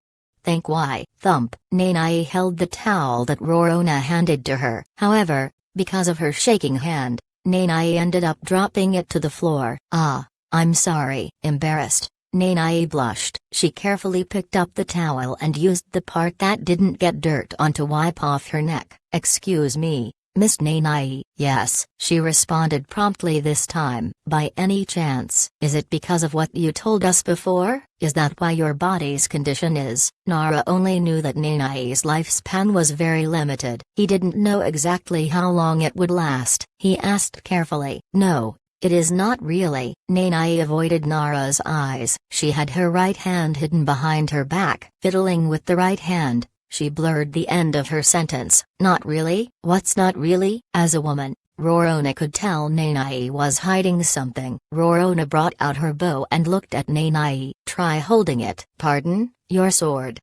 Think why? Thump. Nanai held the towel that Rorona handed to her. However, because of her shaking hand, Nanai ended up dropping it to the floor. I'm sorry. Embarrassed, Nanai blushed. She carefully picked up the towel and used the part that didn't get dirt on to wipe off her neck. Excuse me, Miss Nanai. Yes, she responded promptly this time. By any chance, is it because of what you told us before? Is that why your body's condition is? Nara only knew that Nanai's lifespan was very limited. He didn't know exactly how long it would last. He asked carefully. No, it is not really. Nanai avoided Nara's eyes. She had her right hand hidden behind her back. Fiddling with the right hand, she blurred the end of her sentence. Not really? What's not really? As a woman, Rorona could tell Nanai was hiding something. Rorona brought out her bow and looked at Nanai. Try holding it. Pardon? Your sword.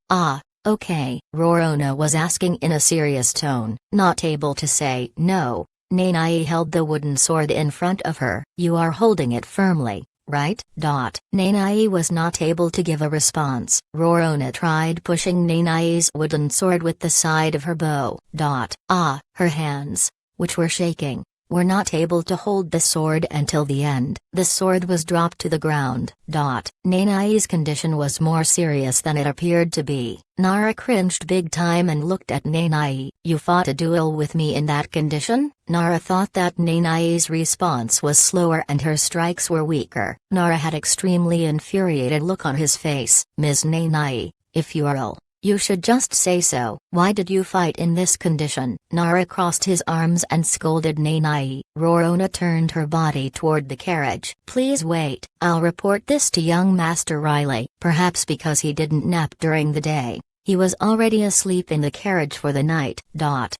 Okay. Rorona was asking in a serious tone. Not able to say no, Nanai held the wooden sword in front of her. You are holding it firmly, right? Nanai was not able to give a response. Rorona tried pushing Nanai's wooden sword with the side of her bow. Her hands, which were shaking, were not able to hold the sword until the end. The sword was dropped to the ground. Nanai's condition was more serious than it appeared to be. Nara cringed big time and looked at Nanai. You fought a duel with me in that condition? Nara thought that Nanai's response was slower and her strikes were weaker. Nara had extremely infuriated look on his face. Ms. Nanai, if you're ill, you should just say so. Why did you fight in this condition? Nara crossed his arms and scolded Nanai. Rorona turned her body toward the carriage. Please wait. I'll report this to young Master Riley. Perhaps because he didn't nap during the day, he was already asleep in the carriage for the night.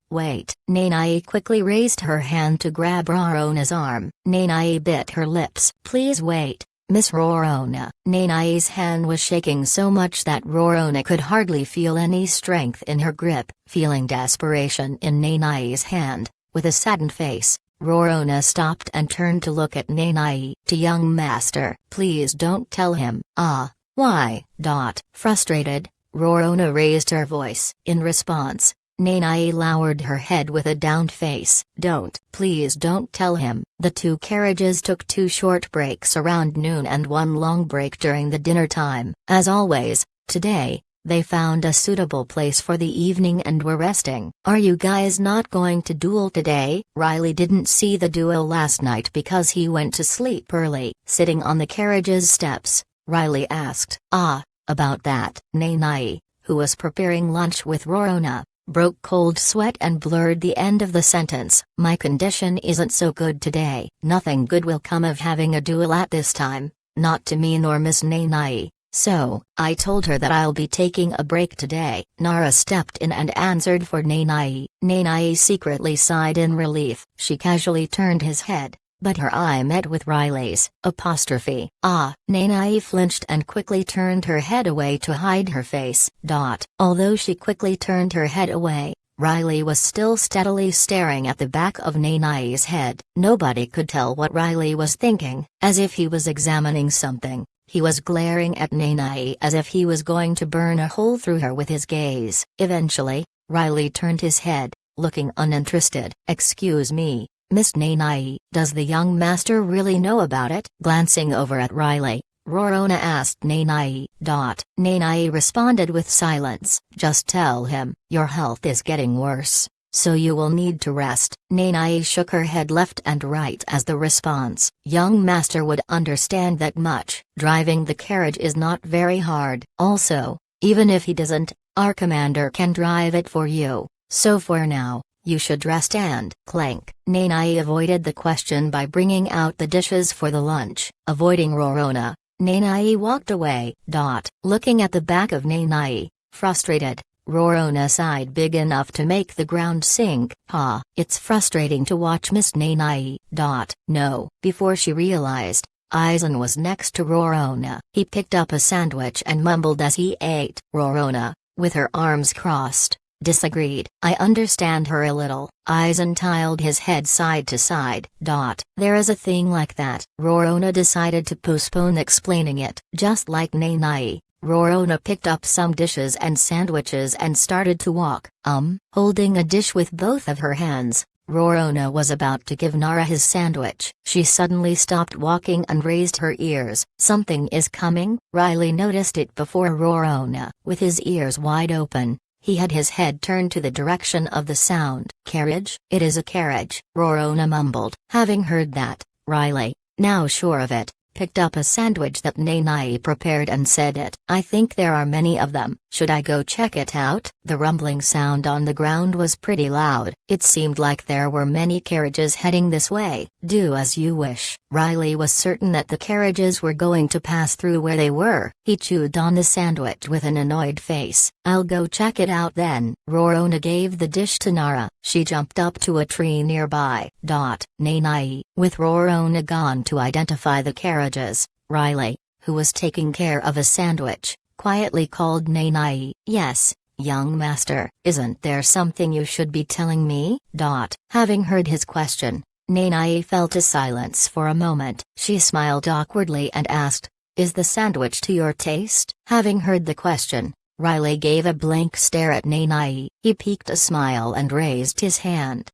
Wait. Nanai quickly raised her hand to grab Rorona's arm. Nanai bit her lips. Please wait, Miss Rorona. Nanai's hand was shaking so much that Rorona could hardly feel any strength in her grip. Feeling desperation in Nanai's hand, with a saddened face, Rorona stopped and turned to look at Nanai. To young master, please don't tell him. Why? Frustrated, Rorona raised her voice. In response, Nanai lowered her head with a downed face. Please don't tell him. The two carriages took 2 short breaks around noon and 1 long break during the dinner time. As always, today, they found a suitable place for the evening and were resting. Are you guys not going to duel today? Riley didn't see the duel last night because he went to sleep early. Sitting on the carriage's steps, Riley asked. About that. Nanai, who was preparing lunch with Rorona, broke cold sweat and blurred the end of the sentence. My condition isn't so good today. Nothing good will come of having a duel at this time, not to me nor Miss Nanai, so I told her that I'll be taking a break today. Nara stepped in and answered for Nanai. Nanai secretly sighed in relief. She casually turned his head, but her eye met with Riley's apostrophe. Ah, Nanai flinched and quickly turned her head away to hide her face. Although she quickly turned her head away, Riley was still steadily staring at the back of Nanai's head. Nobody could tell what Riley was thinking, as if he was examining something. He was glaring at Nanai as if he was going to burn a hole through her with his gaze. Eventually, Riley turned his head, looking uninterested. "Excuse me, Miss Nanai, does the young master really know about it?" Glancing over at Riley, Rorona asked Nanai. Nanai responded with silence. "Just tell him, your health is getting worse, so you will need to rest." Nanai shook her head left and right as the response. "Young master would understand that much. Driving the carriage is not very hard. Also, even if he doesn't, our commander can drive it for you, so for now, you should rest and clank." Nanai avoided the question by bringing out the dishes for the lunch. Avoiding Rorona, Nanai walked away. Looking at the back of Nanai, frustrated, Rorona sighed big enough to make the ground sink. It's frustrating to watch Miss Nanai. No. Before she realized, Aizen was next to Rorona. He picked up a sandwich and mumbled as he ate. Rorona, with her arms crossed, disagreed. "I understand her a little." Aizen tiled his head side to side. "There is a thing like that." Rorona decided to postpone explaining it. Just like Nanai, Rorona picked up some dishes and sandwiches and started to walk. Holding a dish with both of her hands, Rorona was about to give Nara his sandwich. She suddenly stopped walking and raised her ears. "Something is coming." Riley noticed it before Rorona. With his ears wide open, he had his head turned to the direction of the sound. "Carriage?" "It is a carriage," Rorona mumbled. Having heard that, Riley, now sure of it, picked up a sandwich that Nanai prepared and said it. "I think there are many of them. Should I go check it out?" The rumbling sound on the ground was pretty loud. It seemed like there were many carriages heading this way. "Do as you wish." Riley was certain that the carriages were going to pass through where they were. He chewed on the sandwich with an annoyed face. "I'll go check it out then." Rorona gave the dish to Nara. She jumped up to a tree nearby. Nanai, with Rorona gone to identify the carriages, Riley, who was taking care of a sandwich, quietly called Nanai. "Yes, young master. Isn't there something you should be telling me?" Having heard his question, Nanai fell to silence for a moment. She smiled awkwardly and asked, "Is the sandwich to your taste?" Having heard the question, Riley gave a blank stare at Nanai. He peeked a smile and raised his hand.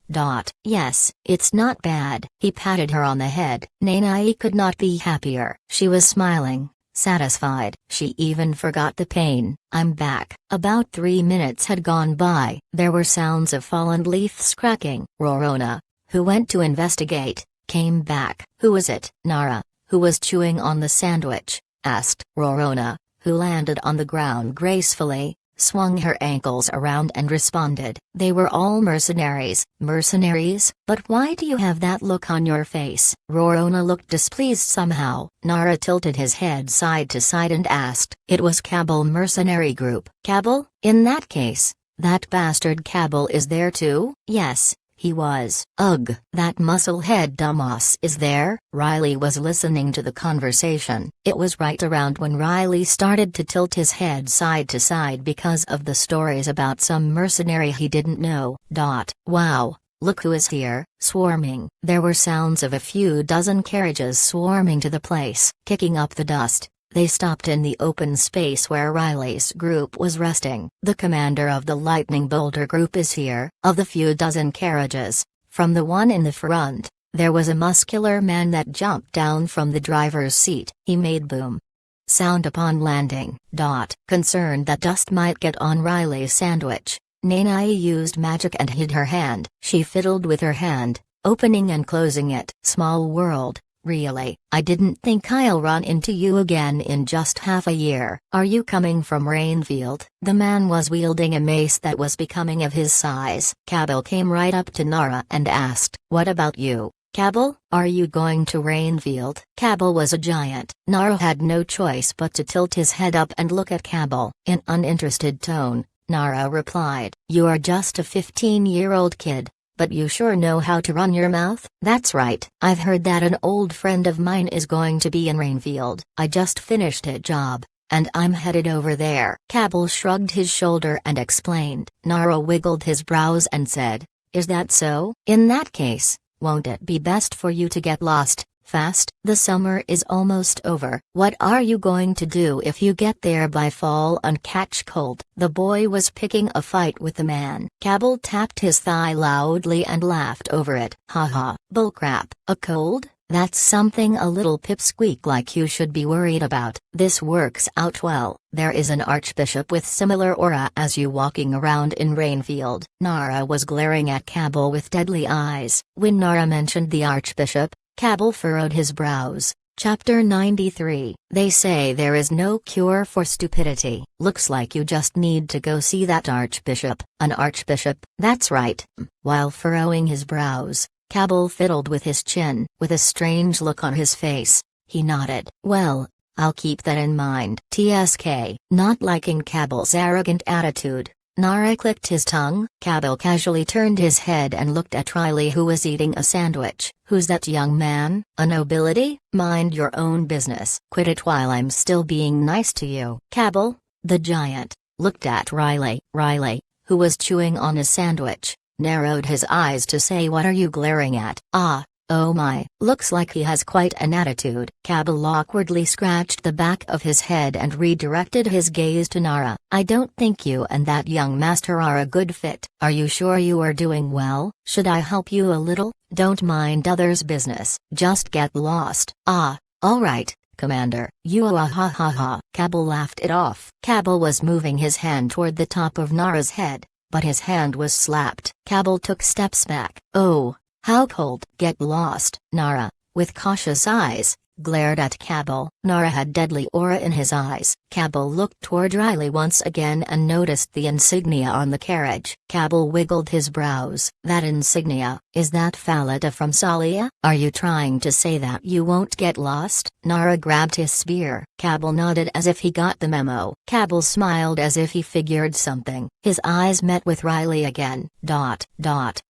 "Yes, it's not bad." He patted her on the head. Nanai could not be happier. She was smiling, satisfied. She even forgot the pain. "I'm back." About 3 minutes had gone by. There were sounds of fallen leaves cracking. Rorona, who went to investigate, came back. "Who is it?" Nara, who was chewing on the sandwich, asked. Rorona, who landed on the ground gracefully, swung her ankles around and responded. "They were all mercenaries." "Mercenaries? But why do you have that look on your face?" Rorona looked displeased somehow. Nara tilted his head side to side and asked. "It was Cabal mercenary group." "Cabal? In that case, that bastard Cabal is there too?" "Yes, he was." "Ugh, that musclehead Damas is there?" Riley was listening to the conversation. It was right around when Riley started to tilt his head side to side because of the stories about some mercenary he didn't know. "Wow, look who is here." Swarming. There were sounds of a few dozen carriages swarming to the place. Kicking up the dust, they stopped in the open space where Riley's group was resting. "The commander of the Lightning Boulder group is here." Of the few dozen carriages, from the one in the front, there was a muscular man that jumped down from the driver's seat. He made boom sound upon landing. Concerned that dust might get on Riley's sandwich, Nanai used magic and hid her hand. She fiddled with her hand, opening and closing it. "Small world. Really, I didn't think I'll run into you again in just half a year. Are you coming from Rainfield?" The man was wielding a mace that was becoming of his size. Cabal came right up to Nara and asked, "What about you, Cabal? Are you going to Rainfield?" Cabal was a giant. Nara had no choice but to tilt his head up and look at Cabal. In uninterested tone, Nara replied, "You are just a 15-year-old kid, but you sure know how to run your mouth? That's right. I've heard that an old friend of mine is going to be in Rainfield. I just finished a job, and I'm headed over there. Cabell shrugged his shoulder and explained. Nara wiggled his brows and said, "Is that so? In that case, won't it be best for you to get lost fast? The summer is almost over. What are you going to do if you get there by fall and catch cold?" The boy was picking a fight with the man. Cabell tapped his thigh loudly and laughed over it. "Haha, bullcrap. A cold? That's something a little pipsqueak like you should be worried about. This works out well. There is an archbishop with similar aura as you walking around in Rainfield." Nara was glaring at Cabell with deadly eyes. When Nara mentioned the archbishop, Cabell furrowed his brows. Chapter 93. They say there is no cure for stupidity. Looks like you just need to go see that archbishop. An archbishop? That's right. While furrowing his brows, Cabell fiddled with his chin. With a strange look on his face, he nodded. "Well, I'll keep that in mind." TSK. Not liking Cabell's arrogant attitude, Nara clicked his tongue. Cabell casually turned his head and looked at Riley, who was eating a sandwich. "Who's that young man? A nobility? Mind your own business. Quit it while I'm still being nice to you." Cabell, the giant, looked at Riley. Riley, who was chewing on his sandwich, narrowed his eyes to say, "What are you glaring at?" Oh my, looks like he has quite an attitude." Cabell awkwardly scratched the back of his head and redirected his gaze to Nara. "I don't think you and that young master are a good fit. Are you sure you are doing well? Should I help you a little? Don't mind others' business, just get lost." All right, Commander." "You ha ha ha." Cabell laughed it off. Cabell was moving his hand toward the top of Nara's head, but his hand was slapped. Cabell took steps back. "Oh, how cold." "Get lost." Nara, with cautious eyes, glared at Cabell. Nara had deadly aura in his eyes. Cabell looked toward Riley once again and noticed the insignia on the carriage. Cabell wiggled his brows. "That insignia, is that Falada from Salia? Are you trying to say that you won't get lost?" Nara grabbed his spear. Cabell nodded as if he got the memo. Cabell smiled as if he figured something. His eyes met with Riley again.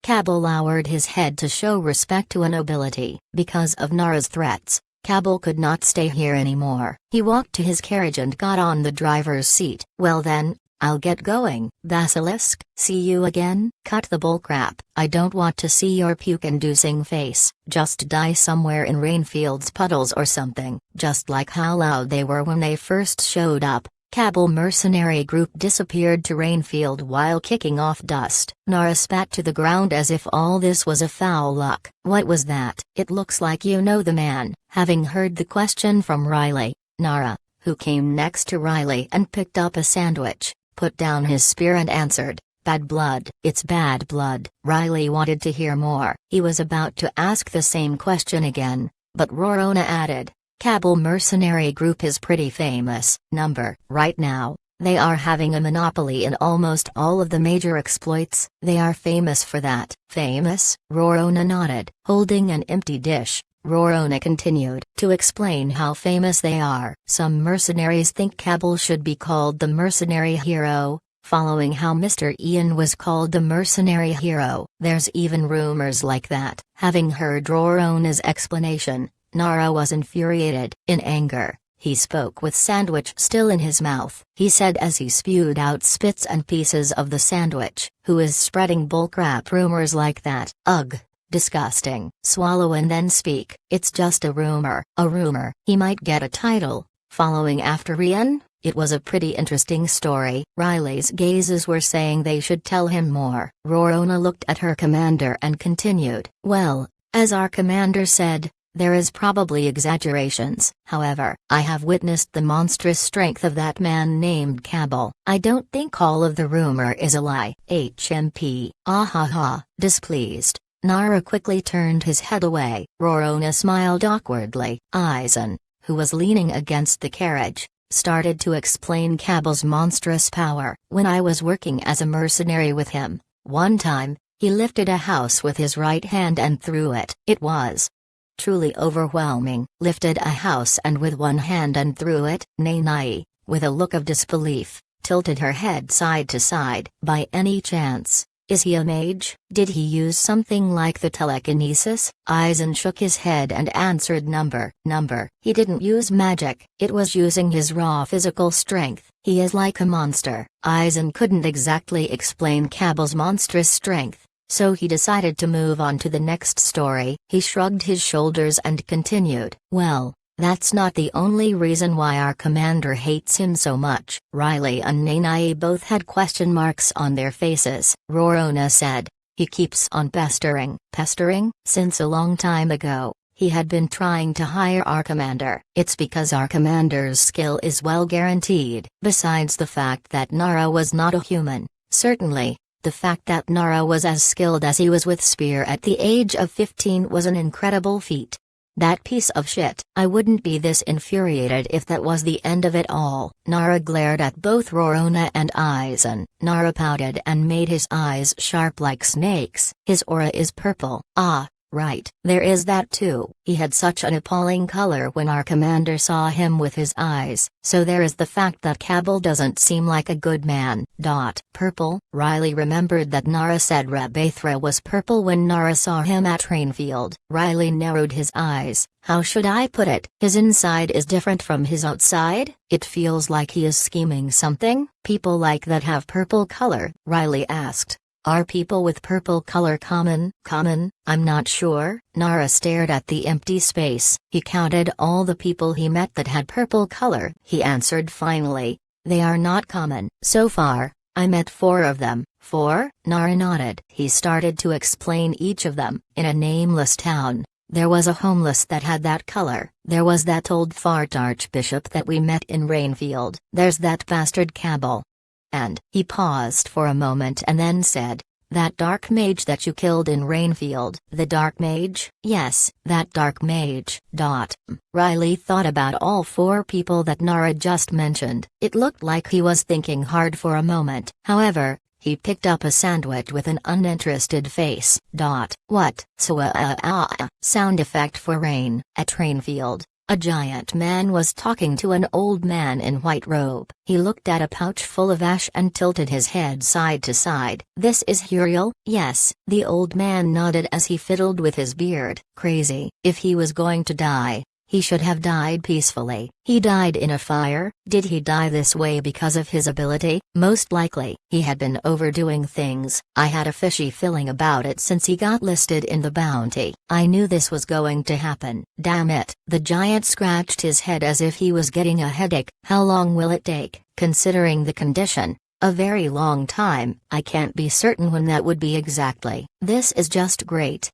Cabell lowered his head to show respect to a nobility. Because of Nara's threats, Cabell could not stay here anymore. He walked to his carriage and got on the driver's seat. "Well then, I'll get going." "Basilisk, see you again?" "Cut the bullcrap. I don't want to see your puke-inducing face. Just die somewhere in Rainfield's puddles or something." Just like how loud they were when they first showed up, Cabell mercenary group disappeared to Rainfield while kicking off dust. Nara spat to the ground as if all this was a foul luck. "What was that?" "It looks like you know the man." Having heard the question from Riley, Nara, who came next to Riley and picked up a sandwich, put down his spear and answered, "Bad blood." "It's bad blood." Riley wanted to hear more. He was about to ask the same question again, but Rorona added, "Cabell mercenary group is pretty famous. Right now, they are having a monopoly in almost all of the major exploits." "They are famous for that." "Famous?" Rorona nodded. Holding an empty dish, Rorona continued. "To explain how famous they are, some mercenaries think Cabell should be called the mercenary hero, following how Mr. Ian was called the mercenary hero. There's even rumors like that." Having heard Rorona's explanation, Nara was infuriated. In anger, he spoke with sandwich still in his mouth. He said as he spewed out spits and pieces of the sandwich, "Who is spreading bullcrap rumors like that? Ugh, disgusting. Swallow and then speak." "It's just a rumor." "A rumor. He might get a title, following after Ian." It was a pretty interesting story. Riley's gazes were saying they should tell him more. Rorona looked at her commander and continued, "Well, as our commander said, there is probably exaggerations. However, I have witnessed the monstrous strength of that man named Cabell. I don't think all of the rumor is a lie." HMP. "Ah." Displeased, Nara quickly turned his head away. Rorona smiled awkwardly. Eisen, who was leaning against the carriage, started to explain Cabell's monstrous power. "When I was working as a mercenary with him, one time, he lifted a house with his right hand and threw it. It was truly overwhelming." "Lifted a house and with one hand and threw it?" Nai, with a look of disbelief, tilted her head side to side. "By any chance, Is he a mage? Did he use something like the telekinesis? Aizen shook his head and answered number. He didn't use magic, it was using his raw physical strength. He is like a monster. Aizen couldn't exactly explain Kabbal's monstrous strength, so he decided to move on to the next story. He shrugged his shoulders and continued. Well, that's not the only reason why our commander hates him so much. Riley and Nanae both had question marks on their faces. Rorona said, he keeps on pestering. Pestering? Since a long time ago, he had been trying to hire our commander. It's because our commander's skill is well guaranteed. Besides the fact that Nara was not a human, certainly, the fact that Nara was as skilled as he was with spear at the age of 15 was an incredible feat. That piece of shit. I wouldn't be this infuriated if that was the end of it all. Nara glared at both Rorona and Aizen. Nara pouted and made his eyes sharp like snakes. His aura is purple. Ah, right. There is that too. He had such an appalling color when our commander saw him with his eyes. So there is the fact that Kabbal doesn't seem like a good man. Purple? Riley remembered that Nara said Rabathra was purple when Nara saw him at Rainfield. Riley narrowed his eyes. How should I put it? His inside is different from his outside? It feels like he is scheming something? People like that have purple color? Riley asked. Are people with purple color common? I'm not sure. Nara stared at the empty space. He counted all the people he met that had purple color. He answered finally. They are not common. So far, I met 4 of them. 4? Nara nodded. He started to explain each of them. In a nameless town, there was a homeless that had that color. There was that old fart archbishop that we met in Rainfield. There's that bastard Kabbal. And he paused for a moment and then said, that dark mage that you killed in Rainfield. The dark mage? Yes, that dark mage. Riley thought about all 4 people that Nara just mentioned. It looked like he was thinking hard for a moment. However, he picked up a sandwich with an uninterested face. What? Sound effect for rain. At Rainfield, a giant man was talking to an old man in white robe. He looked at a pouch full of ash and tilted his head side to side. This is Huriel? Yes. The old man nodded as he fiddled with his beard. Crazy. If he was going to die, he should have died peacefully. He died in a fire. Did he die this way because of his ability? Most likely. He had been overdoing things. I had a fishy feeling about it since he got listed in the bounty. I knew this was going to happen. Damn it. The giant scratched his head as if he was getting a headache. How long will it take, considering the condition? A very long time. I can't be certain when that would be exactly. This is just great.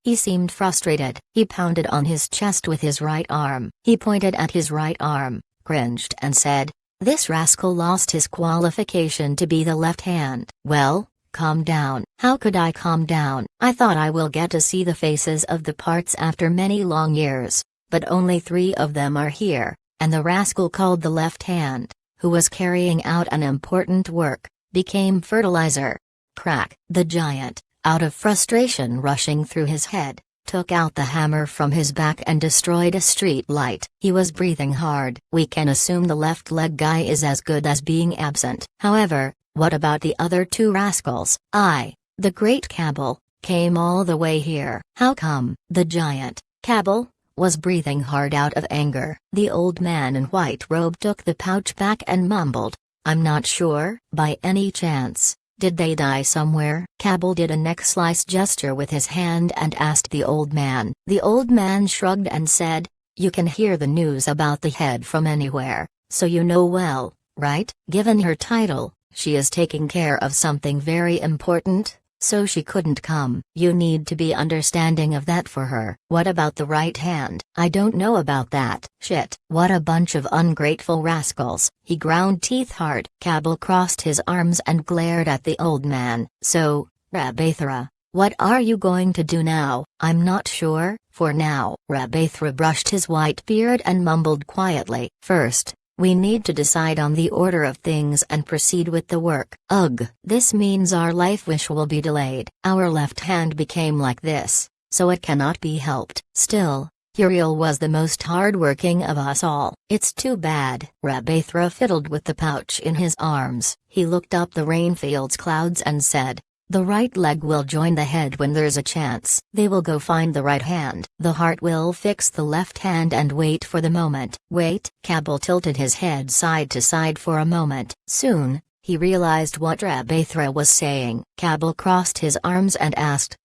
He seemed frustrated. He pounded on his chest with his right arm. He pointed at his right arm, cringed and said, this rascal lost his qualification to be the left hand. Well, calm down. How could I calm down? I thought I will get to see the faces of the parts after many long years, but only 3 of them are here, and the rascal called the left hand, who was carrying out an important work, became fertilizer. Crack. The giant, out of frustration rushing through his head, took out the hammer from his back and destroyed a street light. He was breathing hard. We can assume the left leg guy is as good as being absent. However, what about the other 2 rascals? The great Kabbal, came all the way here. How come? The giant, Kabbal, was breathing hard out of anger. The old man in white robe took the pouch back and mumbled, I'm not sure. By any chance, did they die somewhere? Kabbal did a neck slice gesture with his hand and asked the old man. The old man shrugged and said, you can hear the news about the head from anywhere, so you know well, right? Given her title, she is taking care of something very important, so she couldn't come. You need to be understanding of that for her. What about the right hand? I don't know about that. Shit. What a bunch of ungrateful rascals. He ground teeth hard. Kabbal crossed his arms and glared at the old man. So, Rabathra, what are you going to do now? I'm not sure, for now. Rabathra brushed his white beard and mumbled quietly. First, we need to decide on the order of things and proceed with the work. Ugh. This means our life wish will be delayed. Our left hand became like this, so it cannot be helped. Still, Huriel was the most hard-working of us all. It's too bad. Rabathra fiddled with the pouch in his arms. He looked up the Rainfield's clouds and said, The right leg will join the head when there's a chance. They will go find the right hand. The heart will fix the left hand and wait for the moment. Wait. Kabul tilted his head side to side for a moment. Soon, he realized what Rabathra was saying. Kabul crossed his arms and asked,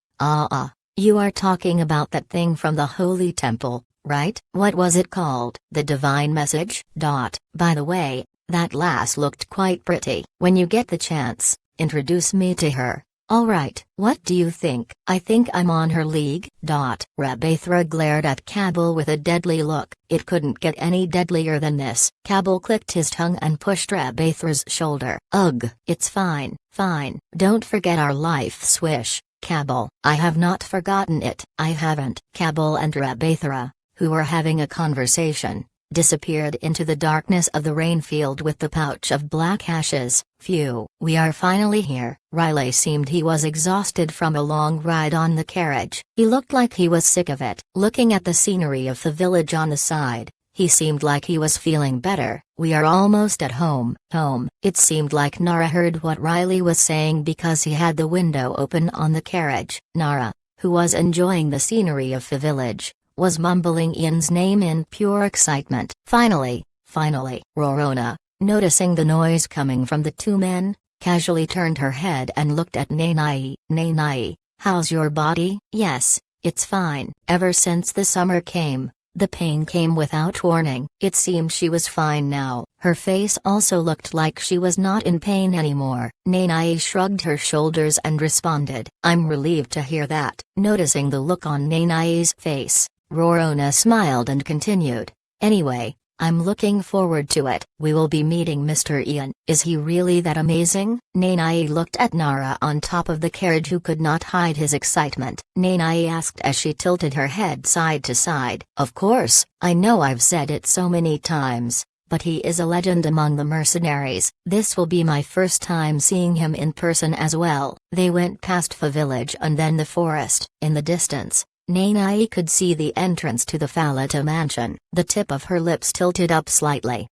you are talking about that thing from the Holy Temple, right? What was it called? The Divine Message? By the way, that lass looked quite pretty. When you get the chance, introduce me to her. Alright. What do you think? I think I'm on her league. Rabathra glared at Kabul with a deadly look. It couldn't get any deadlier than this. Kabul clicked his tongue and pushed Rabathra's shoulder. Ugh. It's fine, fine. Don't forget our life swish, Kabul. I have not forgotten it. I haven't. Kabul and Rabathra, who were having a conversation, disappeared into the darkness of the rainfield with the pouch of black ashes. Phew. We are finally here. Riley seemed he was exhausted from a long ride on the carriage. He looked like he was sick of it. Looking at the scenery of the village on the side, he seemed like he was feeling better. We are almost at home. Home. It seemed like Nara heard what Riley was saying because he had the window open on the carriage. Nara, who was enjoying the scenery of the village, was mumbling Ian's name in pure excitement. Finally, Rorona, noticing the noise coming from the two men, casually turned her head and looked at Nanai. Nanai, how's your body? Yes, it's fine. Ever since the summer came, the pain came without warning. It seemed she was fine now. Her face also looked like she was not in pain anymore. Nanai shrugged her shoulders and responded, I'm relieved to hear that. Noticing the look on Nanai's face, Rorona smiled and continued, anyway, I'm looking forward to it. We will be meeting Mr. Ian. Is he really that amazing? Nanai looked at Nara on top of the carriage, who could not hide his excitement. Nanai asked as she tilted her head side to side. Of course, I know I've said it so many times, but he is a legend among the mercenaries. This will be my first time seeing him in person as well. They went past the village and then the forest. In the distance, Nanai could see the entrance to the Falata mansion. The tip of her lips tilted up slightly.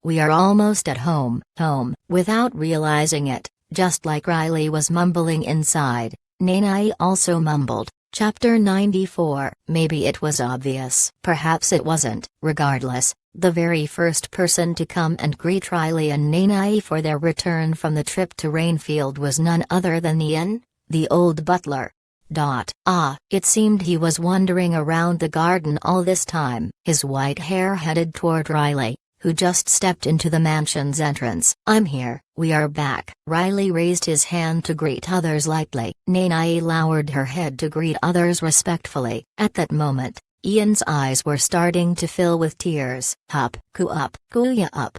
We are almost at home. Home. Without realizing it, just like Riley was mumbling inside, Nanai also mumbled. Chapter 94. Maybe it was obvious. Perhaps it wasn't. Regardless, the very first person to come and greet Riley and Nanai for their return from the trip to Rainfield was none other than Ian, the old butler. It seemed he was wandering around the garden all this time. His white hair headed toward Riley, who just stepped into the mansion's entrance. I'm here. We are back. Riley raised his hand to greet others lightly. Nanai lowered her head to greet others respectfully. At that moment, Ian's eyes were starting to fill with tears. Kuya up.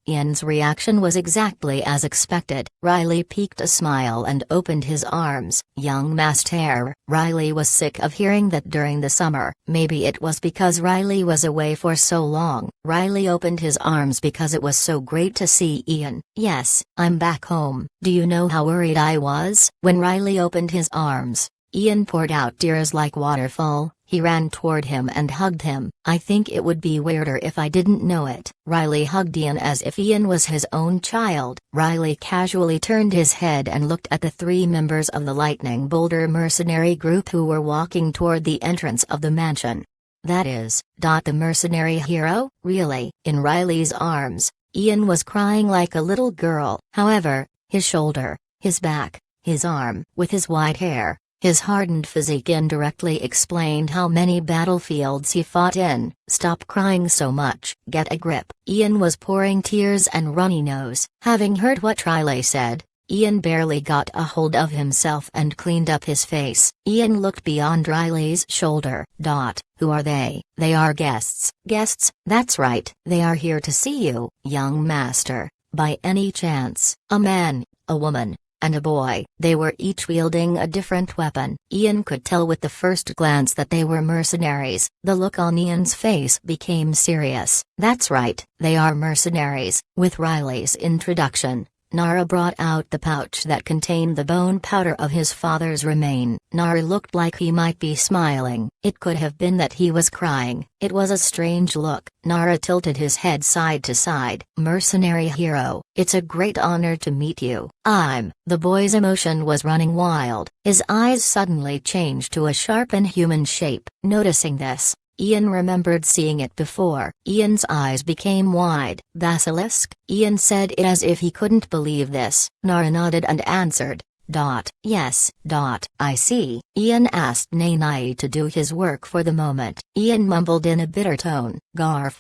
Ian's reaction was exactly as expected. Riley peeked a smile and opened his arms. Young master. Riley was sick of hearing that during the summer. Maybe it was because Riley was away for so long. Riley opened his arms because it was so great to see Ian. Yes, I'm back home. Do you know how worried I was? When Riley opened his arms, Ian poured out tears like waterfall. He ran toward him and hugged him. I think it would be weirder if I didn't know it. Riley hugged Ian as if Ian was his own child. Riley casually turned his head and looked at the three members of the Lightning Boulder mercenary group who were walking toward the entrance of the mansion. That is, the mercenary hero? Really? In Riley's arms, Ian was crying like a little girl. However, his shoulder, his back, his arm, with his white hair, his hardened physique indirectly explained how many battlefields he fought in. Stop crying so much. Get a grip. Ian was pouring tears and runny nose. Having heard what Riley said, Ian barely got a hold of himself and cleaned up his face. Ian looked beyond Riley's shoulder. Who are they? They are guests. Guests? That's right. They are here to see you, young master. By any chance, a man, a woman, and a boy. They were each wielding a different weapon. Ian could tell with the first glance that they were mercenaries. The look on Ian's face became serious. That's right, they are mercenaries. With Riley's introduction, Nara brought out the pouch that contained the bone powder of his father's remain. Nara looked like he might be smiling. It could have been that he was crying. It was a strange look. Nara tilted his head side to side. "Mercenary hero, it's a great honor to meet you." The boy's emotion was running wild. His eyes suddenly changed to a sharp inhuman shape. Noticing this, Ian remembered seeing it before. Ian's eyes became wide. "Basilisk?" Ian said it as if he couldn't believe this. Nara nodded and answered, "Yes, I see." Ian asked Nanai to do his work for the moment. Ian mumbled in a bitter tone, "Garf."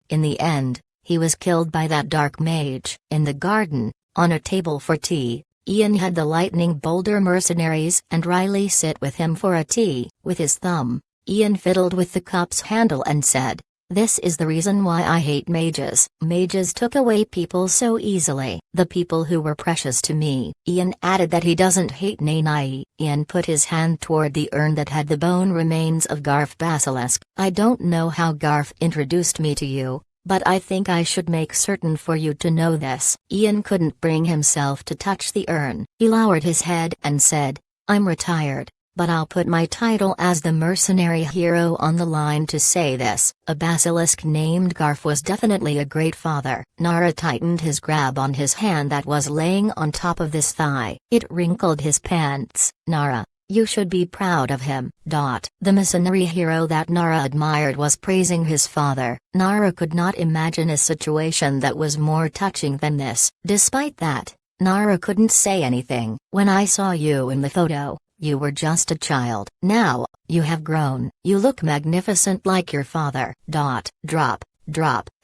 In the end, he was killed by that dark mage. In the garden, on a table for tea, Ian had the lightning boulder mercenaries and Riley sit with him for a tea. With his thumb, Ian fiddled with the cup's handle and said, "This is the reason why I hate mages. Mages took away people so easily. The people who were precious to me." Ian added that he doesn't hate Nanai. Ian put his hand toward the urn that had the bone remains of Garf Basilisk. "I don't know how Garf introduced me to you, but I think I should make certain for you to know this." Ian couldn't bring himself to touch the urn. He lowered his head and said, "I'm retired, but I'll put my title as the mercenary hero on the line to say this. A basilisk named Garf was definitely a great father." Nara tightened his grab on his hand that was laying on top of this thigh. It wrinkled his pants. "Nara, you should be proud of him." The mercenary hero that Nara admired was praising his father. Nara could not imagine a situation that was more touching than this. Despite that, Nara couldn't say anything. "When I saw you in the photo, you were just a child. Now, you have grown. You look magnificent like your father." Drop.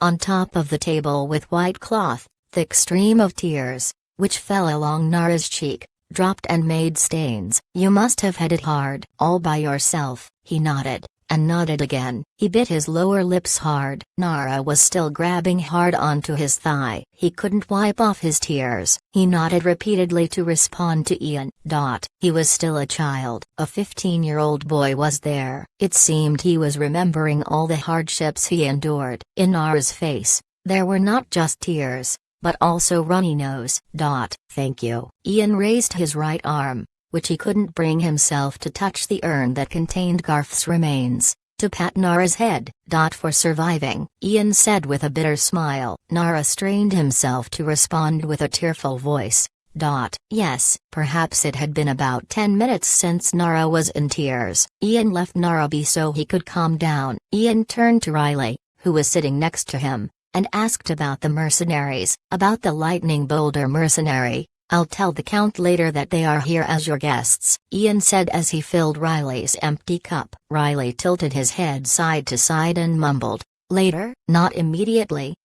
On top of the table with white cloth, thick stream of tears, which fell along Nara's cheek, dropped and made stains. "You must have had it hard." "All by yourself." He nodded, and nodded again. He bit his lower lips hard. Nara was still grabbing hard onto his thigh. He couldn't wipe off his tears. He nodded repeatedly to respond to Ian. He was still a child. A 15-year-old boy was there. It seemed he was remembering all the hardships he endured. In Nara's face, there were not just tears, but also runny nose. "Thank you." Ian raised his right arm, which he couldn't bring himself to touch the urn that contained Garf's remains, to pat Nara's head. "For surviving," Ian said with a bitter smile. Nara strained himself to respond with a tearful voice. "Yes." Perhaps it had been about 10 minutes since Nara was in tears. Ian left Nara be so he could calm down. Ian turned to Riley, who was sitting next to him, and asked about the mercenaries. "About the lightning boulder mercenary. I'll tell the Count later that they are here as your guests," Ian said as he filled Riley's empty cup. Riley tilted his head side to side and mumbled, "Later?" "Not immediately."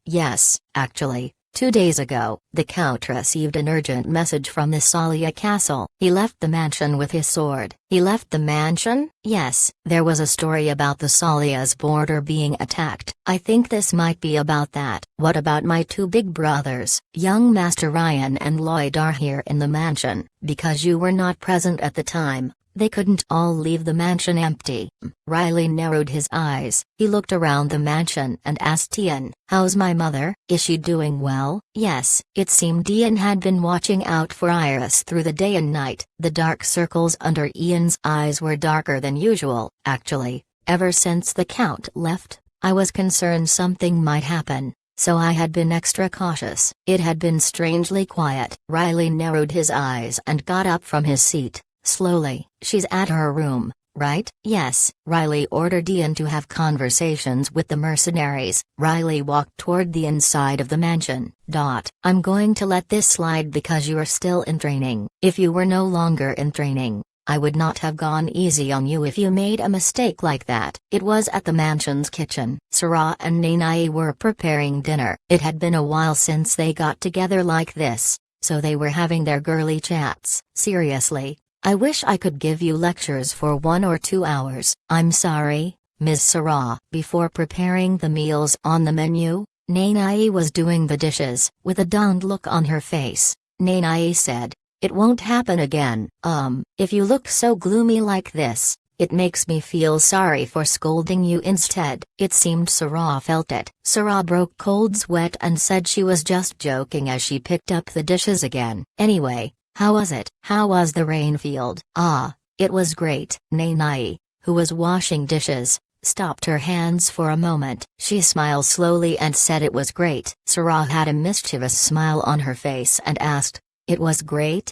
Yes, actually, 2 days ago, the Count received an urgent message from the Salia castle. He left the mansion with his sword." "He left the mansion?" "Yes, there was a story about the Salia's border being attacked. I think this might be about that." "What about my 2 big brothers?" "Young Master Ryan and Lloyd are here in the mansion. Because you were not present at the time, they couldn't all leave the mansion empty." Riley narrowed his eyes. He looked around the mansion and asked Ian, "How's my mother? Is she doing well?" "Yes." It seemed Ian had been watching out for Iris through the day and night. The dark circles under Ian's eyes were darker than usual. "Actually, ever since the Count left, I was concerned something might happen, so I had been extra cautious." It had been strangely quiet. Riley narrowed his eyes and got up from his seat. Slowly. "She's at her room, right?" "Yes." Riley ordered Ian to have conversations with the mercenaries. Riley walked toward the inside of the mansion. "I'm going to let this slide because you're still in training. If you were no longer in training, I would not have gone easy on you if you made a mistake like that." It was at the mansion's kitchen. Sarah and Nanai were preparing dinner. It had been a while since they got together like this, so they were having their girly chats. "Seriously, I wish I could give you lectures for 1 or 2 hours." "I'm sorry, Ms. Sarah." Before preparing the meals on the menu, Nanai was doing the dishes. With a downed look on her face, Nanai said, "It won't happen again." If you look so gloomy like this, It makes me feel sorry for scolding you instead." It seemed Sarah felt it. Sarah broke cold sweat and said she was just joking as she picked up the dishes again. "Anyway, how was it? How was the rainfield?" "Ah, it was great." Nanai, who was washing dishes, stopped her hands for a moment. She smiled slowly and said it was great. Sarah had a mischievous smile on her face and asked, "It was great?"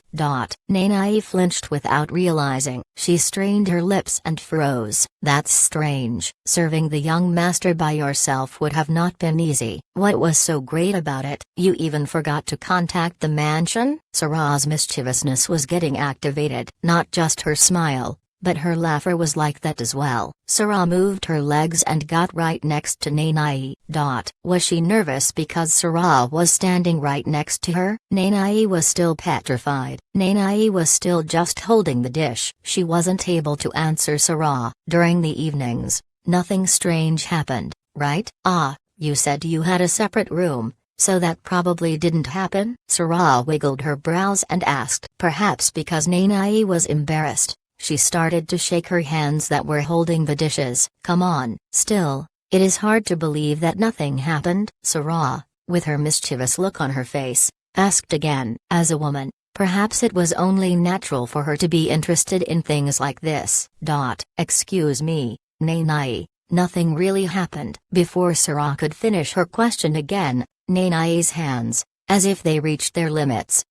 Nanai flinched without realizing. She strained her lips and froze. "That's strange. Serving the young master by yourself would have not been easy. What was so great about it? You even forgot to contact the mansion?" Sarah's mischievousness was getting activated. Not just her smile, but her laughter was like that as well. Sarah moved her legs and got right next to Nanai. Was she nervous because Sarah was standing right next to her? Nanai was still petrified. Nanai was still just holding the dish. She wasn't able to answer Sarah. "During the evenings, nothing strange happened, right?" "Ah, you said you had a separate room, so that probably didn't happen?" Sarah wiggled her brows and asked. Perhaps because Nanai was embarrassed, she started to shake her hands that were holding the dishes. "Come on." "Still, it is hard to believe that nothing happened." Sarah, with her mischievous look on her face, asked again. As a woman, perhaps it was only natural for her to be interested in things like this. "Excuse me, Nanai, nothing really happened." Before Sarah could finish her question again, Nanai's hands, as if they reached their limits,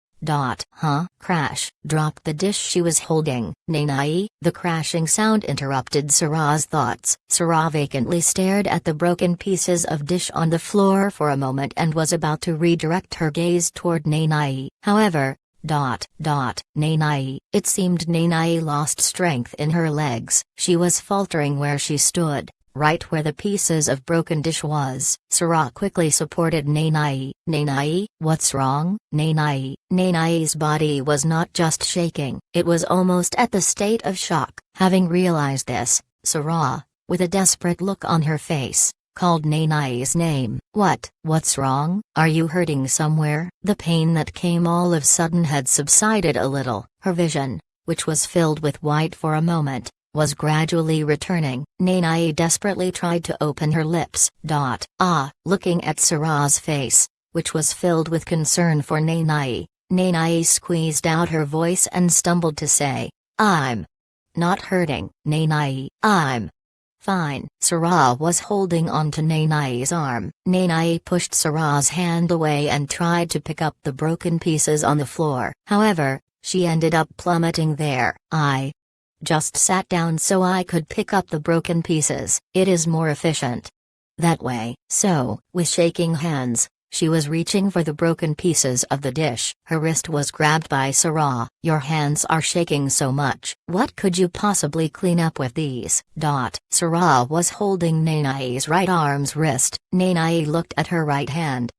Crash. Dropped the dish she was holding. "Nanai?" The crashing sound interrupted Sarah's thoughts. Sarah vacantly stared at the broken pieces of dish on the floor for a moment and was about to redirect her gaze toward Nanai. However, Nanai. It seemed Nanai lost strength in her legs. She was faltering where she stood, right where the pieces of broken dish was. Sarah quickly supported Nanai. "Nanai, what's wrong?" Nanai's body was not just shaking, it was almost at the state of shock. Having realized this, Sarah, with a desperate look on her face, called Nanai's name. What's wrong? Are you hurting somewhere?" The pain that came all of a sudden had subsided a little. Her vision, which was filled with white for a moment, was gradually returning. Nanai desperately tried to open her lips. Looking at Sarah's face, which was filled with concern for Nanai, Nanai squeezed out her voice and stumbled to say, "I'm not hurting, Nanai, I'm fine." Sarah was holding on to Nanai's arm. Nanai pushed Sarah's hand away and tried to pick up the broken pieces on the floor. However, she ended up plummeting there. "I just sat down so I could pick up the broken pieces. It is more efficient that way." So, with shaking hands, she was reaching for the broken pieces of the dish. Her wrist was grabbed by Sarah. "Your hands are shaking so much. What could you possibly clean up with these?" Sarah was holding Nanai's right arm's wrist. Nanai looked at her right hand.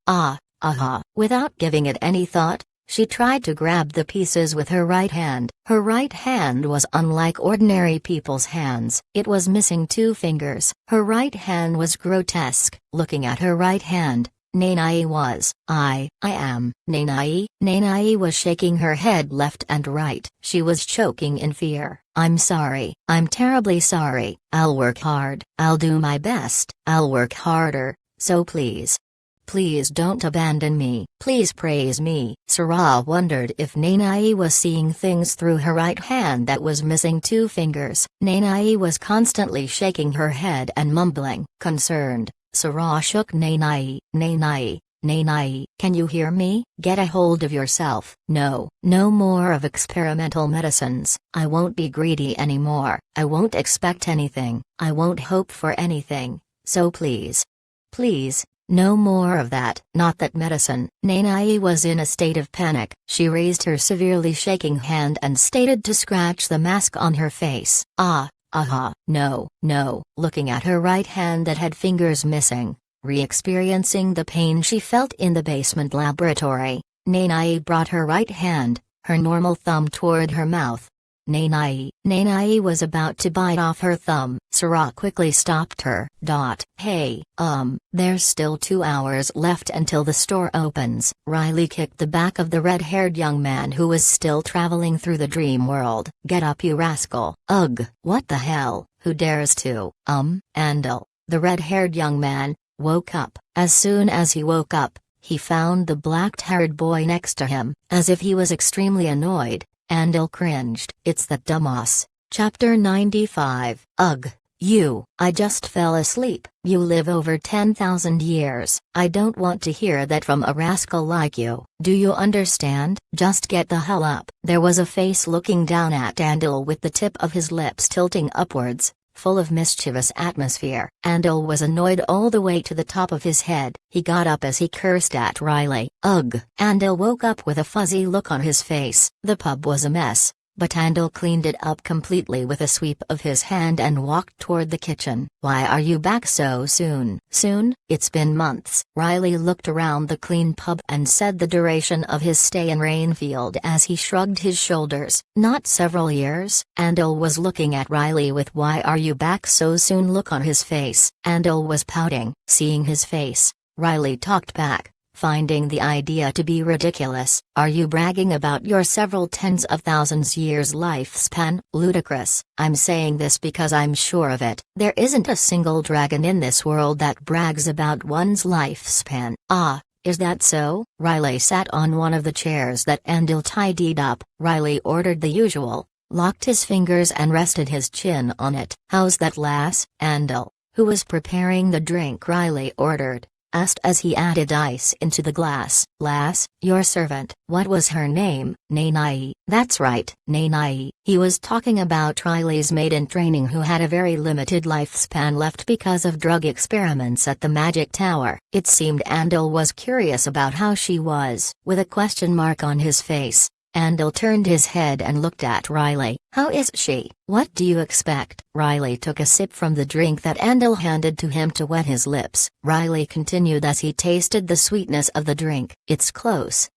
Without giving it any thought, she tried to grab the pieces with her right hand. Her right hand was unlike ordinary people's hands. It was missing 2 fingers. Her right hand was grotesque. Looking at her right hand, Nanai was, I am, Nanai." Nanai was shaking her head left and right. She was choking in fear. "I'm sorry. I'm terribly sorry. I'll work hard. I'll do my best. I'll work harder, so please. Please don't abandon me. Please praise me." Sarah wondered if Nanai was seeing things through her right hand that was missing 2 fingers. Nanai was constantly shaking her head and mumbling. Concerned, Sarah shook Nanai. Nanai, can you hear me? Get a hold of yourself. No more of experimental medicines. I won't be greedy anymore. I won't expect anything. I won't hope for anything, so please. Please. No more of that. Not that medicine." Nanai was in a state of panic. She raised her severely shaking hand and stated to scratch the mask on her face. No. Looking at her right hand that had fingers missing, re-experiencing the pain she felt in the basement laboratory, Nanai brought her right hand, her normal thumb toward her mouth. Nanai was about to bite off her thumb. Sarah quickly stopped her. Hey, there's still 2 hours left until the store opens. Riley kicked the back of the red-haired young man who was still traveling through the dream world. Get up, you rascal. Ugh, what the hell, who dares to, Andal, the red-haired young man, woke up. As soon as he woke up, he found the black-haired boy next to him. As if he was extremely annoyed, Andal cringed. It's that dumbass. Chapter 95. Ugh, you. I just fell asleep. You live over 10,000 years. I don't want to hear that from a rascal like you. Do you understand? Just get the hell up. There was a face looking down at Andal with the tip of his lips tilting upwards, full of mischievous atmosphere. Andal was annoyed all the way to the top of his head. He got up as he cursed at Riley. Ugh. Andal woke up with a fuzzy look on his face. The pub was a mess, but Andal cleaned it up completely with a sweep of his hand and walked toward the kitchen. Why are you back so soon? Soon? It's been months. Riley looked around the clean pub and said the duration of his stay in Rainfield as he shrugged his shoulders. Not several years? Andal was looking at Riley with why are you back so soon look on his face. Andal was pouting. Seeing his face, Riley talked back, finding the idea to be ridiculous. Are you bragging about your several tens of thousands years lifespan? Ludicrous. I'm saying this because I'm sure of it. There isn't a single dragon in this world that brags about one's lifespan. Ah, is that so? Riley sat on one of the chairs that Andal tidied up. Riley ordered the usual, locked his fingers and rested his chin on it. How's that, lass? Andal, who was preparing the drink Riley ordered, asked as he added ice into the glass. Lass, your servant. What was her name? Nanai. That's right, Nanai. He was talking about Riley's maid in training who had a very limited lifespan left because of drug experiments at the Magic Tower. It seemed Andal was curious about how she was. With a question mark on his face, Andal turned his head and looked at Riley. How is she? What do you expect? Riley took a sip from the drink that Andal handed to him to wet his lips. Riley continued as he tasted the sweetness of the drink. It's close.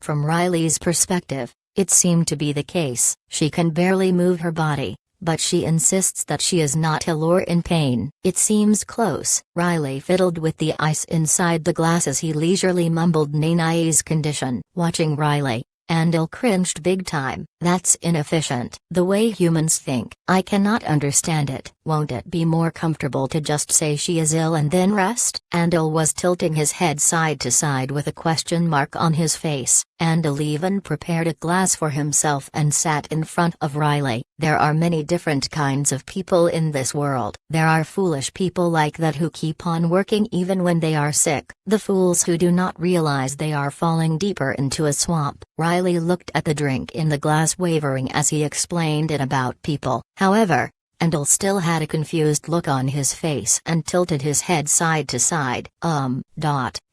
From Riley's perspective, it seemed to be the case. She can barely move her body, but she insists that she is not ill or in pain. It seems close. Riley fiddled with the ice inside the glass as he leisurely mumbled Nanai's condition. Watching Riley, Andal cringed big time. That's inefficient. The way humans think. I cannot understand it. Won't it be more comfortable to just say she is ill and then rest? Andal was tilting his head side to side with a question mark on his face. Andal even prepared a glass for himself and sat in front of Riley. There are many different kinds of people in this world. There are foolish people like that who keep on working even when they are sick. The fools who do not realize they are falling deeper into a swamp. Riley looked at the drink in the glass wavering as he explained it about people. However, Andal still had a confused look on his face and tilted his head side to side.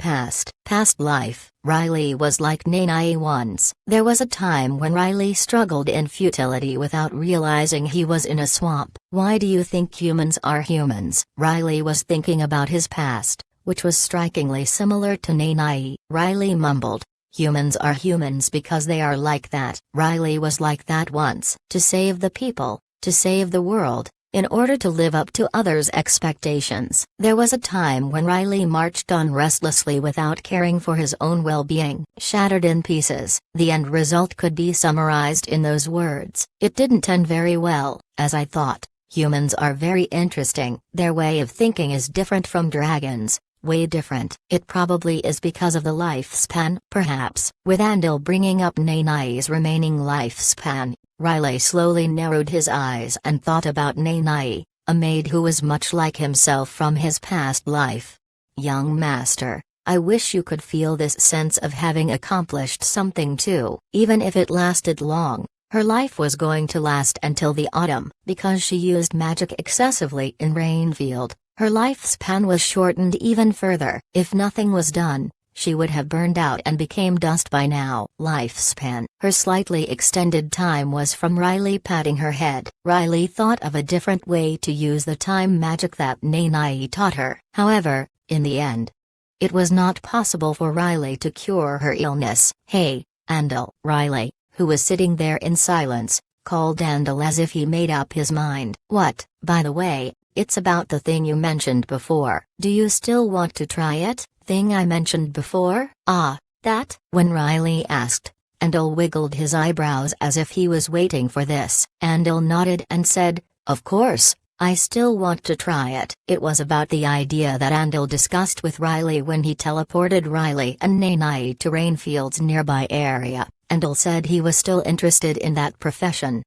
Past life. Riley was like Nanai once. There was a time when Riley struggled in futility without realizing he was in a swamp. Why do you think humans are humans? Riley was thinking about his past, which was strikingly similar to Nanai. Riley mumbled. Humans are humans because they are like that. Riley was like that once. To save the people, to save the world, in order to live up to others' expectations. There was a time when Riley marched on restlessly without caring for his own well-being. Shattered in pieces. The end result could be summarized in those words. It didn't end very well, as I thought. Humans are very interesting. Their way of thinking is different from dragons. Way different. It probably is because of the lifespan, perhaps. With Andal bringing up Nanai's remaining lifespan, Riley slowly narrowed his eyes and thought about Nanai, a maid who was much like himself from his past life. Young master, I wish you could feel this sense of having accomplished something too. Even if it lasted long, her life was going to last until the autumn. Because she used magic excessively in Rainfield, her lifespan was shortened even further. If nothing was done, she would have burned out and became dust by now. Lifespan. Her slightly extended time was from Riley patting her head. Riley thought of a different way to use the time magic that Nanai taught her. However, in the end, it was not possible for Riley to cure her illness. Hey, Andal. Riley, who was sitting there in silence, called Andal as if he made up his mind. "What, by the way, it's about the thing you mentioned before. Do you still want to try it? Thing I mentioned before?" "Ah, that?" When Riley asked, Andal wiggled his eyebrows as if he was waiting for this. Andal nodded and said, "Of course, I still want to try it." It was about the idea that Andal discussed with Riley when he teleported Riley and Nanai to Rainfield's nearby area. Andal said he was still interested in that profession.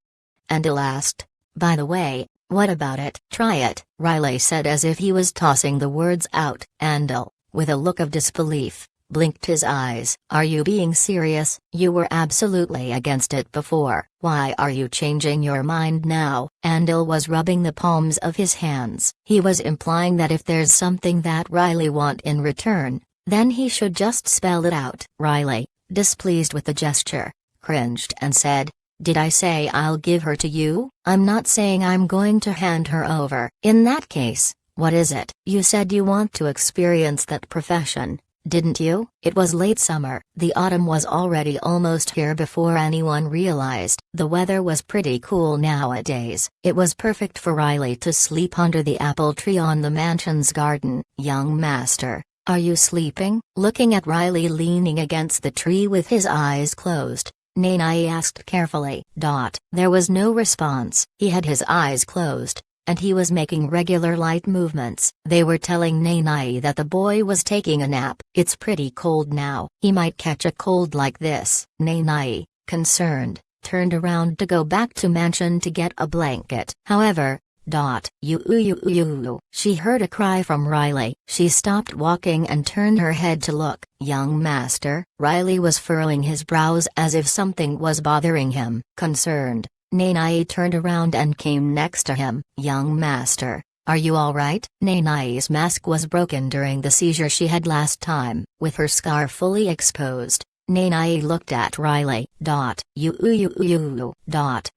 Andal asked, "By the way, what about it?" "Try it," Riley said as if he was tossing the words out. Andal, with a look of disbelief, blinked his eyes. "Are you being serious? You were absolutely against it before. Why are you changing your mind now?" Andal was rubbing the palms of his hands. He was implying that if there's something that Riley want in return, then he should just spell it out. Riley, displeased with the gesture, cringed and said, "Did I say I'll give her to you? I'm not saying I'm going to hand her over." "In that case, what is it?" "You said you want to experience that profession, didn't you?" It was late summer. The autumn was already almost here before anyone realized. The weather was pretty cool nowadays. It was perfect for Riley to sleep under the apple tree on the mansion's garden. "Young master, are you sleeping?" Looking at Riley leaning against the tree with his eyes closed, Nanai asked carefully. There was no response. He had his eyes closed, and he was making regular light movements. They were telling Nanai that the boy was taking a nap. "It's pretty cold now. He might catch a cold like this." Nanai, concerned, turned around to go back to mansion to get a blanket. However, you. She heard a cry from Riley. She stopped walking and turned her head to look. "Young master?" Riley was furrowing his brows as if something was bothering him. Concerned, Nanai turned around and came next to him. "Young master, are you alright?" Nanai's mask was broken during the seizure she had last time. With her scar fully exposed, Nanai looked at Riley. You.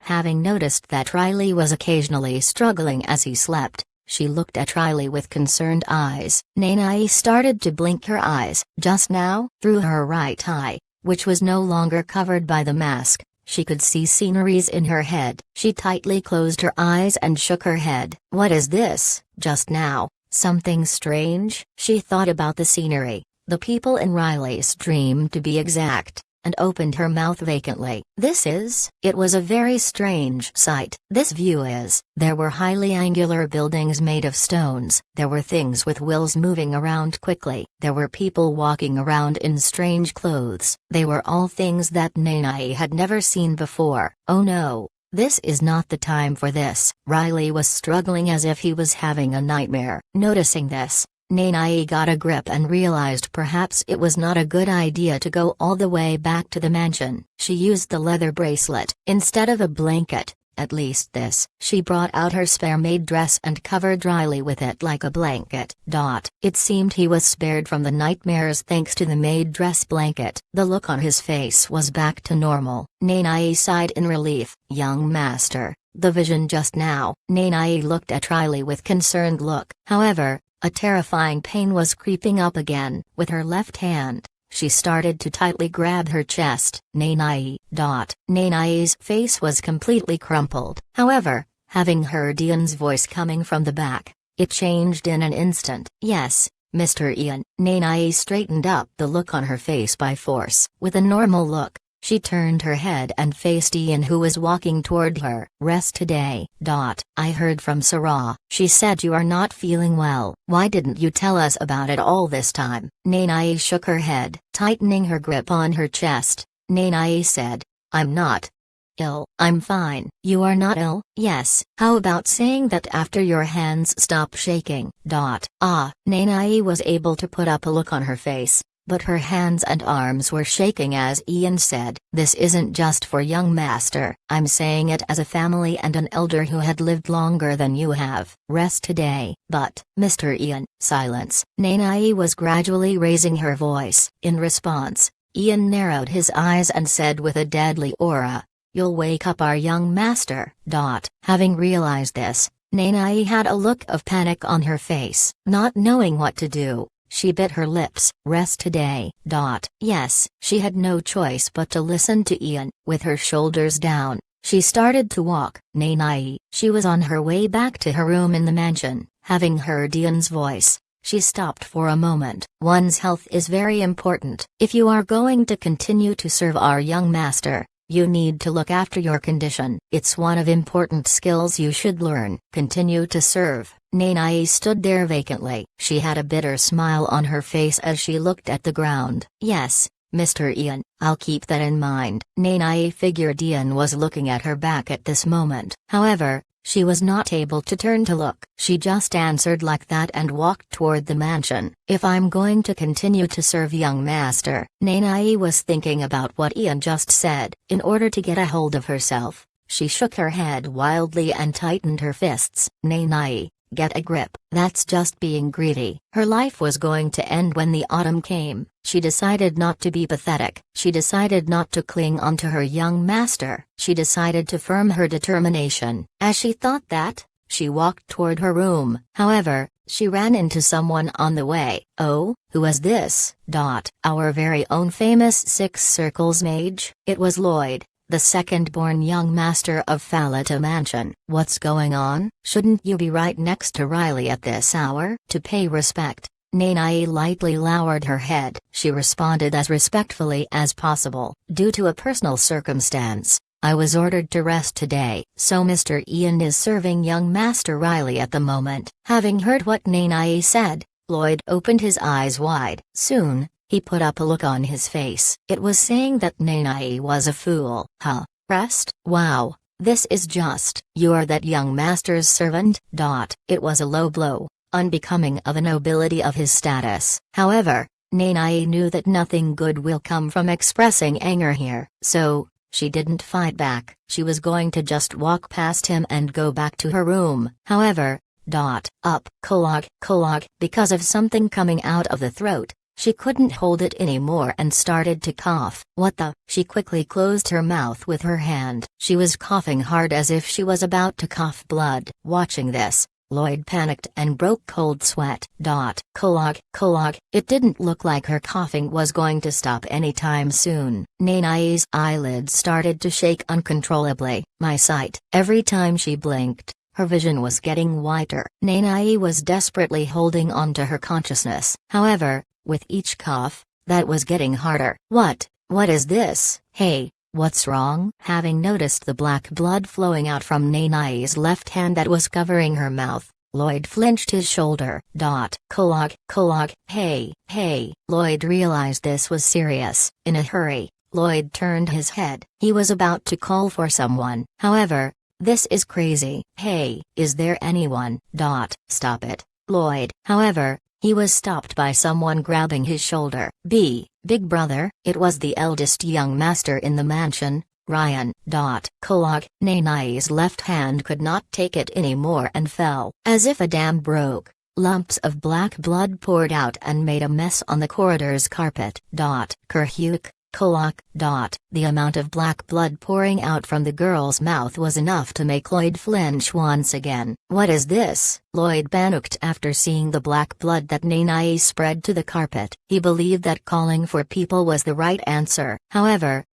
Having noticed that Riley was occasionally struggling as he slept, she looked at Riley with concerned eyes. Nanai started to blink her eyes. Just now, through her right eye, which was no longer covered by the mask, she could see sceneries in her head. She tightly closed her eyes and shook her head. "What is this?" "Just now, something strange." She thought about the scenery, the people in Riley's dream to be exact, and opened her mouth vacantly. It was a very strange sight. There were highly angular buildings made of stones. There were things with wheels moving around quickly. There were people walking around in strange clothes. They were all things that Nanai had never seen before. "Oh no, this is not the time for this." Riley was struggling as if he was having a nightmare. Noticing this, Nanai got a grip and realized perhaps it was not a good idea to go all the way back to the mansion. She used the leather bracelet instead of a blanket, at least this. She brought out her spare maid dress and covered Riley with it like a blanket. It seemed he was spared from the nightmares thanks to the maid dress blanket. The look on his face was back to normal. Nanai sighed in relief. "Young master, the vision just now." Nanai looked at Riley with concerned look. However, a terrifying pain was creeping up again. With her left hand, she started to tightly grab her chest. Nanai. Nanai's face was completely crumpled. However, having heard Ian's voice coming from the back, it changed in an instant. "Yes, Mr. Ian." Nanai straightened up the look on her face by force. With a normal look, she turned her head and faced Ian, who was walking toward her. "Rest today." "I heard from Sarah. She said you are not feeling well. Why didn't you tell us about it all this time?" Nanai shook her head. Tightening her grip on her chest, Nanai said, "I'm not ill. I'm fine." "You are not ill?" "Yes." "How about saying that after your hands stop shaking?" Nanai was able to put up a look on her face, but her hands and arms were shaking as Ian said, "This isn't just for young master. I'm saying it as a family and an elder who had lived longer than you have. Rest today." "But, Mr. Ian." Silence. Nanai was gradually raising her voice. In response, Ian narrowed his eyes and said with a deadly aura, "You'll wake up our young master." Having realized this, Nanai had a look of panic on her face. Not knowing what to do, She bit her lips. Rest today. Yes, she had no choice but to listen to Ian. With her shoulders down, she started to walk. Nay. She was on her way back to her room in the mansion. Having heard Ian's voice, she stopped for a moment. One's health is very important. If you are going to continue to serve our young master, you need to look after your condition. It's one of important skills you should learn. Continue to serve. Nay stood there vacantly. She had a bitter smile on her face as she looked at the ground. Yes, Mr. Ian, I'll keep that in mind. Nay figured Ian was looking at her back at this moment. However, she was not able to turn to look. She just answered like that and walked toward the mansion. If I'm going to continue to serve young master. Nay was thinking about what Ian just said. In order to get a hold of herself, she shook her head wildly and tightened her fists. Nay, get a grip. That's just being greedy. Her life was going to end when the autumn came. She decided not to be pathetic. She decided not to cling onto her young master. She decided to firm her determination. As she thought that, she walked toward her room. However, she ran into someone on the way. Oh, who was this? Our very own famous Six Circles mage. It was Lloyd, the second-born young master of Falata Mansion. What's going on? Shouldn't you be right next to Riley at this hour? To pay respect, Nay lightly lowered her head. She responded as respectfully as possible. Due to a personal circumstance, I was ordered to rest today. So Mr. Ian is serving young Master Riley at the moment. Having heard what Nay said, Lloyd opened his eyes wide. Soon, he put up a look on his face. It was saying that Nay was a fool. Huh? Rest? Wow, this is just. You're that young master's servant? It was a low blow, unbecoming of a nobility of his status. However, Nay knew that nothing good will come from expressing anger here, so she didn't fight back. She was going to just walk past him and go back to her room. However, Kolog, because of something coming out of the throat, she couldn't hold it anymore and started to cough. What the? She quickly closed her mouth with her hand. She was coughing hard as if she was about to cough blood. Watching this, Lloyd panicked and broke cold sweat. Kolog, it didn't look like her coughing was going to stop anytime soon. Nay's eyelids started to shake uncontrollably. My sight. Every time she blinked, her vision was getting whiter. Nay was desperately holding on to her consciousness. However, with each cough, that was getting harder. What is this? Hey, what's wrong? Having noticed the black blood flowing out from Nay's left hand that was covering her mouth, Lloyd flinched his shoulder. Kolog, hey. Lloyd realized this was serious. In a hurry, Lloyd turned his head. He was about to call for someone. However, this is crazy. Hey, is there anyone? Stop it, Lloyd. However, he was stopped by someone grabbing his shoulder. Big brother. It was the eldest young master in the mansion, Ryan. Kolog. Nay's left hand could not take it anymore and fell. As if a dam broke, lumps of black blood poured out and made a mess on the corridor's carpet. Kerhuk. Kolok. The amount of black blood pouring out from the girl's mouth was enough to make Lloyd flinch once again. What is this? Lloyd panicked after seeing the black blood that Nay spread to the carpet. He believed that calling for people was the right answer. However,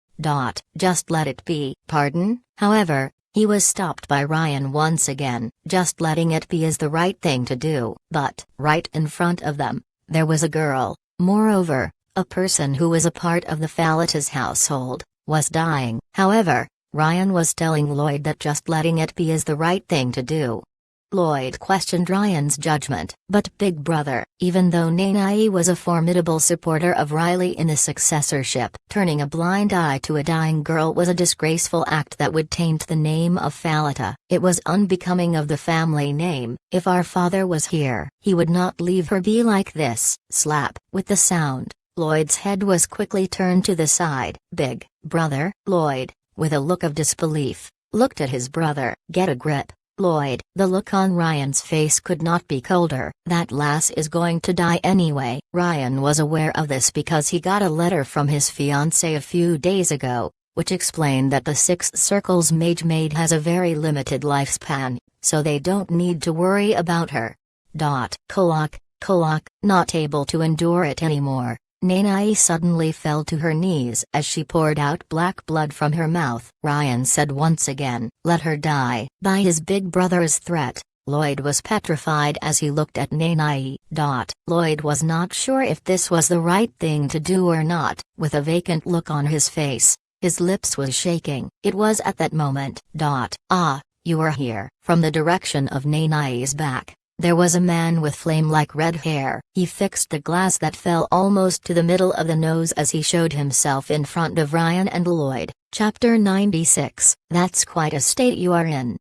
just let it be. Pardon? However, he was stopped by Ryan once again. Just letting it be is the right thing to do. But, right in front of them, there was a girl. Moreover, a person who was a part of the Falata's household, was dying. However, Ryan was telling Lloyd that just letting it be is the right thing to do. Lloyd questioned Ryan's judgment. But Big Brother, even though Nay was a formidable supporter of Riley in the successorship, turning a blind eye to a dying girl was a disgraceful act that would taint the name of Falata. It was unbecoming of the family name. If our father was here, he would not leave her be like this. Slap. With the sound, Lloyd's head was quickly turned to the side. Big Brother. Lloyd, with a look of disbelief, looked at his brother. Get a grip, Lloyd. The look on Ryan's face could not be colder. That lass is going to die anyway. Ryan was aware of this because he got a letter from his fiancée a few days ago, which explained that the Six Circles mage maid has a very limited lifespan, so they don't need to worry about her. Kolok. Kolak, not able to endure it anymore, Nanai suddenly fell to her knees as she poured out black blood from her mouth. Ryan said once again, "Let her die." By his big brother's threat, Lloyd was petrified as he looked at Nanai. Lloyd was not sure if this was the right thing to do or not. With a vacant look on his face, his lips was shaking. It was at that moment. "Ah, you are here." From the direction of Nanai's back, there was a man with flame-like red hair. He fixed the glass that fell almost to the middle of the nose as he showed himself in front of Ryan and Lloyd. Chapter 96. That's quite a state you are in.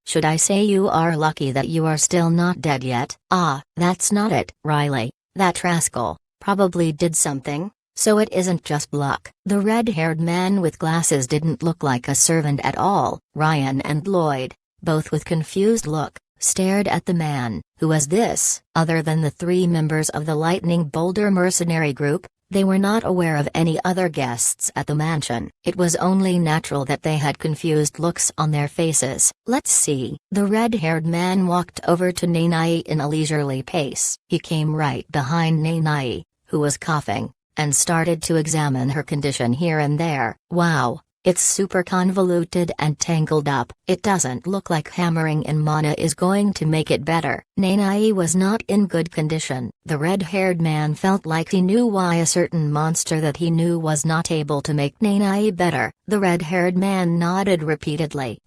Should I say you are lucky that you are still not dead yet? Ah, that's not it, Riley. That rascal probably did something, so it isn't just luck. The red-haired man with glasses didn't look like a servant at all. Ryan and Lloyd, both with confused look, stared at the man. Who was this? Other than the three members of the Lightning Boulder mercenary group, they were not aware of any other guests at the mansion. It was only natural that they had confused looks on their faces. Let's see. The red-haired man walked over to Nanai in a leisurely pace. He came right behind Nanai, who was coughing, and started to examine her condition here and there. Wow. It's super convoluted and tangled up. It doesn't look like hammering in mana is going to make it better. Nanai was not in good condition. The red-haired man felt like he knew why a certain monster that he knew was not able to make Nanai better. The red-haired man nodded repeatedly.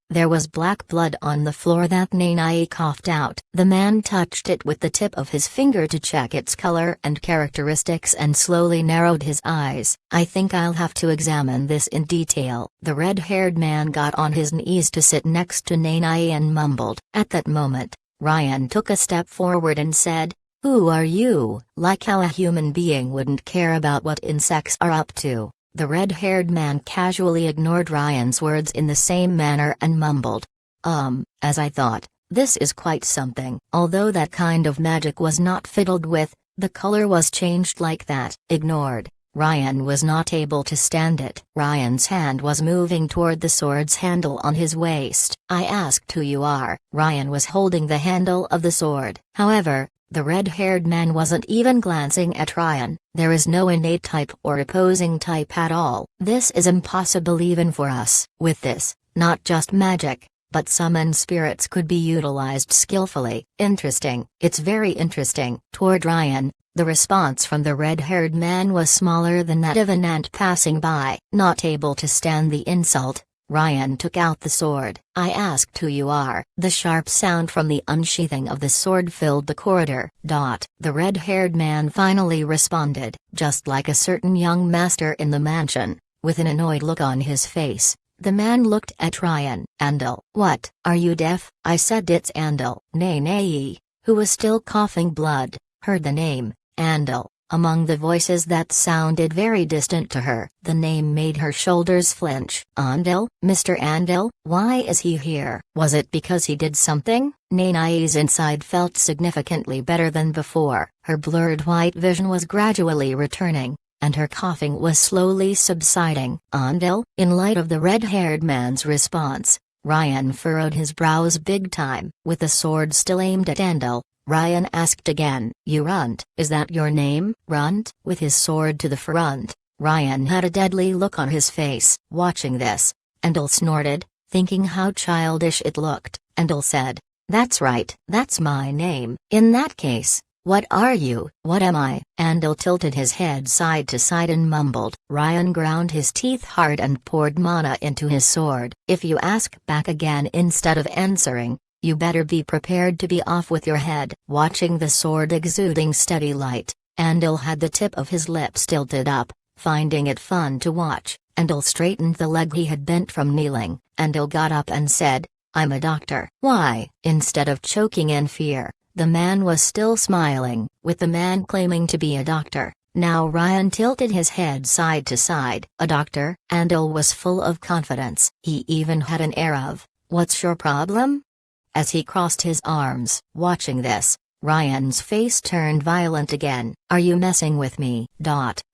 There was black blood on the floor that Nanai coughed out. The man touched it with the tip of his finger to check its color and characteristics and slowly narrowed his eyes. I think I'll have to examine this in detail. The red-haired man got on his knees to sit next to Nanai and mumbled. At that moment, Ryan took a step forward and said, "Who are you?" Like how a human being wouldn't care about what insects are up to. The red-haired man casually ignored Ryan's words in the same manner and mumbled, as I thought, this is quite something." Although that kind of magic was not fiddled with, the color was changed like that. Ignored. Ryan was not able to stand it. Ryan's hand was moving toward the sword's handle on his waist. "I asked who you are." Ryan was holding the handle of the sword. However, the red-haired man wasn't even glancing at Ryan. There is no innate type or opposing type at all. This is impossible even for us. With this, not just magic, but summoned spirits could be utilized skillfully. Interesting. It's very interesting. Toward Ryan, the response from the red-haired man was smaller than that of an ant passing by. Not able to stand the insult, Ryan took out the sword. "I asked who you are." The sharp sound from the unsheathing of the sword filled the corridor. The red-haired man finally responded, just like a certain young master in the mansion, with an annoyed look on his face. The man looked at Ryan. "Andal." "What, are you deaf?" I said it's Andal. Nanai, who was still coughing blood, heard the name, Andal, among the voices that sounded very distant to her. The name made her shoulders flinch. "Andal? Mr. Andal? Why is he here?" Was it because he did something? Nanai's inside felt significantly better than before. Her blurred white vision was gradually returning, and her coughing was slowly subsiding. "Andal?" In light of the red-haired man's response, Ryan furrowed his brows big time. With the sword still aimed at Andal, Ryan asked again, "You Runt, is that your name?" "Runt?" With his sword to the front, Ryan had a deadly look on his face. Watching this, Andal snorted, thinking how childish it looked. Andal said, "That's right, that's my name." "In that case, what are you?" "What am I?" Andal tilted his head side to side and mumbled. Ryan ground his teeth hard and poured mana into his sword. "If you ask back again instead of answering, you better be prepared to be off with your head." Watching the sword exuding steady light, Andal had the tip of his lips tilted up, finding it fun to watch. Andal straightened the leg he had bent from kneeling. Andal got up and said, "I'm a doctor." "Why?" Instead of choking in fear, the man was still smiling. With the man claiming to be a doctor, now Ryan tilted his head side to side. "A doctor?" Andal was full of confidence. He even had an air of, "What's your problem?" as he crossed his arms. Watching this, Ryan's face turned violent again. "Are you messing with me?"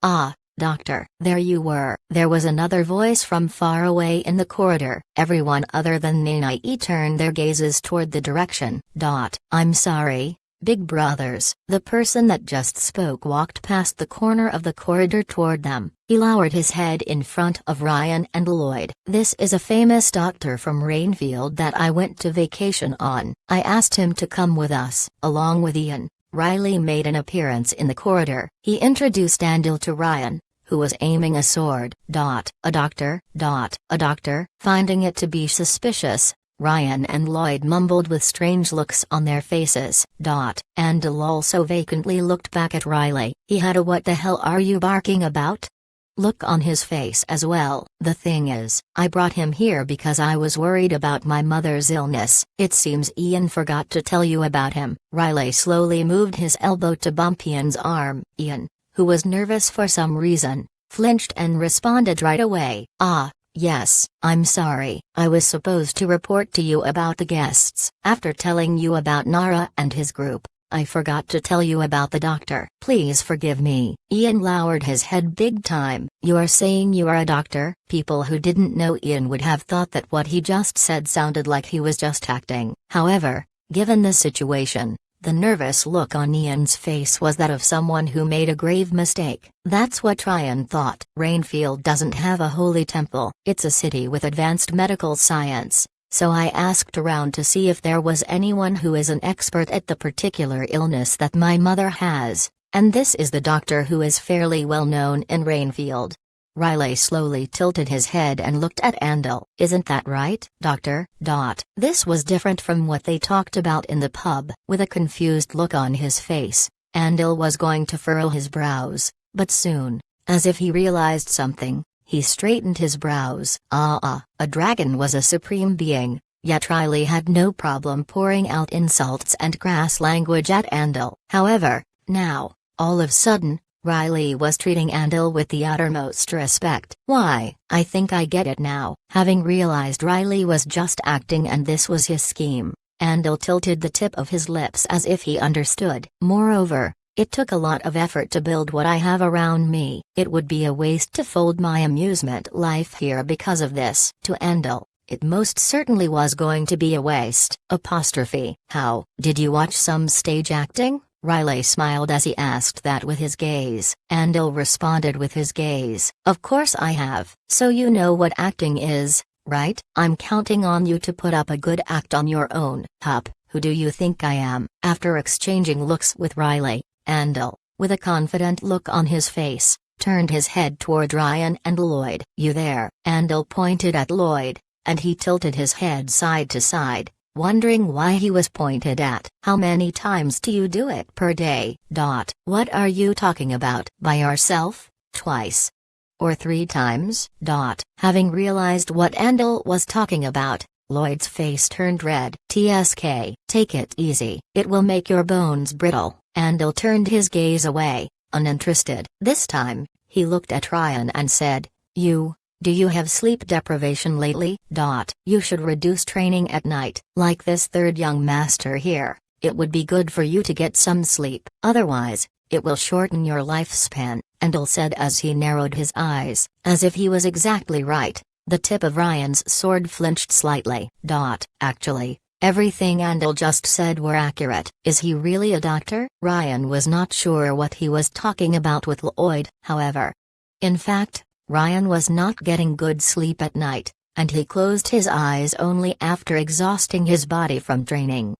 "Ah, doctor." There you were. There was another voice from far away in the corridor. Everyone other than Nanai turned their gazes toward the direction. "I'm sorry, Big brothers. The person that just spoke walked past the corner of the corridor toward them. He lowered his head in front of Ryan and Lloyd. This is a famous doctor from Rainfield that I went to vacation on. I asked him to come with us, along with Ian. Riley made an appearance in the corridor. He introduced Andal to Ryan, who was aiming a sword. A doctor? A doctor? Finding it to be suspicious, Ryan and Lloyd mumbled with strange looks on their faces. Andal also vacantly looked back at Riley. He had a "what the hell are you barking about?" look on his face as well. The thing is, I brought him here because I was worried about my mother's illness. It seems Ian forgot to tell you about him. Riley slowly moved his elbow to bump Ian's arm. Ian, who was nervous for some reason, flinched and responded right away. Yes, I'm sorry. I was supposed to report to you about the guests. After telling you about Nara and his group, I forgot to tell you about the doctor. Please forgive me. Ian lowered his head big time. You are saying you are a doctor? People who didn't know Ian would have thought that what he just said sounded like he was just acting. However, given the situation, the nervous look on Ian's face was that of someone who made a grave mistake. That's what Ryan thought. Rainfield doesn't have a holy temple. It's a city with advanced medical science. So I asked around to see if there was anyone who is an expert at the particular illness that my mother has, and this is the doctor who is fairly well known in Rainfield. Riley slowly tilted his head and looked at Andal. Isn't that right, doctor? This was different from what they talked about in the pub. With a confused look on his face, Andal was going to furrow his brows, but soon, as if he realized something, he straightened his brows. A dragon was a supreme being, yet Riley had no problem pouring out insults and crass language at Andal. However, now, all of a sudden, Riley was treating Andal with the uttermost respect. Why, I think I get it now. Having realized Riley was just acting and this was his scheme, Andal tilted the tip of his lips as if he understood. Moreover, it took a lot of effort to build what I have around me. It would be a waste to fold my amusement life here because of this. To Andal, it most certainly was going to be a waste. How, did you watch some stage acting? Riley smiled as he asked that with his gaze. Andal responded with his gaze. Of course I have. So you know what acting is, right? I'm counting on you to put up a good act on your own. Who do you think I am? After exchanging looks with Riley, Andal, with a confident look on his face, turned his head toward Ryan and Lloyd. You there? Andal pointed at Lloyd, and he tilted his head side to side, wondering why he was pointed at. How many times do you do it per day? What are you talking about? By yourself? Twice? Or 3 times? Having realized what Andal was talking about, Lloyd's face turned red. TSK, take it easy. It will make your bones brittle. Andal turned his gaze away, uninterested. This time, he looked at Ryan and said, do you have sleep deprivation lately? You should reduce training at night. Like this third young master here, it would be good for you to get some sleep. Otherwise, it will shorten your lifespan, Andal said as he narrowed his eyes, as if he was exactly right. The tip of Ryan's sword flinched slightly. Actually, everything Andal just said were accurate. Is he really a doctor? Ryan was not sure what he was talking about with Lloyd, however. In fact, Ryan was not getting good sleep at night, and he closed his eyes only after exhausting his body from training.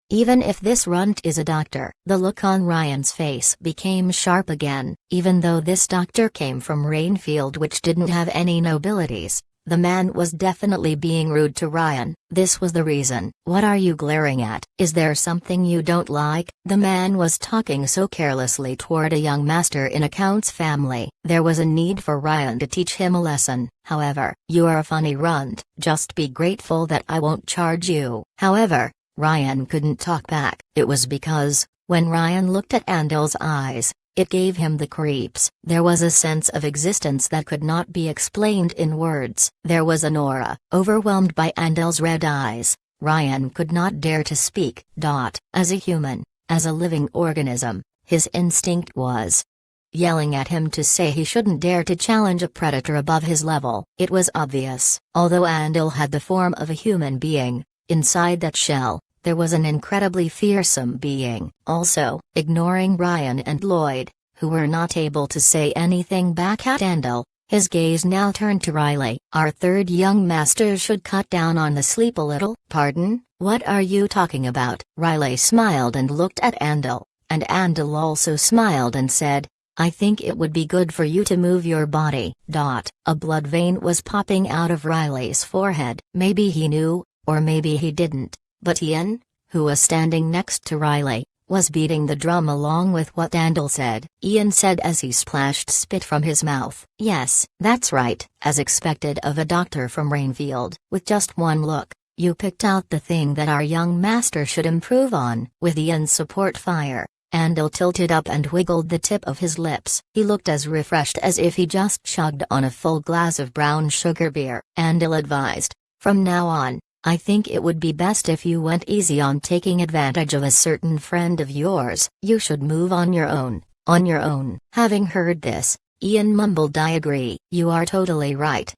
Even if this runt is a doctor. The look on Ryan's face became sharp again. Even though this doctor came from Rainfield, which didn't have any nobilities, the man was definitely being rude to Ryan. This was the reason. What are you glaring at? Is there something you don't like? The man was talking so carelessly toward a young master in a count's family. There was a need for Ryan to teach him a lesson. However, you are a funny runt. Just be grateful that I won't charge you. However, Ryan couldn't talk back. It was because, when Ryan looked at Andal's eyes, it gave him the creeps. There was a sense of existence that could not be explained in words. There was an aura. Overwhelmed by Andal's red eyes, Ryan could not dare to speak. As a human, as a living organism, his instinct was yelling at him to say he shouldn't dare to challenge a predator above his level. It was obvious. Although Andal had the form of a human being, inside that shell, there was an incredibly fearsome being, also, ignoring Ryan and Lloyd, who were not able to say anything back at Andal. His gaze now turned to Riley. Our third young master should cut down on the sleep a little. Pardon? What are you talking about? Riley smiled and looked at Andal, and Andal also smiled and said, I think it would be good for you to move your body. A blood vein was popping out of Riley's forehead. Maybe he knew, or maybe he didn't, but Ian, who was standing next to Riley, was beating the drum along with what Andal said. Ian said as he splashed spit from his mouth. Yes, that's right, as expected of a doctor from Rainfield. With just one look, you picked out the thing that our young master should improve on. With Ian's support fire, Andal tilted up and wiggled the tip of his lips. He looked as refreshed as if he just chugged on a full glass of brown sugar beer. Andal advised, from now on, I think it would be best if you went easy on taking advantage of a certain friend of yours. You should move on your own, on your own. Having heard this, Ian mumbled, I agree. You are totally right.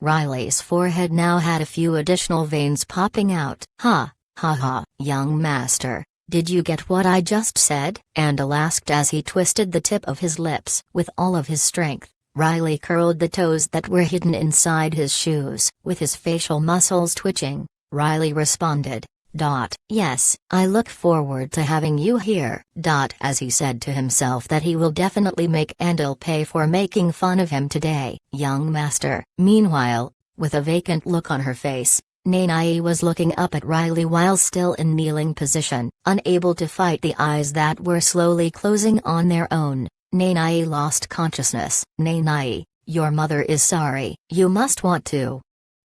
Riley's forehead now had a few additional veins popping out. Ha, ha ha, young master, did you get what I just said? Andal asked as he twisted the tip of his lips. With all of his strength, Riley curled the toes that were hidden inside his shoes. With his facial muscles twitching, Riley responded, Yes, I look forward to having you here. As he said to himself that he will definitely make Andal pay for making fun of him today. Young master. Meanwhile, with a vacant look on her face, Nanae was looking up at Riley while still in kneeling position, unable to fight the eyes that were slowly closing on their own. Nanae lost consciousness. Nanae, your mother is sorry. You must want to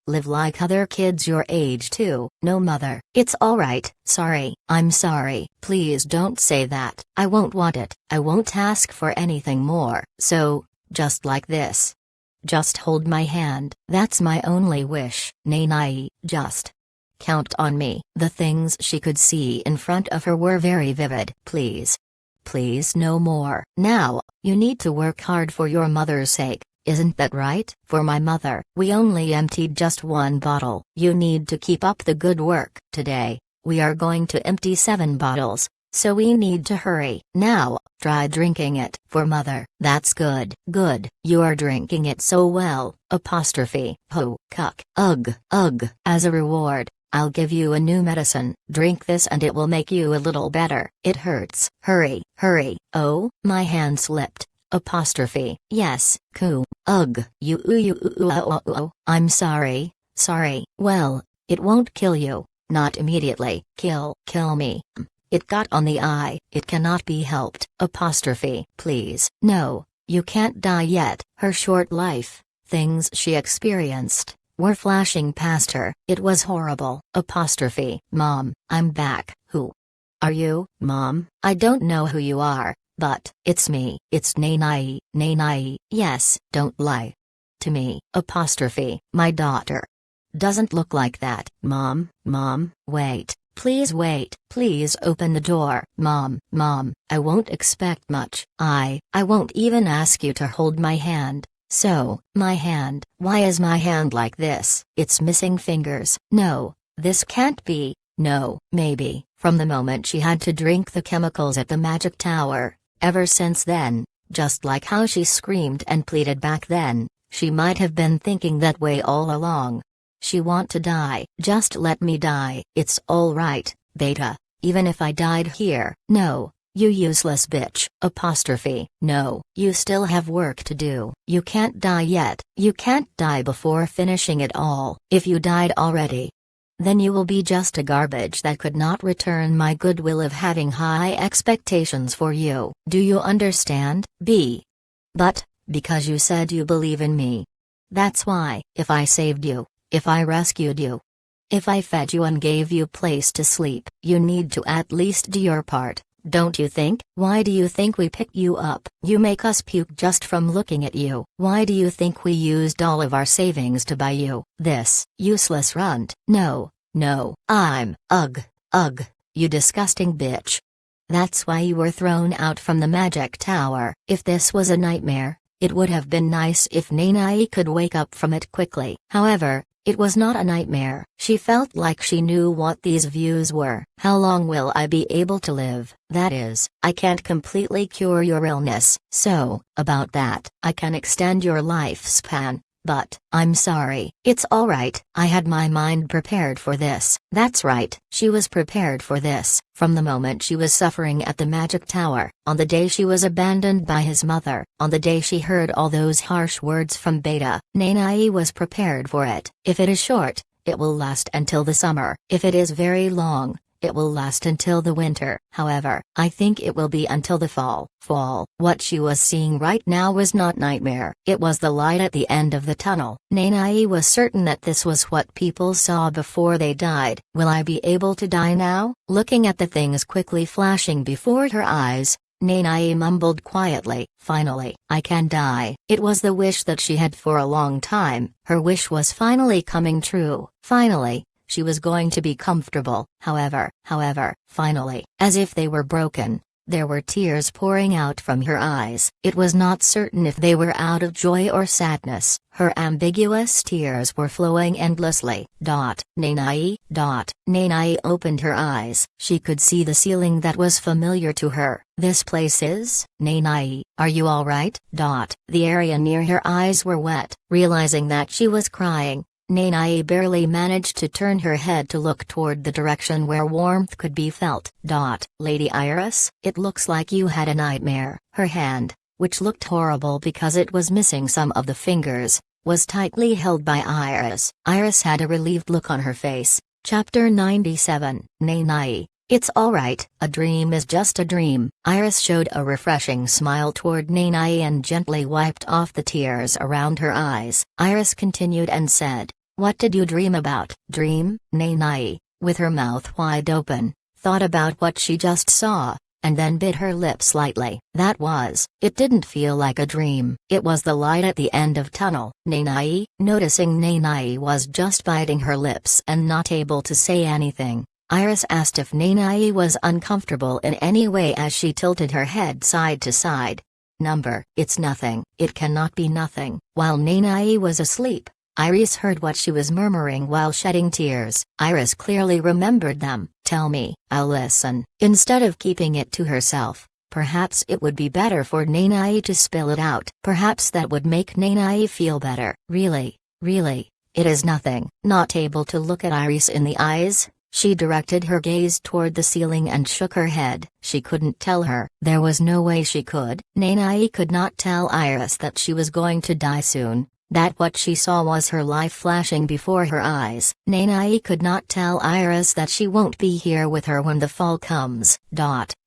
live like other kids your age too. No mother. It's alright. Sorry. I'm sorry. Please don't say that. I won't want it. I won't ask for anything more. So, just like this. Just hold my hand. That's my only wish. Nanae, just count on me. The things she could see in front of her were very vivid. Please. Please no more. Now, you need to work hard for your mother's sake. Isn't that right? For my mother, we only emptied just one bottle. You need to keep up the good work. Today, we are going to empty 7 bottles, so we need to hurry. Now, try drinking it. For mother. That's good. Good. You are drinking it so well. Apostrophe. Ho, cuck. Ugh. Ugh. As a reward, I'll give you a new medicine. Drink this and it will make you a little better. It hurts. Hurry. Hurry. Oh, my hand slipped. Apostrophe. Yes, coo. Ugh. I'm sorry. Sorry. Well, it won't kill you. Not immediately. Kill me. It got on the eye. It cannot be helped. Apostrophe. Please. No, you can't die yet. Her short life, things she experienced, were flashing past her. It was horrible. Apostrophe. Mom, I'm back. Who are you? Mom, I don't know who you are. But, it's me. It's Nanae. Nanae. Yes, don't lie to me. Apostrophe. My daughter doesn't look like that. Mom, wait. Please wait. Please open the door. Mom, I won't expect much. I won't even ask you to hold my hand. So, my hand. Why is my hand like this? It's missing fingers. No, this can't be. No, maybe. From the moment she had to drink the chemicals at the magic tower. Ever since then, just like how she screamed and pleaded back then, she might have been thinking that way all along. She want to die. Just let me die. It's all right, Beta, even if I died here. No, you useless bitch. Apostrophe. No, you still have work to do. You can't die yet. You can't die before finishing it all. If you died already, then you will be just a garbage that could not return my goodwill of having high expectations for you. Do you understand? B. But, because you said you believe in me. That's why. If I saved you, if I rescued you, if I fed you and gave you place to sleep, you need to at least do your part, don't you think? Why do you think we picked you up? You make us puke just from looking at you. Why do you think we used all of our savings to buy you this useless runt? No, I'm, ugh, you disgusting bitch. That's why you were thrown out from the magic tower. If this was a nightmare, It would have been nice if Nanai could wake up from it quickly. However, it was not a nightmare. She felt like she knew what these views were. How long will I be able to live? That is, I can't completely cure your illness. So, about that, I can extend your lifespan. But, I'm sorry. It's alright. I had my mind prepared for this. That's right. She was prepared for this. From the moment she was suffering at the magic tower, on the day she was abandoned by his mother, on the day she heard all those harsh words from Beta, Nanai was prepared for it. If it is short, it will last until the summer. If it is very long, it will last until the winter. However, I think it will be until the fall. What she was seeing right now was not nightmare. It was the light at the end of the tunnel. Nanai was certain that this was what people saw before they died. Will I be able to die now? Looking at the things quickly flashing before her eyes, Nanai mumbled quietly, finally, I can die. It was the wish that she had for a long time. Her wish was finally coming true. Finally. She was going to be comfortable. However, finally, as if they were broken, there were tears pouring out from her eyes. It was not certain if they were out of joy or sadness. Her ambiguous tears were flowing endlessly. Nanai. Nanai opened her eyes. She could see the ceiling that was familiar to her. This place is? Nanai, are you alright? The area near her eyes were wet. Realizing that she was crying, Nanai barely managed to turn her head to look toward the direction where warmth could be felt. Lady Iris, it looks like you had a nightmare. Her hand, which looked horrible because it was missing some of the fingers, was tightly held by Iris. Iris had a relieved look on her face. Chapter 97. Nanai. It's alright, a dream is just a dream. Iris showed a refreshing smile toward Nanai and gently wiped off the tears around her eyes. Iris continued and said, what did you dream about? Dream? Nanai, with her mouth wide open, thought about what she just saw, and then bit her lip slightly. It didn't feel like a dream. It was the light at the end of tunnel. Nanai, noticing Nanai was just biting her lips and not able to say anything, Iris asked if Nanai was uncomfortable in any way as she tilted her head side to side. It's nothing. It cannot be nothing. While Nanai was asleep, Iris heard what she was murmuring while shedding tears. Iris clearly remembered them. Tell me, I'll listen. Instead of keeping it to herself, perhaps it would be better for Nanai to spill it out. Perhaps that would make Nanai feel better. Really, it is nothing. Not able to look at Iris in the eyes, she directed her gaze toward the ceiling and shook her head. She couldn't tell her. There was no way she could. Nanai could not tell Iris that she was going to die soon, that what she saw was her life flashing before her eyes. Nanai could not tell Iris that she won't be here with her when the fall comes.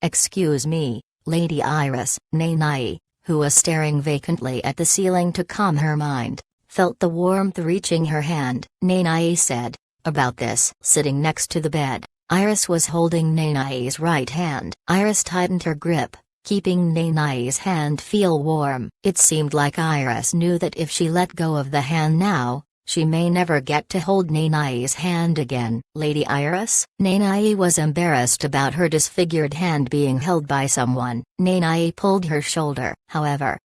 Excuse me, Lady Iris. Nanai, who was staring vacantly at the ceiling to calm her mind, felt the warmth reaching her hand. Nanai said, about this. Sitting next to the bed, Iris was holding Nanai's right hand. Iris tightened her grip, keeping Nanai's hand feel warm. It seemed like Iris knew that if she let go of the hand now, she may never get to hold Nanai's hand again. Lady Iris? Nanai was embarrassed about her disfigured hand being held by someone. Nanai pulled her shoulder. However,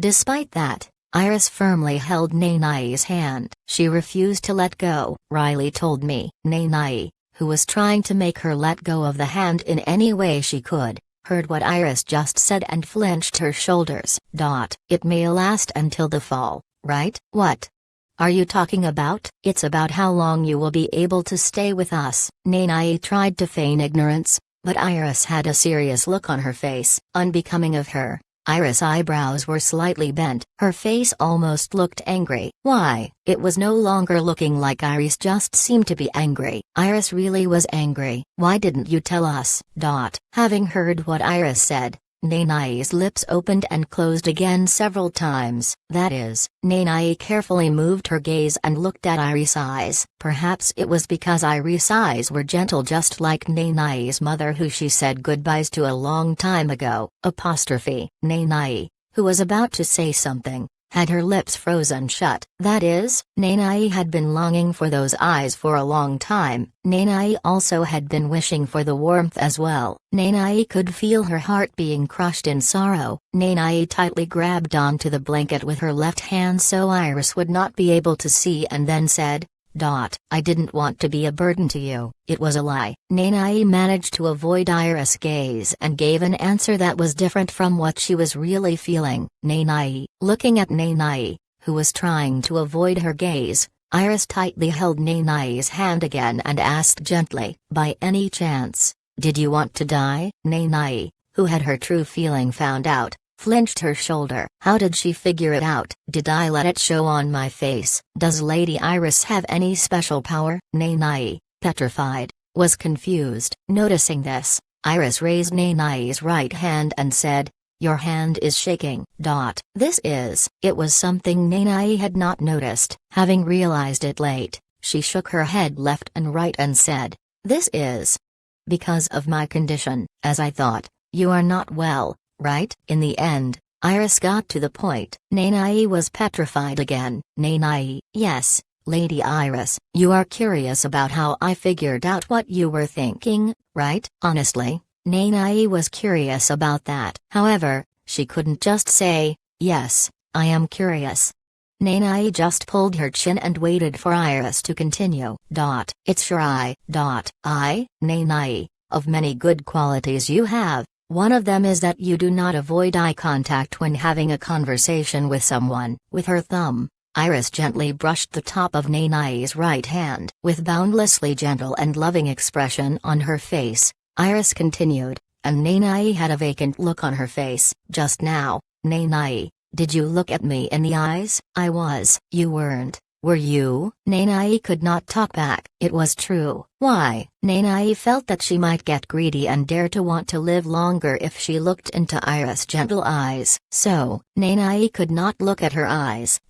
despite that, Iris firmly held Nanai's hand. She refused to let go. Riley told me. Nanai, who was trying to make her let go of the hand in any way she could, heard what Iris just said and flinched her shoulders. It may last until the fall, right? What are you talking about? It's about how long you will be able to stay with us. Nanai tried to feign ignorance, but Iris had a serious look on her face, unbecoming of her. Iris' eyebrows were slightly bent. Her face almost looked angry. Why? It was no longer looking like Iris just seemed to be angry. Iris really was angry. Why didn't you tell us? Having heard what Iris said, Nanai's lips opened and closed again several times. That is, Nanai carefully moved her gaze and looked at Iris' eyes. Perhaps it was because Iris' eyes were gentle just like Nanai's mother who she said goodbyes to a long time ago. Nanai, who was about to say something, had her lips frozen shut. That is, Nanai had been longing for those eyes for a long time. Nanai also had been wishing for the warmth as well. Nanai could feel her heart being crushed in sorrow. Nanai tightly grabbed onto the blanket with her left hand so Iris would not be able to see and then said, I didn't want to be a burden to you. It was a lie. Nanai managed to avoid Iris' gaze and gave an answer that was different from what she was really feeling. Nanai. Looking at Nanai, who was trying to avoid her gaze, Iris tightly held Nanai's hand again and asked gently, by any chance, did you want to die? Nanai, who had her true feeling found out, flinched her shoulder. How did she figure it out? Did I let it show on my face? Does Lady Iris have any special power? Nanai, petrified, was confused. Noticing this, Iris raised Nanai's right hand and said, your hand is shaking. It was something Nanai had not noticed. Having realized it late, she shook her head left and right and said, this is because of my condition. As I thought, you are not well, right? In the end, Iris got to the point. Nanai was petrified again. Nanai, yes, Lady Iris, you are curious about how I figured out what you were thinking, right? Honestly, Nanai was curious about that. However, she couldn't just say, yes, I am curious. Nanai just pulled her chin and waited for Iris to continue. It's sure Nanai, of many good qualities you have, one of them is that you do not avoid eye contact when having a conversation with someone. With her thumb, Iris gently brushed the top of Nanai's right hand. With boundlessly gentle and loving expression on her face, Iris continued, and Nanai had a vacant look on her face. Just now, Nanai, did you look at me in the eyes? I was. You weren't, were you? Nanai could not talk back. It was true. Why? Nanai felt that she might get greedy and dare to want to live longer if she looked into Iris' gentle eyes. So, Nanai could not look at her eyes.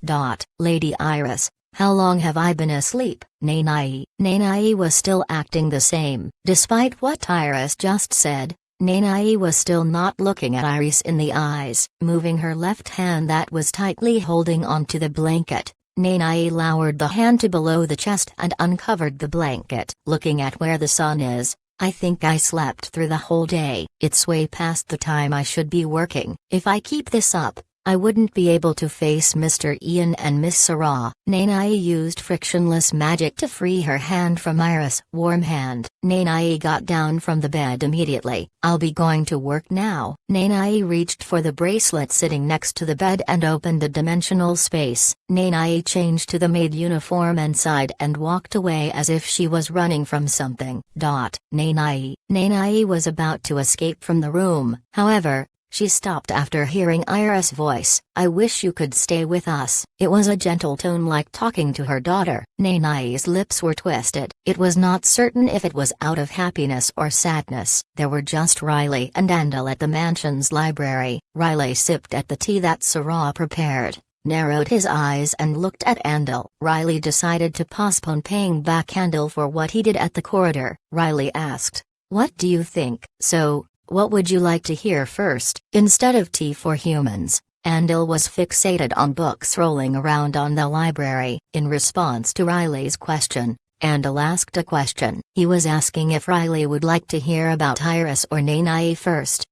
Lady Iris, how long have I been asleep? Nanai was still acting the same. Despite what Iris just said, Nanai was still not looking at Iris in the eyes. Moving her left hand that was tightly holding onto the blanket, Nanai lowered the hand to below the chest and uncovered the blanket. Looking at where the sun is, I think I slept through the whole day. It's way past the time I should be working. If I keep this up, I wouldn't be able to face Mr. Ian and Miss Sarah. Nanai used frictionless magic to free her hand from Iris' warm hand. Nanai got down from the bed immediately. I'll be going to work now. Nanai reached for the bracelet sitting next to the bed and opened a dimensional space. Nanai changed to the maid uniform and sighed and walked away as if she was running from something. Nanai was about to escape from the room. However, she stopped after hearing Iris' voice. I wish you could stay with us. It was a gentle tone like talking to her daughter. Nanai's lips were twisted. It was not certain if it was out of happiness or sadness. There were just Riley and Andal at the mansion's library. Riley sipped at the tea that Sarah prepared, narrowed his eyes and looked at Andal. Riley decided to postpone paying back Andal for what he did at the corridor. Riley asked, what do you think? So, what would you like to hear first? Instead of tea for humans, Andal was fixated on books rolling around on the library. In response to Riley's question, Andal asked a question. He was asking if Riley would like to hear about Iris or Nanai first.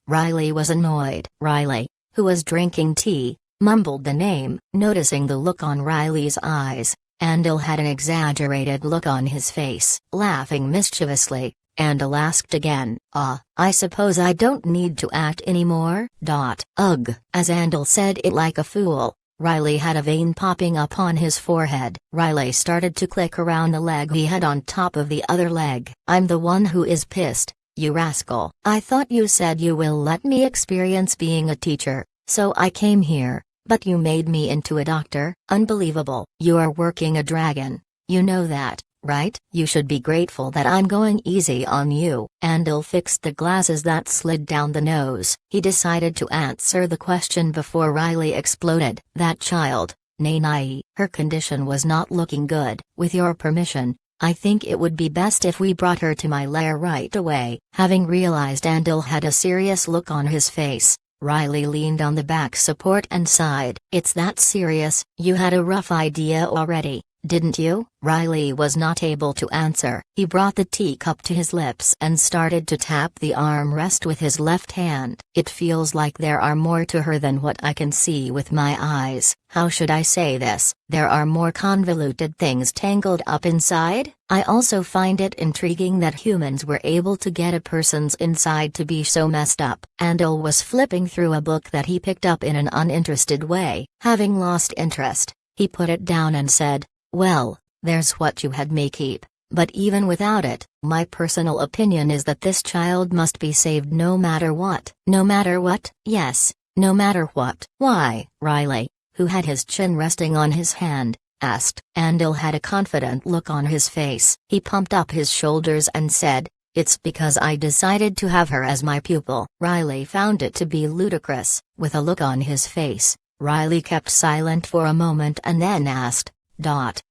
Riley was annoyed. Riley, who was drinking tea, mumbled the name. Noticing the look on Riley's eyes, Andal had an exaggerated look on his face. Laughing mischievously, Andal asked again, I suppose I don't need to act anymore? Ugh. As Andal said it like a fool, Riley had a vein popping up on his forehead. Riley started to click around the leg he had on top of the other leg. I'm the one who is pissed, you rascal. I thought you said you will let me experience being a teacher, so I came here, but you made me into a doctor? Unbelievable. You are working a dragon. You know that, right? You should be grateful that I'm going easy on you. Andal fixed the glasses that slid down the nose. He decided to answer the question before Riley exploded. That child, Nanai, her condition was not looking good. With your permission, I think it would be best if we brought her to my lair right away. Having realized Andal had a serious look on his face, Riley leaned on the back support and sighed. It's that serious? You had a rough idea already, didn't you? Riley was not able to answer. He brought the teacup to his lips and started to tap the armrest with his left hand. It feels like there are more to her than what I can see with my eyes. How should I say this? There are more convoluted things tangled up inside? I also find it intriguing that humans were able to get a person's inside to be so messed up. Andal was flipping through a book that he picked up in an uninterested way. Having lost interest, he put it down and said, "Well, there's what you had me keep, but even without it, my personal opinion is that this child must be saved no matter what." No matter what? Yes, no matter what. Why? Riley, who had his chin resting on his hand, asked. Andal had a confident look on his face. He pumped up his shoulders and said, "It's because I decided to have her as my pupil." Riley found it to be ludicrous. With a look on his face, Riley kept silent for a moment and then asked,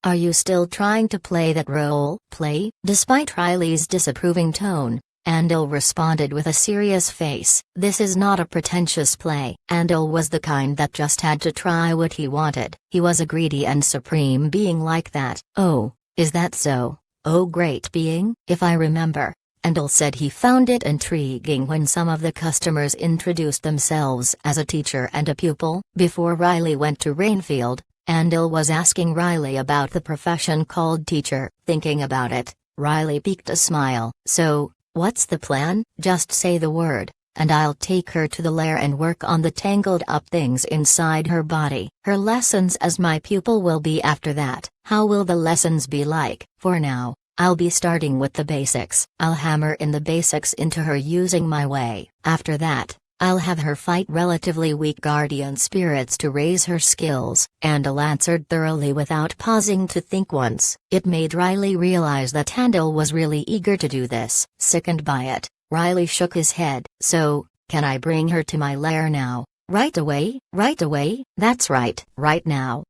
"Are you still trying to play that role?" "Play?" Despite Riley's disapproving tone, Andal responded with a serious face. "This is not a pretentious play." Andal was the kind that just had to try what he wanted. He was a greedy and supreme being like that. "Oh, is that so? Oh, great being." "If I remember," Andal said, he found it intriguing when some of the customers introduced themselves as a teacher and a pupil. Before Riley went to Rainfield, Andal was asking Riley about the profession called teacher. Thinking about it, Riley peeked a smile. "So, what's the plan?" "Just say the word, and I'll take her to the lair and work on the tangled up things inside her body. Her lessons as my pupil will be after that." "How will the lessons be like?" "For now, I'll be starting with the basics. I'll hammer in the basics into her using my way. After that, I'll have her fight relatively weak guardian spirits to raise her skills." Andal answered thoroughly without pausing to think once. It made Riley realize that Andal was really eager to do this. Sickened by it, Riley shook his head. "So, can I bring her to my lair now?" "Right away?" "Right away, that's right. Right now."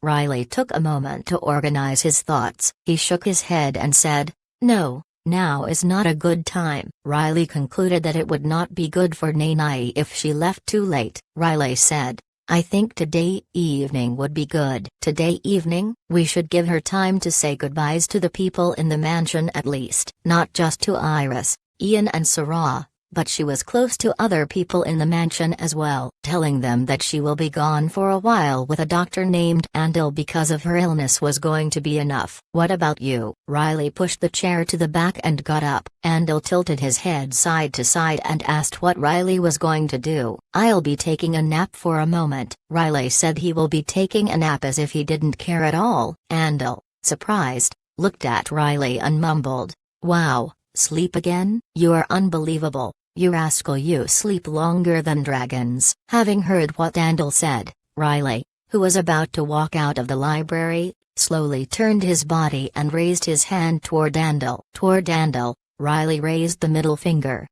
Riley took a moment to organize his thoughts. He shook his head and said, "No. Now is not a good time." Riley concluded that it would not be good for Nanai if she left too late. Riley said, "I think today evening would be good." "Today evening?" "We should give her time to say goodbyes to the people in the mansion at least. Not just to Iris, Ian and Sarah, but she was close to other people in the mansion as well. Telling them that she will be gone for a while with a doctor named Andal because of her illness was going to be enough." "What about you?" Riley pushed the chair to the back and got up. Andal tilted his head side to side and asked what Riley was going to do. "I'll be taking a nap for a moment." Riley said he will be taking a nap as if he didn't care at all. Andal, surprised, looked at Riley and mumbled, "Wow, sleep again? You're unbelievable. You rascal, you sleep longer than dragons." Having heard what Andal said, Riley, who was about to walk out of the library, slowly turned his body and raised his hand toward Andal. Toward Andal, Riley raised the middle finger.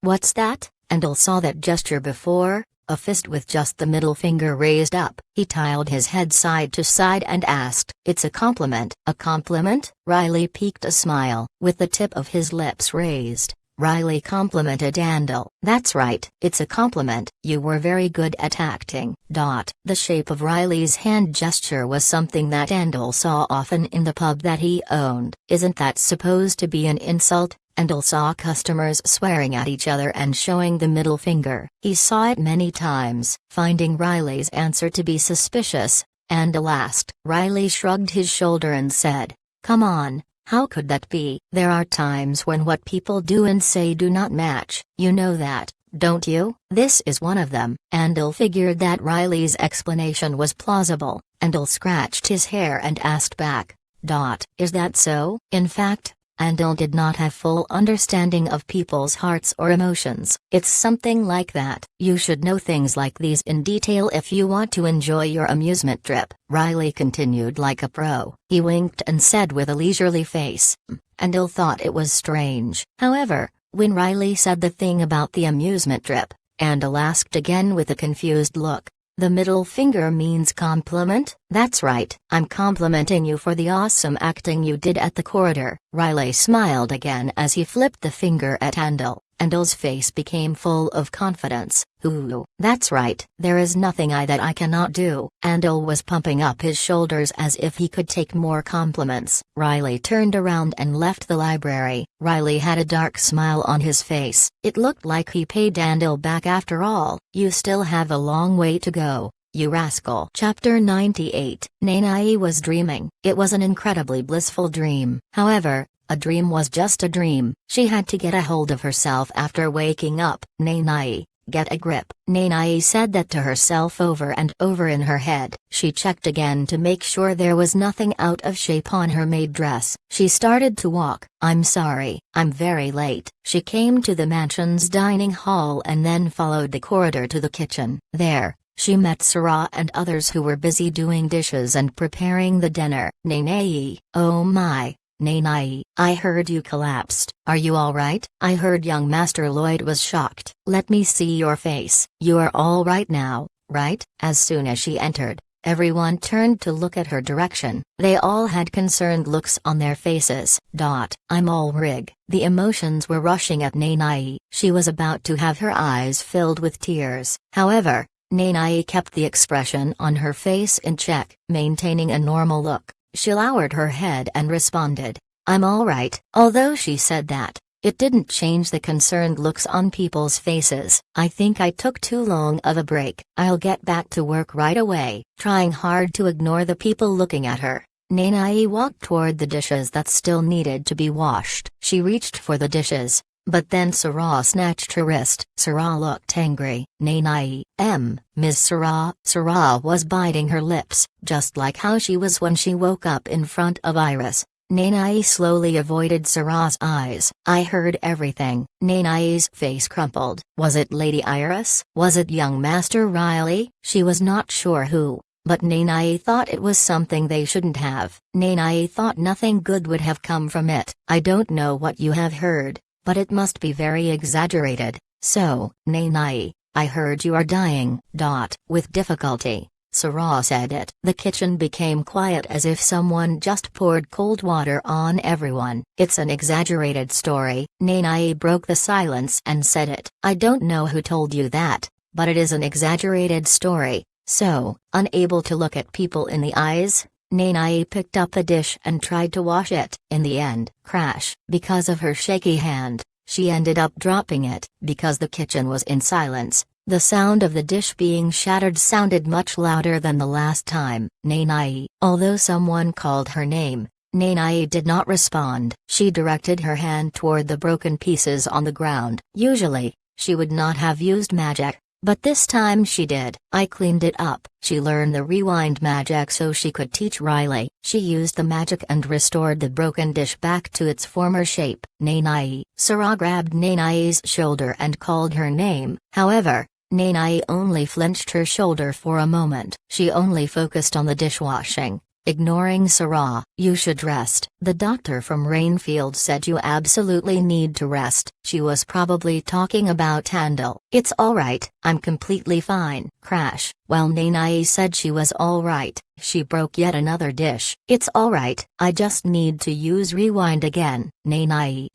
"What's that?" Andal saw that gesture before, a fist with just the middle finger raised up. He tilted his head side to side and asked, "It's a compliment." "A compliment?" Riley peeked a smile. With the tip of his lips raised, Riley complimented Andal. "That's right. It's a compliment. You were very good at acting." The shape of Riley's hand gesture was something that Andal saw often in the pub that he owned. "Isn't that supposed to be an insult?" Andal saw customers swearing at each other and showing the middle finger. He saw it many times. Finding Riley's answer to be suspicious, Andal asked. Riley shrugged his shoulder and said, "Come on. How could that be?" "There are times when what people do and say do not match. You know that, don't you?" "This is one of them." Andal figured that Riley's explanation was plausible. Andal scratched his hair and asked back, "Is that so?" In fact, Andal did not have full understanding of people's hearts or emotions. "It's something like that. You should know things like these in detail if you want to enjoy your amusement trip." Riley continued like a pro. He winked and said with a leisurely face, Andal thought it was strange. However, when Riley said the thing about the amusement trip, Andal asked again with a confused look, "The middle finger means compliment?" "That's right. I'm complimenting you for the awesome acting you did at the corridor." Riley smiled again as he flipped the finger at Andal. Andal's face became full of confidence. Ooh, that's right. There is nothing that I cannot do. Andal was pumping up his shoulders as if he could take more compliments. Riley turned around and left the library. Riley had a dark smile on his face. It looked like he paid Andal back after all. You still have a long way to go, you rascal. Chapter 98. Nanae was dreaming. It was an incredibly blissful dream. However, a dream was just a dream. She had to get a hold of herself after waking up. Nanae, get a grip. Nanae said that to herself over and over in her head. She checked again to make sure there was nothing out of shape on her maid dress. She started to walk. I'm sorry, I'm very late. She came to the mansion's dining hall and then followed the corridor to the kitchen. There, she met Sarah and others who were busy doing dishes and preparing the dinner. Nanae, oh my. Nanae, I heard you collapsed. Are you alright? I heard young Master Lloyd was shocked. Let me see your face. You are alright now, right? As soon as she entered, everyone turned to look at her direction. They all had concerned looks on their faces. I'm all rig. The emotions were rushing at Nanae. She was about to have her eyes filled with tears. However, Nanae kept the expression on her face in check, maintaining a normal look. She lowered her head and responded, I'm alright. Although she said that, it didn't change the concerned looks on people's faces. I think I took too long of a break. I'll get back to work right away. Trying hard to ignore the people looking at her, Nanae walked toward the dishes that still needed to be washed. She reached for the dishes, but then Sarah snatched her wrist. Sarah looked angry. Nanae, Ms. Sarah. Sarah was biting her lips, just like how she was when she woke up in front of Iris. Nanae slowly avoided Sarah's eyes. I heard everything. Nanae's face crumpled. Was it Lady Iris? Was it young Master Riley? She was not sure who, but Nanae thought it was something they shouldn't have. Nanae thought nothing good would have come from it. I don't know what you have heard, but it must be very exaggerated. So, Nanae, I heard you are dying. With difficulty, Sarah said it. The kitchen became quiet as if someone just poured cold water on everyone. It's an exaggerated story. Nanae broke the silence and said it. I don't know who told you that, but it is an exaggerated story. So, unable to look at people in the eyes, Nanae picked up a dish and tried to wash it. In the end, crash. Because of her shaky hand, she ended up dropping it. Because the kitchen was in silence, the sound of the dish being shattered sounded much louder than the last time. Nanae. Although someone called her name, Nanae did not respond. She directed her hand toward the broken pieces on the ground. Usually, she would not have used magic, but this time she did. I cleaned it up. She learned the rewind magic so she could teach Riley. She used the magic and restored the broken dish back to its former shape. Nanae. Sarah grabbed Nanae's shoulder and called her name. However, Nanae only flinched her shoulder for a moment. She only focused on the dishwashing, ignoring Sarah. You should rest. The doctor from Rainfield said you absolutely need to rest. She was probably talking about Andal. It's alright, I'm completely fine. Crash. While Nanae said she was alright, she broke yet another dish. It's alright, I just need to use rewind again. Nanae.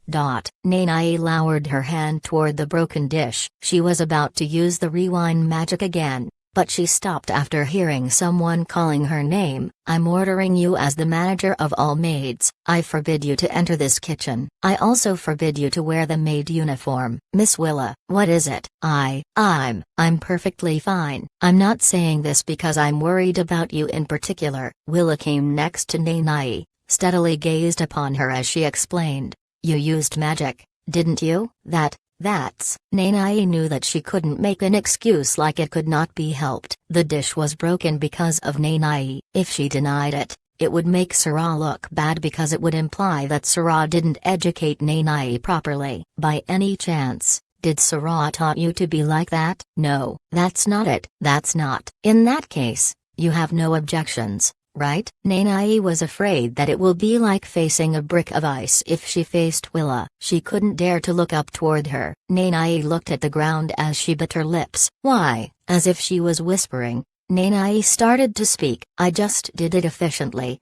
Nanae lowered her hand toward the broken dish. She was about to use the rewind magic again, but she stopped after hearing someone calling her name. I'm ordering you as the manager of all maids. I forbid you to enter this kitchen. I also forbid you to wear the maid uniform. Miss Willa. What is it? I'm perfectly fine. I'm not saying this because I'm worried about you in particular. Willa came next to Nanae, steadily gazed upon her as she explained. You used magic, didn't you? That's. Nanae knew that she couldn't make an excuse like it could not be helped. The dish was broken because of Nanae. If she denied it, it would make Sarah look bad because it would imply that Sarah didn't educate Nanae properly. By any chance, did Sarah taught you to be like that? No, that's not it. That's not. In that case, you have no objections, right? Nanae was afraid that it will be like facing a brick of ice if she faced Willa. She couldn't dare to look up toward her. Nanae looked at the ground as she bit her lips. Why? As if she was whispering, Nanae started to speak. I just did it efficiently.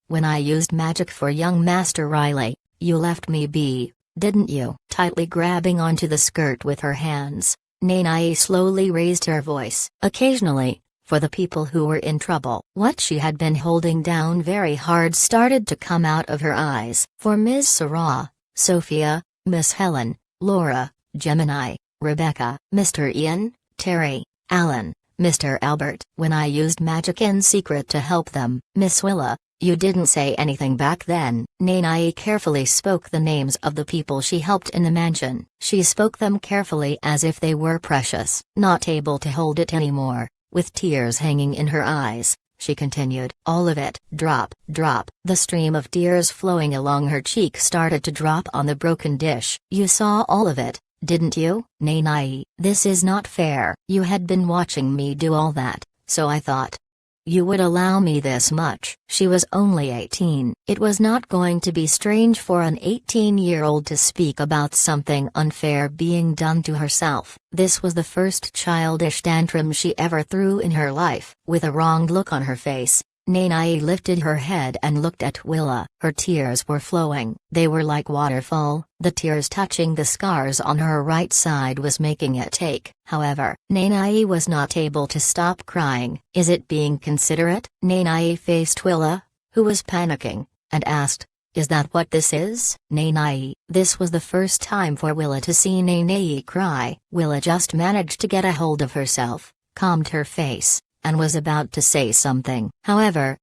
When I used magic for young Master Riley, you left me be. didn't you?" Tightly grabbing onto the skirt with her hands, Nanai slowly raised her voice. "Occasionally, for the people who were in trouble." What she had been holding down very hard started to come out of her eyes. "For Ms. Sarah, Sophia, Miss Helen, Laura, Gemini, Rebecca, Mr. Ian, Terry, Alan, Mr. Albert. When I used magic in secret to help them." "Miss Willa, you didn't say anything back then." Nanai carefully spoke the names of the people she helped in the mansion. She spoke them carefully as if they were precious. Not able to hold it anymore, with tears hanging in her eyes, she continued. "All of it." Drop, drop. The stream of tears flowing along her cheek started to drop on the broken dish. "You saw all of it, didn't you?" "Nanai, this is not fair. You had been watching me do all that, so I thought you would allow me this much." She was only 18. It was not going to be strange for an 18-year-old to speak about something unfair being done to herself. This was the first childish tantrum she ever threw in her life. With a wronged look on her face, Nanai lifted her head and looked at Willa. Her tears were flowing. They were like waterfall. The tears touching the scars on her right side was making it ache. However, Nanai was not able to stop crying. "Is it being considerate?" Nanai faced Willa, who was panicking, and asked, "Is that what this is?" "Nanai." This was the first time for Willa to see Nanai cry. Willa just managed to get a hold of herself, calmed her face, and was about to say something. "However,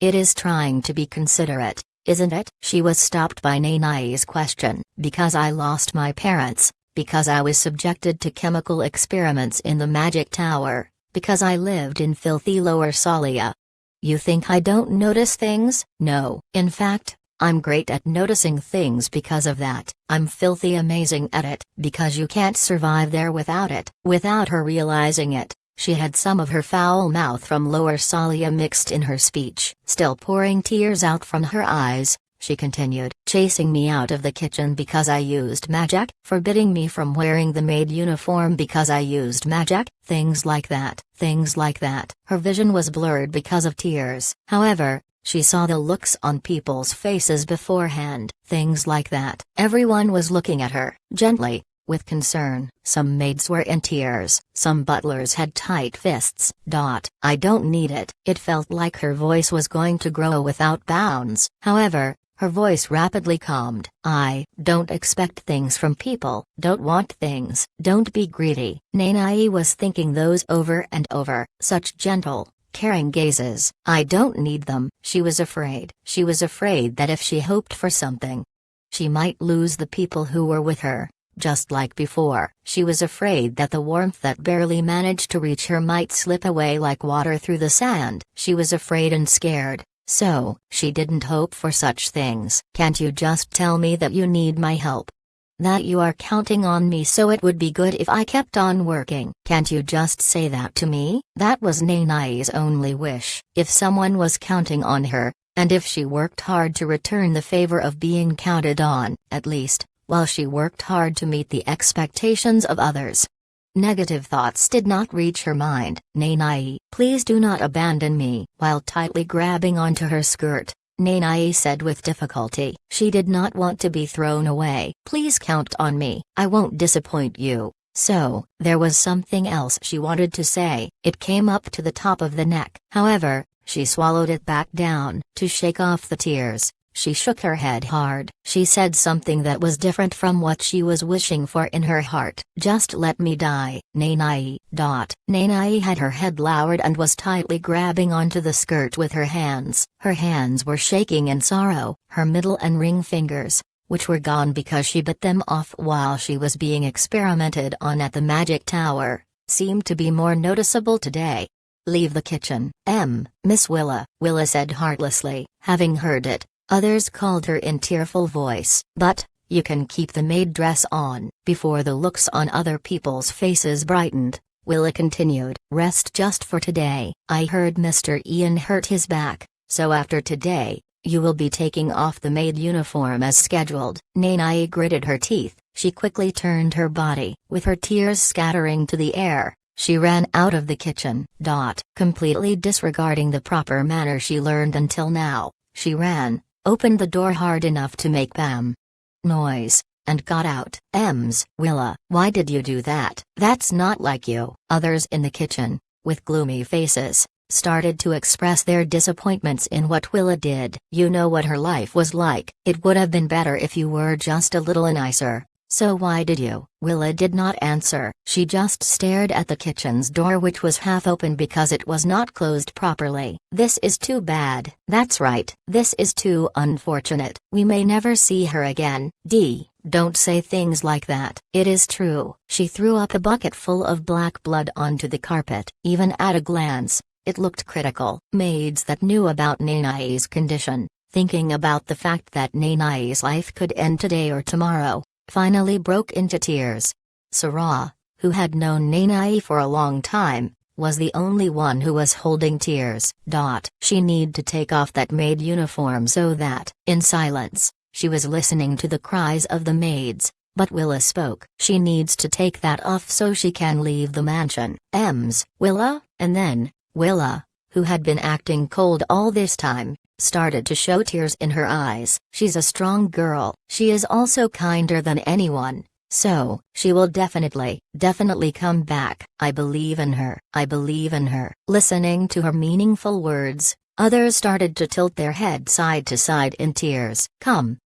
it is trying to be considerate, isn't it?" She was stopped by Nanai's question. "Because I lost my parents, because I was subjected to chemical experiments in the magic tower, because I lived in filthy Lower Salia. You think I don't notice things? No. In fact, I'm great at noticing things because of that. I'm filthy amazing at it. Because you can't survive there without it." Without her realizing it, she had some of her foul mouth from Lower Salia mixed in her speech. Still pouring tears out from her eyes, she continued. "Chasing me out of the kitchen because I used magic, forbidding me from wearing the maid uniform because I used magic, things like that, things like that." Her vision was blurred because of tears. However, she saw the looks on people's faces beforehand. Things like that. Everyone was looking at her, gently, with concern. Some maids were in tears. Some butlers had tight fists. "I don't need it." It felt like her voice was going to grow without bounds. However, her voice rapidly calmed. "I don't expect things from people. Don't want things. Don't be greedy." Nanai was thinking those over and over. Such gentle, caring gazes. "I don't need them." She was afraid. She was afraid that if she hoped for something, she might lose the people who were with her. Just like before, she was afraid that the warmth that barely managed to reach her might slip away like water through the sand. She was afraid and scared, so she didn't hope for such things. "Can't you just tell me that you need my help? That you are counting on me so it would be good if I kept on working? Can't you just say that to me?" That was Nanai's only wish. If someone was counting on her, and if she worked hard to return the favor of being counted on, at least, while she worked hard to meet the expectations of others. Negative thoughts did not reach her mind. "Nanai, please do not abandon me." While tightly grabbing onto her skirt, Nanai said with difficulty. She did not want to be thrown away. "Please count on me. I won't disappoint you." So, there was something else she wanted to say. It came up to the top of the neck. However, she swallowed it back down. To shake off the tears, she shook her head hard. She said something that was different from what she was wishing for in her heart. "Just let me die, Nanai." Nanai had her head lowered and was tightly grabbing onto the skirt with her hands. Her hands were shaking in sorrow. Her middle and ring fingers, which were gone because she bit them off while she was being experimented on at the magic tower, seemed to be more noticeable today. "Leave the kitchen." Miss Willa," Willa said heartlessly. Having heard it, others called her in tearful voice. "But, you can keep the maid dress on." Before the looks on other people's faces brightened, Willa continued. "Rest just for today. I heard Mr. Ian hurt his back, so after today, you will be taking off the maid uniform as scheduled." Nanai gritted her teeth. She quickly turned her body. With her tears scattering to the air, she ran out of the kitchen. Completely disregarding the proper manner she learned until now, she ran, opened the door hard enough to make bam. noise, and got out. Willa, why did you do that? That's not like you. Others in the kitchen, with gloomy faces, started to express their disappointments in what Willa did. You know what her life was like. It would have been better if you were just a little nicer. So why did you? Willa did not answer. She just stared at the kitchen's door, which was half open because it was not closed properly. This is too bad. That's right. This is too unfortunate. We may never see her again. Don't say things like that. It is true. She threw up a bucket full of black blood onto the carpet. Even at a glance, it looked critical. Maids that knew about Nanai's condition, thinking about the fact that Nanai's life could end today or tomorrow, finally broke into tears. Sarah, who had known Nanai for a long time, was the only one who was holding tears. She needed to take off that maid uniform so that, in silence, she was listening to the cries of the maids, but Willa spoke. She needs to take that off so she can leave the mansion. Willa? And then, Willa, who had been acting cold all this time, started to show tears in her eyes. She's a strong girl. She is also kinder than anyone, so she will definitely come back. I believe in her. I believe in her. Listening to her meaningful words, others started to tilt their head side to side in tears. Come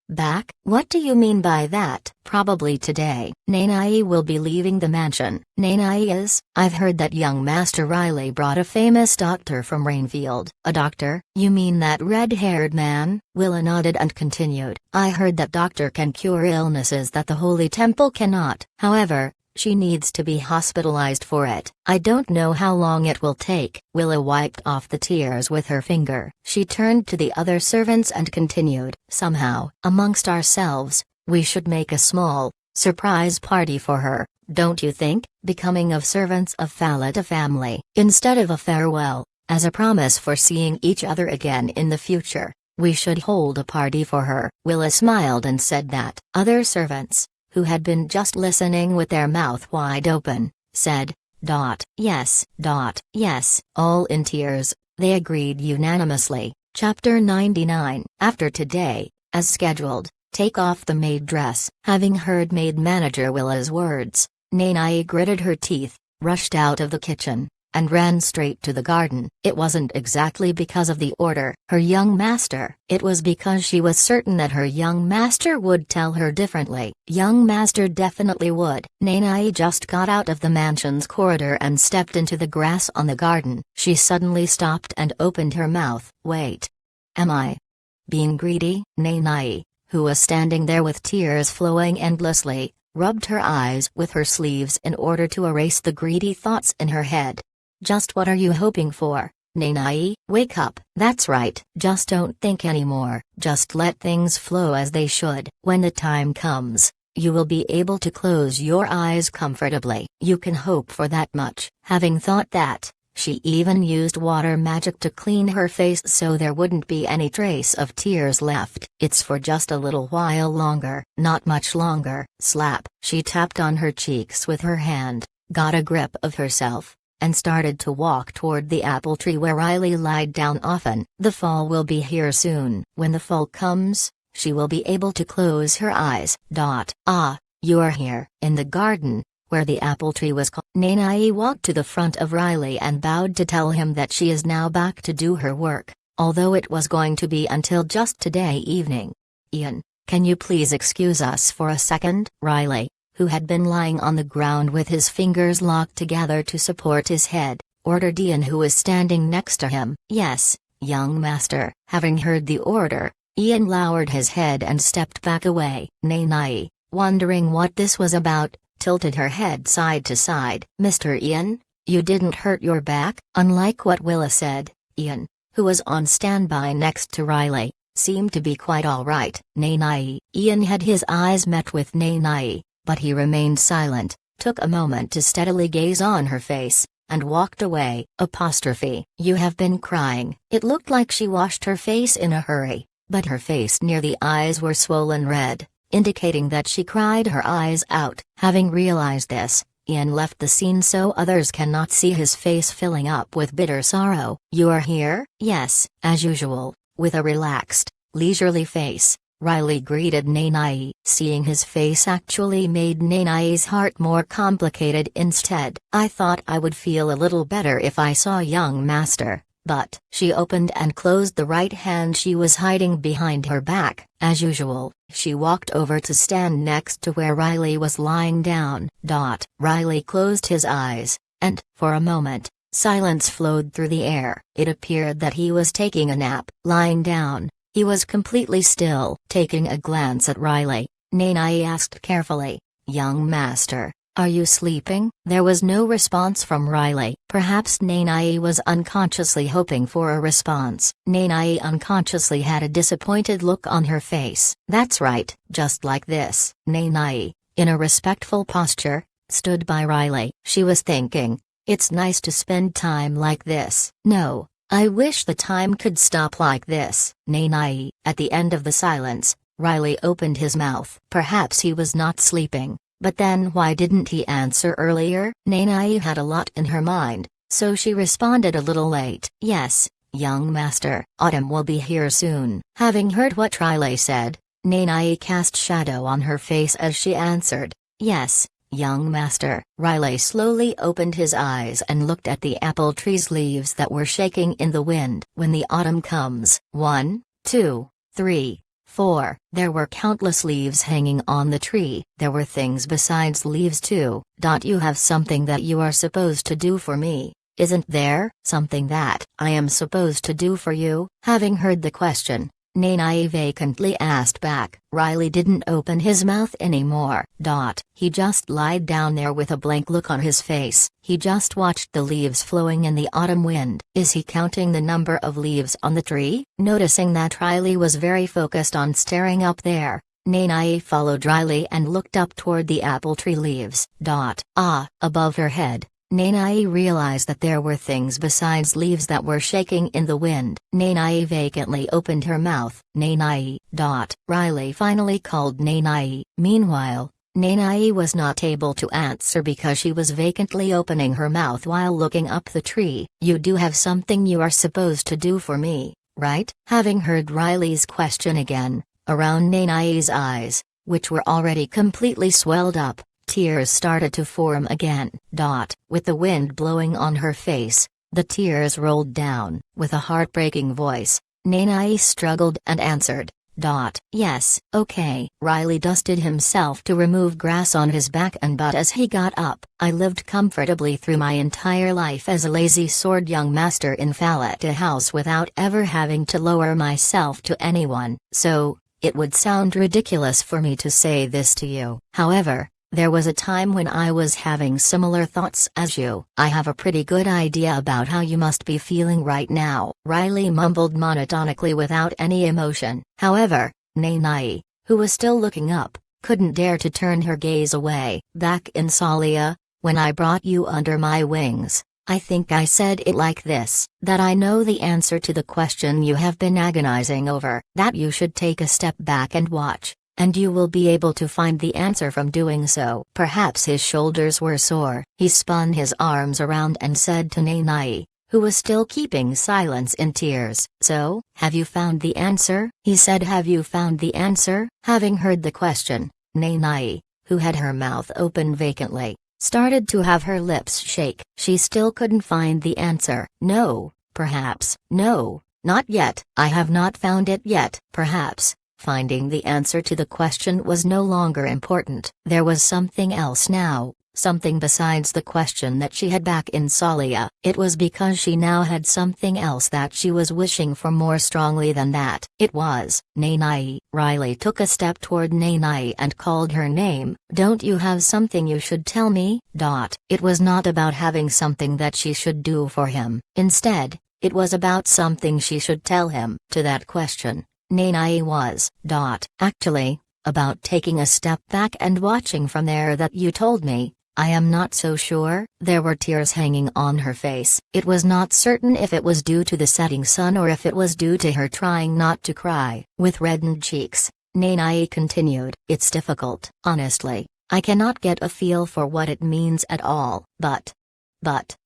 back? What do you mean by that? Probably today. Nanai will be leaving the mansion. Nanai is? I've heard that young Master Riley brought a famous doctor from Rainfield. A doctor? You mean that red-haired man? Willa nodded and continued. I heard that doctor can cure illnesses that the Holy Temple cannot. However, she needs to be hospitalized for it. I don't know how long it will take. Willa wiped off the tears with her finger. She turned to the other servants and continued. Somehow, amongst ourselves, we should make a small, surprise party for her, don't you think? Becoming of servants of Falata family. Instead of a farewell, as a promise for seeing each other again in the future, we should hold a party for her. Willa smiled and said that. Other servants, who had been just listening with their mouth wide open, said, Yes. Yes. All in tears, they agreed unanimously. Chapter 99. After today, as scheduled, take off the maid dress. Having heard maid manager Willa's words, Nanai gritted her teeth, rushed out of the kitchen, and ran straight to the garden. It wasn't exactly because of the order, her young master. It was because she was certain that her young master would tell her differently. Young master definitely would. Nanai just got out of the mansion's corridor and stepped into the grass on the garden. She suddenly stopped and opened her mouth. Wait. Am I being greedy? Nanai, who was standing there with tears flowing endlessly, rubbed her eyes with her sleeves in order to erase the greedy thoughts in her head. Just what are you hoping for, Nanai? Wake up. That's right. Just don't think anymore. Just let things flow as they should. When the time comes, you will be able to close your eyes comfortably. You can hope for that much. Having thought that, she even used water magic to clean her face so there wouldn't be any trace of tears left. It's for just a little while longer. Not much longer. Slap. She tapped on her cheeks with her hand, got a grip of herself, and started to walk toward the apple tree where Riley lied down often. The fall will be here soon. When the fall comes, she will be able to close her eyes. You are here. In the garden, where the apple tree was Nanai walked to the front of Riley and bowed to tell him that she is now back to do her work, although it was going to be until just today evening. Ian, can you please excuse us for a second? Riley, who had been lying on the ground with his fingers locked together to support his head, ordered Ian, who was standing next to him. Yes, young master. Having heard the order, Ian lowered his head and stepped back away. Nanai, wondering what this was about, tilted her head side to side. Mr. Ian, you didn't hurt your back? Unlike what Willa said, Ian, who was on standby next to Riley, seemed to be quite all right. Nanai. Ian had his eyes met with Nanai, but he remained silent, took a moment to steadily gaze on her face, and walked away. You have been crying. It looked like she washed her face in a hurry, but her face near the eyes were swollen red, indicating that she cried her eyes out. Having realized this, Ian left the scene so others cannot see his face filling up with bitter sorrow. You are here? Yes, as usual, with a relaxed, leisurely face, Riley greeted Nanai. Seeing his face actually made Nanai's heart more complicated instead. I thought I would feel a little better if I saw young master, but she opened and closed the right hand she was hiding behind her back. As usual, she walked over to stand next to where Riley was lying down. Riley closed his eyes, and, for a moment, silence flowed through the air. It appeared that he was taking a nap. Lying down, he was completely still. Taking a glance at Riley, Nanai asked carefully, "Young master, are you sleeping?" There was no response from Riley. Perhaps Nanai was unconsciously hoping for a response. Nanai unconsciously had a disappointed look on her face. "That's right." Just like this, Nanai, in a respectful posture, stood by Riley. She was thinking, "It's nice to spend time like this. No, I wish the time could stop like this." Nanai. At the end of the silence, Riley opened his mouth. Perhaps he was not sleeping, but then why didn't he answer earlier? Nanai had a lot in her mind, so she responded a little late. "Yes, young master. Autumn will be here soon." Having heard what Riley said, Nanai cast shadow on her face as she answered, "Yes, young master." Riley slowly opened his eyes and looked at the apple tree's leaves that were shaking in the wind. "When the autumn comes, 1, 2, 3, 4. There were countless leaves hanging on the tree. There were things besides leaves too. You have something that you are supposed to do for me, isn't there? Something that I am supposed to do for you?" Having heard the question, Nanai vacantly asked back. Riley didn't open his mouth anymore. He just lied down there with a blank look on his face. He just watched the leaves flowing in the autumn wind. "Is he counting the number of leaves on the tree?" Noticing that Riley was very focused on staring up there, Nanai followed Riley and looked up toward the apple tree leaves. Above her head, Nanai realized that there were things besides leaves that were shaking in the wind. Nanai vacantly opened her mouth. "Nanai." Riley finally called Nanai. Meanwhile, Nanai was not able to answer because she was vacantly opening her mouth while looking up the tree. "You do have something you are supposed to do for me, right?" Having heard Riley's question again, around Nanai's eyes, which were already completely swelled up, tears started to form again. With the wind blowing on her face, the tears rolled down. With a heartbreaking voice, Nanai struggled and answered, "Yes, okay." Riley dusted himself to remove grass on his back and butt as he got up. "I lived comfortably through my entire life as a lazy sword young master in Falata House without ever having to lower myself to anyone, so it would sound ridiculous for me to say this to you. However, there was a time when I was having similar thoughts as you. I have a pretty good idea about how you must be feeling right now." Riley mumbled monotonically without any emotion. However, Nanai, who was still looking up, couldn't dare to turn her gaze away. "Back in Salia, when I brought you under my wings, I think I said it like this, that I know the answer to the question you have been agonizing over, that you should take a step back and watch, and you will be able to find the answer from doing so." Perhaps his shoulders were sore. He spun his arms around and said to Nanai, who was still keeping silence in tears, "So, have you found the answer?" He said, "Have you found the answer?" Having heard the question, Nanai, who had her mouth open vacantly, started to have her lips shake. She still couldn't find the answer. "No, perhaps." "No, not yet. I have not found it yet." Perhaps finding the answer to the question was no longer important. There was something else now, something besides the question that she had back in Salia. It was because she now had something else that she was wishing for more strongly than that. It was Nanai. Riley took a step toward Nanai and called her name. "Don't you have something you should tell me?" It was not about having something that she should do for him. Instead, it was about something she should tell him. To that question, Nanai was, "Actually, about taking a step back and watching from there that you told me, I am not so sure." There were tears hanging on her face. It was not certain if it was due to the setting sun or if it was due to her trying not to cry. With reddened cheeks, Nanai continued, "It's difficult. Honestly, I cannot get a feel for what it means at all. But,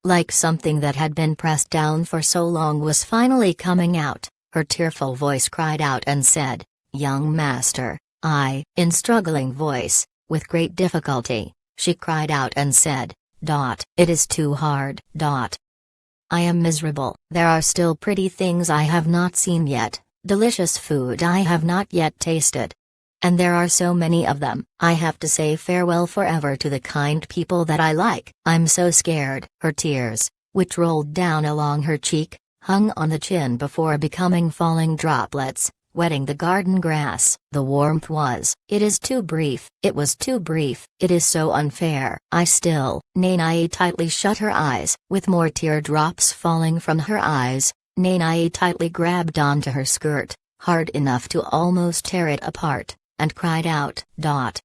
like something that had been pressed down for so long was finally coming out." Her tearful voice cried out and said, young master, in struggling voice, with great difficulty, she cried out and said, "It is too hard. I am miserable. There are still pretty things I have not seen yet, delicious food I have not yet tasted. And there are so many of them, I have to say farewell forever to the kind people that I like. I'm so scared." Her tears, which rolled down along her cheek, hung on the chin before becoming falling droplets, wetting the garden grass. The warmth was, "It is too brief, it was too brief, it is so unfair." Nanae tightly shut her eyes, with more teardrops falling from her eyes. Nanae tightly grabbed onto her skirt, hard enough to almost tear it apart, and cried out,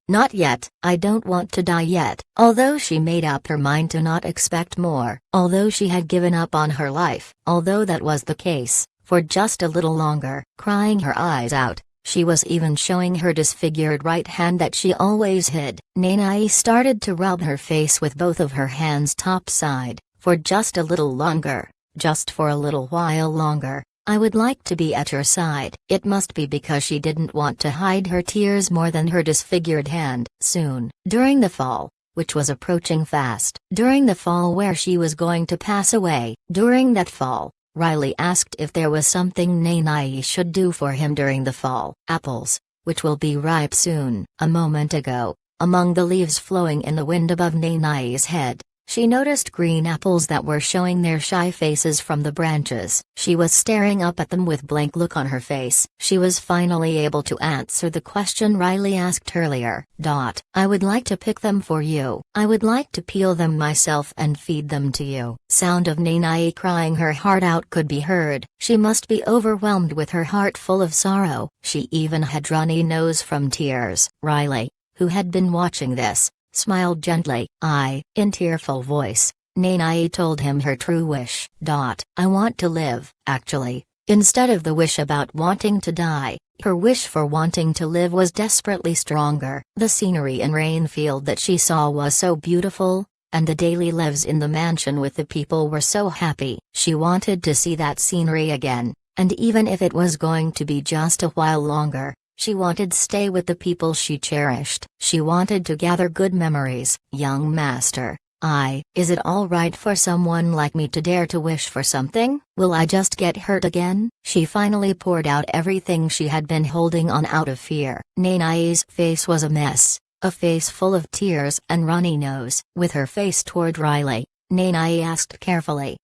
"Not yet, I don't want to die yet." Although she made up her mind to not expect more, although she had given up on her life, although that was the case, for just a little longer, crying her eyes out, she was even showing her disfigured right hand that she always hid. Nanae started to rub her face with both of her hands topside, for just a little longer, just for a little while longer. "I would like to be at your side." It must be because she didn't want to hide her tears more than her disfigured hand. Soon, during the fall, which was approaching fast, during the fall where she was going to pass away, during that fall, Riley asked if there was something Nanae should do for him during the fall. "Apples, which will be ripe soon." A moment ago, among the leaves flowing in the wind above Nanae's head, she noticed green apples that were showing their shy faces from the branches. She was staring up at them with blank look on her face. She was finally able to answer the question Riley asked earlier. "I would like to pick them for you. I would like to peel them myself and feed them to you." Sound of Nanae crying her heart out could be heard. She must be overwhelmed with her heart full of sorrow. She even had runny nose from tears. Riley, who had been watching this, smiled gently. In tearful voice, Nanae told him her true wish. "I want to live." Actually, instead of the wish about wanting to die, her wish for wanting to live was desperately stronger. The scenery in Rainfield that she saw was so beautiful, and the daily lives in the mansion with the people were so happy. She wanted to see that scenery again, and even if it was going to be just a while longer, she wanted to stay with the people she cherished. She wanted to gather good memories. "Young master, is it all right for someone like me to dare to wish for something? Will I just get hurt again?" She finally poured out everything she had been holding on out of fear. Nanae's face was a mess, a face full of tears and runny nose. With her face toward Riley, Nanae asked carefully,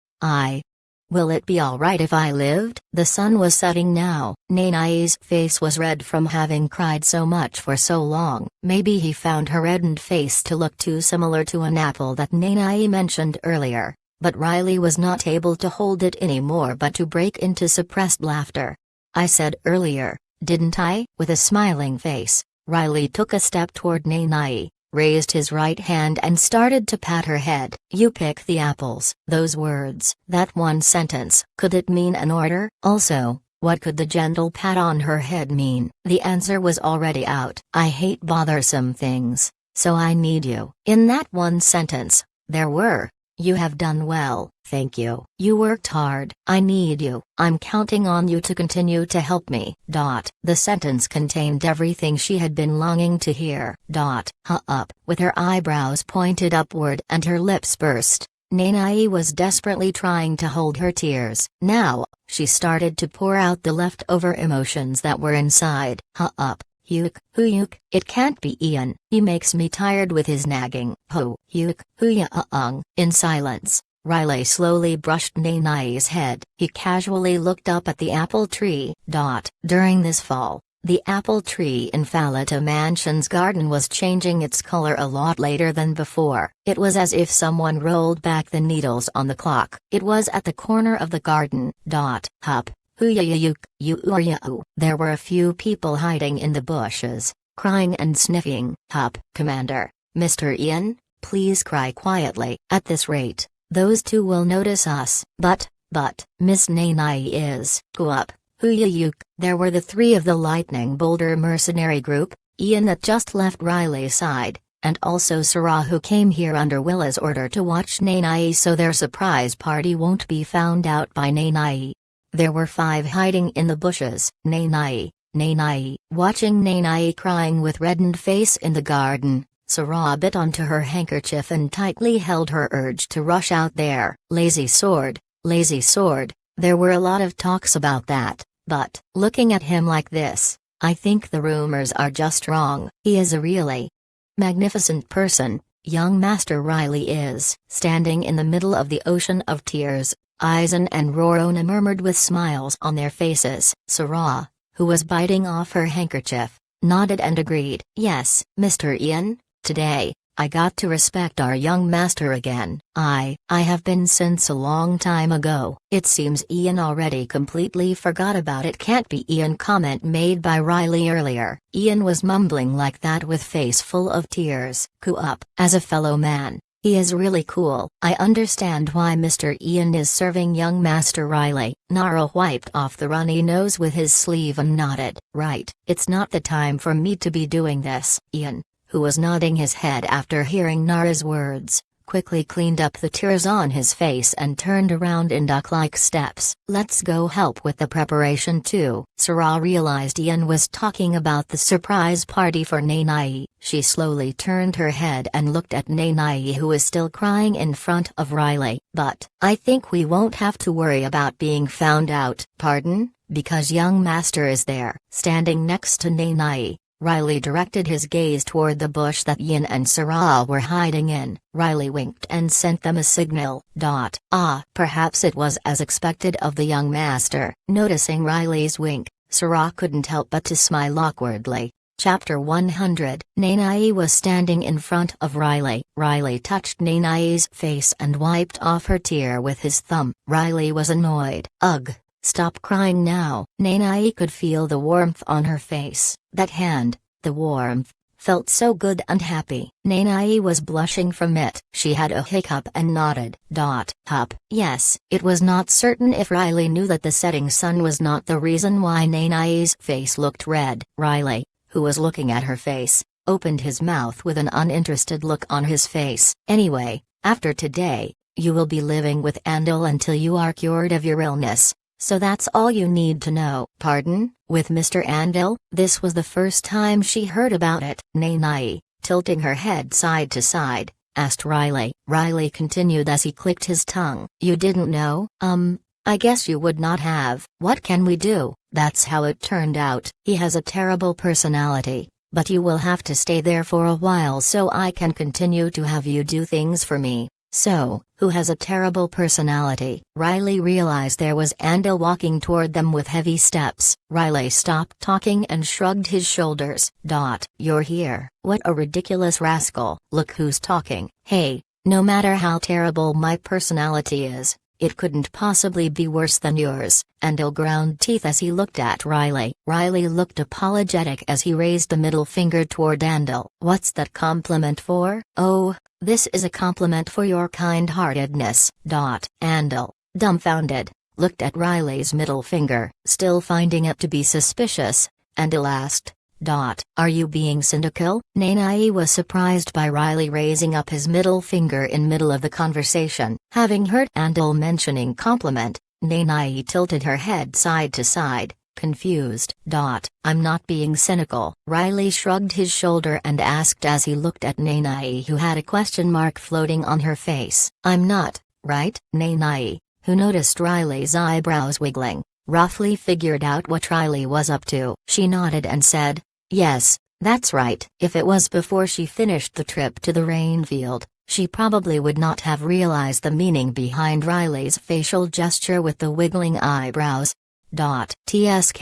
"Will it be all right if I lived?" The sun was setting now. Nanae's face was red from having cried so much for so long. Maybe he found her reddened face to look too similar to an apple that Nanae mentioned earlier, but Riley was not able to hold it anymore but to break into suppressed laughter. "I said earlier, didn't I?" With a smiling face, Riley took a step toward Nanae, raised his right hand and started to pat her head. "You pick the apples." Those words, that one sentence, could it mean an order? Also, what could the gentle pat on her head mean? The answer was already out. "I hate bothersome things, so I need you." In that one sentence, there were, "You have done well, thank you. You worked hard. I need you. I'm counting on you to continue to help me." The sentence contained everything she had been longing to hear. Up. With her eyebrows pointed upward and her lips pursed, Nanae was desperately trying to hold her tears. Now, she started to pour out the leftover emotions that were inside. Huyuk, it can't be Ian. He makes me tired with his nagging. Huyuk. In silence, Riley slowly brushed Nanae's head. He casually looked up at the apple tree. During this fall, the apple tree in Falata Mansion's garden was changing its color a lot later than before. It was as if someone rolled back the needles on the clock. It was at the corner of the garden. There were a few people hiding in the bushes, crying and sniffing. Commander, Mr. Ian, please cry quietly. At this rate, those two will notice us. But, Miss Nanae is. Go up. There were the three of the Lightning Boulder mercenary group, Ian that just left Riley's side, and also Sarah who came here under Willa's order to watch Nanae so their surprise party won't be found out by Nanae. There were 5 hiding in the bushes. Nanae, Nanai. Watching Nanai crying with reddened face in the garden, Sarah bit onto her handkerchief and tightly held her urge to rush out there. Lazy sword, lazy sword. There were a lot of talks about that, but, looking at him like this, I think the rumors are just wrong. He is a really magnificent person, young Master Riley is. Standing in the middle of the ocean of tears, Aizen and Rorona murmured with smiles on their faces. Sarah, who was biting off her handkerchief, nodded and agreed. Yes, Mr. Ian, today, I got to respect our young master again. I have been since a long time ago. It seems Ian already completely forgot about it. Can't be Ian. Comment made by Riley earlier. Ian was mumbling like that with face full of tears. Cool up. As a fellow man, he is really cool. I understand why Mr. Ian is serving young Master Riley. Nara wiped off the runny nose with his sleeve and nodded. Right. It's not the time for me to be doing this. Ian, who was nodding his head after hearing Nara's words, quickly cleaned up the tears on his face and turned around in duck-like steps. Let's go help with the preparation too. Sarah realized Ian was talking about the surprise party for Nanai. She slowly turned her head and looked at Nanai, who was still crying in front of Riley. But, I think we won't have to worry about being found out. Pardon? Because young master is there. Standing next to Nanai, Riley directed his gaze toward the bush that Ian and Sarah were hiding in. Riley winked and sent them a signal. Perhaps it was as expected of the young master. Noticing Riley's wink, Sarah couldn't help but to smile awkwardly. Chapter 100. Nanai was standing in front of Riley. Riley touched Nanai's face and wiped off her tear with his thumb. Riley was annoyed. Ugh. Stop crying now. Nanai could feel the warmth on her face. That hand, the warmth, felt so good and happy. Nanai was blushing from it. She had a hiccup and nodded. Hup. Yes. It was not certain if Riley knew that the setting sun was not the reason why Nanai's face looked red. Riley, who was looking at her face, opened his mouth with an uninterested look on his face. Anyway, after today, you will be living with Andal until you are cured of your illness. So that's all you need to know. Pardon? With Mr. Andal? This was the first time she heard about it. Nanai, tilting her head side to side, asked Riley. Riley continued as he clicked his tongue. You didn't know? I guess you would not have. What can we do? That's how it turned out. He has a terrible personality, but you will have to stay there for a while so I can continue to have you do things for me. So, who has a terrible personality? Riley realized there was Andal walking toward them with heavy steps. Riley stopped talking and shrugged his shoulders. You're here. What a ridiculous rascal. Look who's talking. Hey, no matter how terrible my personality is, it couldn't possibly be worse than yours. Andal ground teeth as he looked at Riley. Riley looked apologetic as he raised the middle finger toward Andal. What's that compliment for? Oh, this is a compliment for your kind-heartedness. Andal, dumbfounded, looked at Riley's middle finger, still finding it to be suspicious. Andal asked, Are you being cynical? Nanai was surprised by Riley raising up his middle finger in middle of the conversation. Having heard Andal mentioning compliment, Nanai tilted her head side to side, confused. I'm not being cynical. Riley shrugged his shoulder and asked as he looked at Nanai, who had a question mark floating on her face. I'm not, right? Nanai, who noticed Riley's eyebrows wiggling, roughly figured out what Riley was up to. She nodded and said, Yes, that's right. If it was before she finished the trip to the rainfield, she probably would not have realized the meaning behind Riley's facial gesture with the wiggling eyebrows. Tsk.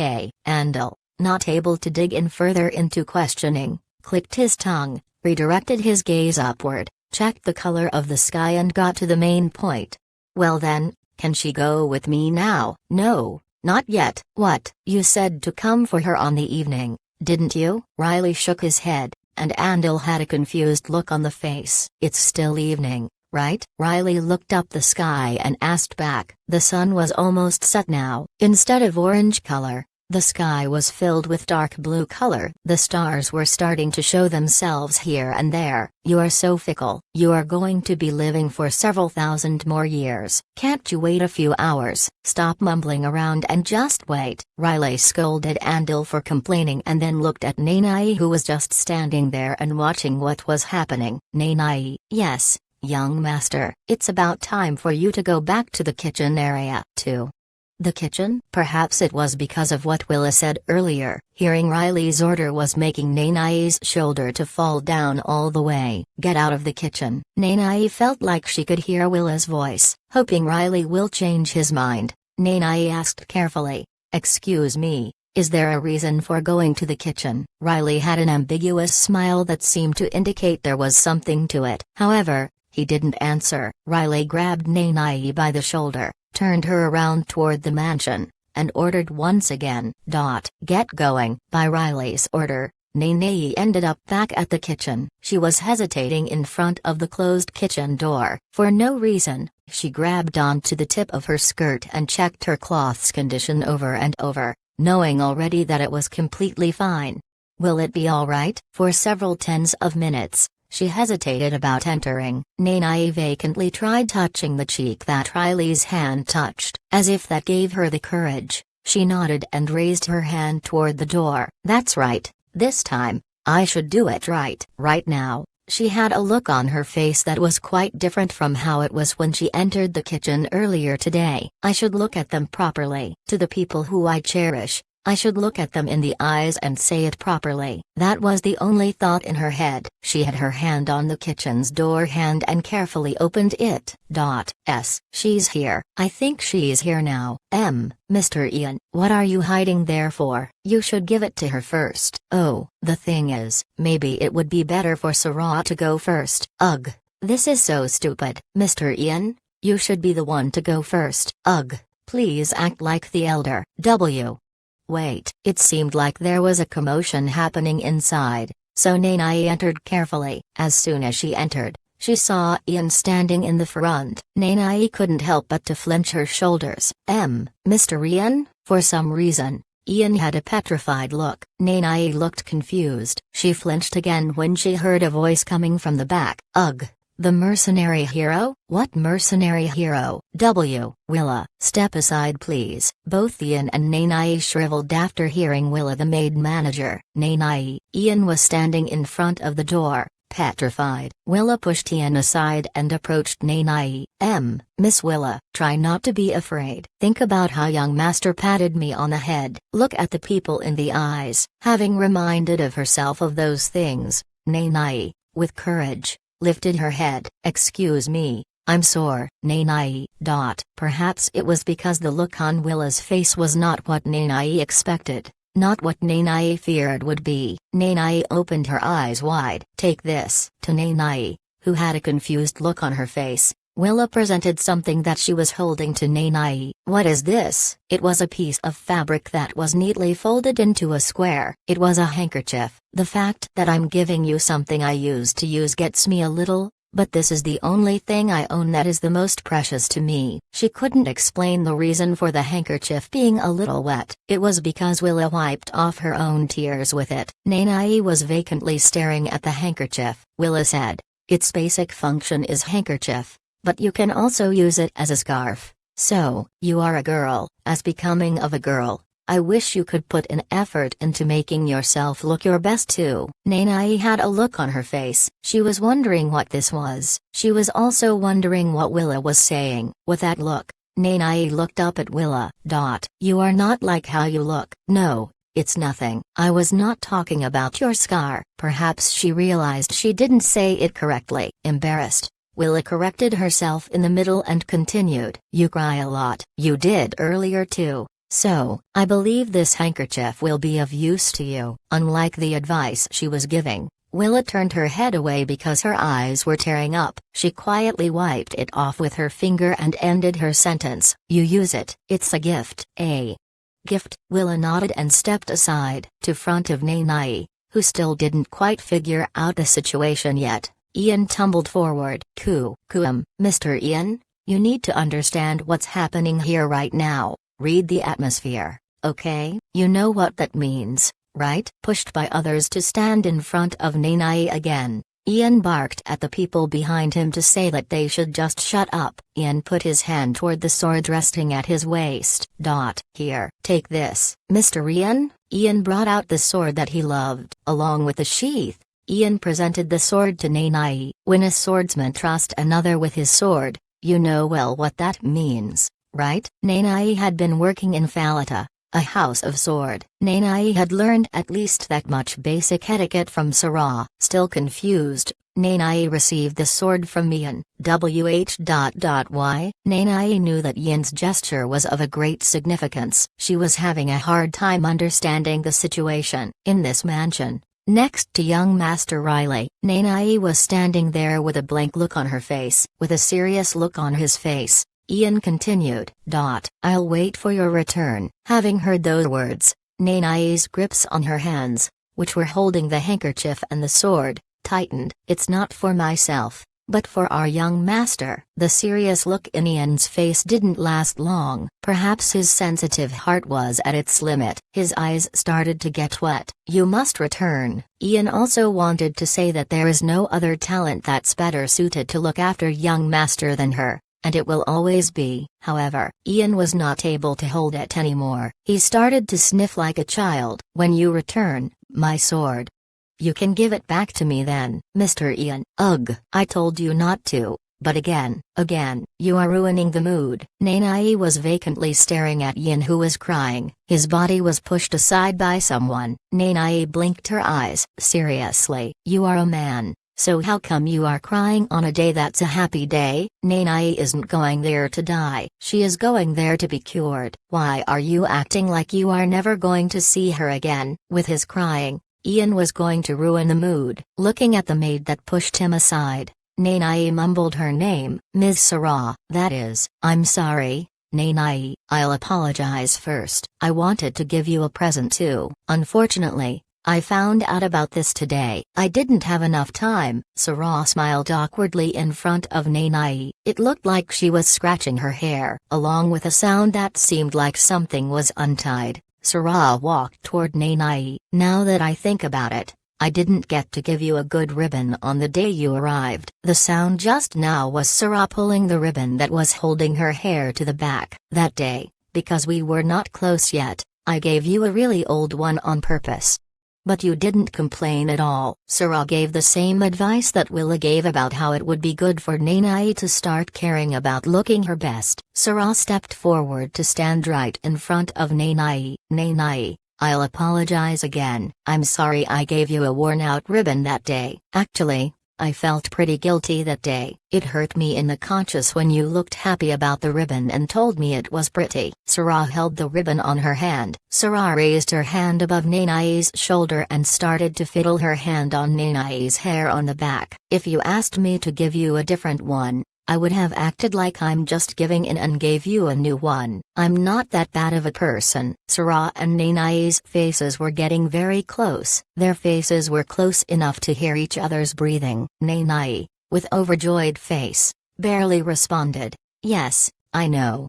Andal, not able to dig in further into questioning, clicked his tongue, redirected his gaze upward, checked the color of the sky and got to the main point. Well then, can she go with me now? No, not yet. What? You said to come for her on the evening, didn't you? Riley shook his head, and Andal had a confused look on the face. It's still evening, right? Riley looked up the sky and asked back. The sun was almost set now. Instead of orange color, The sky was filled with dark blue color. The stars were starting to show themselves here and there. You are so fickle. You are going to be living for several thousand more years. Can't you wait a few hours? Stop mumbling around and just wait. Riley scolded Andil for complaining and then looked at Nanai, who was just standing there and watching what was happening. Nanai: yes, young master. It's about time for you to go back to the kitchen area. To the kitchen? Perhaps it was because of what Willa said earlier. Hearing Riley's order was making Nanai's shoulder to fall down all the way. Get out of the kitchen. Nanai felt like she could hear Willa's voice. Hoping Riley will change his mind, Nanai asked carefully, "Excuse me, is there a reason for going to the kitchen?" Riley had an ambiguous smile that seemed to indicate there was something to it. However, he didn't answer. Riley grabbed Nanai by the shoulder, turned her around toward the mansion, and ordered once again. Get going. By Riley's order, Nanai ended up back at the kitchen. She was hesitating in front of the closed kitchen door. For no reason, she grabbed onto the tip of her skirt and checked her cloth's condition over and over, knowing already that it was completely fine. Will it be all right? For several tens of minutes, she hesitated about entering. Nanai vacantly tried touching the cheek that Riley's hand touched. As if that gave her the courage, she nodded and raised her hand toward the door. That's right, this time, I should do it right. Right now, she had a look on her face that was quite different from how it was when she entered the kitchen earlier today. I should look at them properly. To the people who I cherish, I should look at them in the eyes and say it properly. That was the only thought in her head. She had her hand on the kitchen's door hand and carefully opened it. She's here. I think she's here now. Mr. Ian, what are you hiding there for? You should give it to her first. Oh, the thing is, maybe it would be better for Sarah to go first. Ugh, this is so stupid. Mr. Ian, you should be the one to go first. Ugh, please act like the elder. Wait. It seemed like there was a commotion happening inside, so Nanai entered carefully. As soon as she entered, she saw Ian standing in the front. Nanai couldn't help but to flinch her shoulders. Mr. Ian? For some reason, Ian had a petrified look. Nanai looked confused. She flinched again when she heard a voice coming from the back. Ugh. The mercenary hero? What mercenary hero? Willa, step aside please. Both Ian and Nanai shriveled after hearing Willa, the maid manager. Nanai. Ian was standing in front of the door, petrified. Willa pushed Ian aside and approached Nanai. Miss Willa, try not to be afraid. Think about how young master patted me on the head. Look at the people in the eyes. Having reminded of herself of those things, Nanai, with courage, lifted her head. Excuse me, I'm sore. Nanai. Perhaps it was because the look on Willa's face was not what Nanai expected, not what Nanai feared would be. Nanai opened her eyes wide. Take this. To Nanai, who had a confused look on her face, Willa presented something that she was holding to Nanai. What is this? It was a piece of fabric that was neatly folded into a square. It was a handkerchief. The fact that I'm giving you something I used to use gets me a little, but this is the only thing I own that is the most precious to me. She couldn't explain the reason for the handkerchief being a little wet. It was because Willa wiped off her own tears with it. Nanai was vacantly staring at the handkerchief. Willa said, its basic function is handkerchief, but you can also use it as a scarf. So, you are a girl. As becoming of a girl, I wish you could put an effort into making yourself look your best too. Nanai had a look on her face. She was wondering what this was. She was also wondering what Willa was saying. With that look, Nanai looked up at Willa. You are not like how you look. No, it's nothing. I was not talking about your scar. Perhaps she realized she didn't say it correctly. Embarrassed, Willa corrected herself in the middle and continued. You cry a lot. You did earlier too. So, I believe this handkerchief will be of use to you. Unlike the advice she was giving, Willa turned her head away because her eyes were tearing up. She quietly wiped it off with her finger and ended her sentence. You use it. It's a gift. A gift? Willa nodded and stepped aside, to front of Nanai, who still didn't quite figure out the situation yet. Ian tumbled forward. Mr. Ian, you need to understand what's happening here right now. Read the atmosphere, okay? You know what that means, right? Pushed by others to stand in front of Nanai again, Ian barked at the people behind him to say that they should just shut up. Ian put his hand toward the sword resting at his waist. Here, take this, Mr. Ian. Ian brought out the sword that he loved. Along with the sheath, Ian presented the sword to Nanai. When a swordsman trusts another with his sword, you know well what that means, right? Nanai had been working in Falata, a house of sword. Nanai had learned at least that much basic etiquette from Sarah. Still confused, Nanai received the sword from Ian. Why? Nanai knew that Ian's gesture was of a great significance. She was having a hard time understanding the situation. In this mansion, next to young Master Riley, Nanai was standing there with a blank look on her face. With a serious look on his face, Ian continued. I'll wait for your return. Having heard those words, Nanai's grips on her hands, which were holding the handkerchief and the sword, tightened. It's not for myself, but for our young master. The serious look in Ian's face didn't last long. Perhaps his sensitive heart was at its limit. His eyes started to get wet. You must return. Ian also wanted to say that there is no other talent that's better suited to look after young master than her, and it will always be. However, Ian was not able to hold it anymore. He started to sniff like a child. When you return, my sword. You can give it back to me then, Mr. Ian. Ugh, I told you not to, but again, you are ruining the mood. Nanai was vacantly staring at Ian, who was crying. His body was pushed aside by someone. Nanai blinked her eyes. Seriously, you are a man. So how come you are crying on a day that's a happy day? Nanai isn't going there to die. She is going there to be cured. Why are you acting like you are never going to see her again? With his crying, Ian was going to ruin the mood. Looking at the maid that pushed him aside, Nanai mumbled her name. Ms. Sarah. That is, I'm sorry, Nanai. I'll apologize first. I wanted to give you a present too. Unfortunately, I found out about this today. I didn't have enough time. Sarah smiled awkwardly in front of Nanai. It looked like she was scratching her hair. Along with a sound that seemed like something was untied, Sarah walked toward Nanai. Now that I think about it, I didn't get to give you a good ribbon on the day you arrived. The sound just now was Sarah pulling the ribbon that was holding her hair to the back. That day, because we were not close yet, I gave you a really old one on purpose. But you didn't complain at all. Sarah gave the same advice that Willa gave about how it would be good for Nanai to start caring about looking her best. Sarah stepped forward to stand right in front of Nanai. Nanai, I'll apologize again. I'm sorry I gave you a worn-out ribbon that day. Actually, I felt pretty guilty that day. It hurt me in the conscience when you looked happy about the ribbon and told me it was pretty. Sarah held the ribbon on her hand. Sarah raised her hand above Nanai's shoulder and started to fiddle her hand on Nanai's hair on the back. If you asked me to give you a different one, I would have acted like I'm just giving in and gave you a new one. I'm not that bad of a person. Sarah and Nanai's faces were getting very close. Their faces were close enough to hear each other's breathing. Nanai, with overjoyed face, barely responded, yes, I know.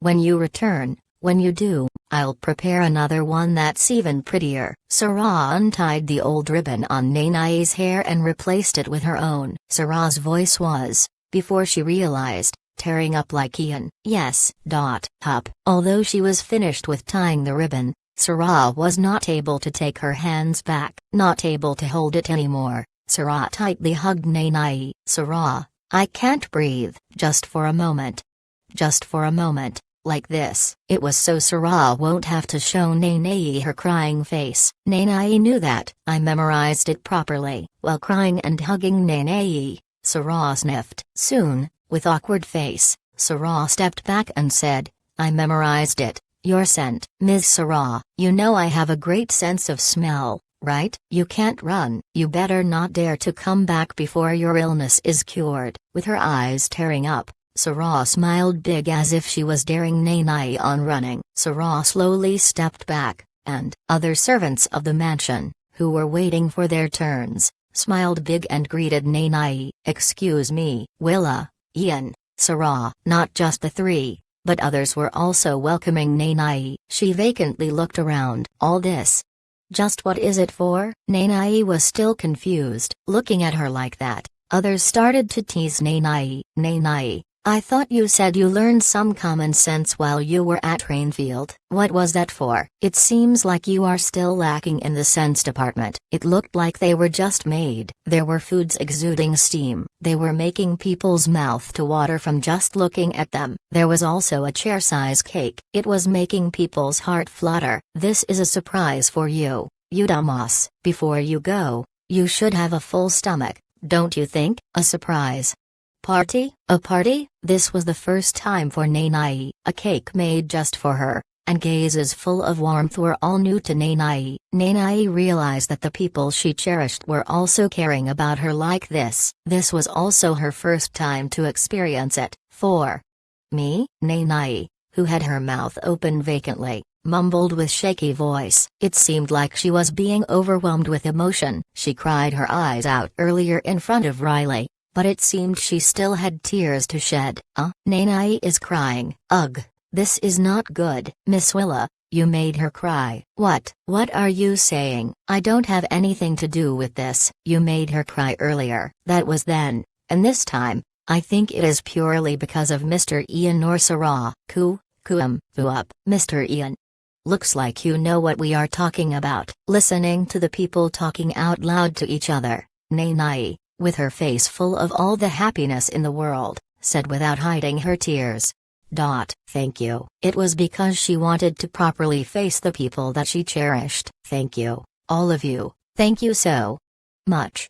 When you return, when you do, I'll prepare another one that's even prettier. Sarah untied the old ribbon on Nanai's hair and replaced it with her own. Sarah's voice was, before she realized, tearing up like Ian. Yes. Although she was finished with tying the ribbon, Sarah was not able to take her hands back, not able to hold it anymore. Sarah tightly hugged Nanai. Sarah, I can't breathe. Just for a moment. Just for a moment, like this. It was so Sarah won't have to show Nanai her crying face. Nanai knew that. I memorized it properly. While crying and hugging Nanai, Sarah sniffed. Soon, with awkward face, Sarah stepped back and said, I memorized it. Your scent. Ms. Sarah, you know I have a great sense of smell, right? You can't run. You better not dare to come back before your illness is cured. With her eyes tearing up, Sarah smiled big as if she was daring Nanai on running. Sarah slowly stepped back, and other servants of the mansion, who were waiting for their turns, smiled big and greeted Nanai. Excuse me. Willa, Ian, Sarah. Not just the three, but others were also welcoming Nanai. She vacantly looked around. All this? Just what is it for? Nanai was still confused. Looking at her like that, others started to tease Nanai. Nanai, I thought you said you learned some common sense while you were at Rainfield. What was that for? It seems like you are still lacking in the sense department. It looked like they were just made. There were foods exuding steam. They were making people's mouth to water from just looking at them. There was also a chair-size cake. It was making people's heart flutter. This is a surprise for you, Udamas. Before you go, you should have a full stomach, don't you think? A surprise party? A party? This was the first time for Nanai. A cake made just for her, and gazes full of warmth were all new to Nanai. Nanai realized that the people she cherished were also caring about her like this. This was also her first time to experience it. For me, Nanai, who had her mouth open vacantly, mumbled with shaky voice. It seemed like she was being overwhelmed with emotion. She cried her eyes out earlier in front of Riley, but it seemed she still had tears to shed. Nanai is crying. Ugh, this is not good. Miss Willa, you made her cry. What are you saying? I don't have anything to do with this. You made her cry earlier. That was then, and this time, I think it is purely because of Mr. Ian Norsara. Up, Mr. Ian. Looks like you know what we are talking about. Listening to the people talking out loud to each other, Nanai, with her face full of all the happiness in the world, said without hiding her tears. Thank you. It was because she wanted to properly face the people that she cherished. Thank you, all of you, thank you so much.